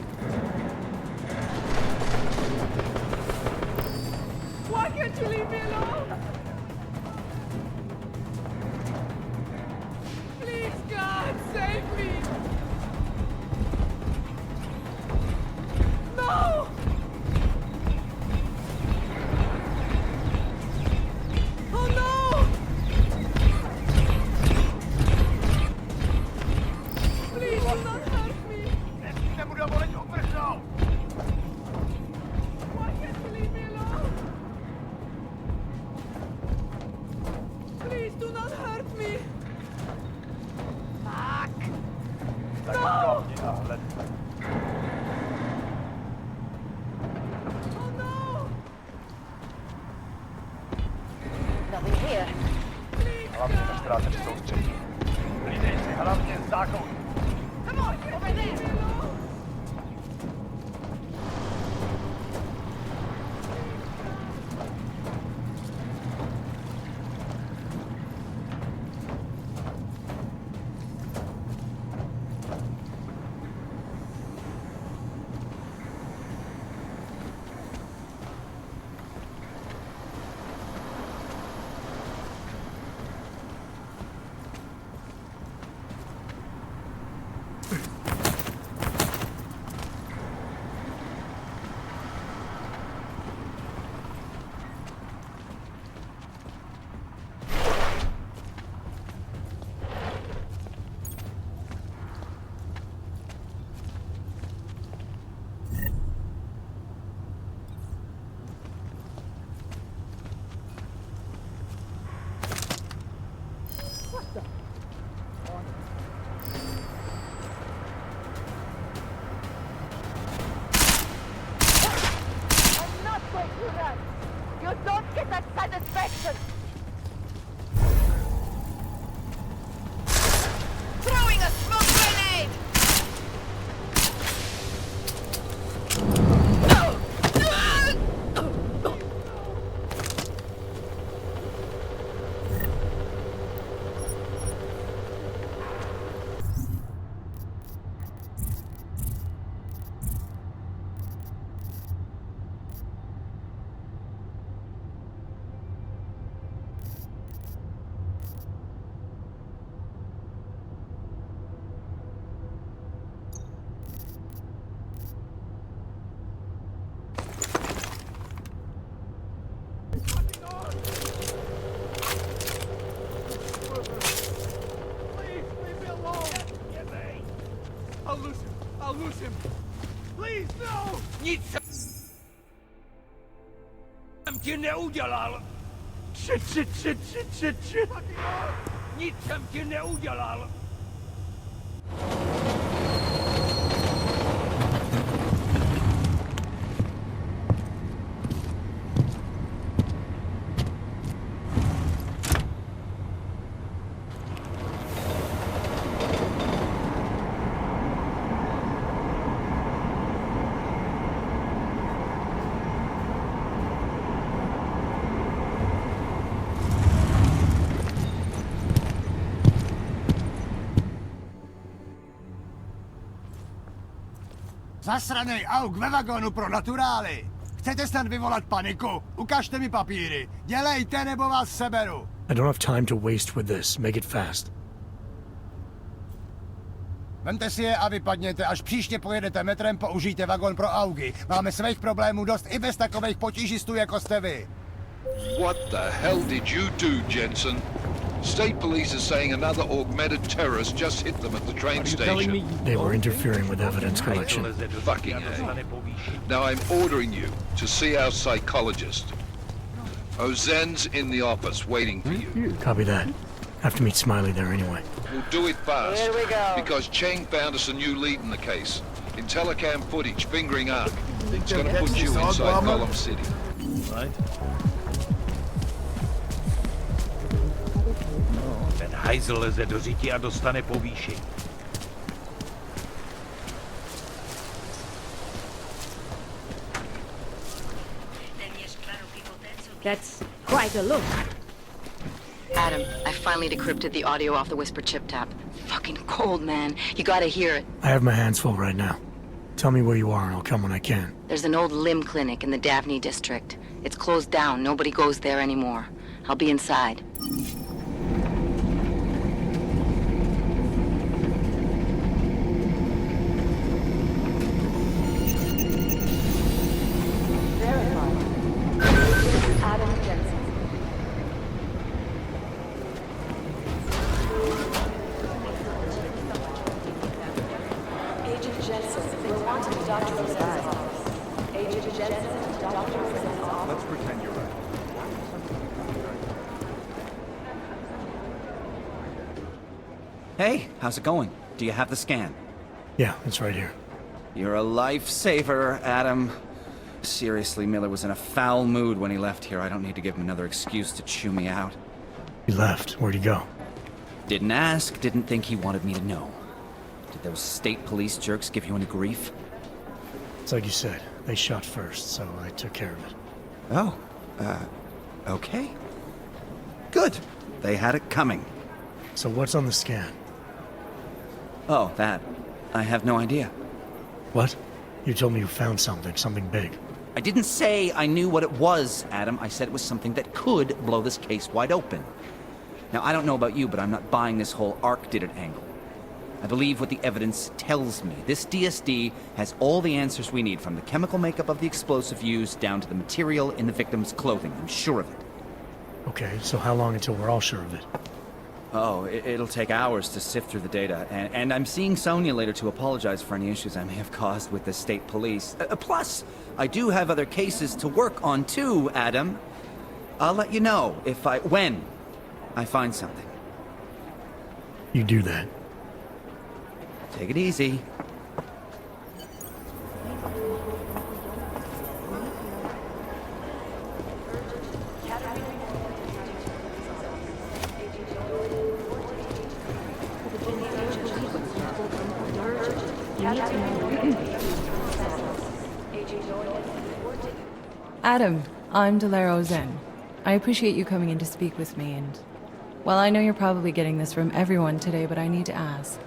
Why can't you leave me alone? Please, God, save me! No! Oh no! Please do not hurt me! Why can't you leave me alone? Please do not hurt me! Fuck! No! Oh no! Nothing here. Hlavně na ztráce soustředí. Lidé si hlavně zákon. Come on, over there! Release him! Please, no! Nic jsem ti neudělal! Shit! Nic jsem ti neudělal! Zasranej auk ve vagónu pro naturály! Chcete snad vyvolat paniku? Ukažte mi papíry. Dělejte, nebo vás seberu. I don't have time to waste with this. Make it fast. Vemte si je a vypadněte. Až příště pojedete metrem, použijte vagón pro augy. Máme svých problémů dost i bez takových potížistů, jako jste vy. What the hell did you do, Jensen? State police are saying another augmented terrorist just hit them at the train station. They were interfering with evidence collection. Fucking A. Now I'm ordering you to see our psychologist. Ozen's in the office waiting for you. Copy that. Have to meet Smiley there anyway. We'll do it fast. Here we go. Because Cheng found us a new lead in the case. In telecam footage fingering Ark. It's gonna put you inside Gollum City. Right? Ten hajzl leze do řití a dostane povýšení. That's quite a look. Adam, I finally decrypted the audio off the Whisper chip tap. Fucking cold, man. You gotta hear it. I have my hands full right now. Tell me where you are and I'll come when I can. There's an old limb clinic in the Daphne district. It's closed down. Nobody goes there anymore. I'll be inside. Adam Jensen. Agent Jensen, we're wanting Dr. Rosen's office. Agent Jensen, Dr. Rosen's office. Let's pretend you're right. Hey, how's it going? Do you have the scan? Yeah, it's right here. You're a lifesaver, Adam. Seriously, Miller was in a foul mood when he left here. I don't need to give him another excuse to chew me out. He left. Where'd he go? Didn't ask, didn't think he wanted me to know. Did those state police jerks give you any grief? It's like you said. They shot first, so I took care of it. Oh, okay. Good. They had it coming. So what's on the scan? Oh, that. I have no idea. What? You told me you found something big. I didn't say I knew what it was, Adam. I said it was something that could blow this case wide open. Now, I don't know about you, but I'm not buying this whole Ark did it angle. I believe what the evidence tells me. This DSD has all the answers we need, from the chemical makeup of the explosive used down to the material in the victim's clothing. I'm sure of it. Okay, so how long until we're all sure of it? Oh, it'll take hours to sift through the data, and I'm seeing Sonia later to apologize for any issues I may have caused with the state police. Plus, I do have other cases to work on too, Adam. I'll let you know when I find something. You do that. Take it easy. Adam, I'm Delaro Zen. I appreciate you coming in to speak with me, and... well, I know you're probably getting this from everyone today, but I need to ask.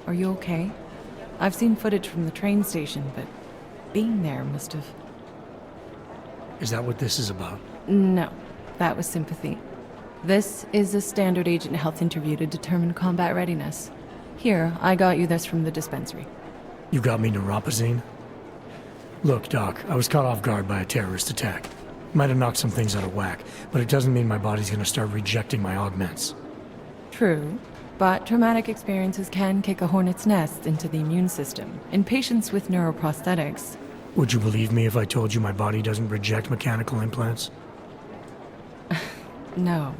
Are you okay? I've seen footage from the train station, but being there must have... Is that what this is about? No, that was sympathy. This is a standard agent health interview to determine combat readiness. Here, I got you this from the dispensary. You got me neuropazine? Look, Doc, I was caught off guard by a terrorist attack. Might have knocked some things out of whack, but it doesn't mean my body's gonna start rejecting my augments. True, but traumatic experiences can kick a hornet's nest into the immune system. In patients with neuroprosthetics... Would you believe me if I told you my body doesn't reject mechanical implants? No.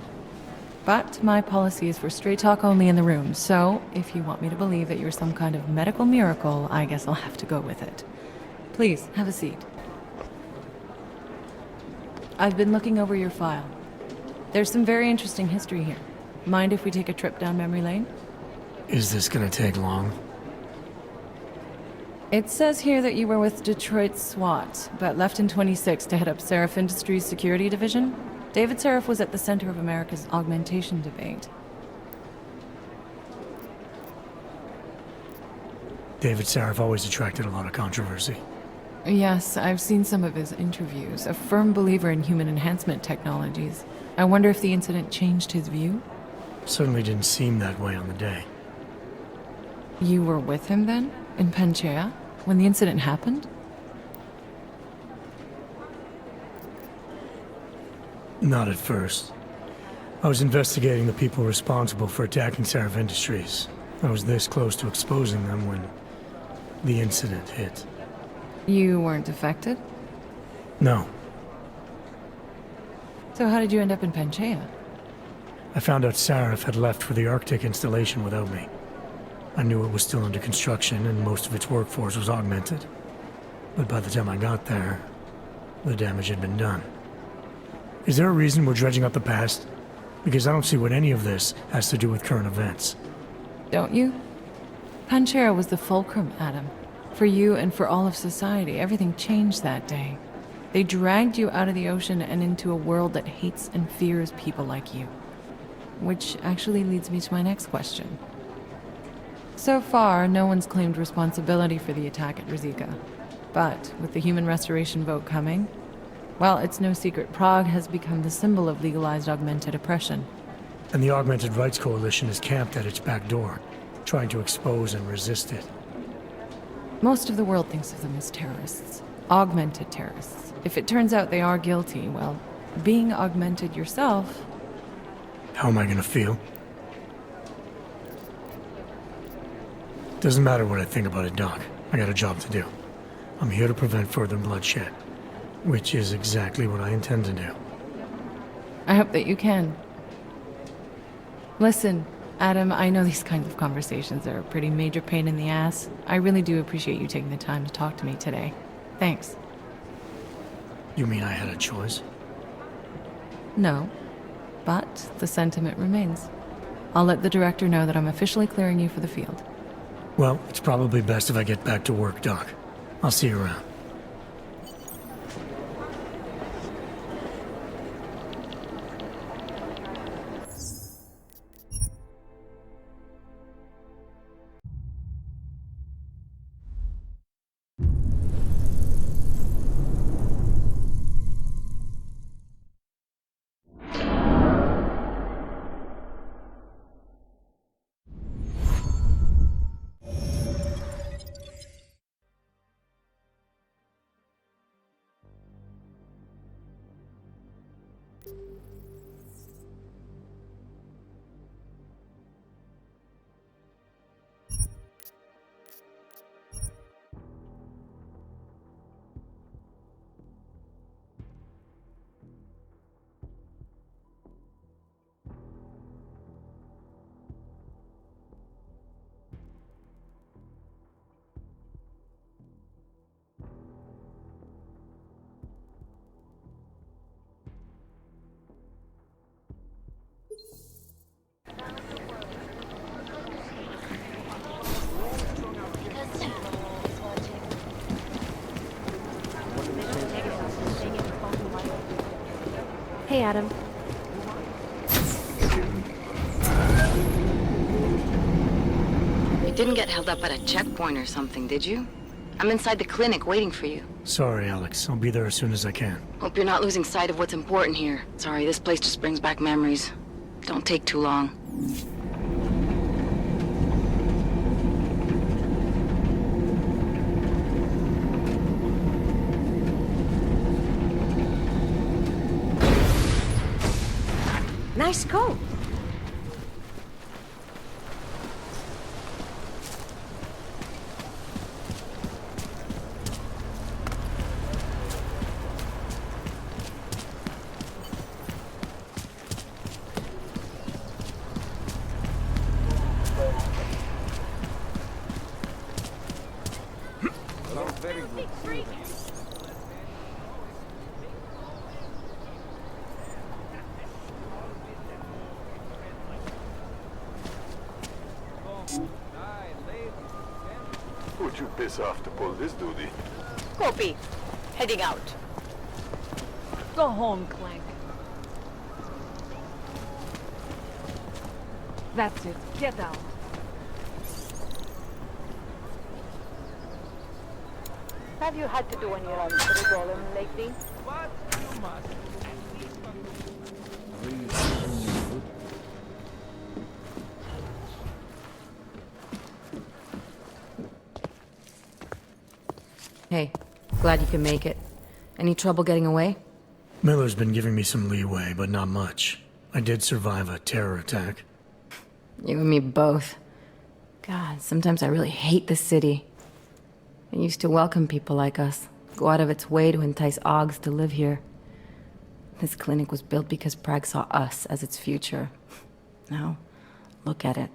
But my policy is for straight talk only in the room, so if you want me to believe that you're some kind of medical miracle, I guess I'll have to go with it. Please, have a seat. I've been looking over your file. There's some very interesting history here. Mind if we take a trip down memory lane? Is this gonna take long? It says here that you were with Detroit SWAT, but left in 26 to head up Seraph Industries' security division. David Seraph was at the center of America's augmentation debate. David Seraph always attracted a lot of controversy. Yes, I've seen some of his interviews. A firm believer in human enhancement technologies. I wonder if the incident changed his view? Certainly didn't seem that way on the day. You were with him then? In Panchea? When the incident happened? Not at first. I was investigating the people responsible for attacking Seraph Industries. I was this close to exposing them when the incident hit. You weren't affected? No. So how did you end up in Panchea? I found out Seraph had left for the Arctic installation without me. I knew it was still under construction and most of its workforce was augmented. But by the time I got there, the damage had been done. Is there a reason we're dredging up the past? Because I don't see what any of this has to do with current events. Don't you? Panchea was the fulcrum, Adam. For you and for all of society, everything changed that day. They dragged you out of the ocean and into a world that hates and fears people like you. Which actually leads me to my next question. So far, no one's claimed responsibility for the attack at Rizika. But with the human restoration vote coming, well, it's no secret Prague has become the symbol of legalized augmented oppression. And the Augmented Rights Coalition is camped at its back door, trying to expose and resist it. Most of the world thinks of them as terrorists. Augmented terrorists. If it turns out they are guilty, well, being augmented yourself... How am I gonna feel? Doesn't matter what I think about it, Doc. I got a job to do. I'm here to prevent further bloodshed. Which is exactly what I intend to do. I hope that you can. Listen, Adam, I know these kinds of conversations are a pretty major pain in the ass. I really do appreciate you taking the time to talk to me today. Thanks. You mean I had a choice? No, but the sentiment remains. I'll let the director know that I'm officially clearing you for the field. Well, it's probably best if I get back to work, Doc. I'll see you around. Hey, Adam. You didn't get held up at a checkpoint or something, did you? I'm inside the clinic waiting for you. Sorry, Alex. I'll be there as soon as I can. Hope you're not losing sight of what's important here. Sorry, this place just brings back memories. Don't take too long. Nice coat. face off to pull this duty. Copy. Heading out. Go home, Clank. That's it. Get out. Have you had to do any runs for the golem lately? What? You must. Hey, glad you can make it. Any trouble getting away? Miller's been giving me some leeway, but not much. I did survive a terror attack. You and me both. God, sometimes I really hate this city. It used to welcome people like us, go out of its way to entice Augs to live here. This clinic was built because Prague saw us as its future. Now, look at it.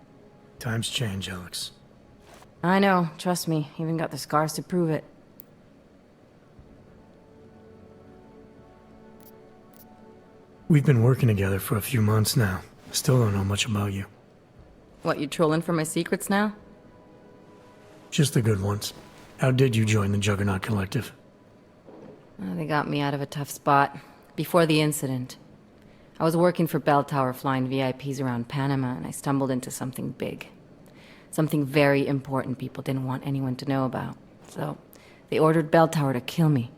Times change, Alex. I know, trust me, even got the scars to prove it. We've been working together for a few months now. Still don't know much about you. What, you trolling for my secrets now? Just the good ones. How did you join the Juggernaut Collective? They got me out of a tough spot. Before the incident. I was working for Bell Tower flying VIPs around Panama, and I stumbled into something big. Something very important people didn't want anyone to know about. So, they ordered Bell Tower to kill me.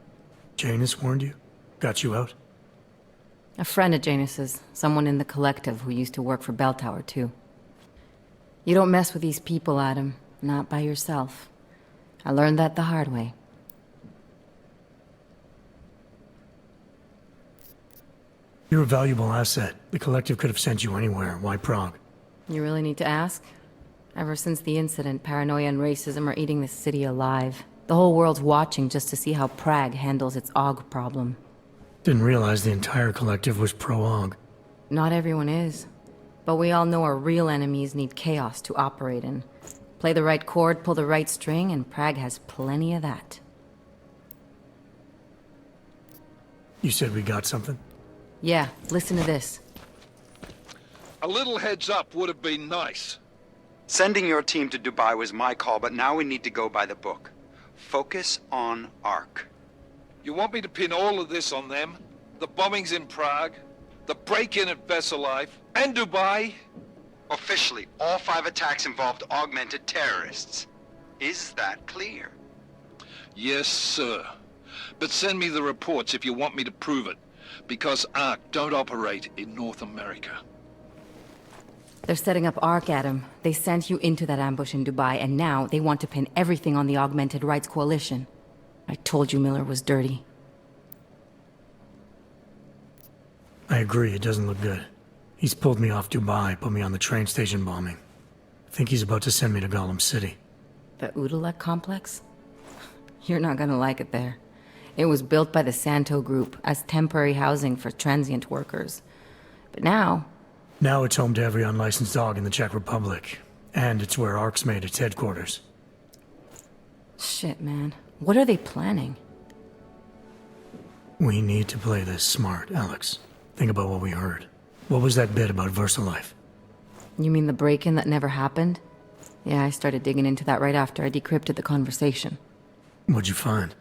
Janus warned you? Got you out? A friend of Janus's, someone in the collective who used to work for Bell Tower too. You don't mess with these people, Adam. Not by yourself. I learned that the hard way. You're a valuable asset. The collective could have sent you anywhere. Why Prague? You really need to ask? Ever since the incident, paranoia and racism are eating this city alive. The whole world's watching just to see how Prague handles its AUG problem. Didn't realize the entire collective was pro-AUG. Not everyone is. But we all know our real enemies need chaos to operate in. Play the right chord, pull the right string, and Prague has plenty of that. You said we got something? Yeah, listen to this. A little heads up would have been nice. Sending your team to Dubai was my call, but now we need to go by the book. Focus on Ark. You want me to pin all of this on them? The bombings in Prague, the break-in at Vesellife, and Dubai? Officially, all 5 attacks involved augmented terrorists. Is that clear? Yes, sir. But send me the reports if you want me to prove it, because Ark don't operate in North America. They're setting up Ark, Adam. They sent you into that ambush in Dubai, and now they want to pin everything on the Augmented Rights Coalition. I told you Miller was dirty. I agree, it doesn't look good. He's pulled me off Dubai, put me on the train station bombing. I think he's about to send me to Gollum City. The Udalek complex? You're not gonna like it there. It was built by the Santo Group as temporary housing for transient workers. But now... Now it's home to every unlicensed dog in the Czech Republic. And it's where Ark's made its headquarters. Shit, man. What are they planning? We need to play this smart, Alex. Think about what we heard. What was that bit about VersaLife? You mean the break-in that never happened? Yeah, I started digging into that right after I decrypted the conversation. What'd you find?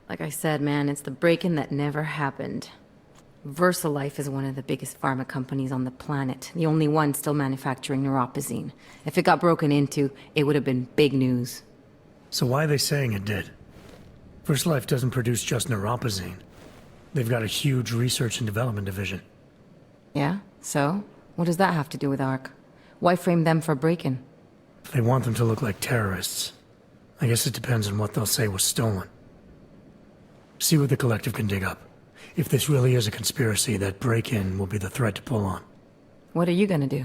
Like I said, man, it's the break-in that never happened. VersaLife is one of the biggest pharma companies on the planet, the only one still manufacturing neuropozyne. If it got broken into, it would have been big news. So why are they saying it did? VersaLife doesn't produce just neuropozyne. They've got a huge research and development division. Yeah? So? What does that have to do with Ark? Why frame them for break-in? They want them to look like terrorists. I guess it depends on what they'll say was stolen. See what the collective can dig up. If this really is a conspiracy, that break-in will be the thread to pull on. What are you gonna do?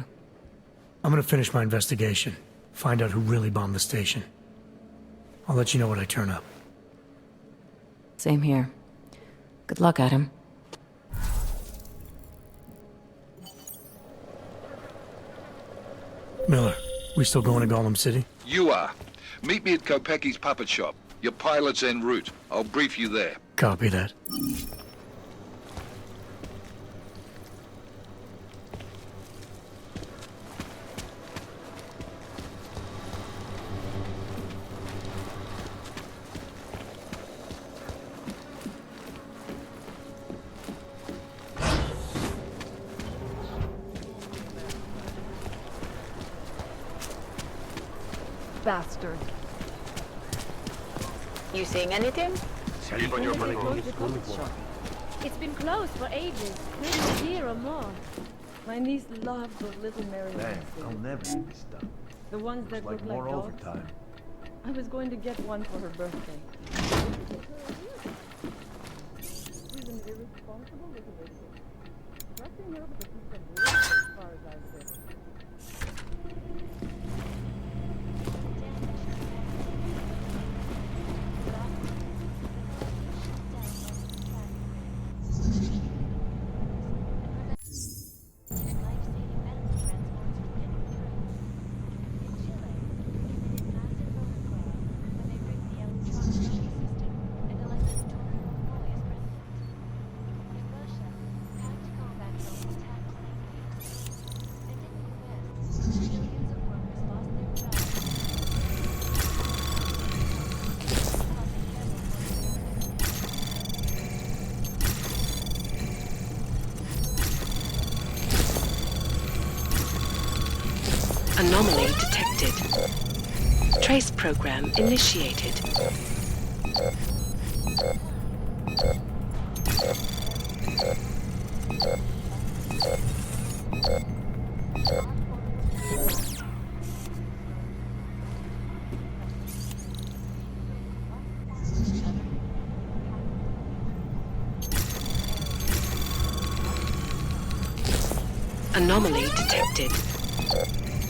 I'm gonna finish my investigation. Find out who really bombed the station. I'll let you know when I turn up. Same here. Good luck, Adam. Miller, we still going to Gollum City? You are. Meet me at Kopecki's puppet shop. Your pilot's en route. I'll brief you there. Copy that. bastard. You seeing anything? Keep on your When did they patrol. close the comic shop? It's been closed for ages, maybe a year or more. My niece loved those little marionettes. I'll never eat this stuff. The ones that Looks look like like more dogs. overtime. I was going to get one for her birthday. She's an irresponsible little idiot. Dressing her with a piece of wood as far as I said. Anomaly detected. Trace program initiated. Anomaly detected.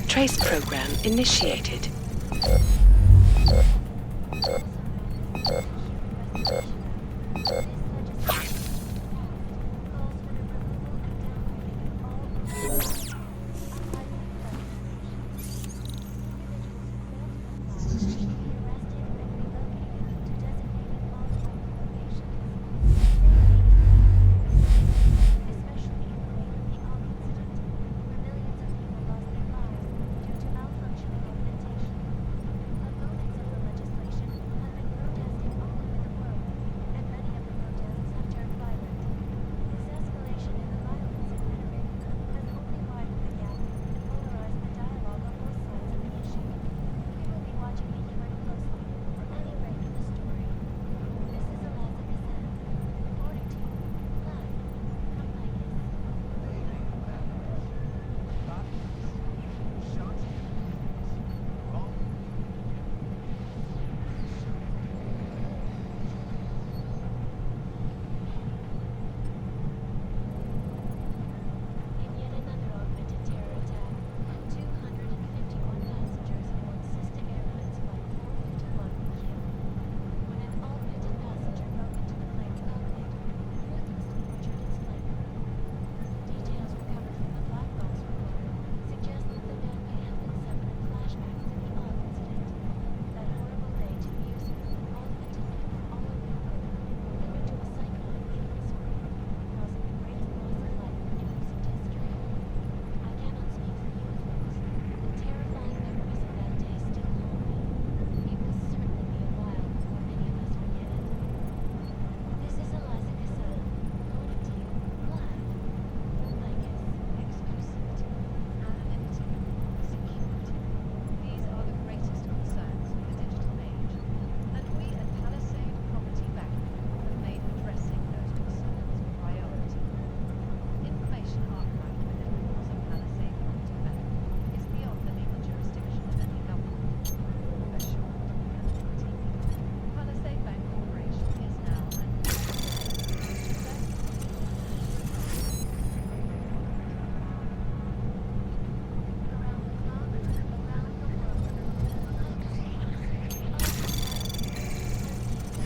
Trace program initiated.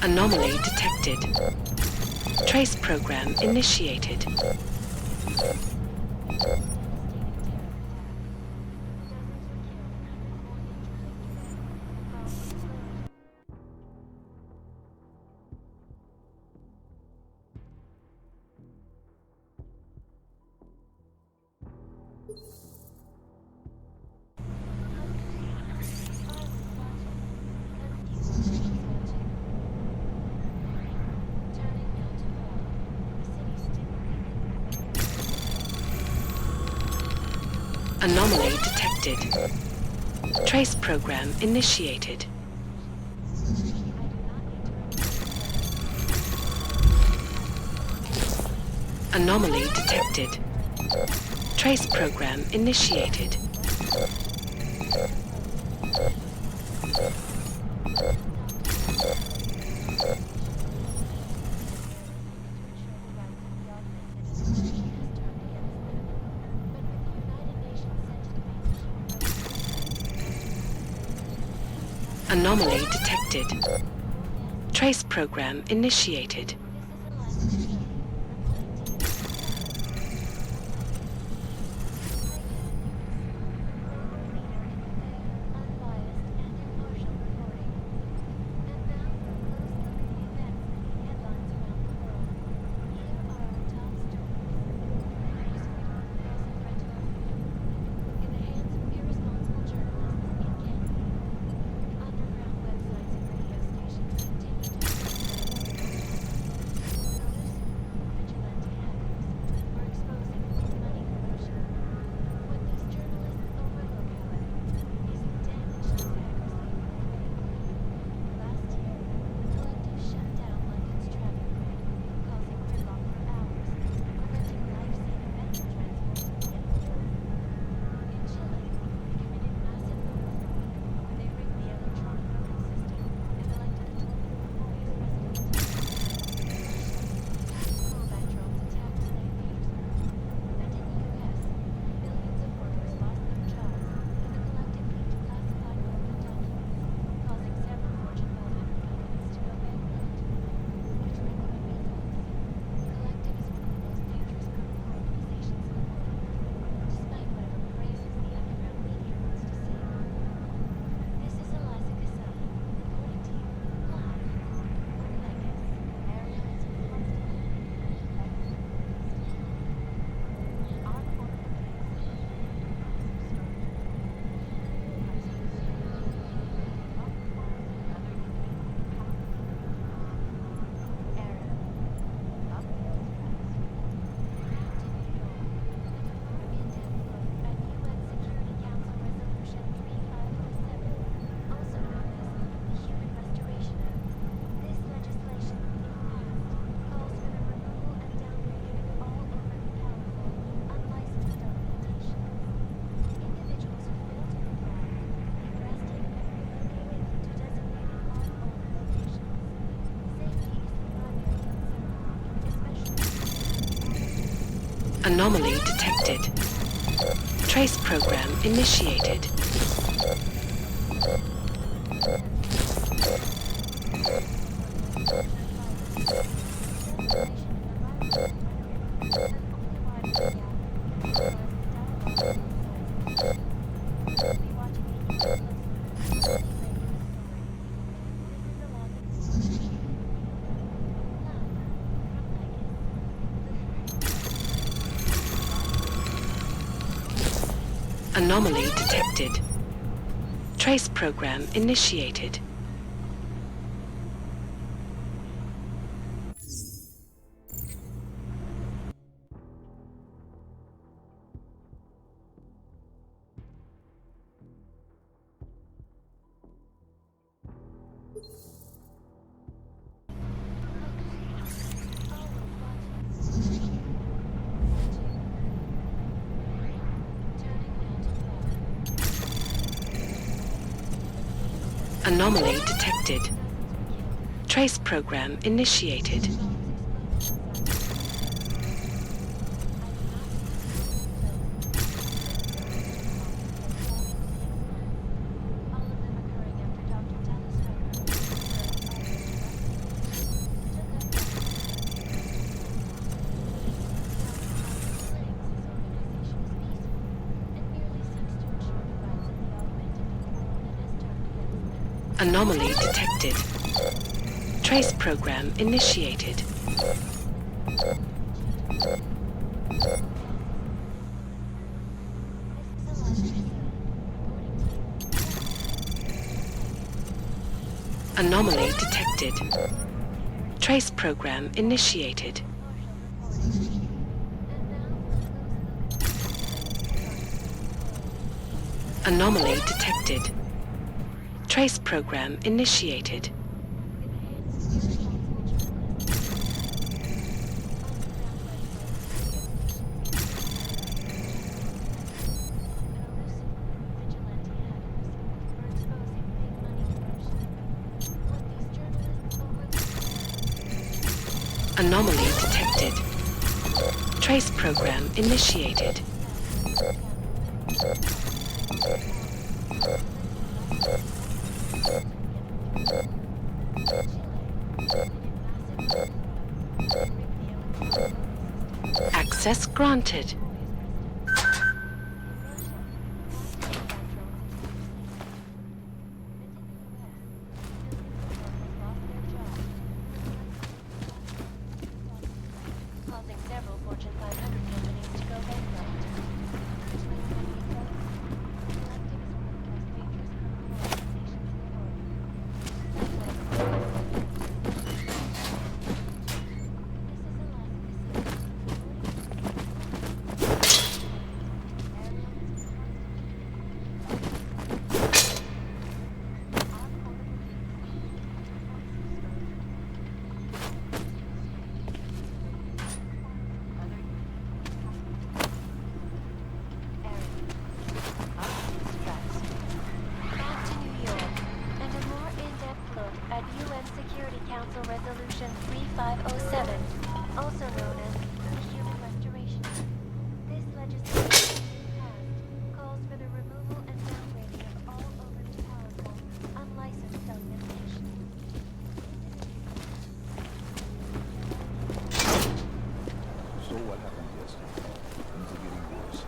Anomaly detected. Trace program initiated. Anomaly detected. Trace program initiated. Anomaly detected. Trace program initiated. Anomaly detected. Trace program initiated. Anomaly detected. Trace program initiated. Anomaly detected. Trace program initiated. Anomaly detected. Trace program initiated. Anomaly detected. Trace program initiated. Anomaly detected. Trace program initiated. Anomaly detected. Trace program initiated. Anomaly detected. Trace program initiated. Access granted. Causing several Fortune 500 companies to go bankrupt. Back to New York, and a more in-depth look at UN Security Council Resolution 3507, also known as the Human Restoration Act. This legislation, passed, calls for the removal and downgrading of all over-powerful, unlicensed telecommunications. So what happened yesterday? Things are getting worse.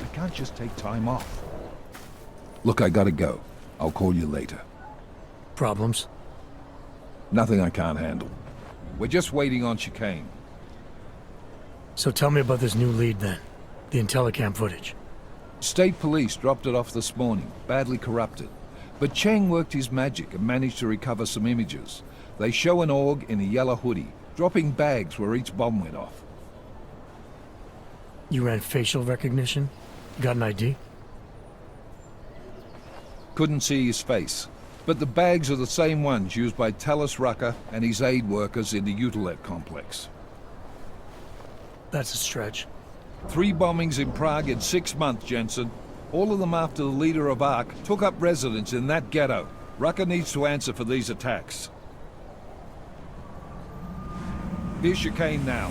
I can't just take time off. Look, I gotta go. I'll call you later. Problems? Nothing I can't handle. We're just waiting on chicane. So tell me about this new lead then. The Intellicam footage. State police dropped it off this morning, badly corrupted. But Cheng worked his magic and managed to recover some images. They show an org in a yellow hoodie, dropping bags where each bomb went off. You ran facial recognition? Got an ID? Couldn't see his face. But the bags are the same ones used by Talos Rucker and his aid workers in the Utilet complex. That's a stretch. 3 bombings in Prague in 6 months, Jensen. All of them after the leader of ARC took up residence in that ghetto. Rucker needs to answer for these attacks. Here's chicane now.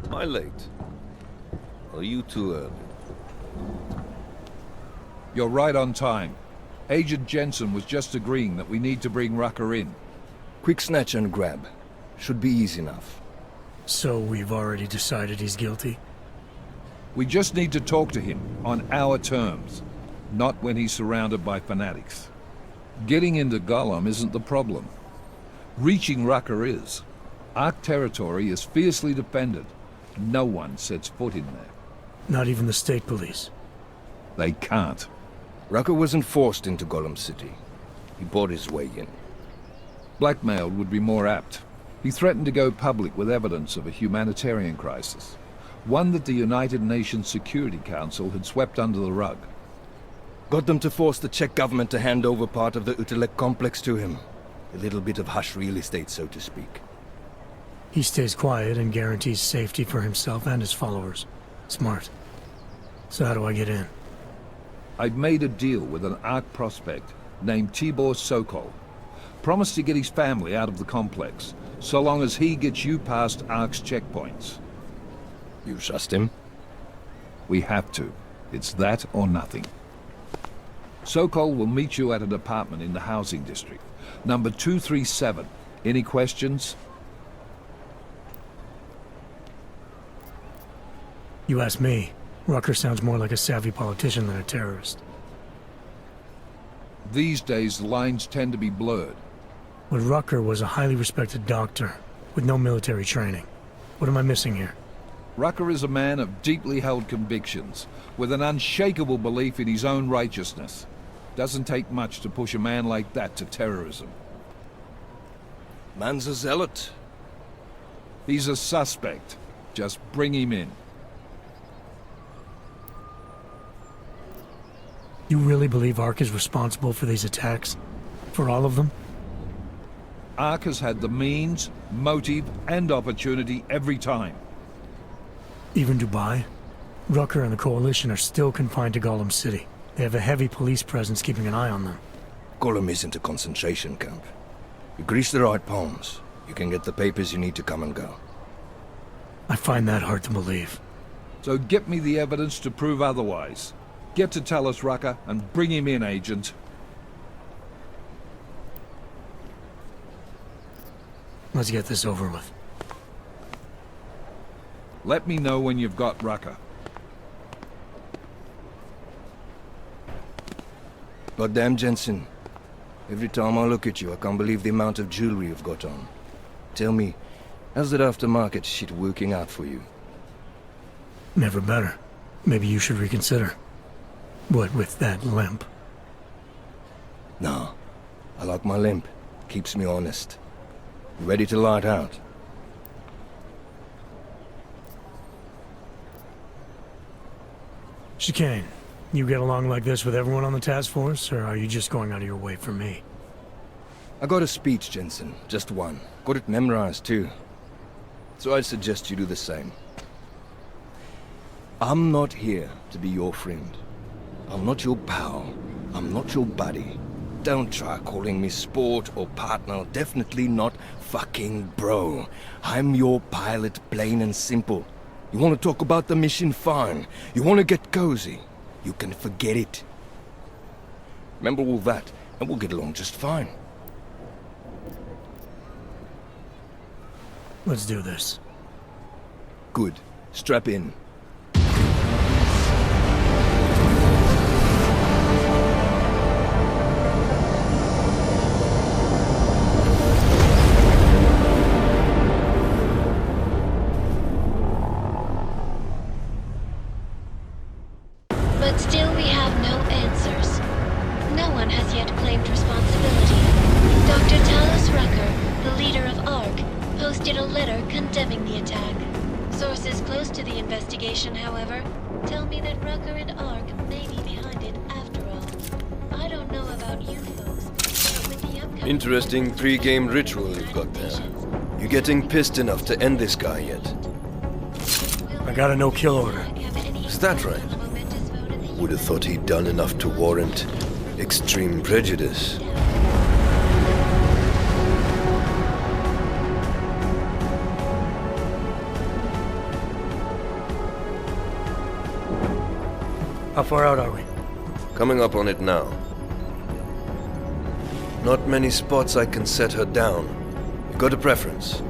Am I late? Or are you too early? You're right on time. Agent Jensen was just agreeing that we need to bring Rucker in. Quick snatch and grab. Should be easy enough. So we've already decided he's guilty? We just need to talk to him on our terms, not when he's surrounded by fanatics. Getting into Gollum isn't the problem. Reaching Rucker is. ARC territory is fiercely defended. No one sets foot in there. Not even the state police? They can't. Rucker wasn't forced into Gollum City. He bought his way in. Blackmailed would be more apt. He threatened to go public with evidence of a humanitarian crisis, one that the United Nations Security Council had swept under the rug. Got them to force the Czech government to hand over part of the Utilet complex to him. A little bit of hush real estate, so to speak. He stays quiet and guarantees safety for himself and his followers. Smart. So how do I get in? I'd made a deal with an ARC prospect named Tibor Sokol. Promised to get his family out of the complex, so long as he gets you past ARC's checkpoints. You trust him? We have to. It's that or nothing. Sokol will meet you at an apartment in the housing district. Number 237. Any questions? You ask me. Rucker sounds more like a savvy politician than a terrorist. These days, the lines tend to be blurred. But Rucker was a highly respected doctor, with no military training. What am I missing here? Rucker is a man of deeply held convictions, with an unshakable belief in his own righteousness. Doesn't take much to push a man like that to terrorism. Man's a zealot. He's a suspect. Just bring him in. You really believe Ark is responsible for these attacks? For all of them? Ark has had the means, motive, and opportunity every time. Even Dubai? Rucker and the Coalition are still confined to Gollum City. They have a heavy police presence keeping an eye on them. Gollum isn't a concentration camp. You grease the right palms, you can get the papers you need to come and go. I find that hard to believe. So get me the evidence to prove otherwise. Get to Talus Rucker and bring him in, Agent. Let's get this over with. Let me know when you've got Rucker. Goddamn, Jensen. Every time I look at you, I can't believe the amount of jewelry you've got on. Tell me, how's that aftermarket shit working out for you? Never better. Maybe you should reconsider. What with that limp? No. I like my limp. Keeps me honest. Ready to light out. Chicane, you get along like this with everyone on the task force, or are you just going out of your way for me? I got a speech, Jensen. Just one. Got it memorized, too. So I'd suggest you do the same. I'm not here to be your friend. I'm not your pal. I'm not your buddy. Don't try calling me sport or partner. Definitely not fucking bro. I'm your pilot, plain and simple. You want to talk about the mission? Fine. You want to get cozy? You can forget it. Remember all that, and we'll get along just fine. Let's do this. Good. Strap in. But still we have no answers. No one has yet claimed responsibility. Dr. Talos Rucker, the leader of ARC, posted a letter condemning the attack. Sources close to the investigation, however, tell me that Rucker and ARC may be behind it after all. I don't know about you folks, but with the upcoming... Interesting pre-game ritual you've got there. You getting pissed enough to end this guy yet? I got a no-kill order. Is that right? Would have thought he'd done enough to warrant extreme prejudice. How far out are we? Coming up on it now. Not many spots I can set her down. You got a preference?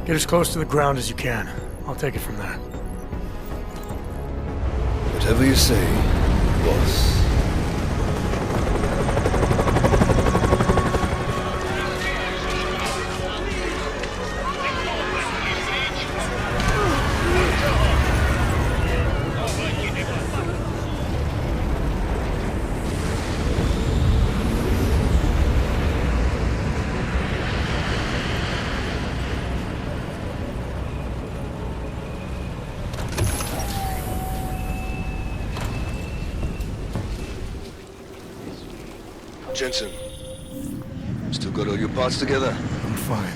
Get as close to the ground as you can. I'll take it from there. Whatever you say, boss. Jensen, still got all your parts together? I'm fine.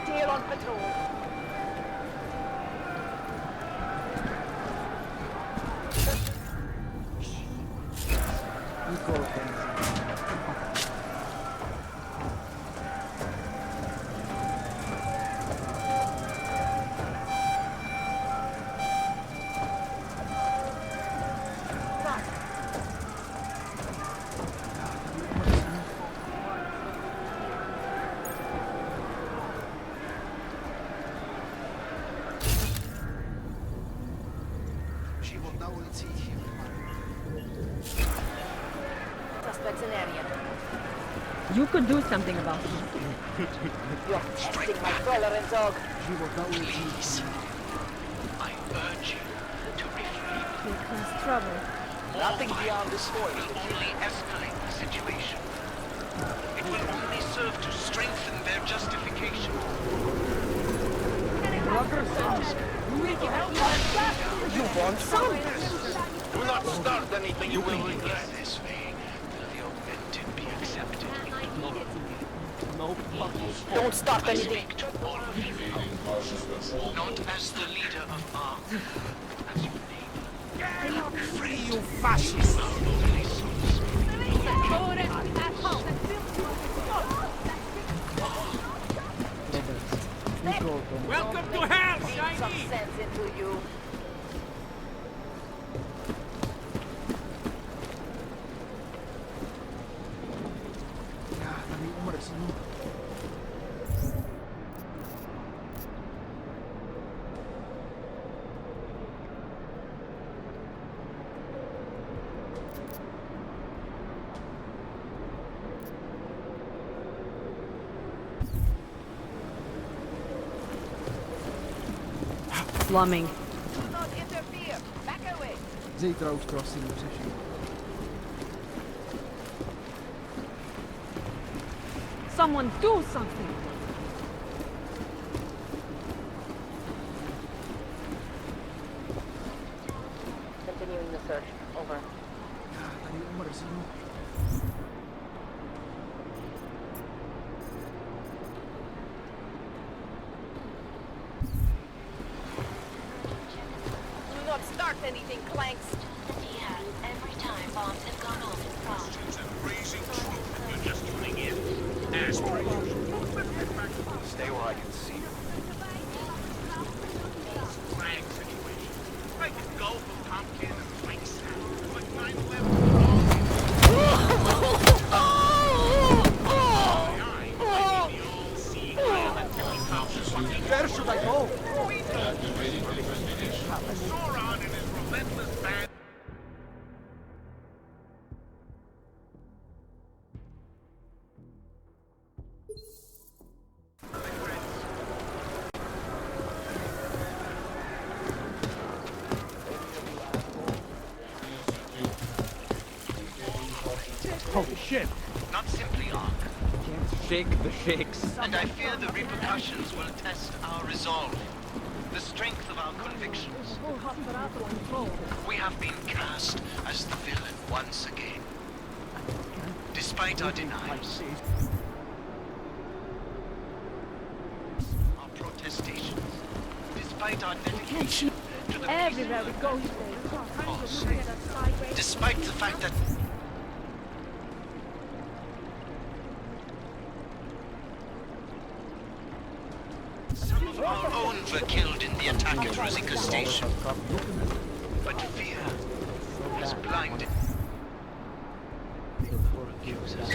Still on patrol. Suspects in area. You could do something about it. You're testing my tolerance, dog. Please. I urge you to refrain. Here comes trouble. Nothing beyond this point will only escalate the situation. It will only serve to strengthen their justification. You want some? Do not start anything you will regret. This way, will the augmented be accepted? Don't start anything. Speak to all of you. Not as the leader of ARC, as your neighbor. Free you fascists! Welcome to hell, Some Shiny! sense into you. Slumming. Do not interfere. Back away. Zeetro's crossing position. Someone do something. Continuing the search. Over. Tadi Umar sini. Do not start anything, Clanks. Yeah, every time bombs have gone off in France. Raising troop. You're just tuning in. As per Stay where I can see you. Flag situation. I can go from Pumpkin and Twinks. Like 9/11. Where should I go? Sauron and his relentless band. Holy shit! Not simply Ark. Shake the shakes. And I fear the repercussions will test our resolve, the strength of our convictions. We have been cast as the villain once again. Despite our denials, our protestations, despite our dedication to the Everywhere we go, cause, despite the fact that some of our own were killed in the attack at Rosika Station. But fear has blinded. Before it gives us.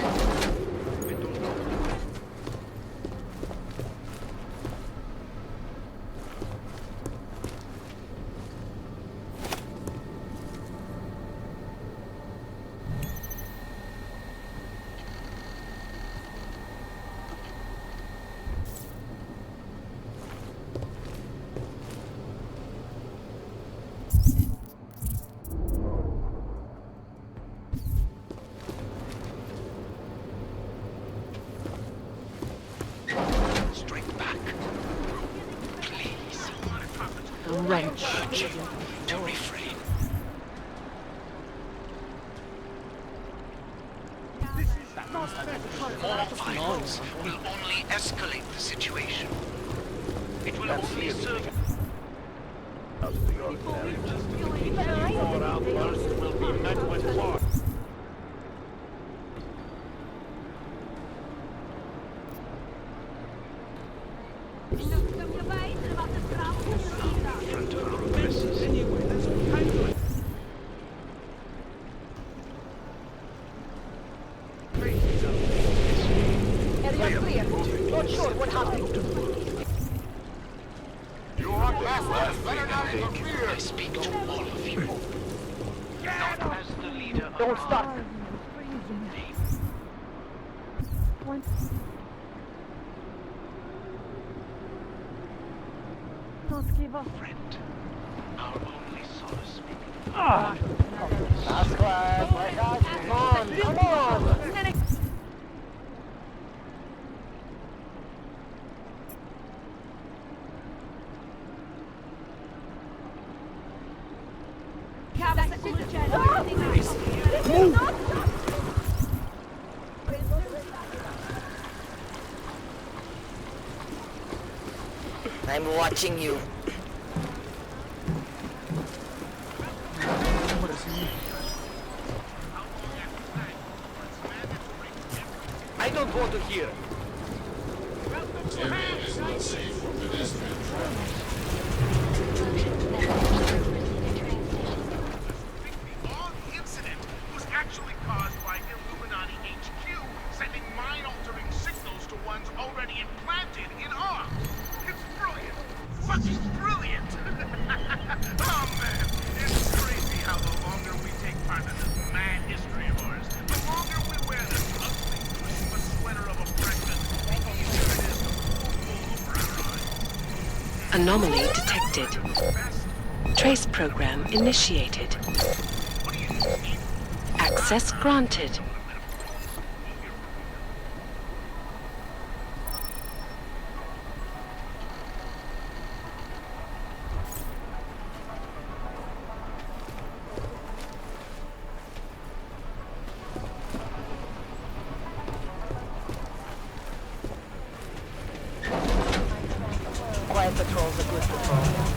Wrench. To refrain. More violence will only escalate the situation. It will only serve. More outbursts will be met with force. Area clear. Not sure what happened. You are masters. Better not interfere. I speak to all of you. Not as the leader of Don't start. Don't give up. Friend. Our only solace. That's class, my guys. Come on. I'm watching you. I don't want to hear. The incident was actually caused by Illuminati HQ sending mind-altering signals to ones already implanted in ours. It's brilliant. Fucking brilliant. Oh man, it's crazy how the longer we take part in this mad history of ours, the longer we wear this ugly Christmas sweater of oppression, the easier it is to pull over our eyes. Anomaly detected. Trace program initiated. Access granted. Quiet patrol's a good patrol.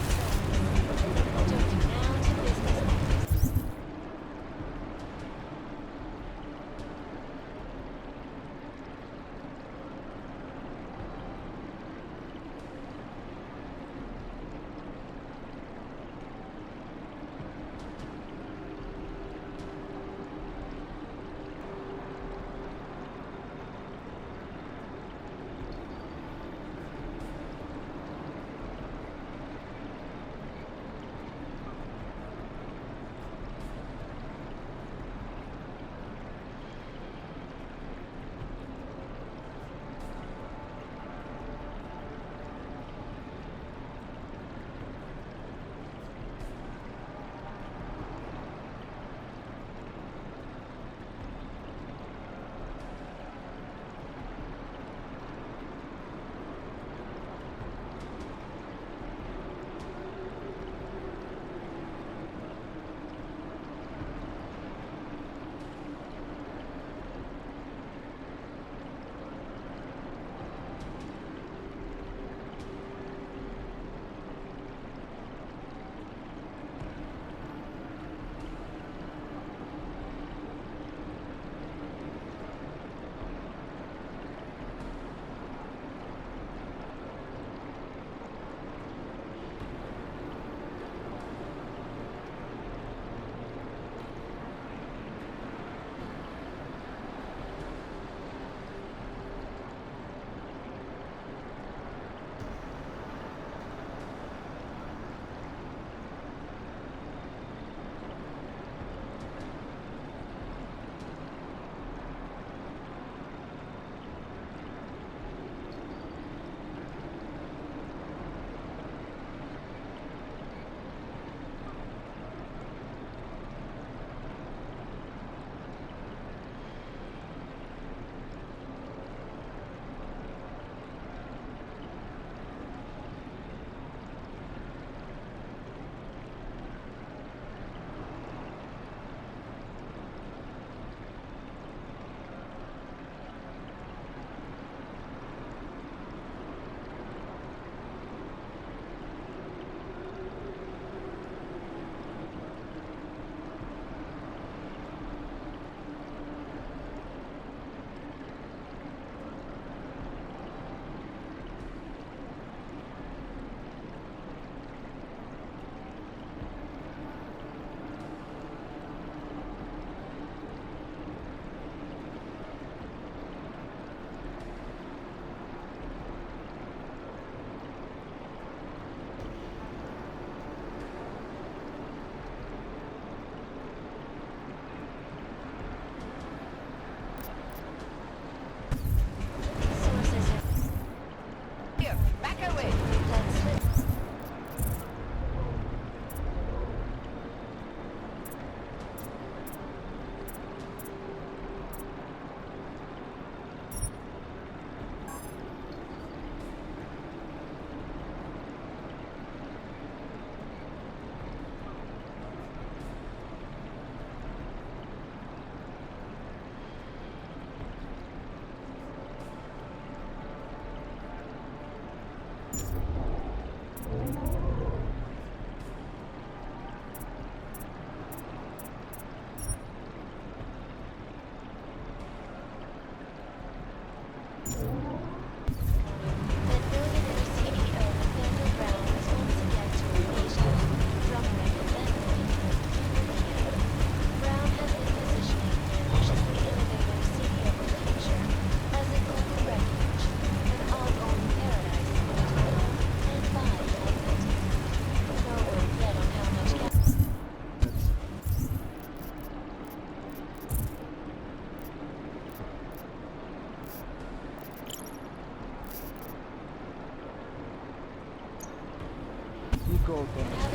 control tunnel.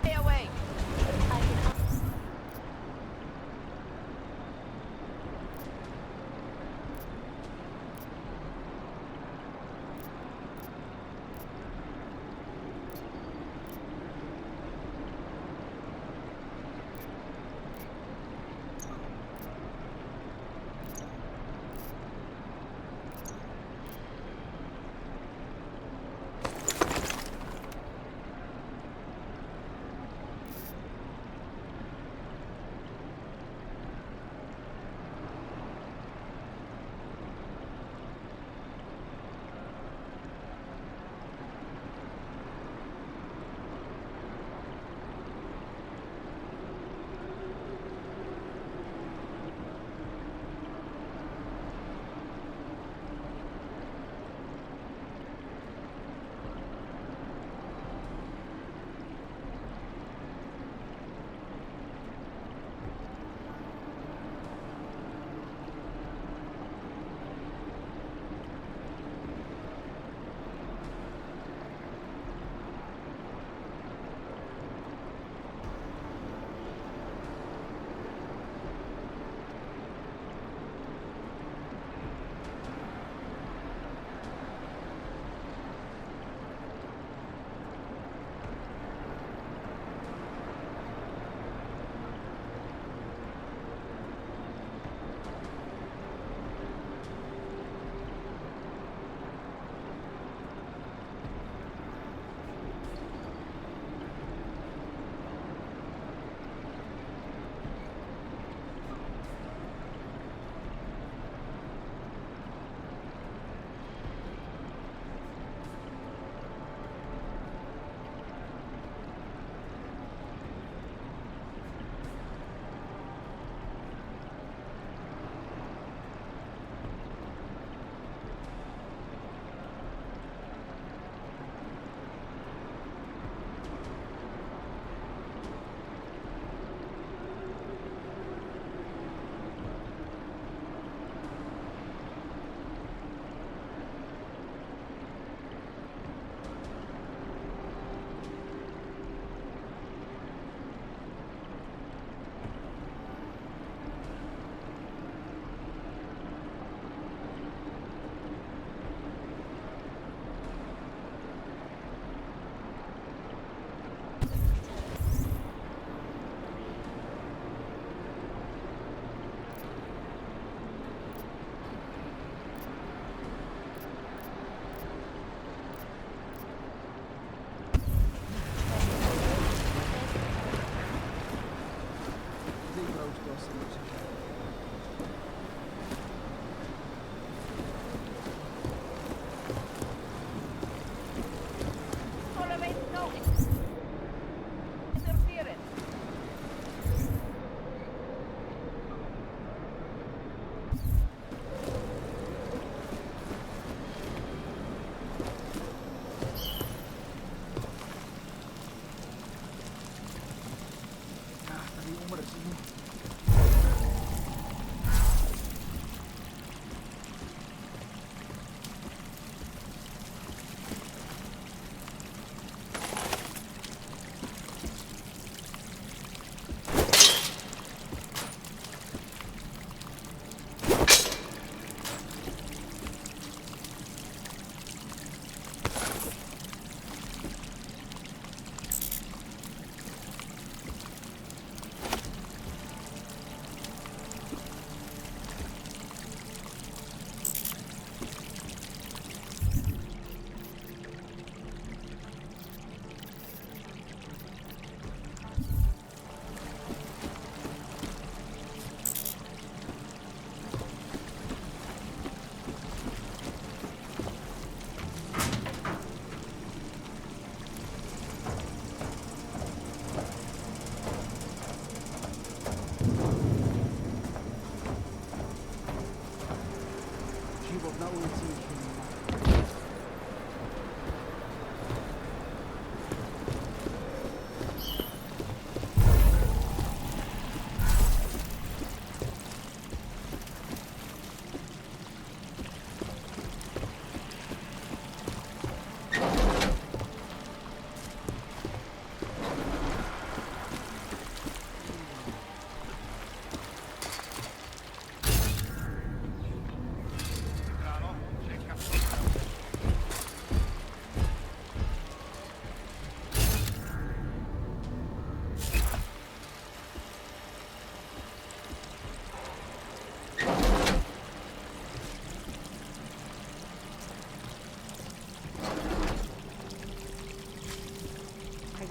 Stay away.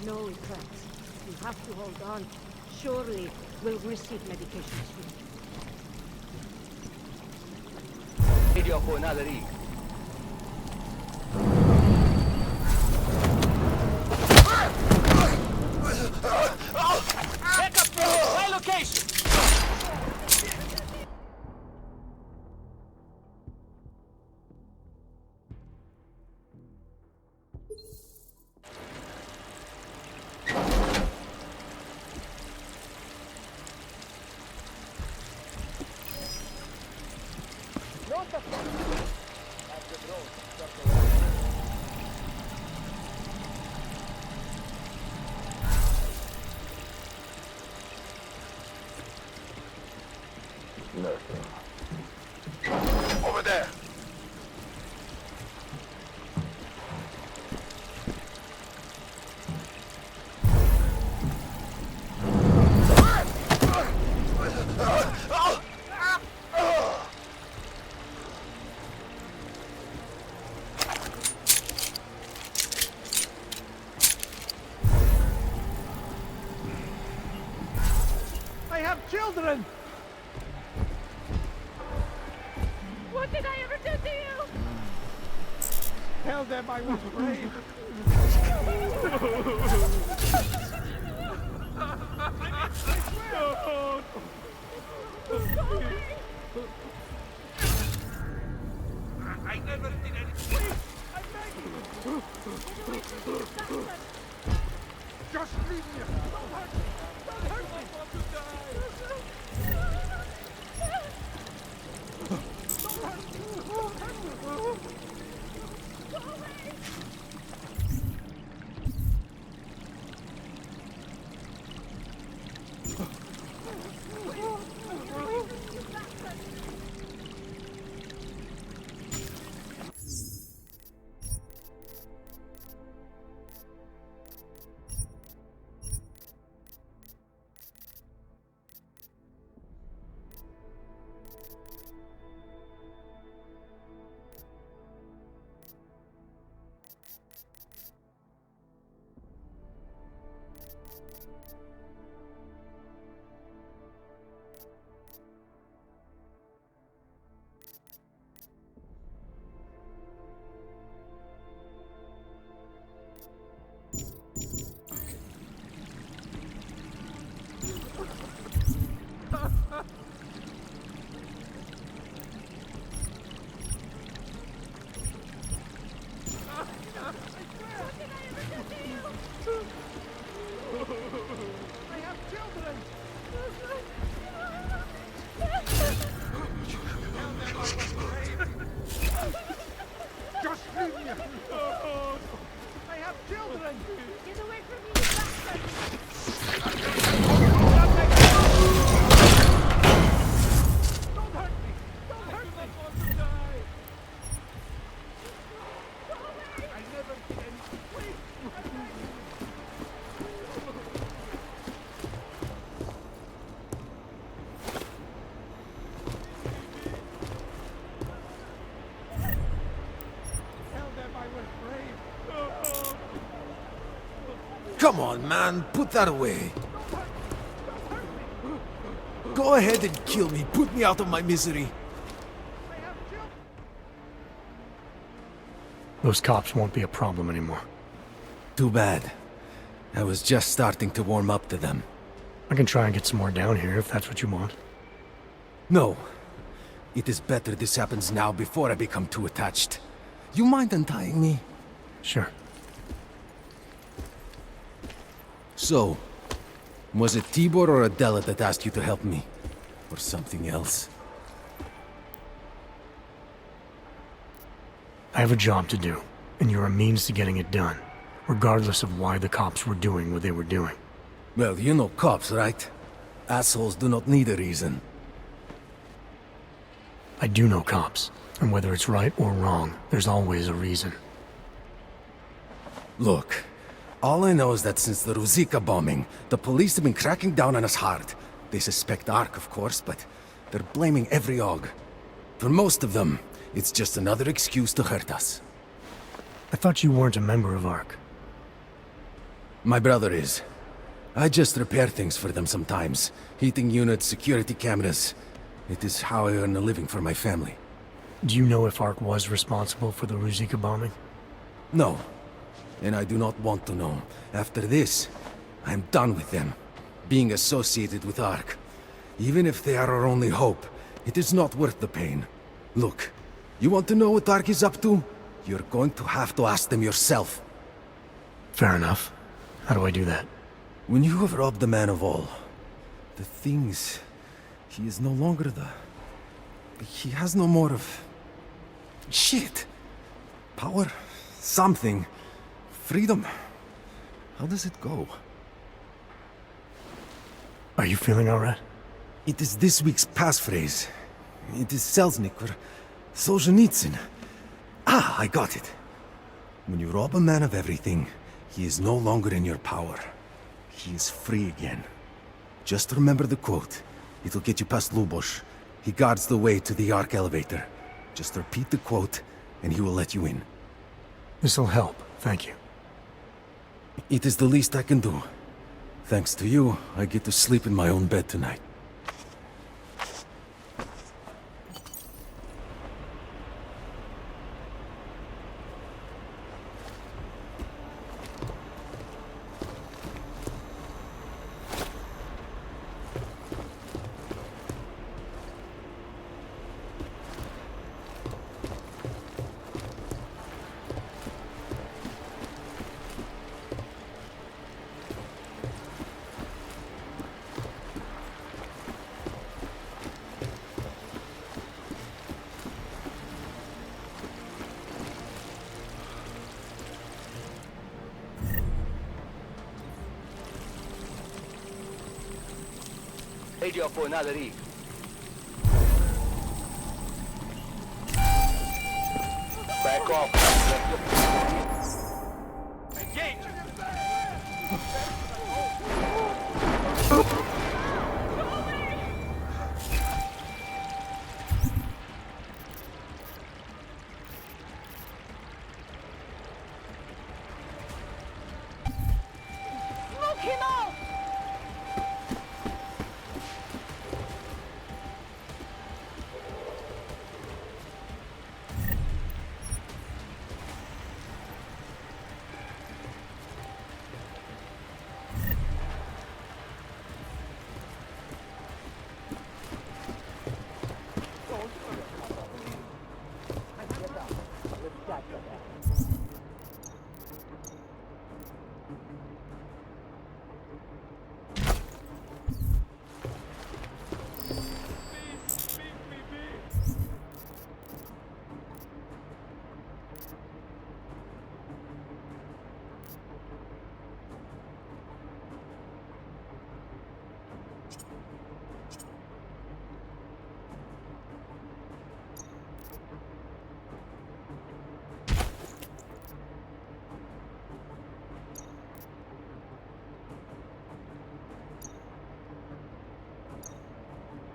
know it hurts. You have to hold on. Surely we'll receive medication soon. Radio ko na lari. Back up, bro! My location! Over there. I have children! What did I ever do to you? Tell them I was brave. I never did anything. I beg you. Just leave me. Don't hurt me. Don't hurt me. I want to die. Don't hurt me. Don't hurt me. Go away. I have children! Just leave me! I have children! Get away from me, you bastard! Don't hurt me! Don't hurt me! I want to die! I never did anything. Please! I beg you. Tell them I was brave. Come on, man, put that away. Go ahead and kill me. Put me out of my misery. Those cops won't be a problem anymore. Too bad. I was just starting to warm up to them. I can try and get some more down here if that's what you want. No. It is better this happens now before I become too attached. You mind untying me? Sure. So, was it Tibor or Adela that asked you to help me? Or something else? I have a job to do, and you're a means to getting it done, regardless of why the cops were doing what they were doing. Well, you know cops, right? Assholes do not need a reason. I do know cops, and whether it's right or wrong, there's always a reason. Look, all I know is that since the Ruzicka bombing, the police have been cracking down on us hard. They suspect Ark, of course, but they're blaming every AUG. For most of them, it's just another excuse to hurt us. I thought you weren't a member of Ark. My brother is. I just repair things for them sometimes. Heating units, security cameras. It is how I earn a living for my family. Do you know if Ark was responsible for the Ruzicka bombing? No. And I do not want to know. After this, I am done with them. Being associated with Ark. Even if they are our only hope, it is not worth the pain. Look, you want to know what Ark is up to? You're going to have to ask them yourself. Fair enough. How do I do that? When you have robbed the man of all, the things... He is no longer the... He has no more of... Shit! Power? Something. Freedom. How does it go? Are you feeling alright? It is this week's passphrase. It is Selznick or Solzhenitsyn. Ah, I got it. When you rob a man of everything, he is no longer in your power. He is free again. Just remember the quote. It'll get you past Lubosh. He guards the way to the Ark elevator. Just repeat the quote, and he will let you in. This'll help, thank you. It is the least I can do. Thanks to you, I get to sleep in my own bed tonight. Ready for another rig. Back off. Engage! Smoke him out!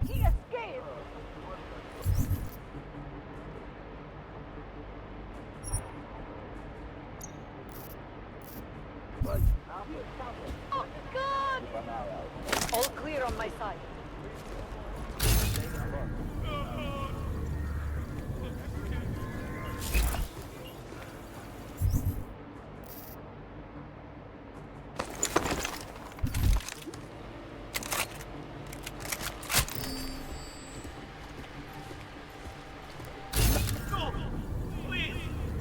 He escaped! Oh, God! All clear on my side.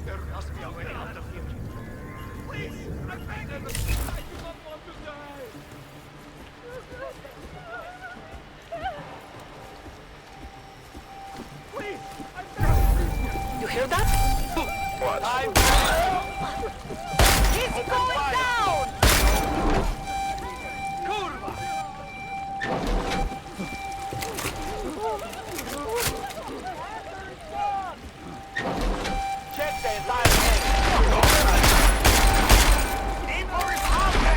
There must be a way out of here. Please, I beg you. I do not want to die. Please, I beg you. You hear that? What? He's going down! Check the entire thing. Aim for his arm.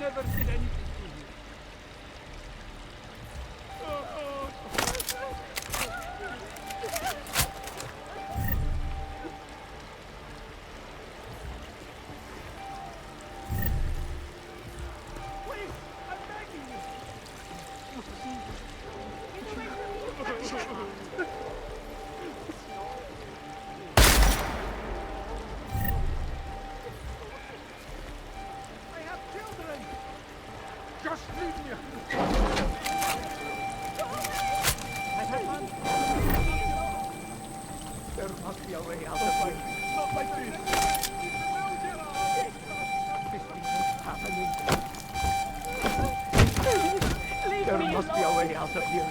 never did anything to you. Please, I'm begging you. I have children. Just leave me. I have fun. There must be a way out of here. Not like this. This thing is happening. There must be a way out of here.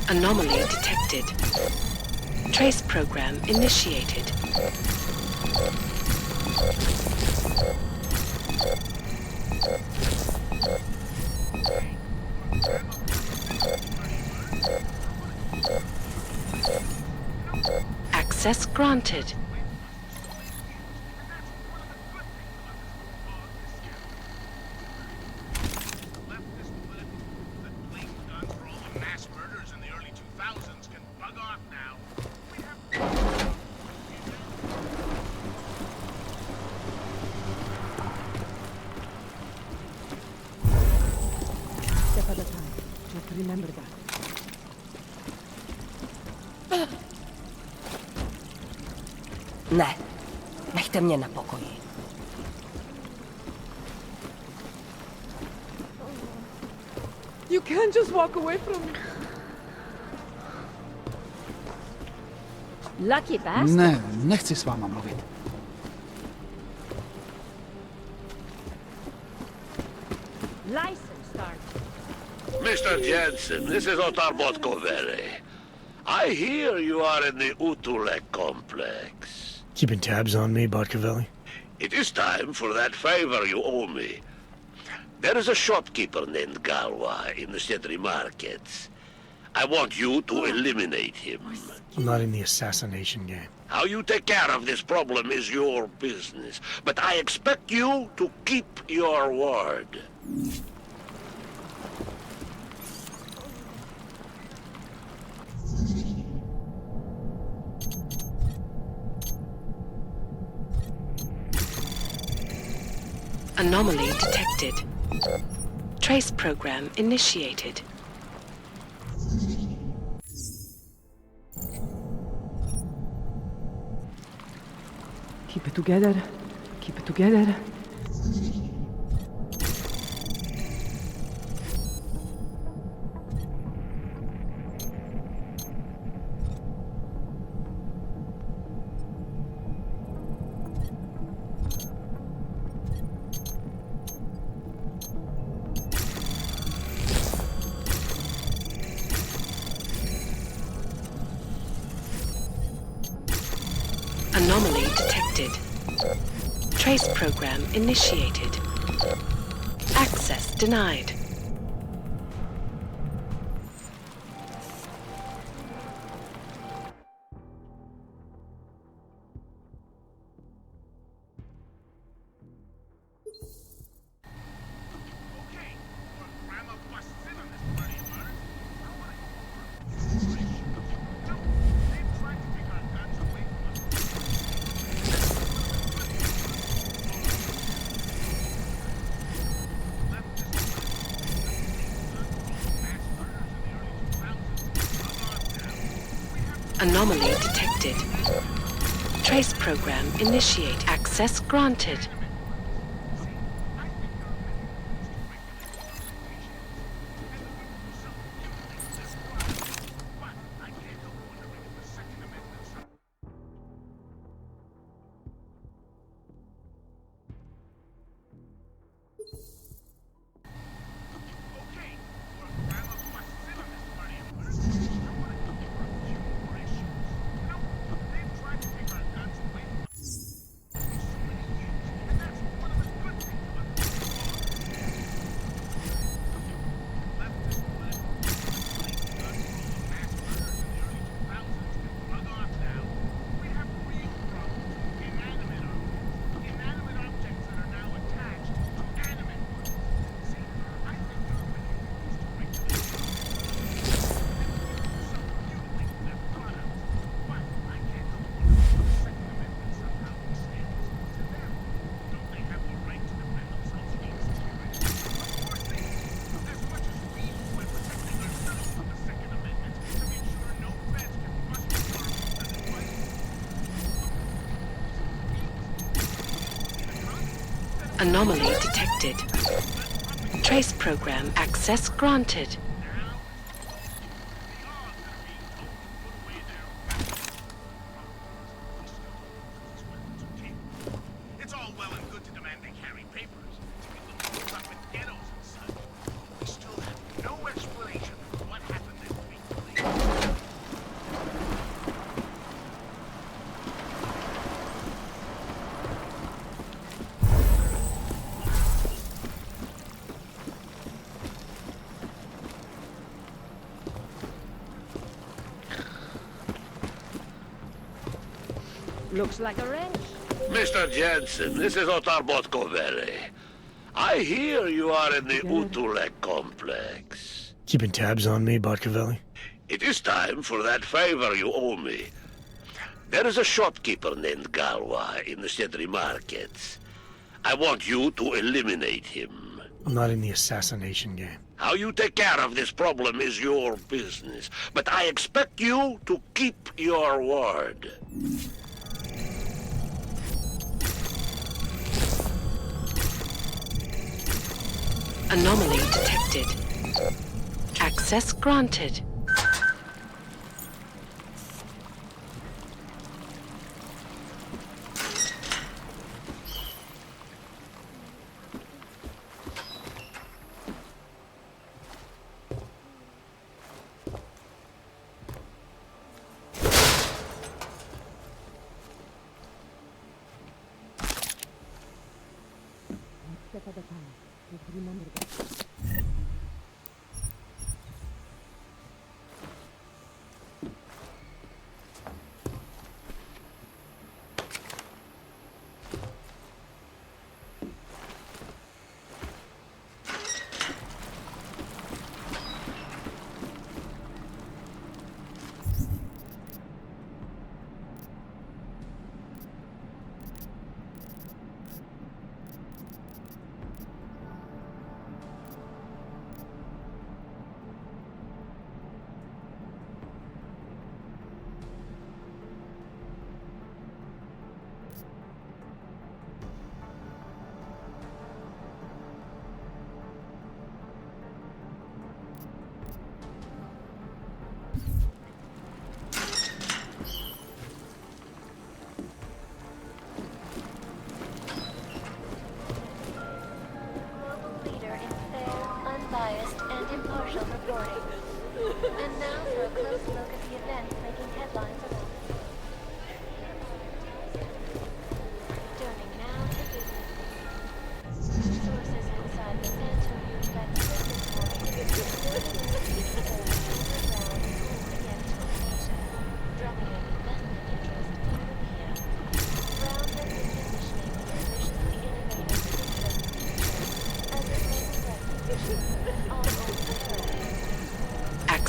Anomaly detected. Trace program initiated. Access granted. Step at a time. Just remember that. Ne, nechte mě na pokoji. You can't just walk away from me. Lucky bastard. Ne, nechci s váma mluvit. License start. Mr. Jensen, this is Otar Botkovere. I hear you are in the Utulek complex. Keeping tabs on me, Botkavelli? It is time for that favor you owe me. There is a shopkeeper named Galwa in the Sedri markets. I want you to eliminate him. I'm not in the assassination game. How you take care of this problem is your business, but I expect you to keep your word. Anomaly detected. Trace program initiated. Keep it together. Keep it together. Anomaly detected. Trace program initiated. Access denied. Anomaly detected. Trace program initiate. Access granted. Anomaly detected. Trace program access granted. It's all well and good to demand they carry papers. To be looked up in ghettos and such. We still have no explanation for what happened this week. Looks like a wrench. Mr. Jensen, this is Otar Botkoveri. I hear you are in the Utulek complex. Keeping tabs on me, Botkovelli? It is time for that favor you owe me. There is a shopkeeper named Galwa in the Sedri markets. I want you to eliminate him. I'm not in the assassination game. How you take care of this problem is your business, but I expect you to keep your word. Anomaly detected. Access granted. Unbiased and impartial reporting. And now for a close look at the events making headlines around the world.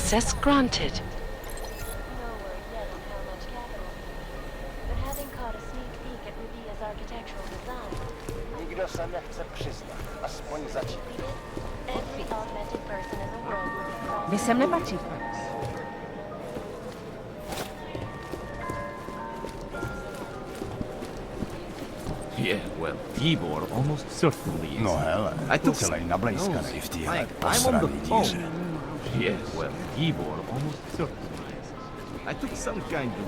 Access granted. No word yet on how much capital. But having caught a sneak peek at Rubia's architectural design, every augmented person in the world will be crossed. Vy sem nepatříte. Yeah, well, Tibor almost certainly is. No hele, I took celej nablejskaný v téhle I'm on the posraný phone. díře. Yeah, well, Tibor almost certainly is. I took some kind of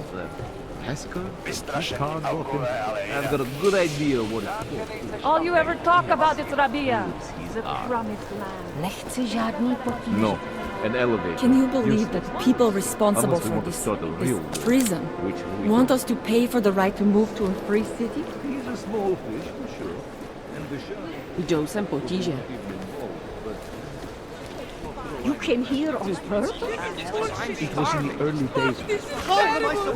card walking. I've got a good idea what it's for. All you ever talk about is Rabia. The promised land. Nechci žádný potíž. No, an elevator. Can you believe Useless. that people responsible Unless we for want to this, start a real war, prison which we want don't. us to pay for the right to move to a free city? He's a small fish, for sure. And the shark. Jdou sem potíže. You came here on purpose? It was in the early days.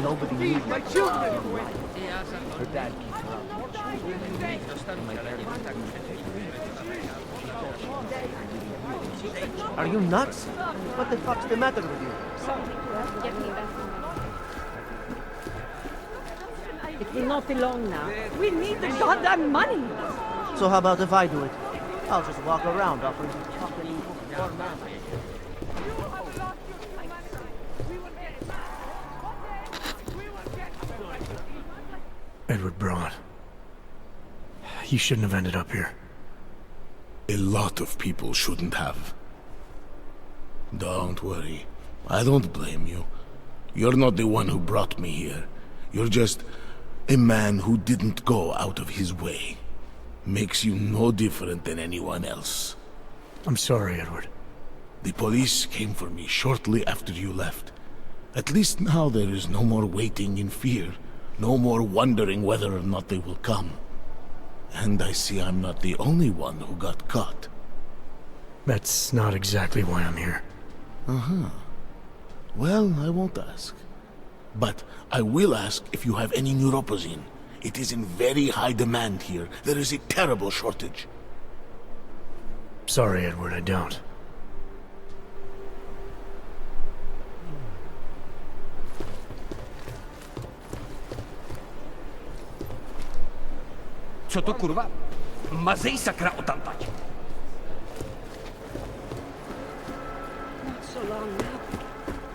Nobody knew my children. Her dad kicked her out. Are you nuts? What the fuck's the matter with you? It will not be long now. We need the goddamn money. So how about if I do it? I'll just walk around offering you chocolate and warm Edward Braun. You shouldn't have ended up here. A lot of people shouldn't have. Don't worry. I don't blame you. You're not the one who brought me here. You're just a man who didn't go out of his way. Makes you no different than anyone else. I'm sorry, Edward. The police came for me shortly after you left. At least now there is no more waiting in fear. No more wondering whether or not they will come. And I see I'm not the only one who got caught. That's not exactly why I'm here. Uh-huh. Well, I won't ask. But I will ask if you have any neuropozyne. It is in very high demand here. There is a terrible shortage. Sorry, Edward, I don't. Co to kurva? Mazej sakra odtamtať. Not so long now.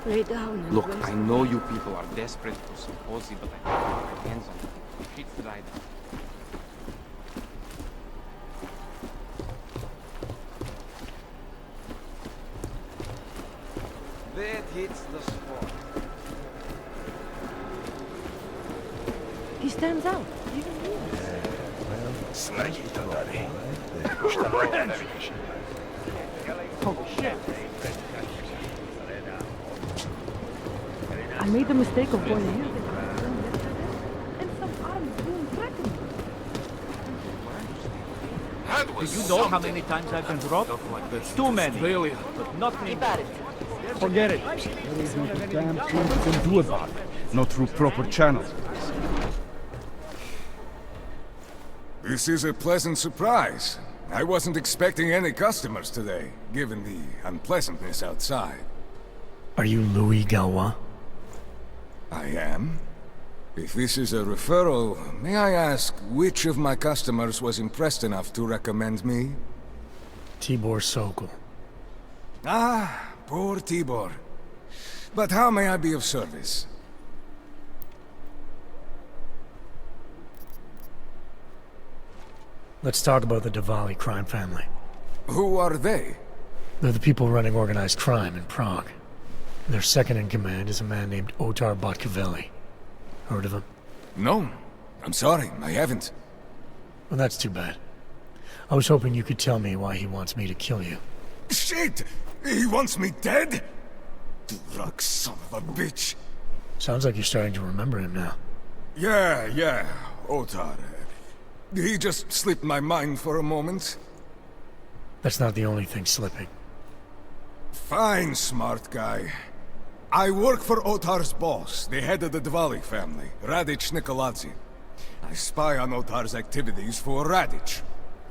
Lay down and Look, rest. I know you people are desperate for some cozy, but I can't get my hands on it. Shit fried. That hits the spot. He stands out. Smrdí to tady. Oh shit. I made the mistake of going here. And some arms being threatened. Do you know how many times I've been robbed? Too many. But not me. Forget it. There is not a damn thing you can do about it. Not through proper channels. This is a pleasant surprise. I wasn't expecting any customers today, given the unpleasantness outside. Are you Louis Galois? I am. If this is a referral, may I ask which of my customers was impressed enough to recommend me? Tibor Sokol. Ah, poor Tibor. But how may I be of service? Let's talk about the Diwali crime family. Who are they? They're the people running organized crime in Prague. Their second in command is a man named Otar Botkavelli. Heard of him? No. I'm sorry, I haven't. Well, that's too bad. I was hoping you could tell me why he wants me to kill you. Shit! He wants me dead? Drug son of a bitch. Sounds like you're starting to remember him now. Yeah, Otar. He just slipped my mind for a moment. That's not the only thing slipping. Fine, smart guy. I work for Otar's boss, the head of the Diwali family, Radic Nikoladze. I spy on Otar's activities for Radic.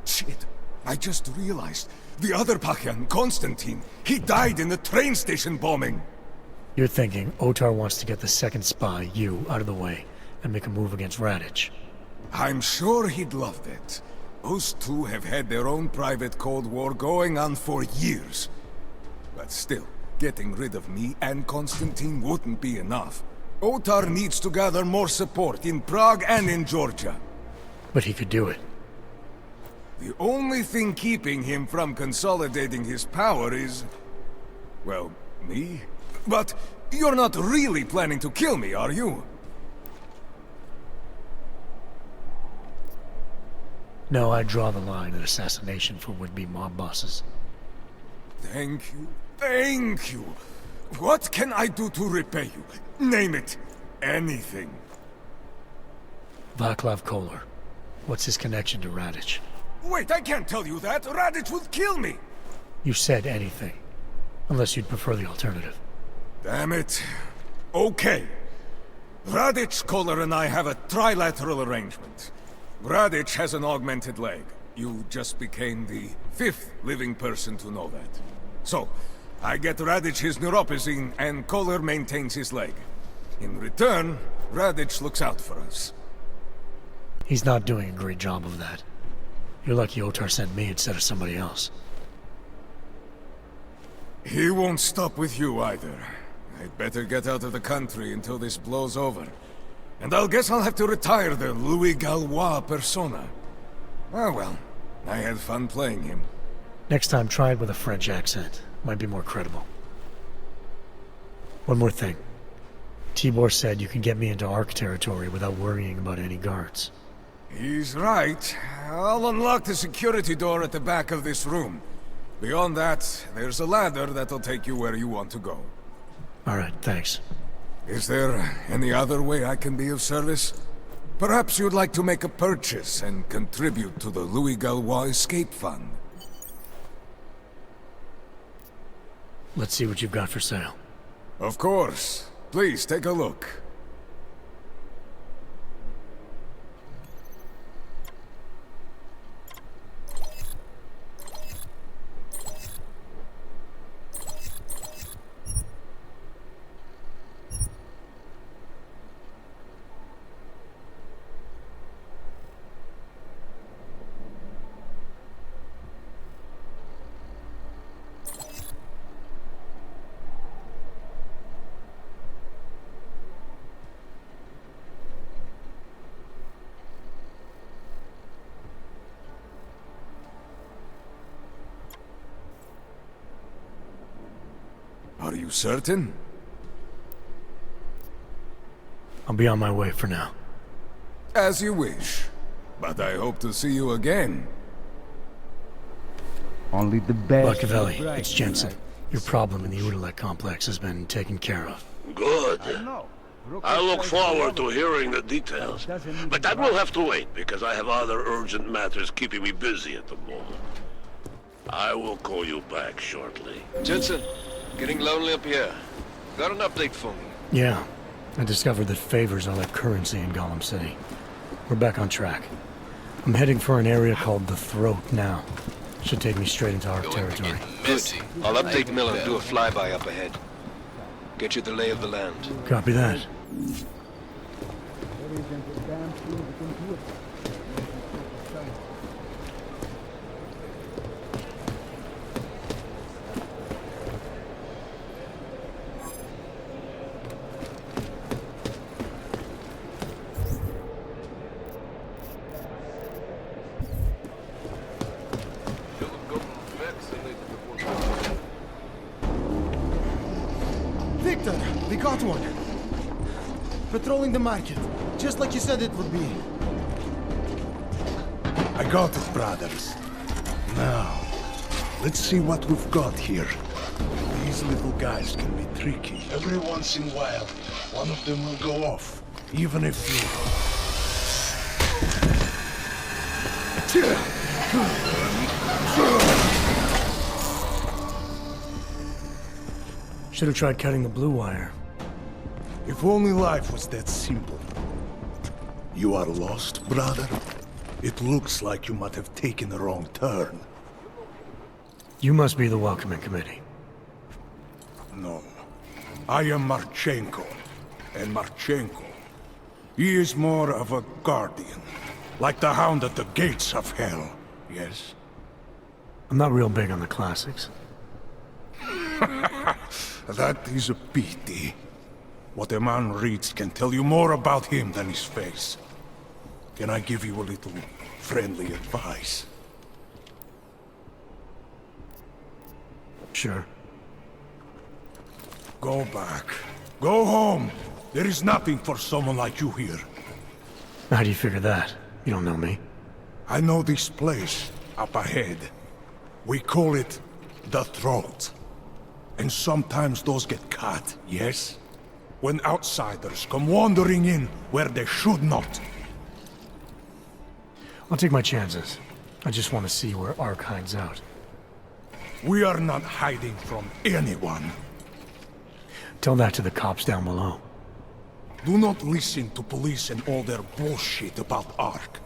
Shit. I just realized the other Pachyan, Constantine, he died in the train station bombing. You're thinking Otar wants to get the second spy, you, out of the way, and make a move against Radic. I'm sure he'd love it. Those two have had their own private Cold War going on for years. But still, getting rid of me and Constantine wouldn't be enough. Otar needs to gather more support in Prague and in Georgia. But he could do it. The only thing keeping him from consolidating his power is... well, me? But you're not really planning to kill me, are you? No, I draw the line at assassination for would-be mob bosses. Thank you. Thank you. What can I do to repay you? Name it. Anything. Václav Koller. What's his connection to Radic? Wait, I can't tell you that. Radic would kill me. You said anything. Unless you'd prefer the alternative. Damn it. Okay. Radic, Koller, and I have a trilateral arrangement. Radic has an augmented leg. You just became the 5th living person to know that. So, I get Radic his neuropazine, and Koller maintains his leg. In return, Radic looks out for us. He's not doing a great job of that. You're lucky Otar sent me instead of somebody else. He won't stop with you either. I'd better get out of the country until this blows over. And I'll guess I'll have to retire the Louis Gallois persona. Ah well, I had fun playing him. Next time, try it with a French accent. Might be more credible. One more thing. Tibor said you can get me into Ark territory without worrying about any guards. He's right. I'll unlock the security door at the back of this room. Beyond that, there's a ladder that'll take you where you want to go. Alright, thanks. Is there any other way I can be of service? Perhaps you'd like to make a purchase and contribute to the Louis Gallois Escape Fund. Let's see what you've got for sale. Of course. Please, take a look. Are you certain? I'll be on my way for now. As you wish. But I hope to see you again. Only the best. Machiavelli, it's Jensen. Your problem in the Udalek complex has been taken care of. Good. I look forward to hearing the details. But that will have to wait, because I have other urgent matters keeping me busy at the moment. I will call you back shortly. Jensen, getting lonely up here. Got an update for me? Yeah. I discovered that favors are like currency in Gollum City. We're back on track. I'm heading for an area called the Throat now. Should take me straight into our territory. Good. I'll update Miller and do a flyby up ahead. Get you the lay of the land. Copy that. Victor, we got one. Patrolling the market, just like you said it would be. I got it, brothers. Now, let's see what we've got here. These little guys can be tricky. Every once in a while, one of them will go off, even if Should have tried cutting the blue wire. If only life was that simple. You are lost, brother? It looks like you might have taken a wrong turn. You must be the welcoming committee. No. I am Marchenko. And Marchenko, he is more of a guardian. Like the hound at the gates of hell, yes? I'm not real big on the classics. That is a pity. What a man reads can tell you more about him than his face. Can I give you a little friendly advice? Sure. Go back. Go home. There is nothing for someone like you here. How do you figure that? You don't know me. I know this place, up ahead. We call it the Throat. And sometimes those get cut, yes? When outsiders come wandering in where they should not. I'll take my chances. I just want to see where Ark hides out. We are not hiding from anyone. Tell that to the cops down below. Do not listen to police and all their bullshit about Ark.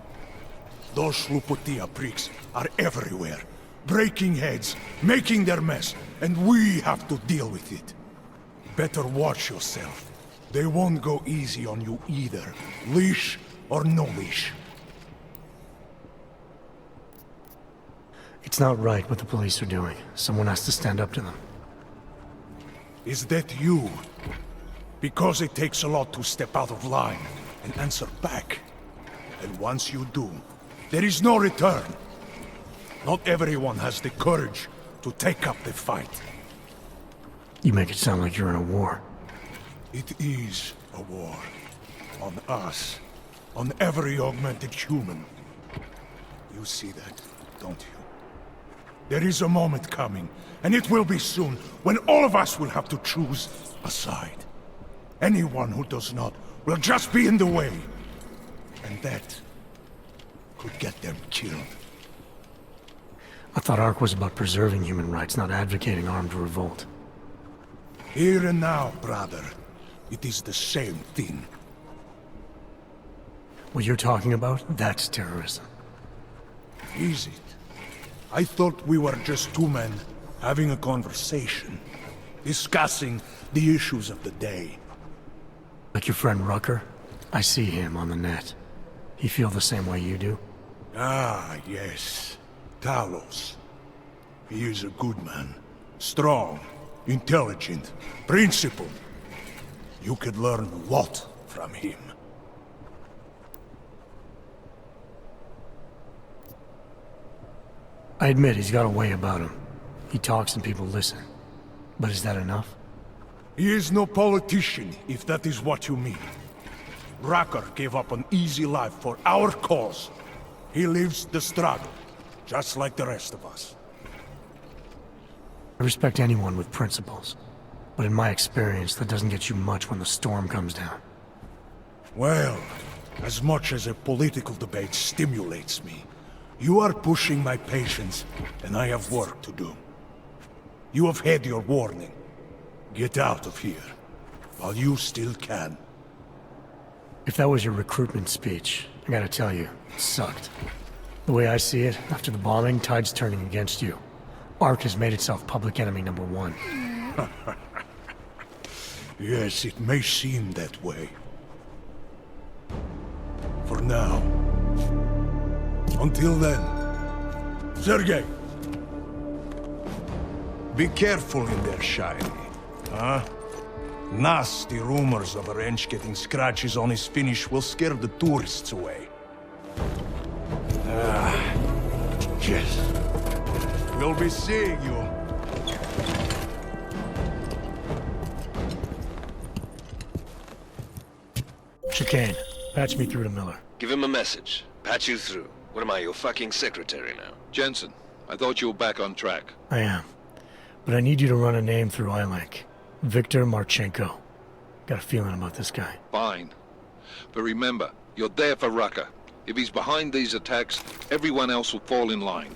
Those Sluputia pricks are everywhere, breaking heads, making their mess, and we have to deal with it. Better watch yourself. They won't go easy on you either, leash or no leash. It's not right what the police are doing. Someone has to stand up to them. Is that you? Because it takes a lot to step out of line and answer back. And once you do, there is no return. Not everyone has the courage to take up the fight. You make it sound like you're in a war. It is a war. On us. On every augmented human. You see that, don't you? There is a moment coming, and it will be soon, when all of us will have to choose a side. Anyone who does not will just be in the way. And that could get them killed. I thought Ark was about preserving human rights, not advocating armed revolt. Here and now, brother, it is the same thing. What you're talking about, that's terrorism. Is it? I thought we were just two men having a conversation, discussing the issues of the day. Like your friend Rucker? I see him on the net. He feel the same way you do? Ah, yes. Talos. He is a good man. Strong, intelligent, principled. You could learn a lot from him. I admit he's got a way about him. He talks and people listen. But is that enough? He is no politician, if that is what you mean. Rucker gave up an easy life for our cause. He lives the struggle, just like the rest of us. I respect anyone with principles. But in my experience, that doesn't get you much when the storm comes down. Well, as much as a political debate stimulates me, you are pushing my patience, and I have work to do. You have had your warning. Get out of here, while you still can. If that was your recruitment speech, I gotta tell you, it sucked. The way I see it, after the bombing, tide's turning against you. Ark has made itself public enemy #1. Yes, it may seem that way. For now. Until then. Sergei! Be careful in there, Shiny. Huh? Nasty rumors of a wrench getting scratches on his finish will scare the tourists away. Yes. We'll be seeing you. Chicane, patch me through to Miller. Give him a message. Patch you through. What am I, your fucking secretary now? Jensen, I thought you were back on track. I am. But I need you to run a name through iLink. Viktor Marchenko. Got a feeling about this guy. Fine. But remember, you're there for Rucker. If he's behind these attacks, everyone else will fall in line.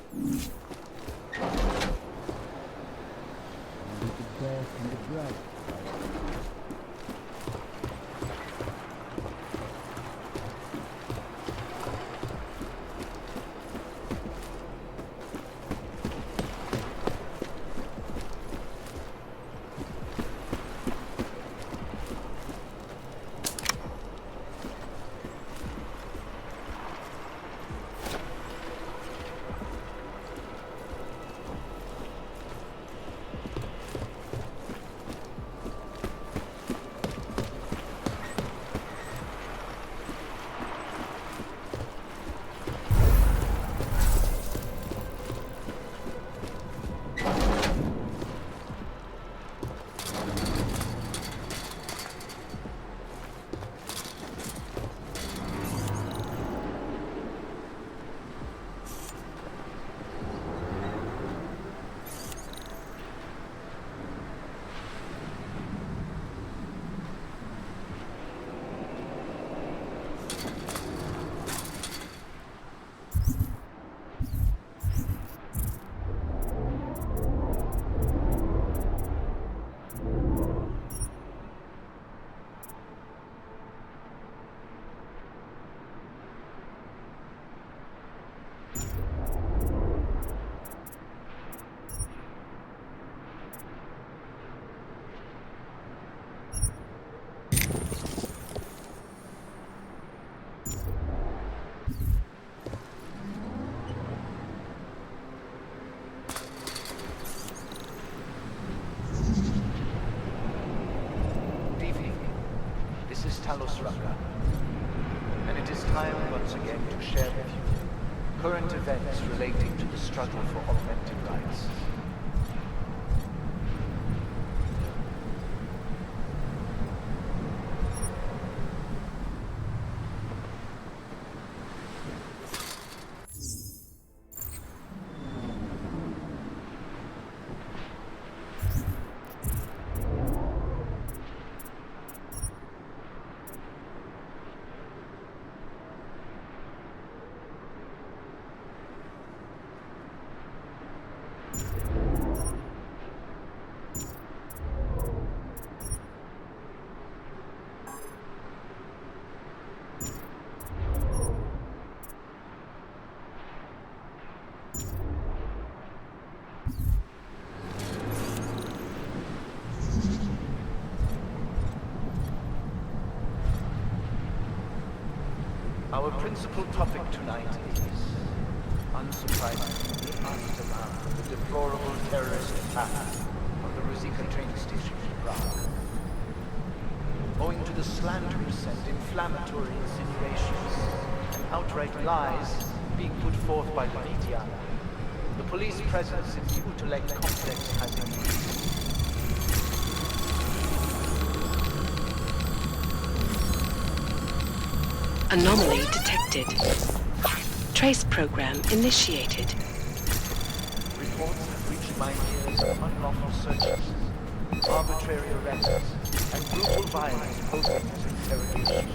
This is Talos Raka, and it is time once again to share with you current events relating to the struggle for augmented rights. Our principal topic tonight is, unsurprisingly, the aftermath of the deplorable terrorist attack on the Ruzicka train station in Prague. Owing to the slanderous and inflammatory insinuations and outright lies being put forth by the media, the police presence in the Utulek complex has increased. Anomaly detected. Trace program initiated. Reports have reached my ears of unlawful searches, arbitrary arrests, and brutal violence posing as interrogation.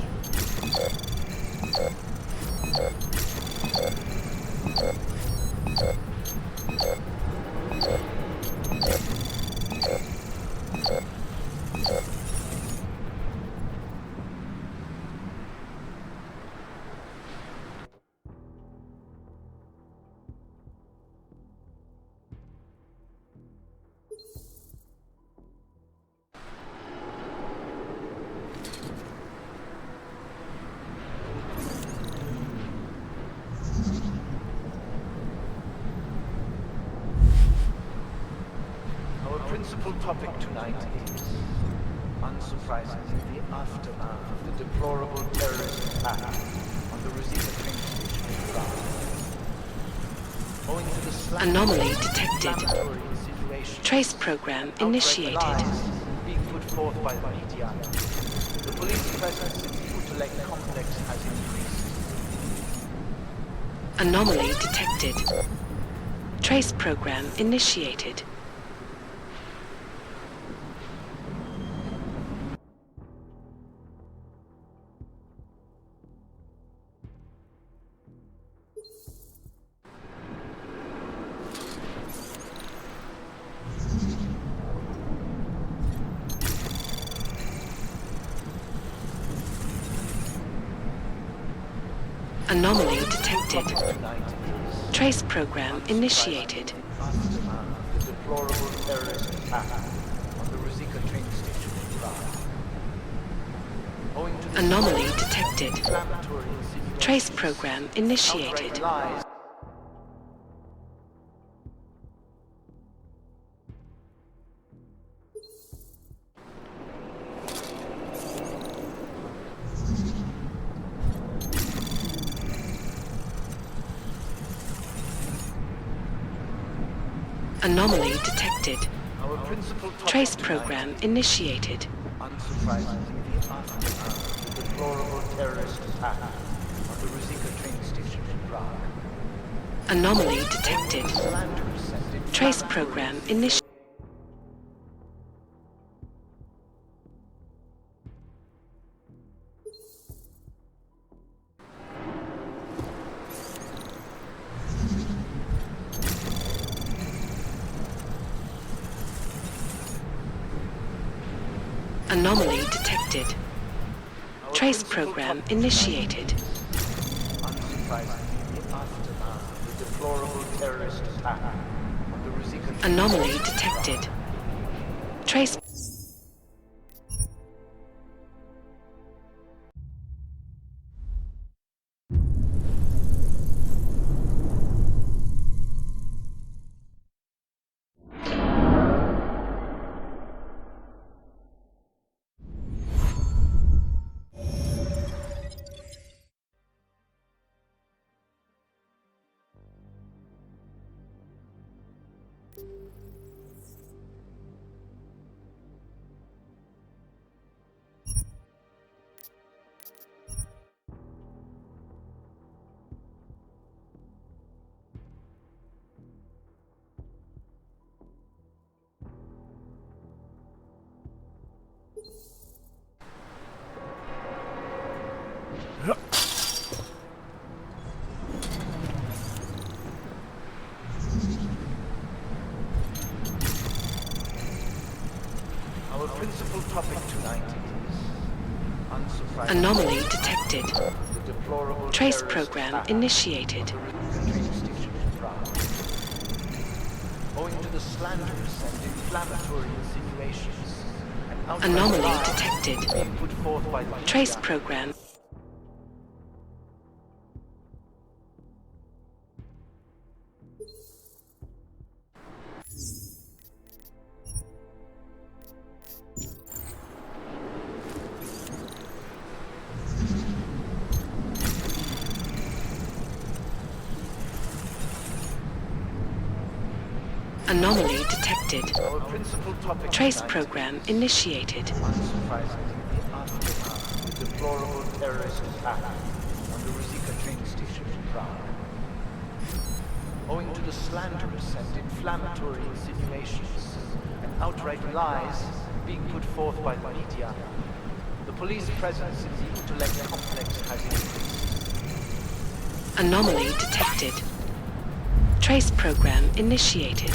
Principal topic tonight is, unsurprisingly, the aftermath of the deplorable terrorist attack on the Ruzicka train station in Prague. Owing to the anomaly detected. Trace program initiated. Lies being put forth by the media, the police presence in the Utulek complex has increased. Anomaly detected. Trace program initiated. Anomaly detected. Trace program initiated. Aftermath of the deplorable terrorist attack on the Ruzicka train station in Prague. Owing to the anomaly detected. Trace program initiated. Anomaly detected. Trace program initiated. Unsurprisingly, the aftermath of the deplorable terrorist attack on the Ruzicka train station in Prague. Anomaly detected. Trace program initiated. Anomaly detected. Trace program initiated. Unsurprisingly, the aftermath of the deplorable terrorist attack on the Ruzicka train Anomaly detected. Trace. Unsurprisingly, Anomaly detected. the deplorable Trace terrorist program attack initiated. on the train station in Prague. Owing to the slanderous and inflammatory insinuations, and outright Anomaly lies detected. being put forth by the Trace media, program. Anomaly detected. our principal topic Trace tonight program initiated. unsurprisingly, the aftermath of the deplorable terrorist attack on the Ruzicka train station in Prague. Owing to the slanderous and inflammatory insinuations and outright lies being put forth by the media, the police presence in the Utrecht complex has increased. Anomaly detected. Trace program initiated.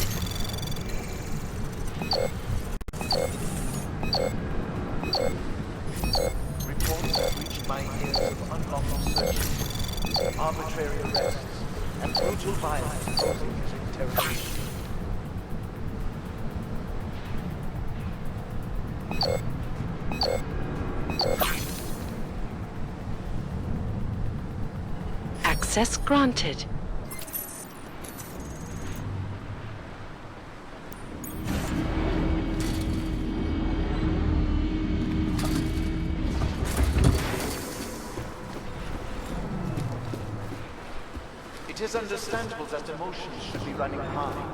Reports have reached my ears of unlawful searches, arbitrary arrests, and brutal violence posing as interrogation. Access granted. It is understandable that emotions should be running high,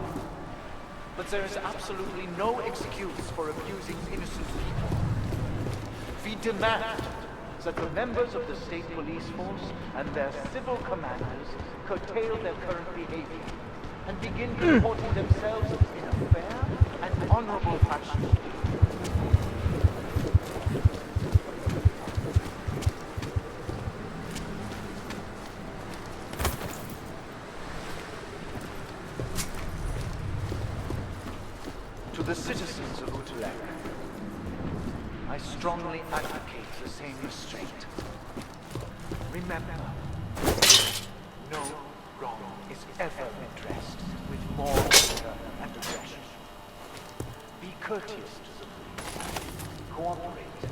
but there is absolutely no excuse for abusing innocent people. We demand that the members of the state police force and their civil commanders curtail their current behavior and begin comporting themselves in a fair and honorable fashion. To the citizens of Utrecht, I strongly advocate the same restraint. Remember, no wrong is ever redressed with more order and aggression. Be courteous to the police. Cooperate.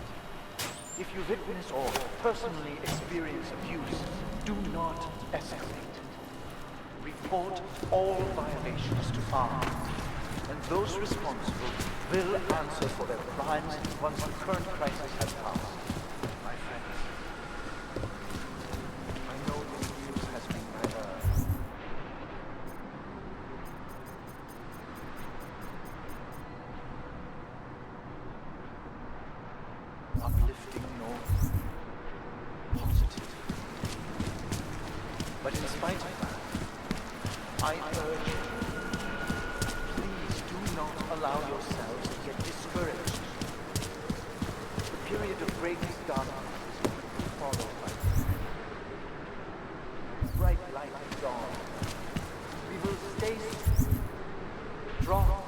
If you witness or personally experience abuse, do not escalate. Report all violations to arms, and those responsible will answer for their crimes once the current crisis has passed. My friends, I know this news has been neither uplifting nor positive. But in spite of that, I urge you, please do not allow yourselves to get discouraged. The period of greatest darkness is quickly followed by bright light of dawn. We will stay strong.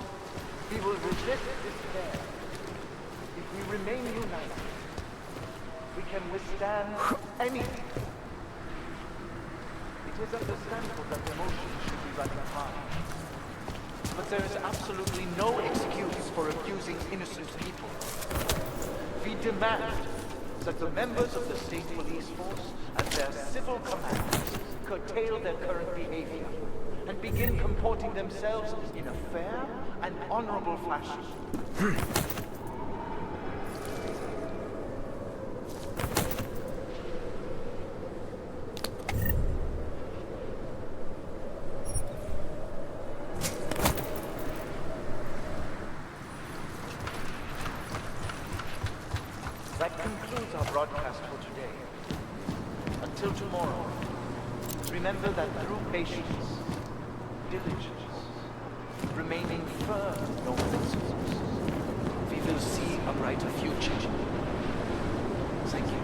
We will resist despair. If we remain united, we can withstand anything. It is understandable that emotions should be running high. But there is absolutely no excuse for abusing innocent people. We demand that the members of the state police force and their civil commanders curtail their current behavior and begin comporting themselves in a fair and honorable fashion. That concludes our broadcast for today. Until tomorrow, remember that through patience, diligence, remaining firm in your principles, we will see a brighter future. Thank you.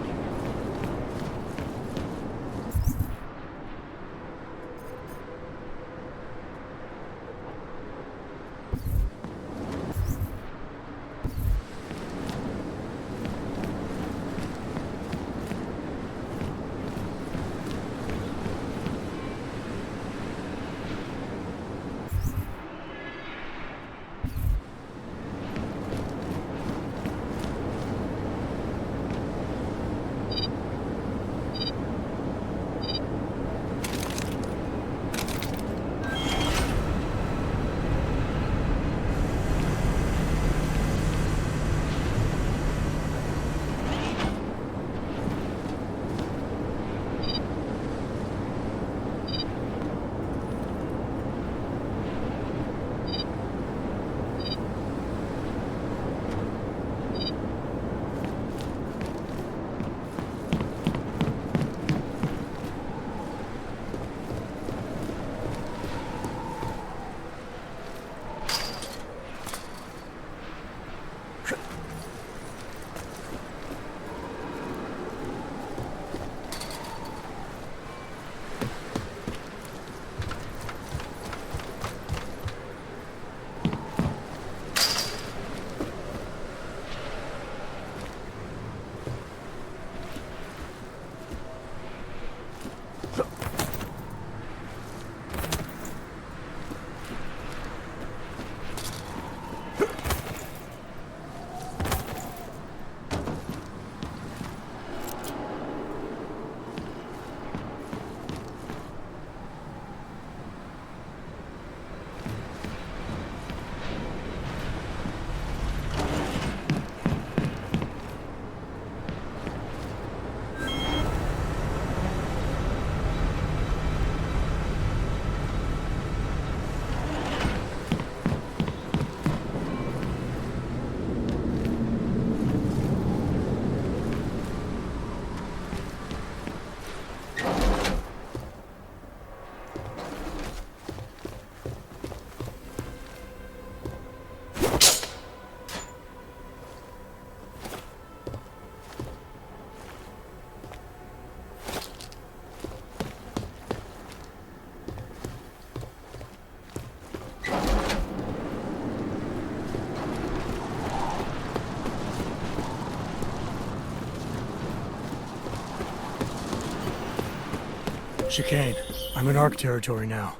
Chicane, I'm in ARC territory now.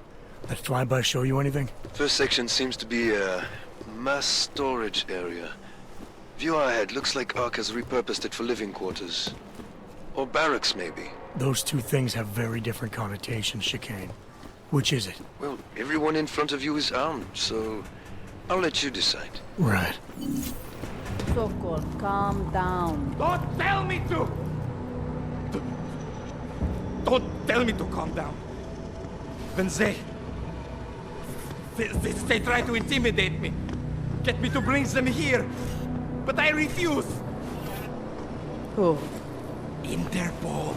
That flyby show you anything? First section seems to be a mass storage area. View ahead. Looks like ARC has repurposed it for living quarters. Or barracks, maybe. Those two things have very different connotations, Chicane. Which is it? Well, everyone in front of you is armed, so I'll let you decide. Right. Sokol, calm down. Don't tell me to! Don't tell me to calm down. When they try to intimidate me. Get me to bring them here. But I refuse. Who? Interpol.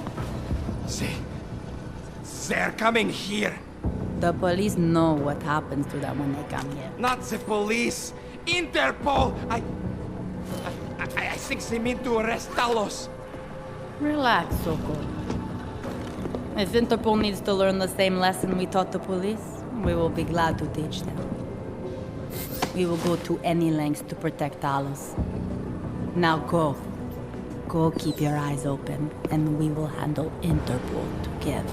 They're coming here. The police know what happens to them when they come here. Not the police. Interpol. I think they mean to arrest Talos. Relax, Sokol. If Interpol needs to learn the same lesson we taught the police, we will be glad to teach them. We will go to any lengths to protect Talos. Now go. Go keep your eyes open, and we will handle Interpol together.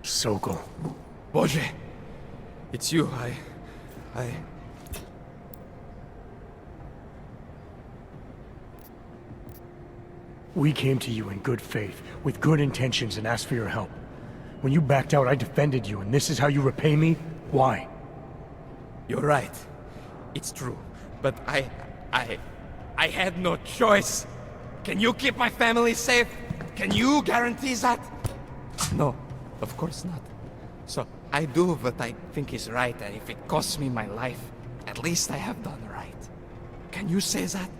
Sokol. Boże! It's you. We came to you in good faith, with good intentions, and asked for your help. When you backed out, I defended you, and this is how you repay me? Why? You're right. It's true. But I had no choice. Can you keep my family safe? Can you guarantee that? No, of course not. So I do what I think is right, and if it costs me my life, at least I have done right. Can you say that?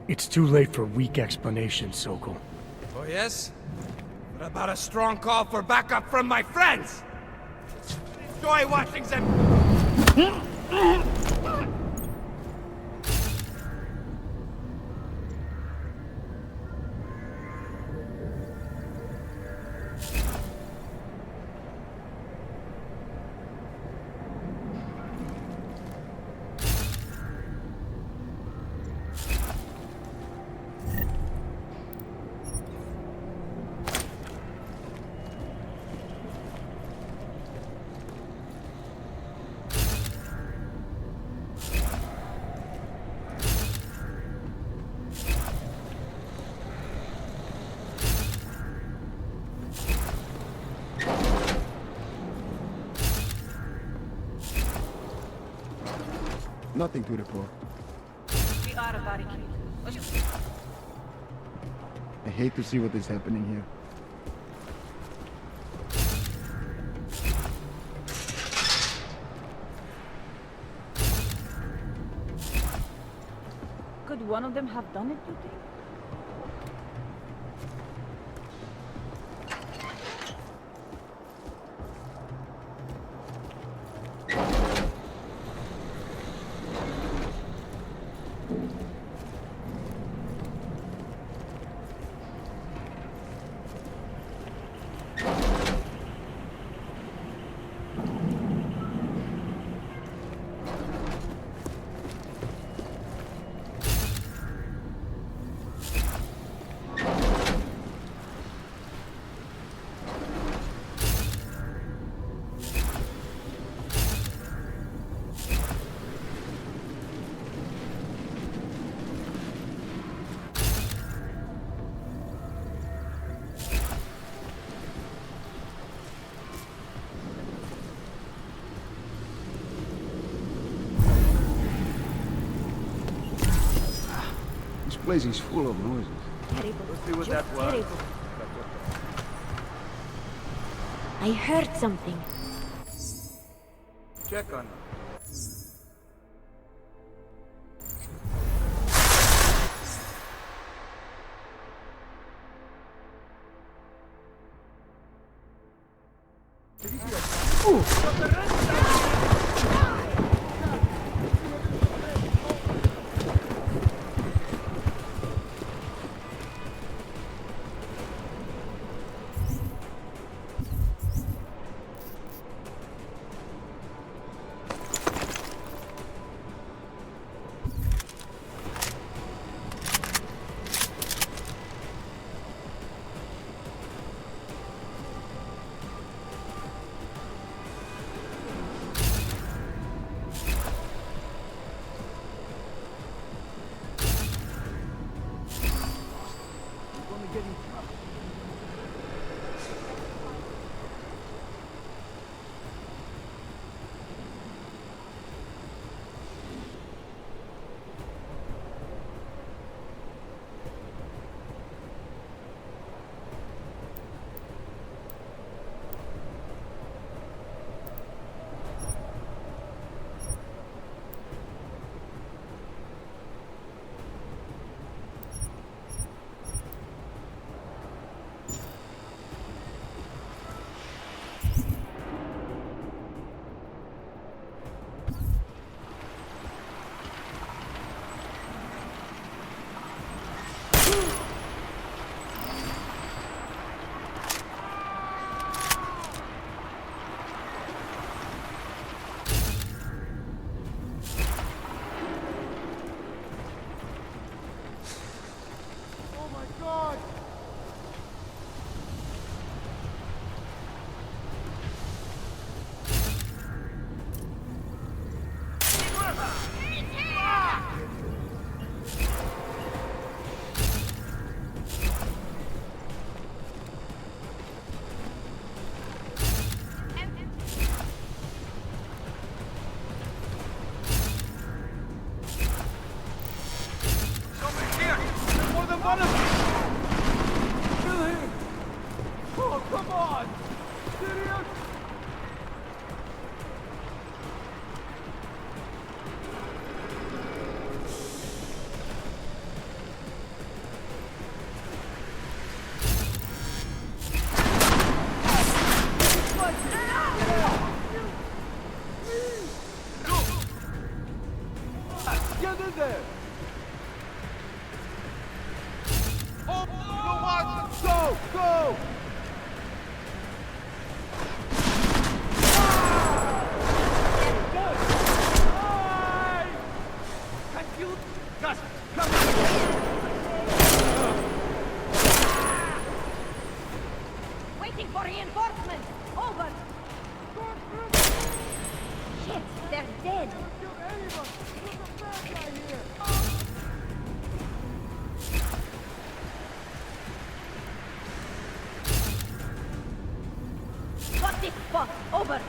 It's too late for weak explanations, Sokol. Oh yes? What about a strong call for backup from my friends? Enjoy watching them... Nothing to report. We are a barricade. I hate to see what is happening here. Could one of them have done it, you think? This place is full of noises. Terrible. Let's see what Just that was. terrible. I heard something. Check on them. Waiting for reinforcements! Over! Shit, they're dead! Got this spot! Over!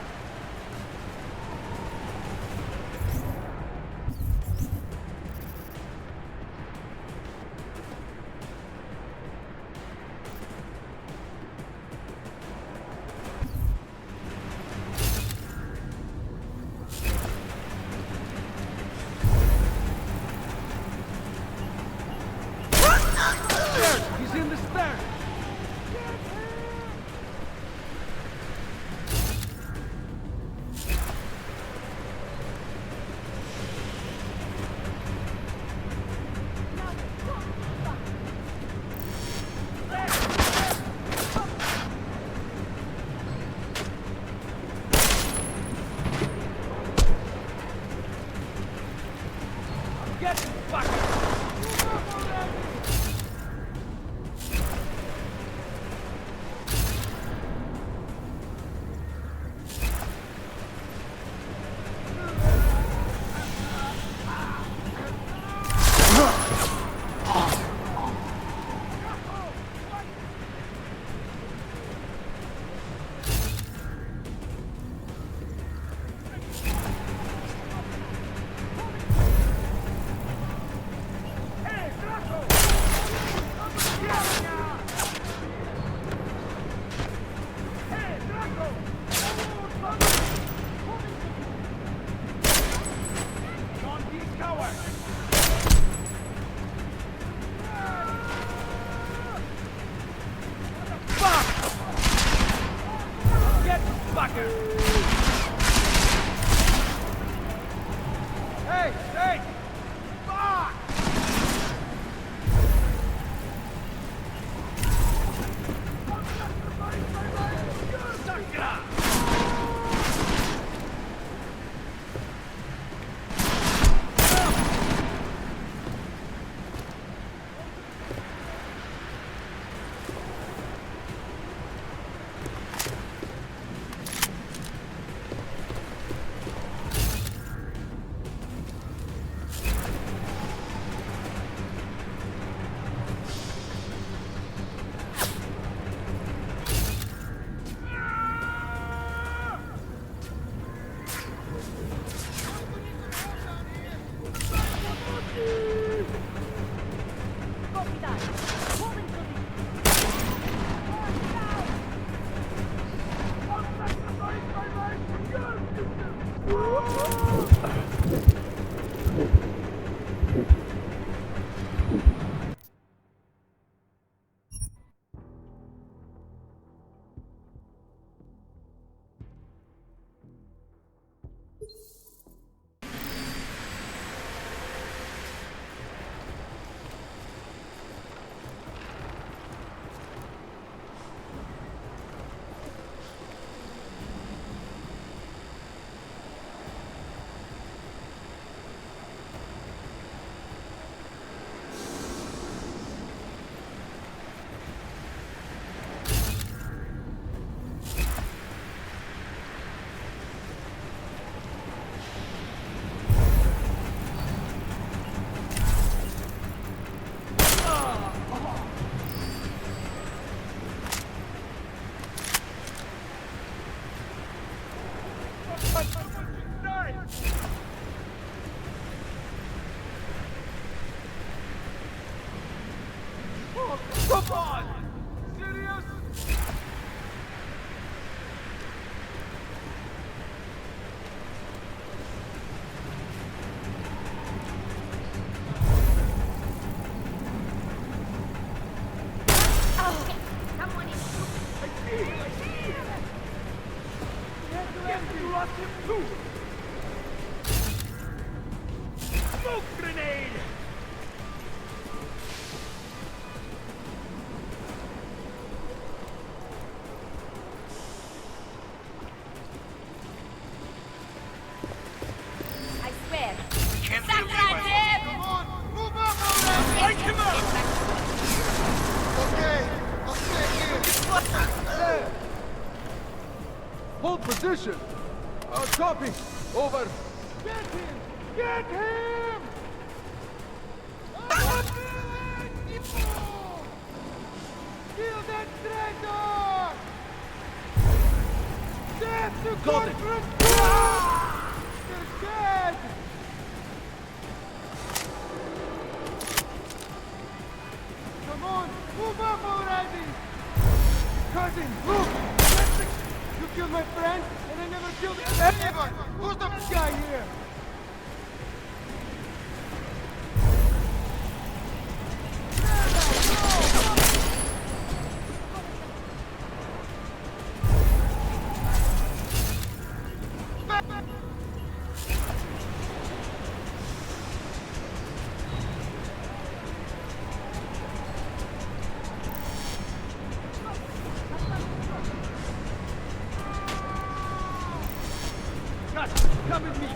Hey! Hey! Fuck! Come on! Serious? Smoke grenade! I swear. Can't Stop that, him! Come on! Move up already! Wake him up! Okay, I'll stay here. There! Hold position. Copy. Over. Get him! Get him! Kill that traitor! Death to Corporal! They're dead! Come on, move up already! Cousin, look! You killed my friend, and I never killed anyone! Who's the guy here? Come with me!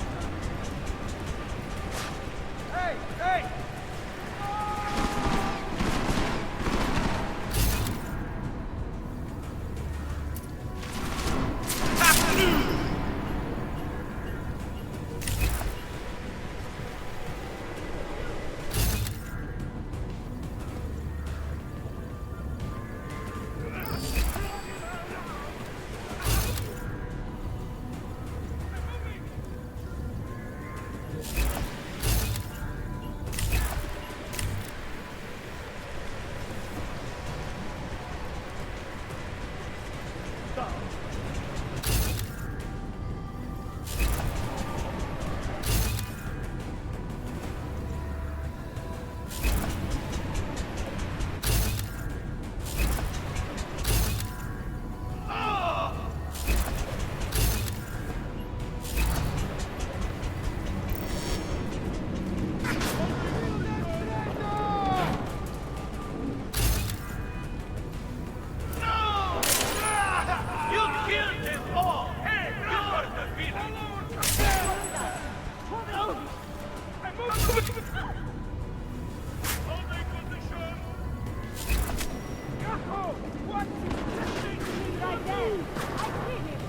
Hey! Hey! What? Right there. I see him.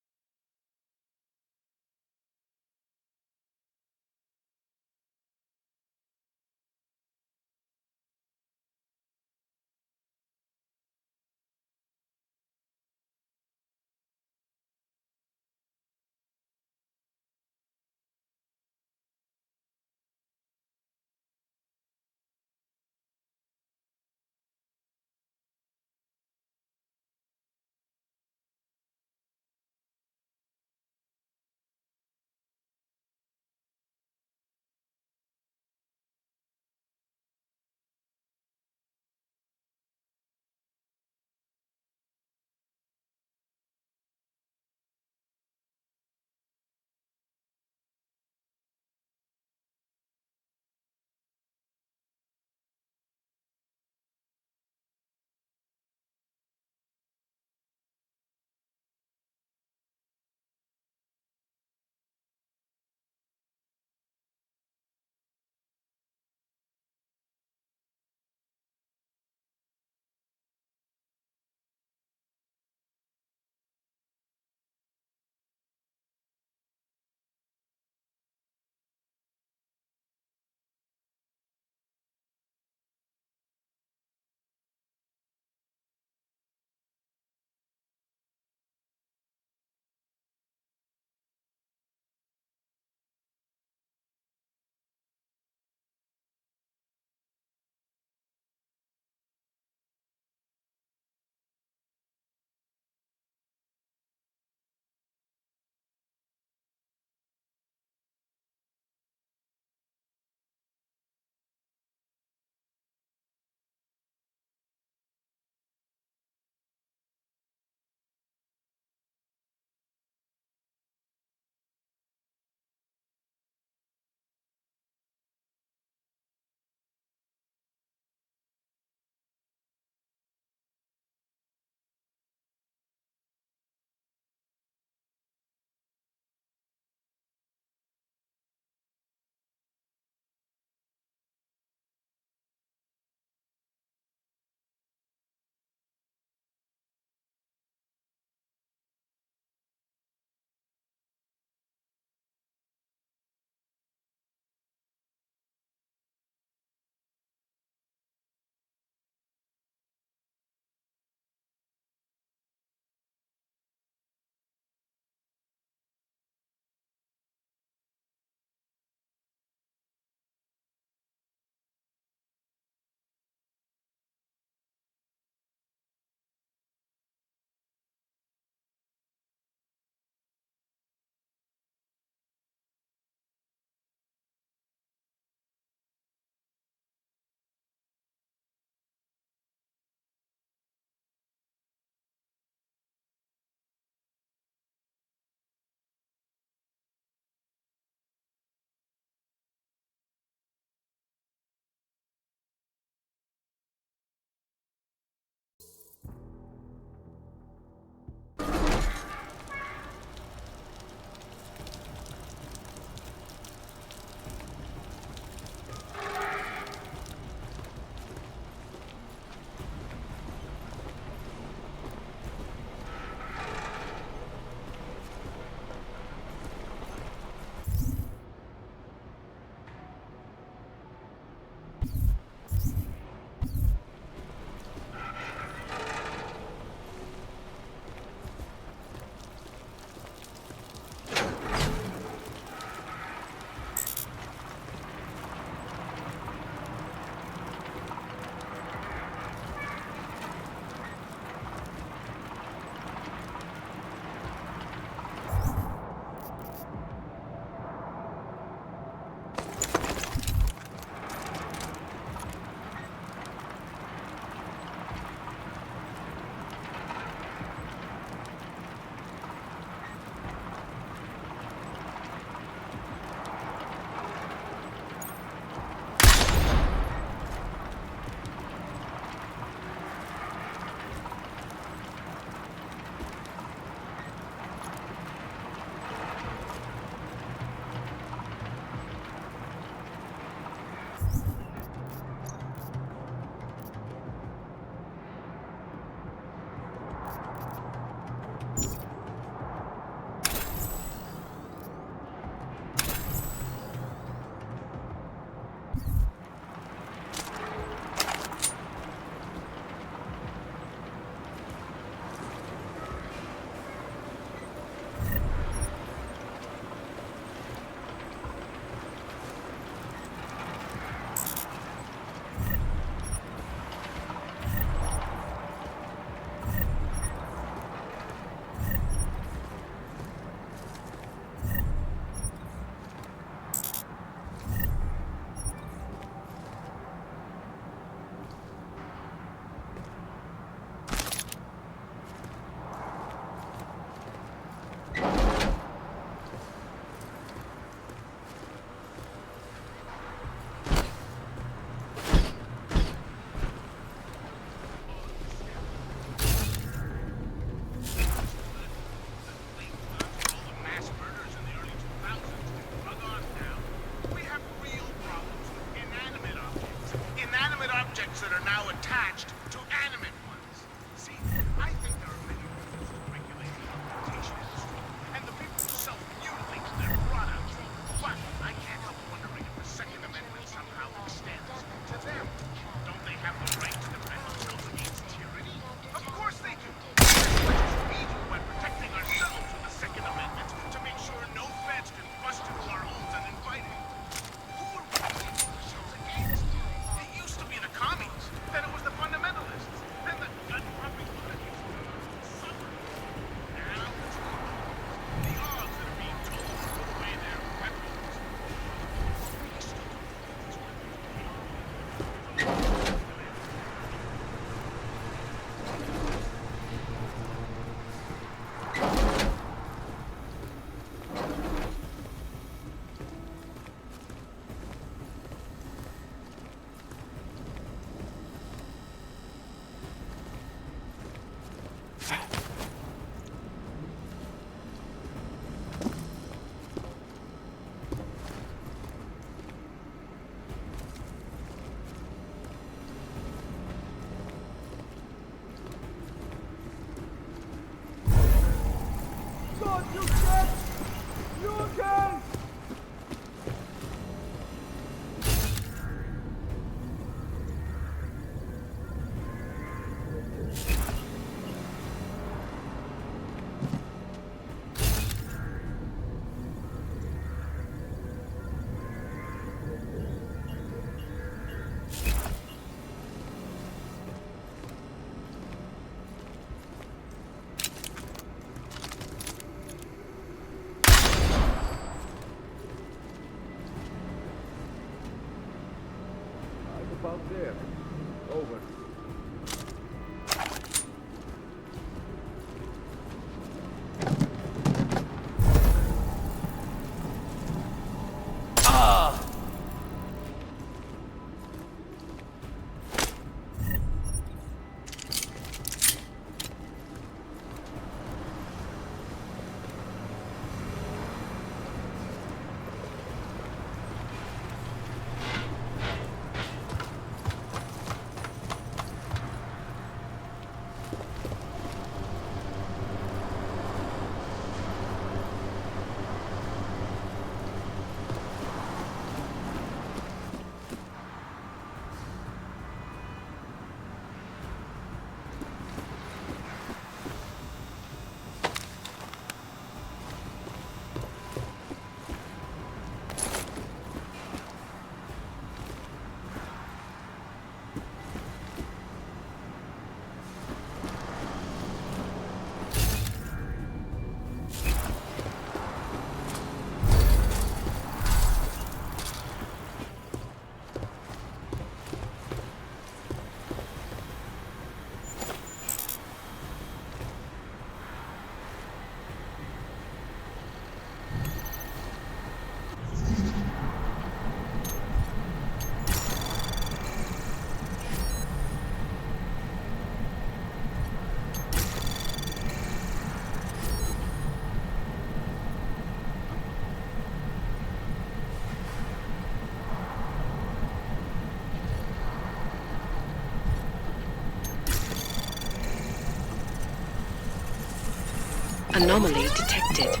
Anomaly detected.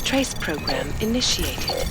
Trace program initiated.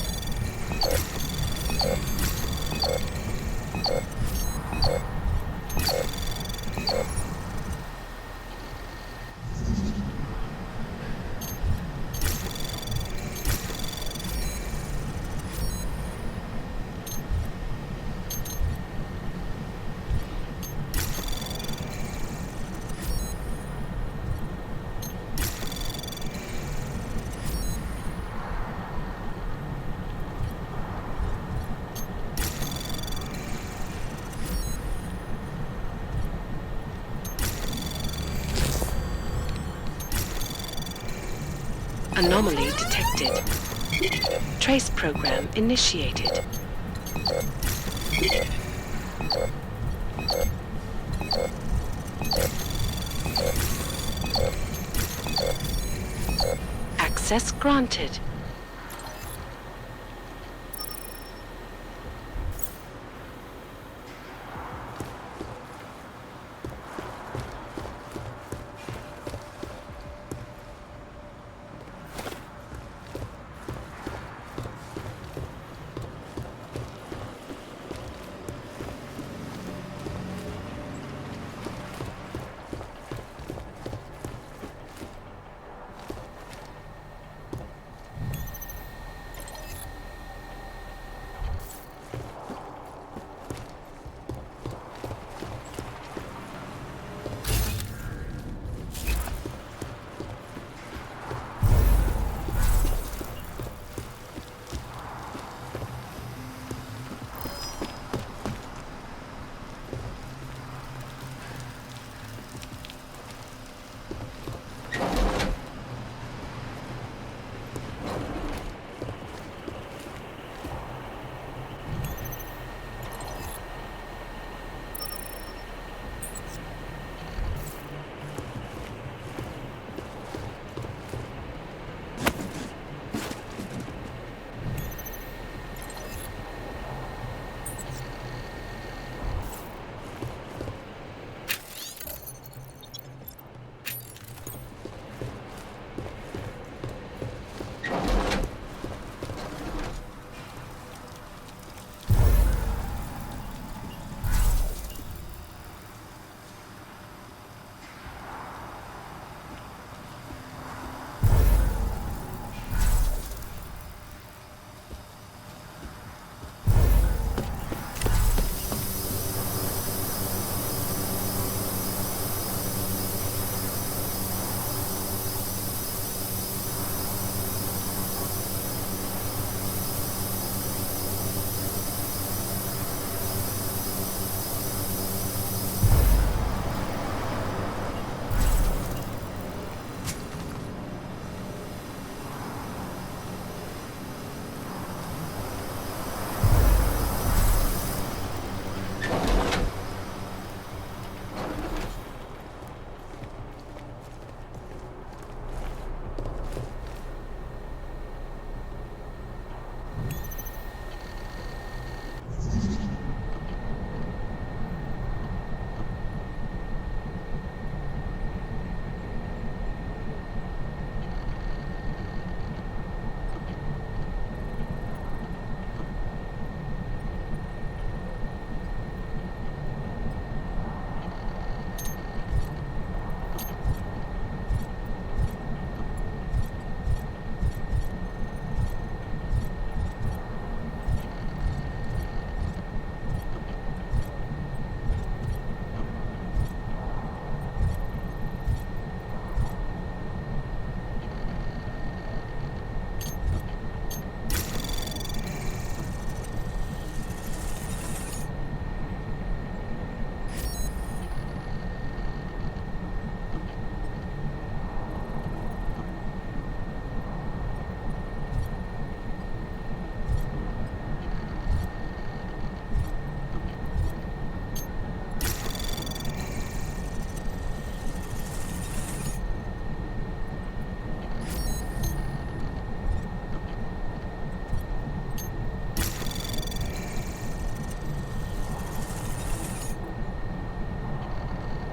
Anomaly detected. Trace program initiated. Access granted.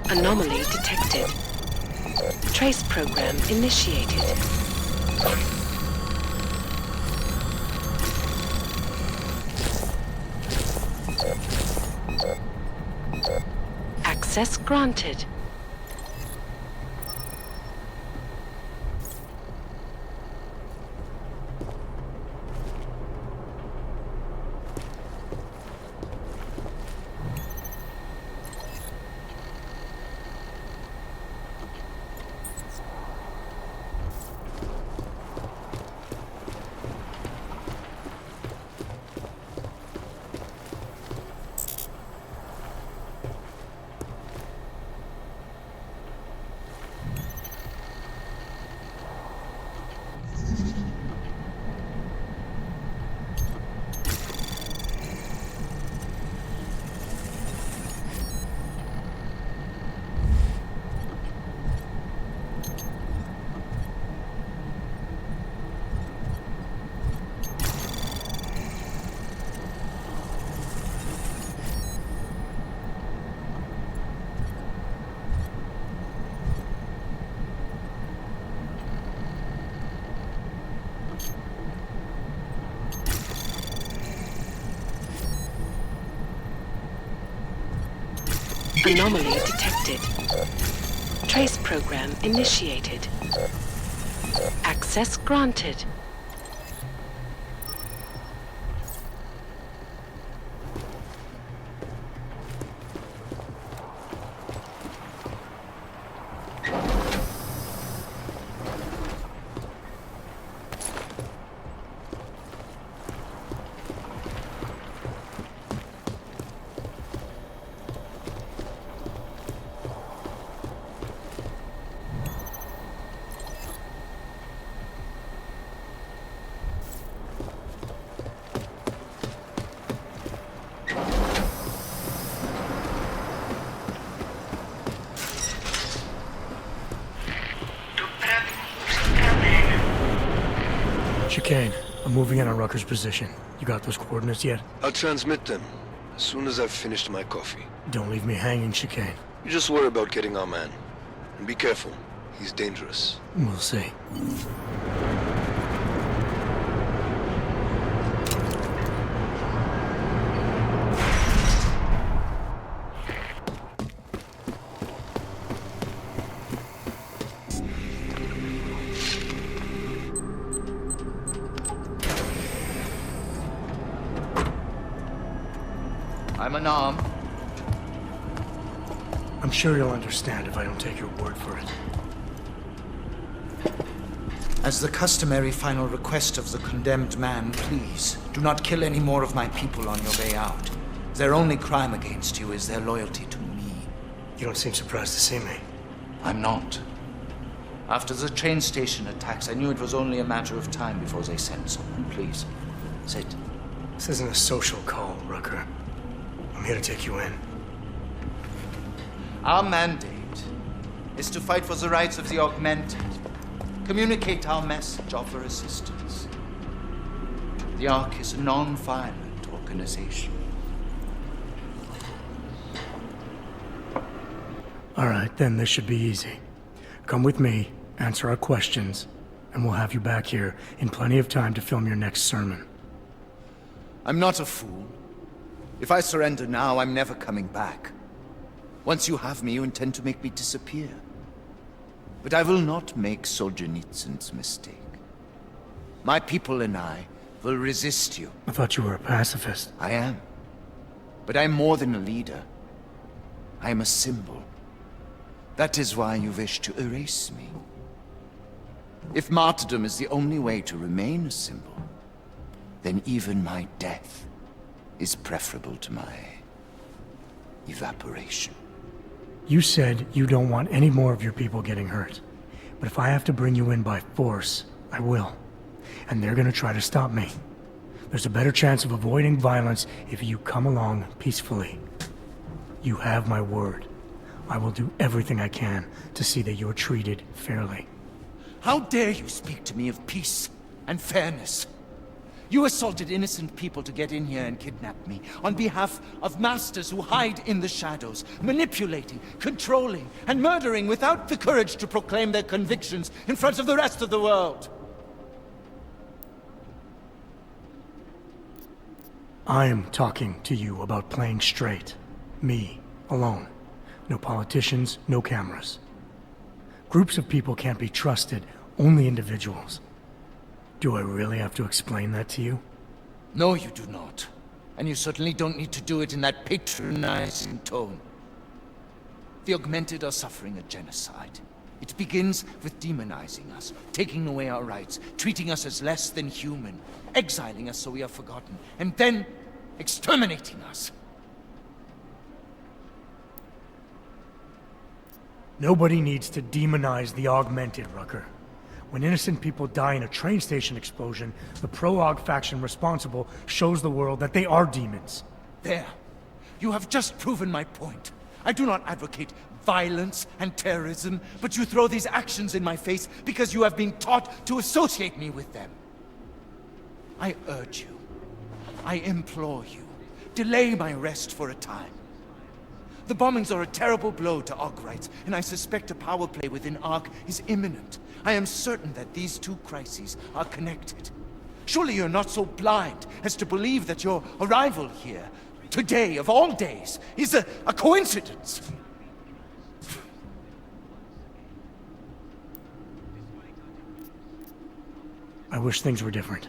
Anomaly detected. Trace program initiated. Access granted. Anomaly detected. Trace program initiated. Access granted. Chicane, I'm moving in on Rucker's position. You got those coordinates yet? I'll transmit them as soon as I've finished my coffee. Don't leave me hanging, Chicane. You just worry about getting our man. And be careful. He's dangerous. We'll see. I'm unarmed. I'm sure you'll understand if I don't take your word for it. As the customary final request of the condemned man, please, do not kill any more of my people on your way out. Their only crime against you is their loyalty to me. You don't seem surprised to see me. I'm not. After the train station attacks, I knew it was only a matter of time before they sent someone. Please, sit. This isn't a social call, Rucker. I'm here to take you in. Our mandate is to fight for the rights of the augmented. Communicate our message, offer assistance. The Ark is a non-violent organization. All right, then this should be easy. Come with me, answer our questions, and we'll have you back here in plenty of time to film your next sermon. I'm not a fool. If I surrender now, I'm never coming back. Once you have me, you intend to make me disappear. But I will not make Solzhenitsyn's mistake. My people and I will resist you. I thought you were a pacifist. I am. But I'm more than a leader. I am a symbol. That is why you wish to erase me. If martyrdom is the only way to remain a symbol, then even my death is preferable to my evaporation. You said you don't want any more of your people getting hurt. But if I have to bring you in by force, I will. And they're gonna try to stop me. There's a better chance of avoiding violence if you come along peacefully. You have my word. I will do everything I can to see that you are treated fairly. How dare you speak to me of peace and fairness? You assaulted innocent people to get in here and kidnap me, on behalf of masters who hide in the shadows, manipulating, controlling, and murdering without the courage to proclaim their convictions in front of the rest of the world. I am talking to you about playing straight. Me, alone. No politicians, no cameras. Groups of people can't be trusted, only individuals. Do I really have to explain that to you? No, you do not. And you certainly don't need to do it in that patronizing tone. The Augmented are suffering a genocide. It begins with demonizing us, taking away our rights, treating us as less than human, exiling us so we are forgotten, and then exterminating us. Nobody needs to demonize the Augmented, Rucker. When innocent people die in a train station explosion, the pro-Aug faction responsible shows the world that they are demons. There. You have just proven my point. I do not advocate violence and terrorism, but you throw these actions in my face because you have been taught to associate me with them. I urge you, I implore you, delay my arrest for a time. The bombings are a terrible blow to Aug rights, and I suspect a power play within Ark is imminent. I am certain that these two crises are connected. Surely you're not so blind as to believe that your arrival here, today of all days, is a coincidence. I wish things were different,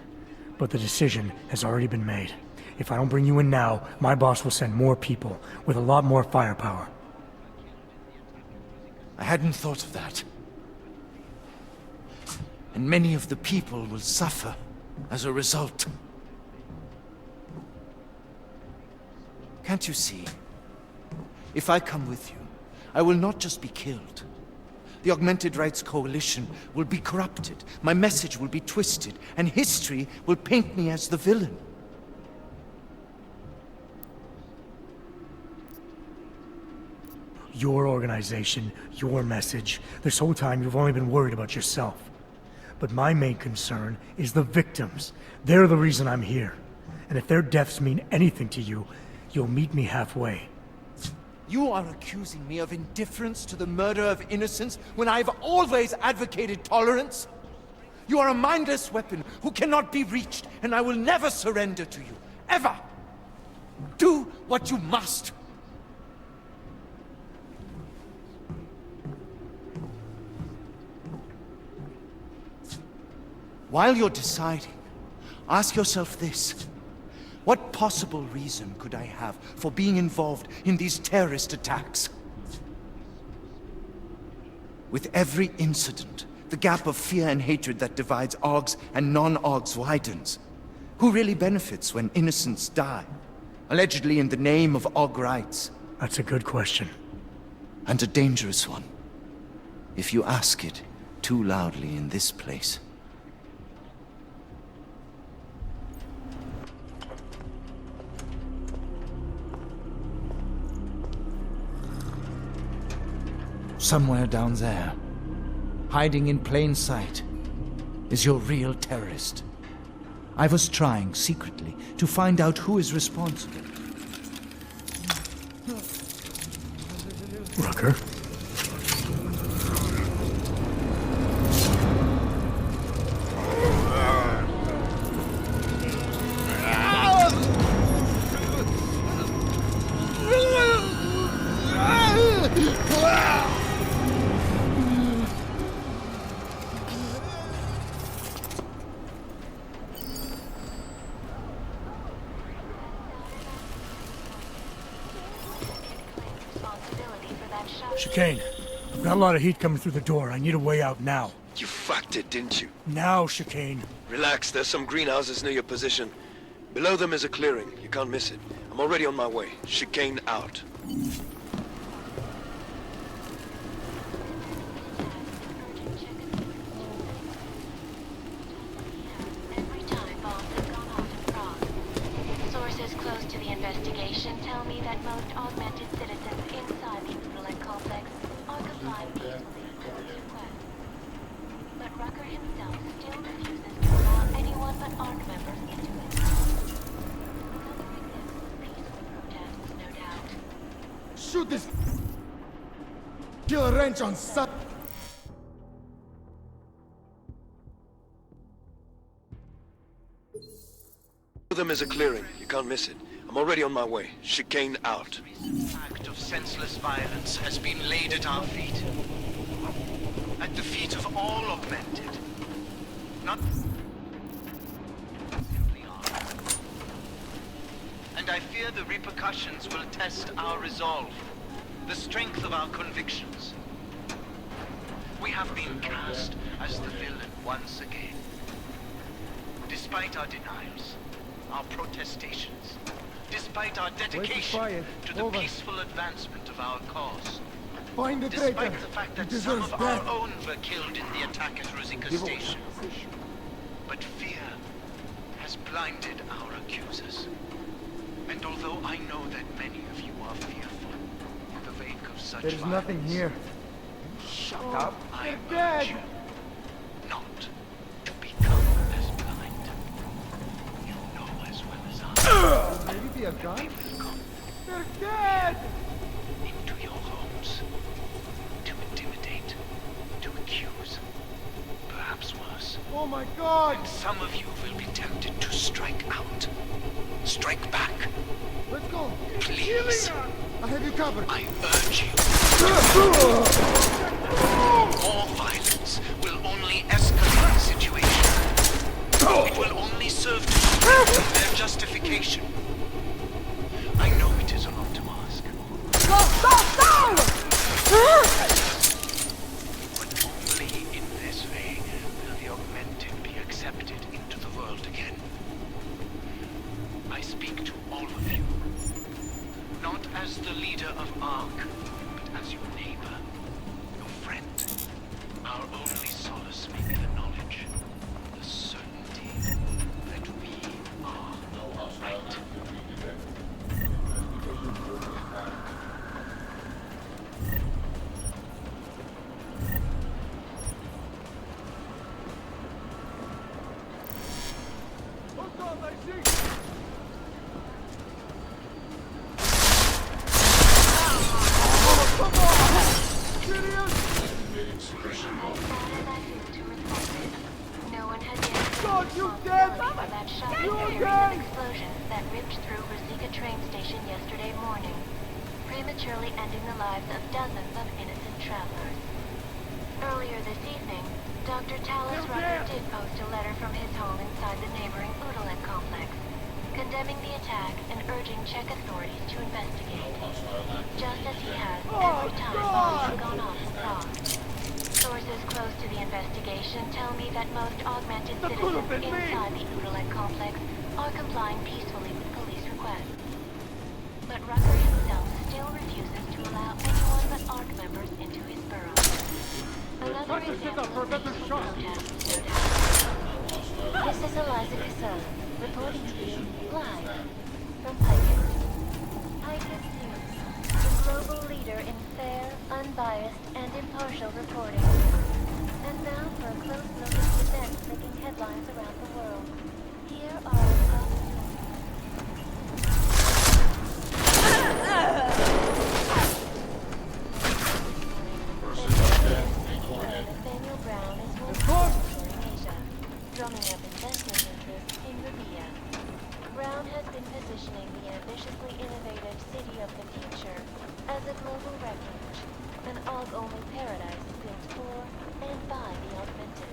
but the decision has already been made. If I don't bring you in now, my boss will send more people with a lot more firepower. I hadn't thought of that. And many of the people will suffer as a result. Can't you see? If I come with you, I will not just be killed. The Augmented Rights Coalition will be corrupted, my message will be twisted, and history will paint me as the villain. Your organization, your message. This whole time you've only been worried about yourself. But my main concern is the victims. They're the reason I'm here. And if their deaths mean anything to you, you'll meet me halfway. You are accusing me of indifference to the murder of innocents when I've always advocated tolerance? You are a mindless weapon who cannot be reached, and I will never surrender to you. Ever! Do what you must! While you're deciding, ask yourself this. What possible reason could I have for being involved in these terrorist attacks? With every incident, the gap of fear and hatred that divides Augs and non-Augs widens. Who really benefits when innocents die? Allegedly in the name of Aug rights. That's a good question. And a dangerous one. If you ask it too loudly in this place. Somewhere down there, hiding in plain sight, is your real terrorist. I was trying secretly to find out who is responsible. Rucker? Chicane, I've got a lot of heat coming through the door. I need a way out now. You fucked it, didn't you? Now, Chicane. Relax, there's some greenhouses near your position. Below them is a clearing. You can't miss it. I'm already on my way. Chicane out. Sources close to the investigation tell me that most augmented citizens inside the Uberland complex are complying peacefully with this request. But Rucker himself still refuses to allow anyone but ARC members into the Kill a wrench on some. Them is a clearing. You can't miss it. I'm already on my way. Chicane out. Act of senseless violence has been laid at our feet. At the feet of all augmented. Not simply ours. And I fear the repercussions will test our resolve, the strength of our convictions. We have been cast as the villain once again. Despite our denials, our protestations, despite our dedication to the peaceful advancement of our cause. Find the Despite traitor. the fact He that some deserves of death. our own were killed in the attack at Rosika Station. But fear has blinded our accusers. And although I know that many of you are fearful in the wake of such There's nothing violence, here. Shut up. I They're urge dead. you not to become as blind. You know as well as I. Maybe be a gun? They're dead! Into your homes. To intimidate. To accuse. Perhaps worse. Oh my god! And some of you will be tempted to strike out. Strike back. Let's go! Please. I have you covered. I urge you. More violence will only escalate the situation. It will only serve to strengthen their justification. I know it is a lot to ask. But only in this way will the augmented be accepted into the world again. I speak to all of you. Not as the leader of ARC, but as your neighbor, your friend. Our only solace may be the knowledge, the certainty that we are right. No one has yet God, you dead! for that shocking series of explosions that ripped through Rosika train station yesterday morning, prematurely ending the lives of dozens of innocent travelers. Earlier this evening, Dr. Talis Rucker did post a letter from his home inside the neighboring Udalek complex, condemning the attack and urging Czech authorities to investigate, just as he has every time bombs have gone off in Prague. Sources close to the investigation tell me that most augmented citizens inside the Udalek complex are complying peacefully with police requests. But Rucker himself still refuses to allow anyone but ARC members into his borough. Another example of peaceful protest, no doubt. This is Eliza Casella, reporting to you live from Picus. Picus News, the global leader in fair, unbiased, and impartial reporting. And now for a close look at the events making headlines around the world. Here are our top Nathaniel Brown is one in Asia, drumming up investment interest in Rabia. Brown has been positioning the ambitiously innovative city of the future as a global refuge, an AUG-only paradise built for and by the augmented.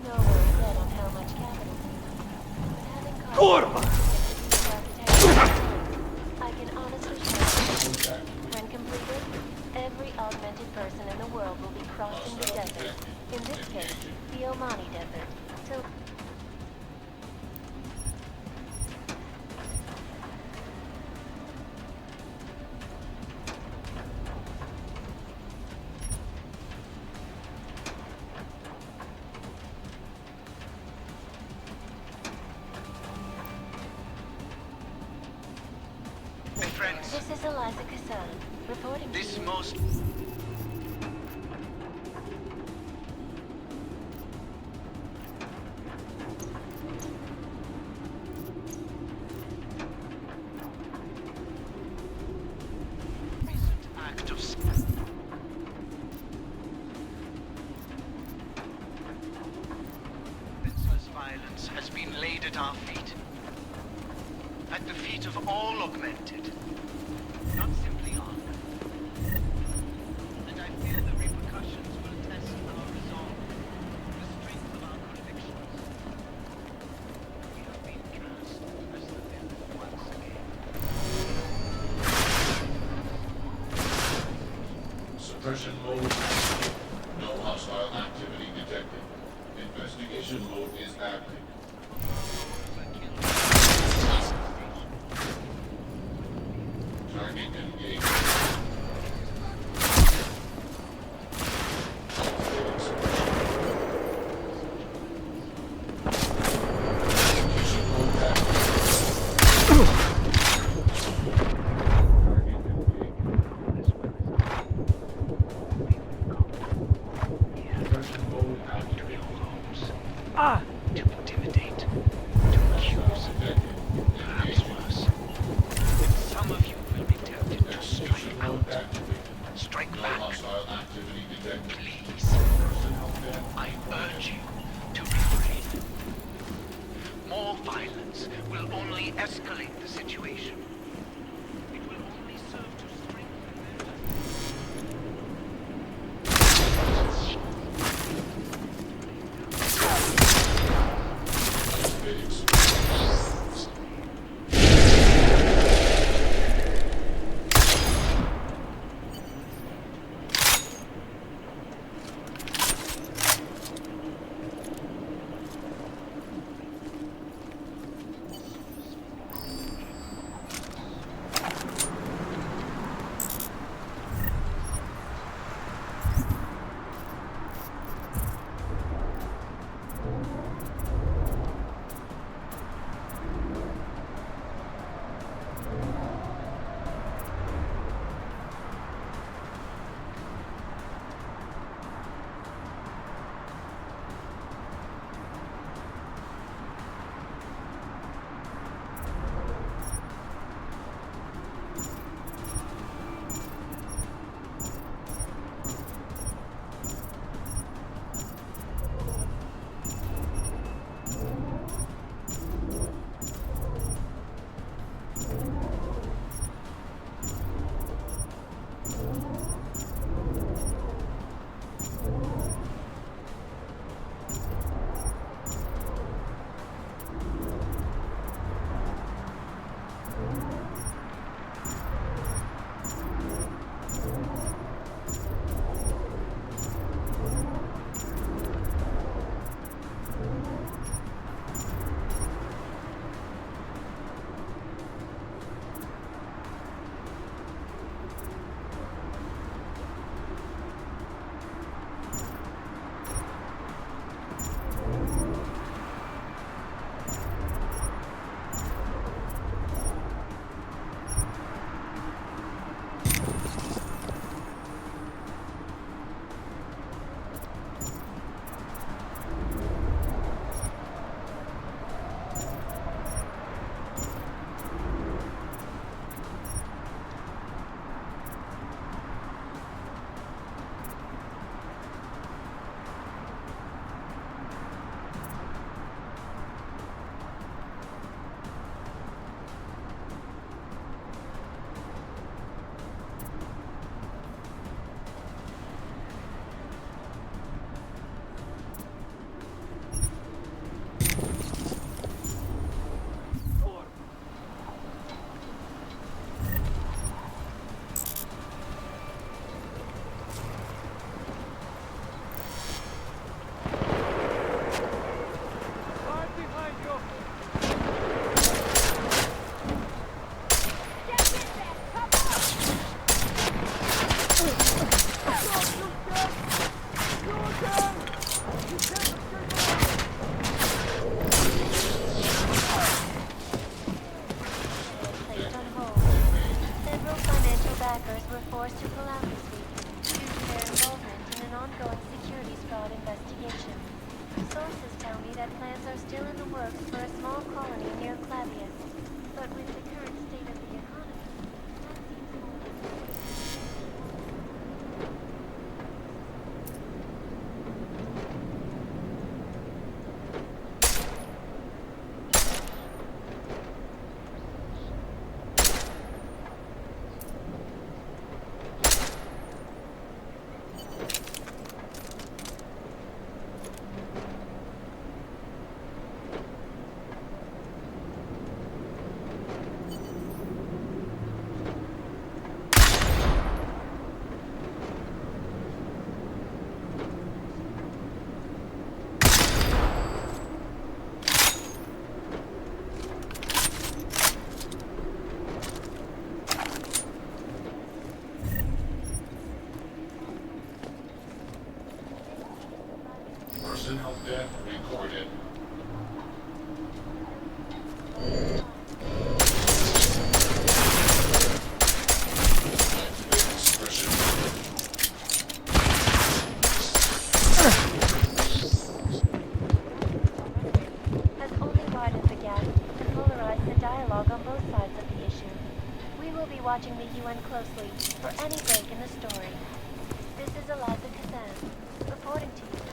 No word yet on how much capital is needed, but having I can honestly share when completed, every augmented person in the world will be crossing the desert, in this case, the Omani Desert, till Friends, this is Eliza Casella, reporting this to you. most recent act of defeat of all augmented, not simply honor. And I fear the repercussions will test our resolve, the strength of our convictions. We have been cast as the villain once again. Suppression mode. No hostile activity detected. Investigation mode is active. Target engaged. To intimidate, to accuse, perhaps worse. And some of you will be tempted to strike out, strike back. Please, I urge you to refrain. More violence will only escalate the situation. It will only serve to Personnel death recorded. Has only widened the gap and polarized the dialogue on both sides of the issue. We will be watching the UN closely for any break in the story. This is Eliza Kazan, reporting to you.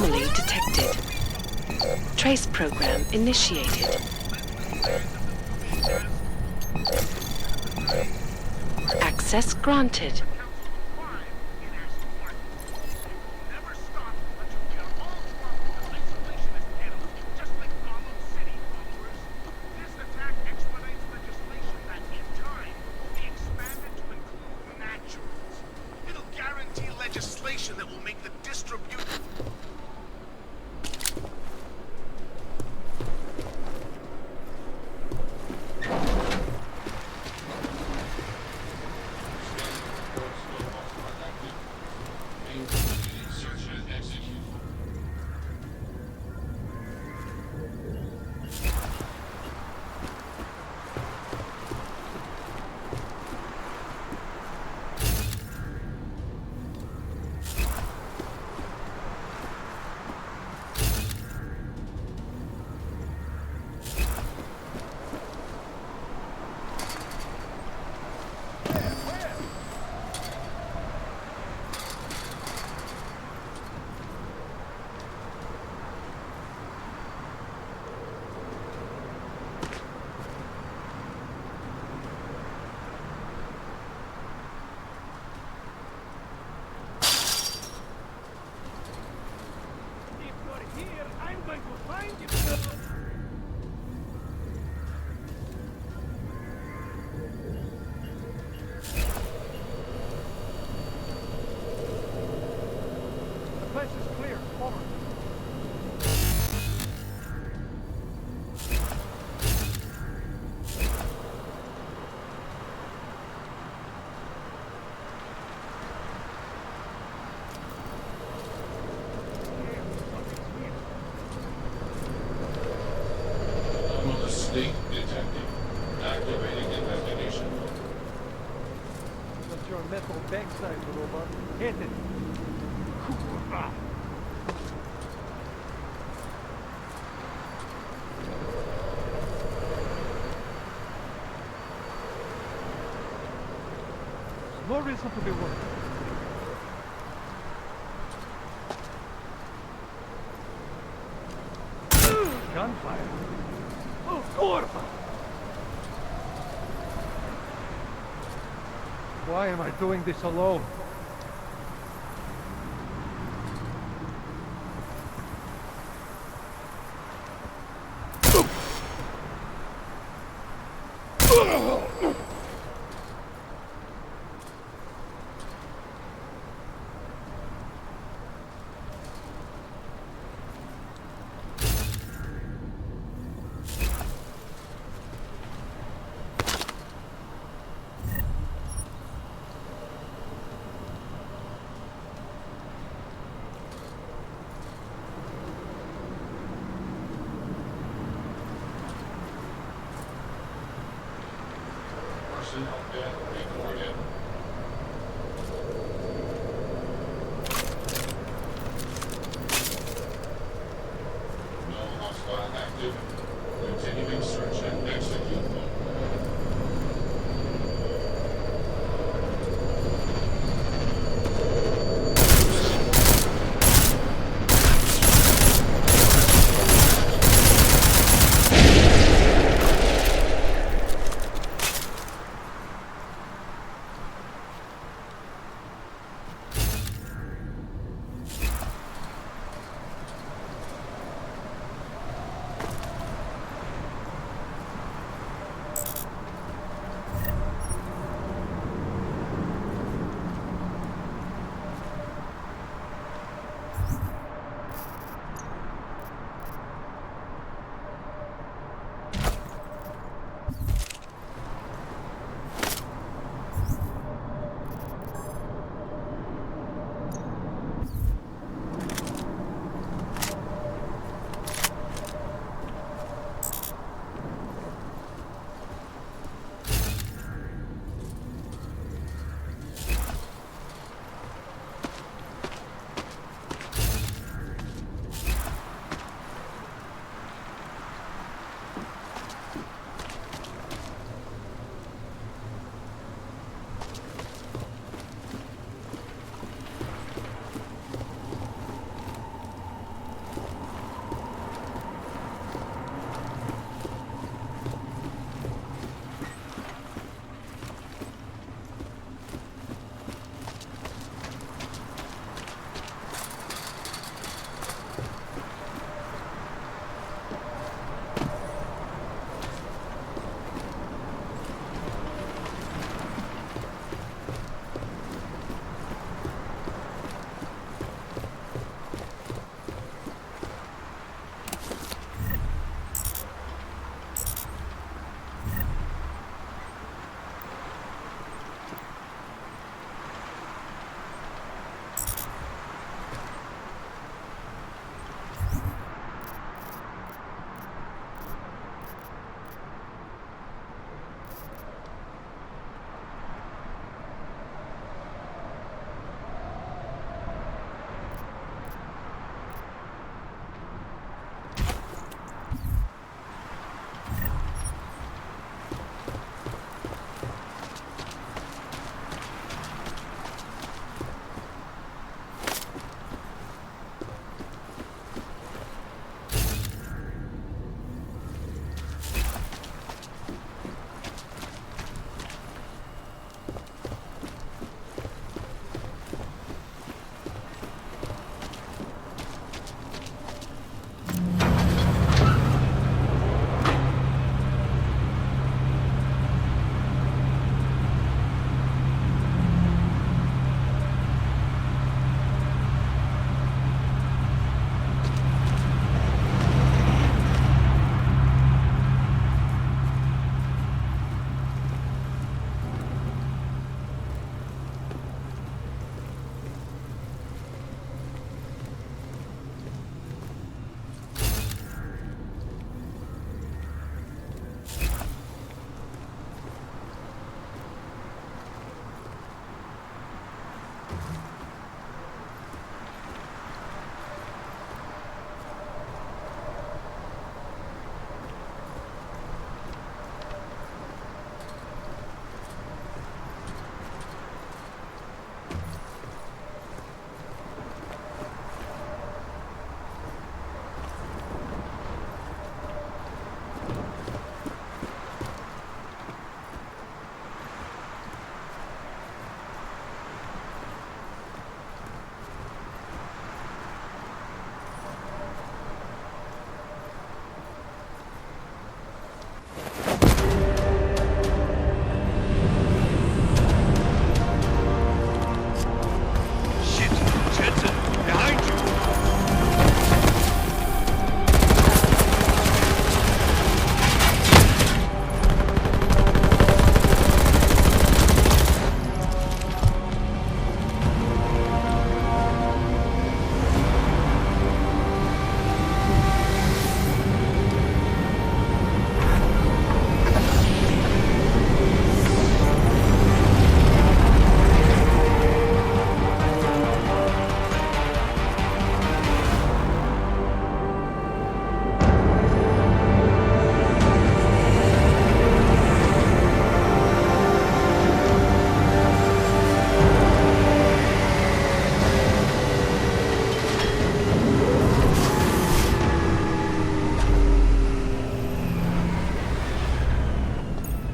Anomaly detected. Trace program initiated. Access granted. It'll guarantee legislation that will make the distribution. Search and execute. Leak detected. Activating investigation. That's your metal backside, robot. Hit it. No reason to be worried. Gunfire. Oh, Corva! Why am I doing this alone? Personnel death recorded. No hostile active. Continuing search and execute mode.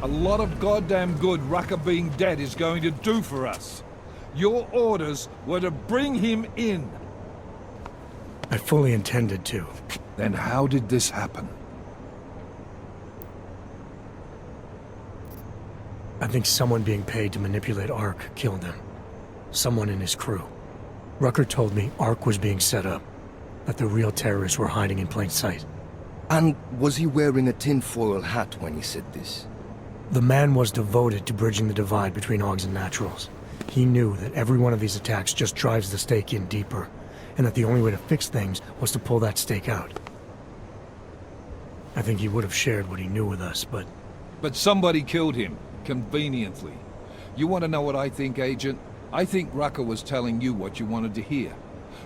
A lot of goddamn good Rucker being dead is going to do for us. Your orders were to bring him in. I fully intended to. Then how did this happen? I think someone being paid to manipulate Ark killed him. Someone in his crew. Rucker told me Ark was being set up, that the real terrorists were hiding in plain sight. And was he wearing a tinfoil hat when he said this? The man was devoted to bridging the divide between Augs and Naturals. He knew that every one of these attacks just drives the stake in deeper, and that the only way to fix things was to pull that stake out. I think he would have shared what he knew with us, but... But somebody killed him, conveniently. You want to know what I think, Agent? I think Rucker was telling you what you wanted to hear.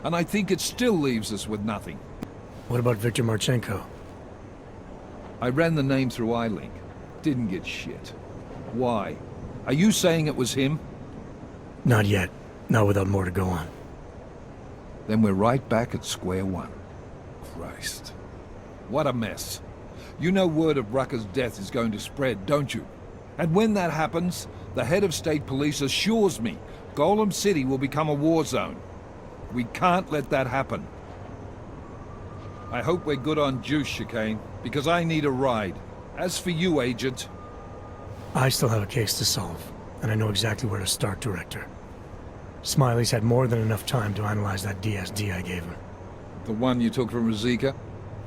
And I think it still leaves us with nothing. What about Viktor Marchenko? I ran the name through iLink. Didn't get shit. Why? Are you saying it was him? Not yet. Not without more to go on. Then we're right back at square one. Christ. What a mess. You know word of Rucker's death is going to spread, don't you? And when that happens, the head of state police assures me Golem City will become a war zone. We can't let that happen. I hope we're good on juice, Chicane, because I need a ride. As for you, Agent... I still have a case to solve, and I know exactly where to start, Director. Smiley's had more than enough time to analyze that DSD I gave him. The one you took from Ruzika?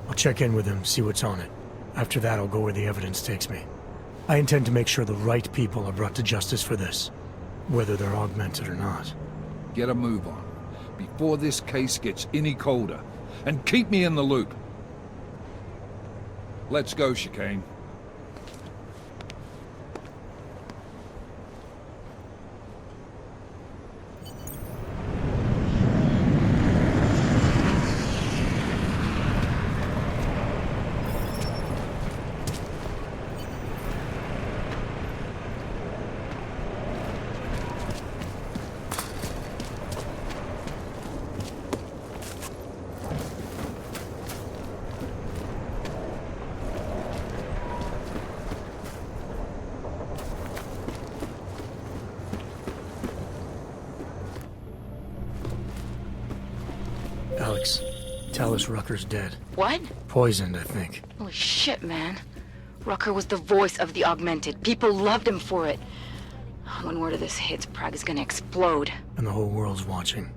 I'll check in with him, see what's on it. After that, I'll go where the evidence takes me. I intend to make sure the right people are brought to justice for this, whether they're augmented or not. Get a move on, before this case gets any colder, and keep me in the loop. Let's go, Chicane. Alex, tell us Rucker's dead. What? Poisoned, I think. Holy shit, man. Rucker was the voice of the Augmented. People loved him for it. When word of this hits, Prague is gonna explode. And the whole world's watching.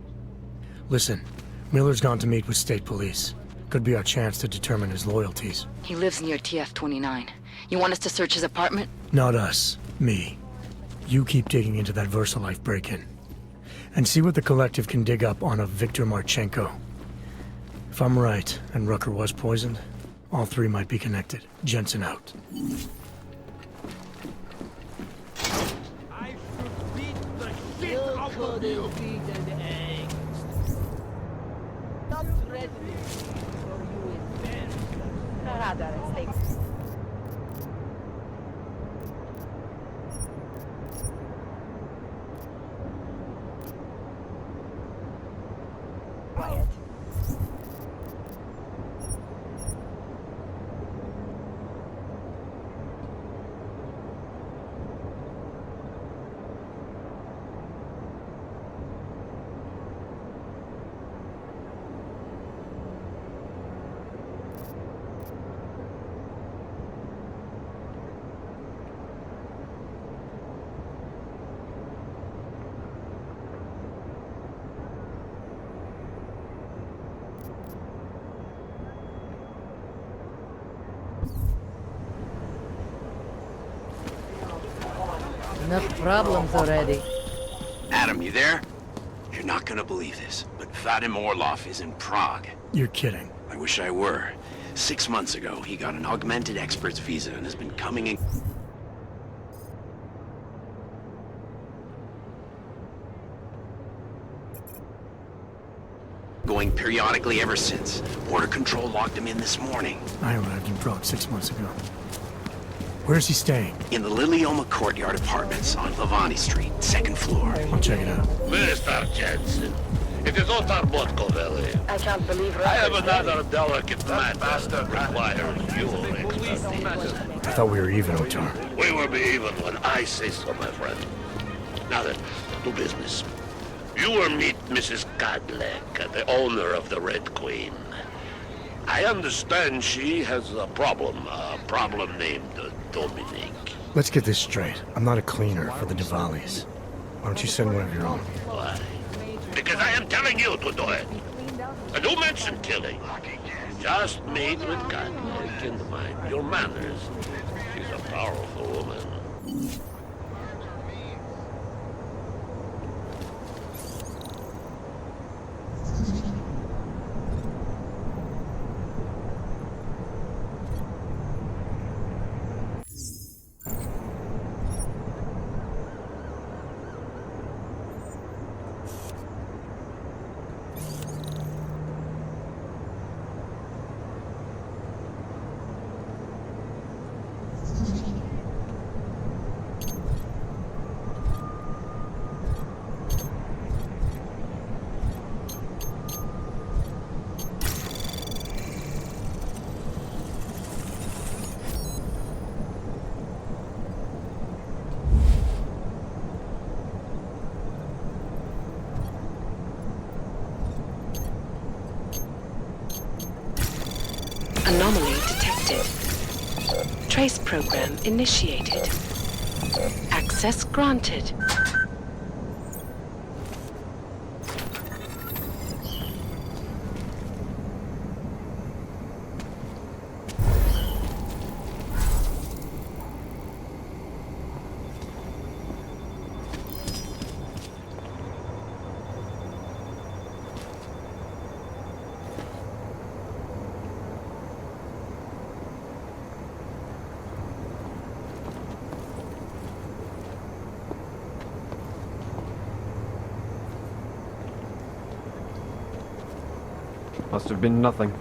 Listen, Miller's gone to meet with state police. Could be our chance to determine his loyalties. He lives near TF-29. You want us to search his apartment? Not us. Me. You keep digging into that VersaLife break-in. And see what the Collective can dig up on a Viktor Marchenko. If I'm right, and Rucker was poisoned, all three might be connected. Jensen out. I should beat the shit out Crocodile feet and eggs. Not threatening for you in bed. Rather, stay. Quiet. Enough problems already. Adam, you there? You're not gonna believe this, but Vadim Orlov is in Prague. You're kidding. I wish I were. 6 months ago, he got an augmented expert's visa and has been coming in... going periodically ever since. Border Control locked him in this morning. I arrived in Prague 6 months ago. Where's he staying? In the Lilioma Courtyard Apartments on Lavani Street, 2nd floor. I'll check it out. Mr. Jensen, it is Otar Botkovelli. I can't believe I have another delicate matter that requires your expertise. I thought we were even, Otar. We will be even when I say so, my friend. Now then, to business. You will meet Mrs. Kadlec, the owner of the Red Queen. I understand she has a problem named Dominic. Let's get this straight. I'm not a cleaner for the Diwalis. Why don't you send one of your own? Why? Because I am telling you to do it. And don't mention killing. Just meet with Kadlec and mind your manners. She's a powerful woman. Anomaly detected. Trace program initiated. Access granted. Must have been nothing.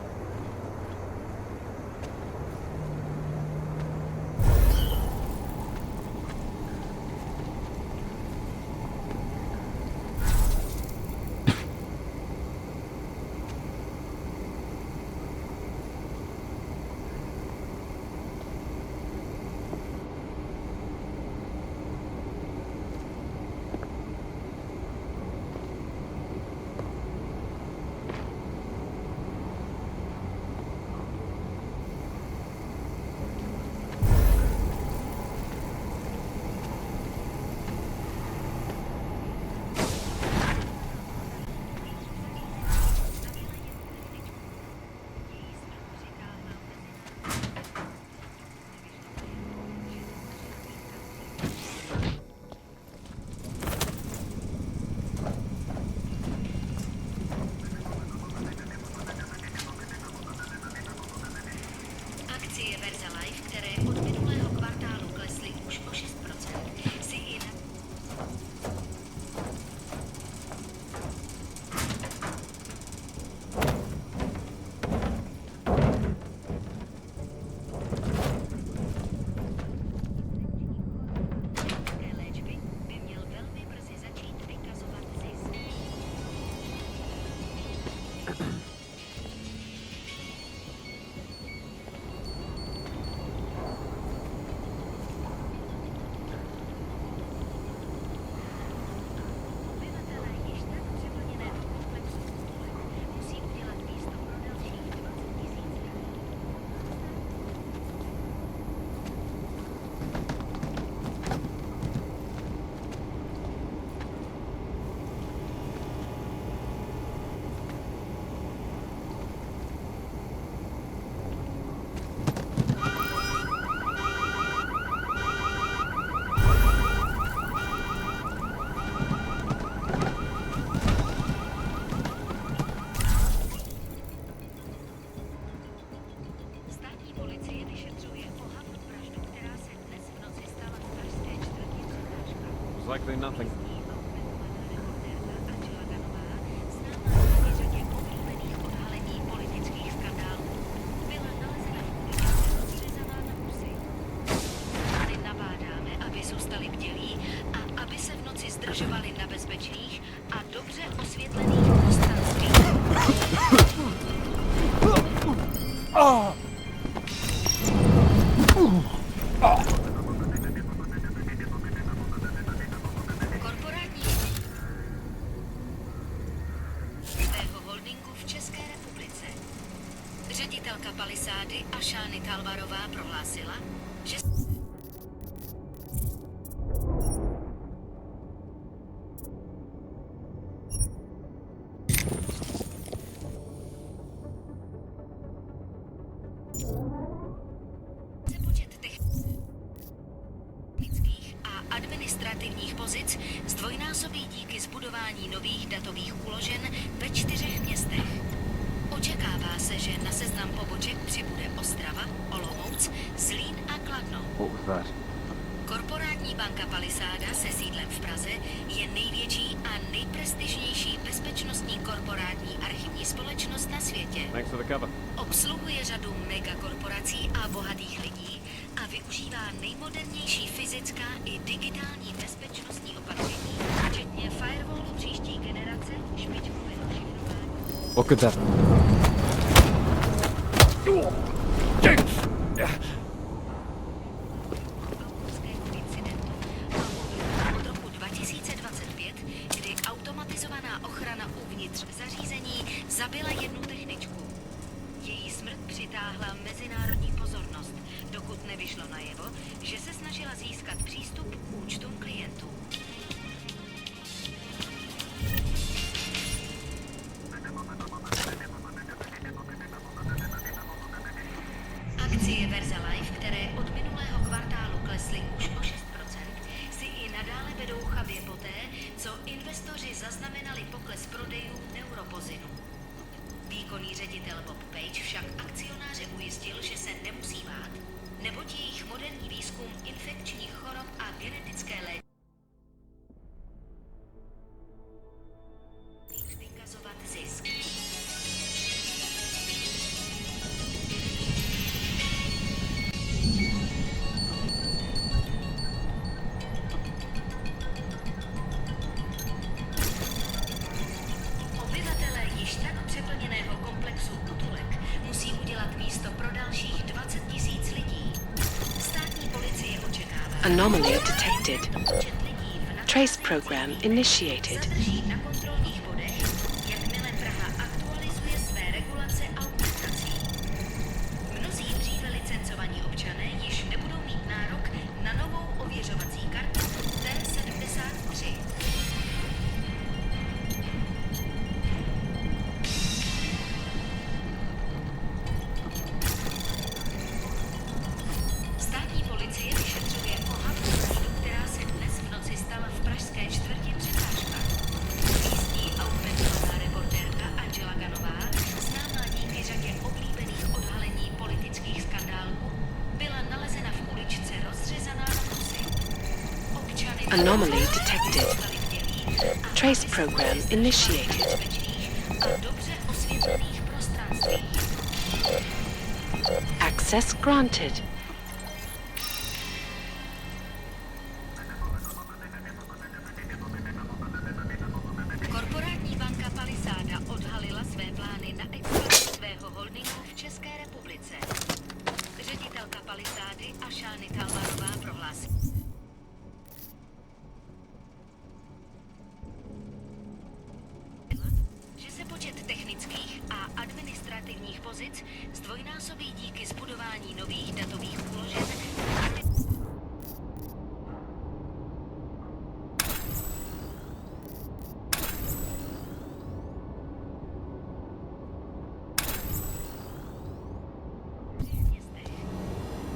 Absolutely nothing. Zdržovali na bezpečných a dobře osvětlených prostranstvích. Korporátní svého holdingu v České republice. Ředitelka Palisády Ašány Talvarová prohlásila, že administrativních pozic zdvojnásobí díky zbudování nových datových úložen ve 4 městech. Očekává se, že na seznam poboček přibude Ostrava, Olomouc, Zlín a Kladno. Korporátní banka Palisáda se sídlem v Praze je největší a nejprestižnější bezpečnostní korporátní archivní společnost na světě. Obsluhuje řadu megakorporací a bohatých lidí a využívá nejmodernější fyzická i digitální bezpečnostní opatření, včetně firewallu příští generace, špičkového šifrování. Look at that. Od roku 2025, kdy automatizovaná ochrana uvnitř zařízení zabila jednu techničku. Její smrt přitáhla mezinárodní pozornost, dokud nevyšlo najevo, že se snažila získat přístup k účtům klientů. Akcie VersaLife, které od minulého kvartálu klesly už o 6%, si i nadále vedou chabě poté, co investoři zaznamenali pokles prodejů Neuropozinu. Výkonný ředitel Bob Page však akcionáře ujistil, že se nemusí bát, neboť jejich moderní výzkum infekčních chorob a genetické léčby vykazovat zisk. Obyvatelé již tak přeplněného komplexu Utulek musí udělat místo pro dalších 20 000 lidí. Státní policie očekává, Anomaly detected. Trace program initiated. zadrží na kontrolních bodech, jakmile Praha aktualizuje své regulace augmentací. Mnozí dříve licencovaní občané již nebudou mít nárok na novou ověřovací kartu T73. Státní policie vyšetřuje ohavnou vraždu, která se dnes v noci stala v pražské čtvrti Překážka. Místní augmentovaná reportérka Angela Ganová, známá díky řadě oblíbených odhalení politických skandálů, byla nalezena v uličce rozřezaná na kusy. Občany Anomaly detected. Trace program initiated. a dobře osvětlených prostranstvích. Access granted. Korporátní banka Palisáda odhalila své plány na expanzi svého holdingu v České republice. Ředitelka Palisády Ašány Talvarová prohlásila, že se počet technických a administrativních pozic zdvojnásobí díky zbudování nových datových úložen.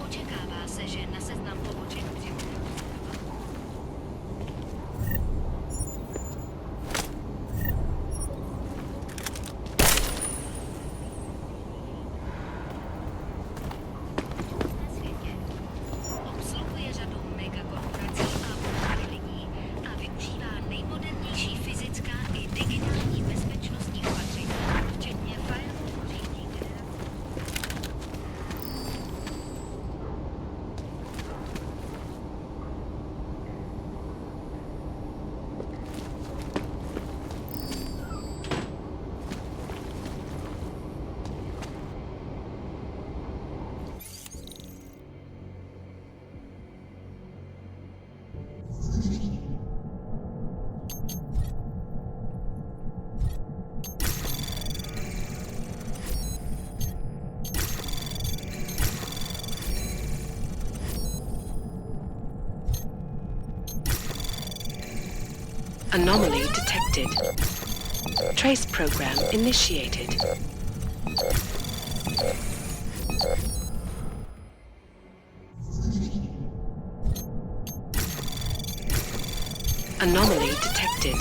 Očekává se, že na seznam poboček přibude. Anomaly detected. Trace program initiated. Anomaly detected.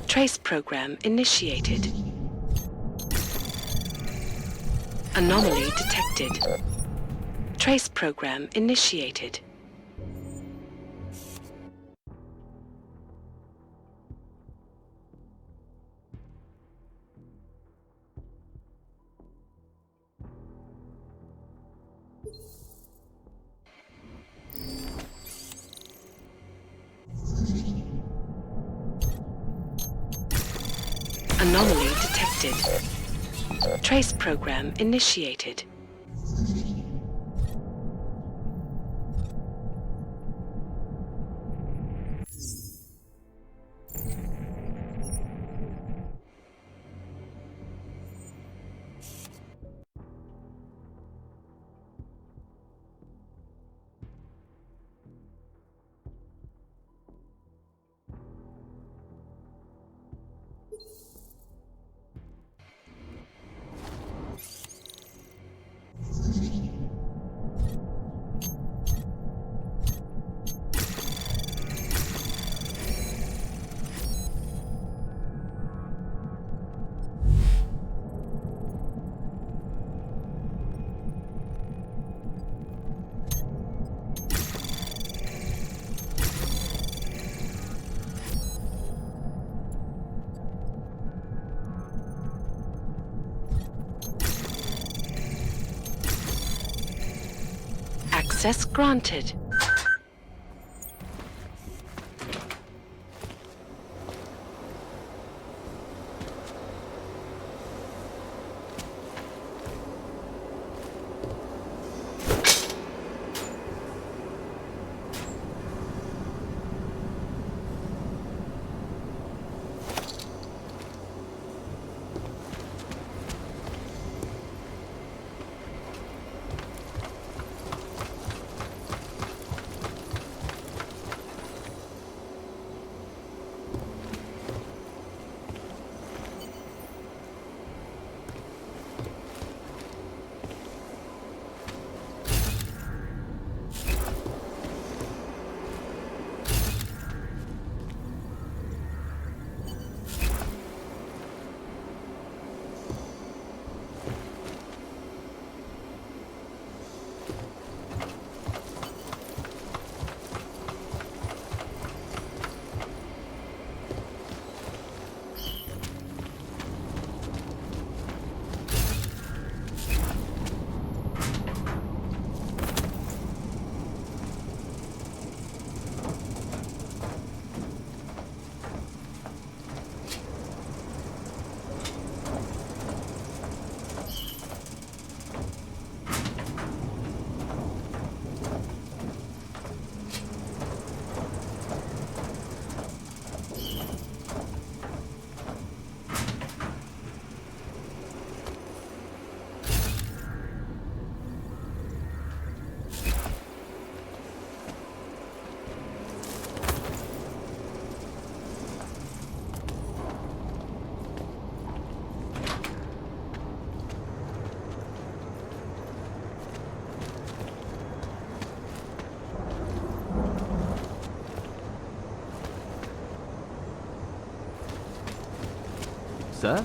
Trace program initiated. Anomaly detected. Trace program initiated. Anomaly detected. Trace program initiated. Access granted. Sir?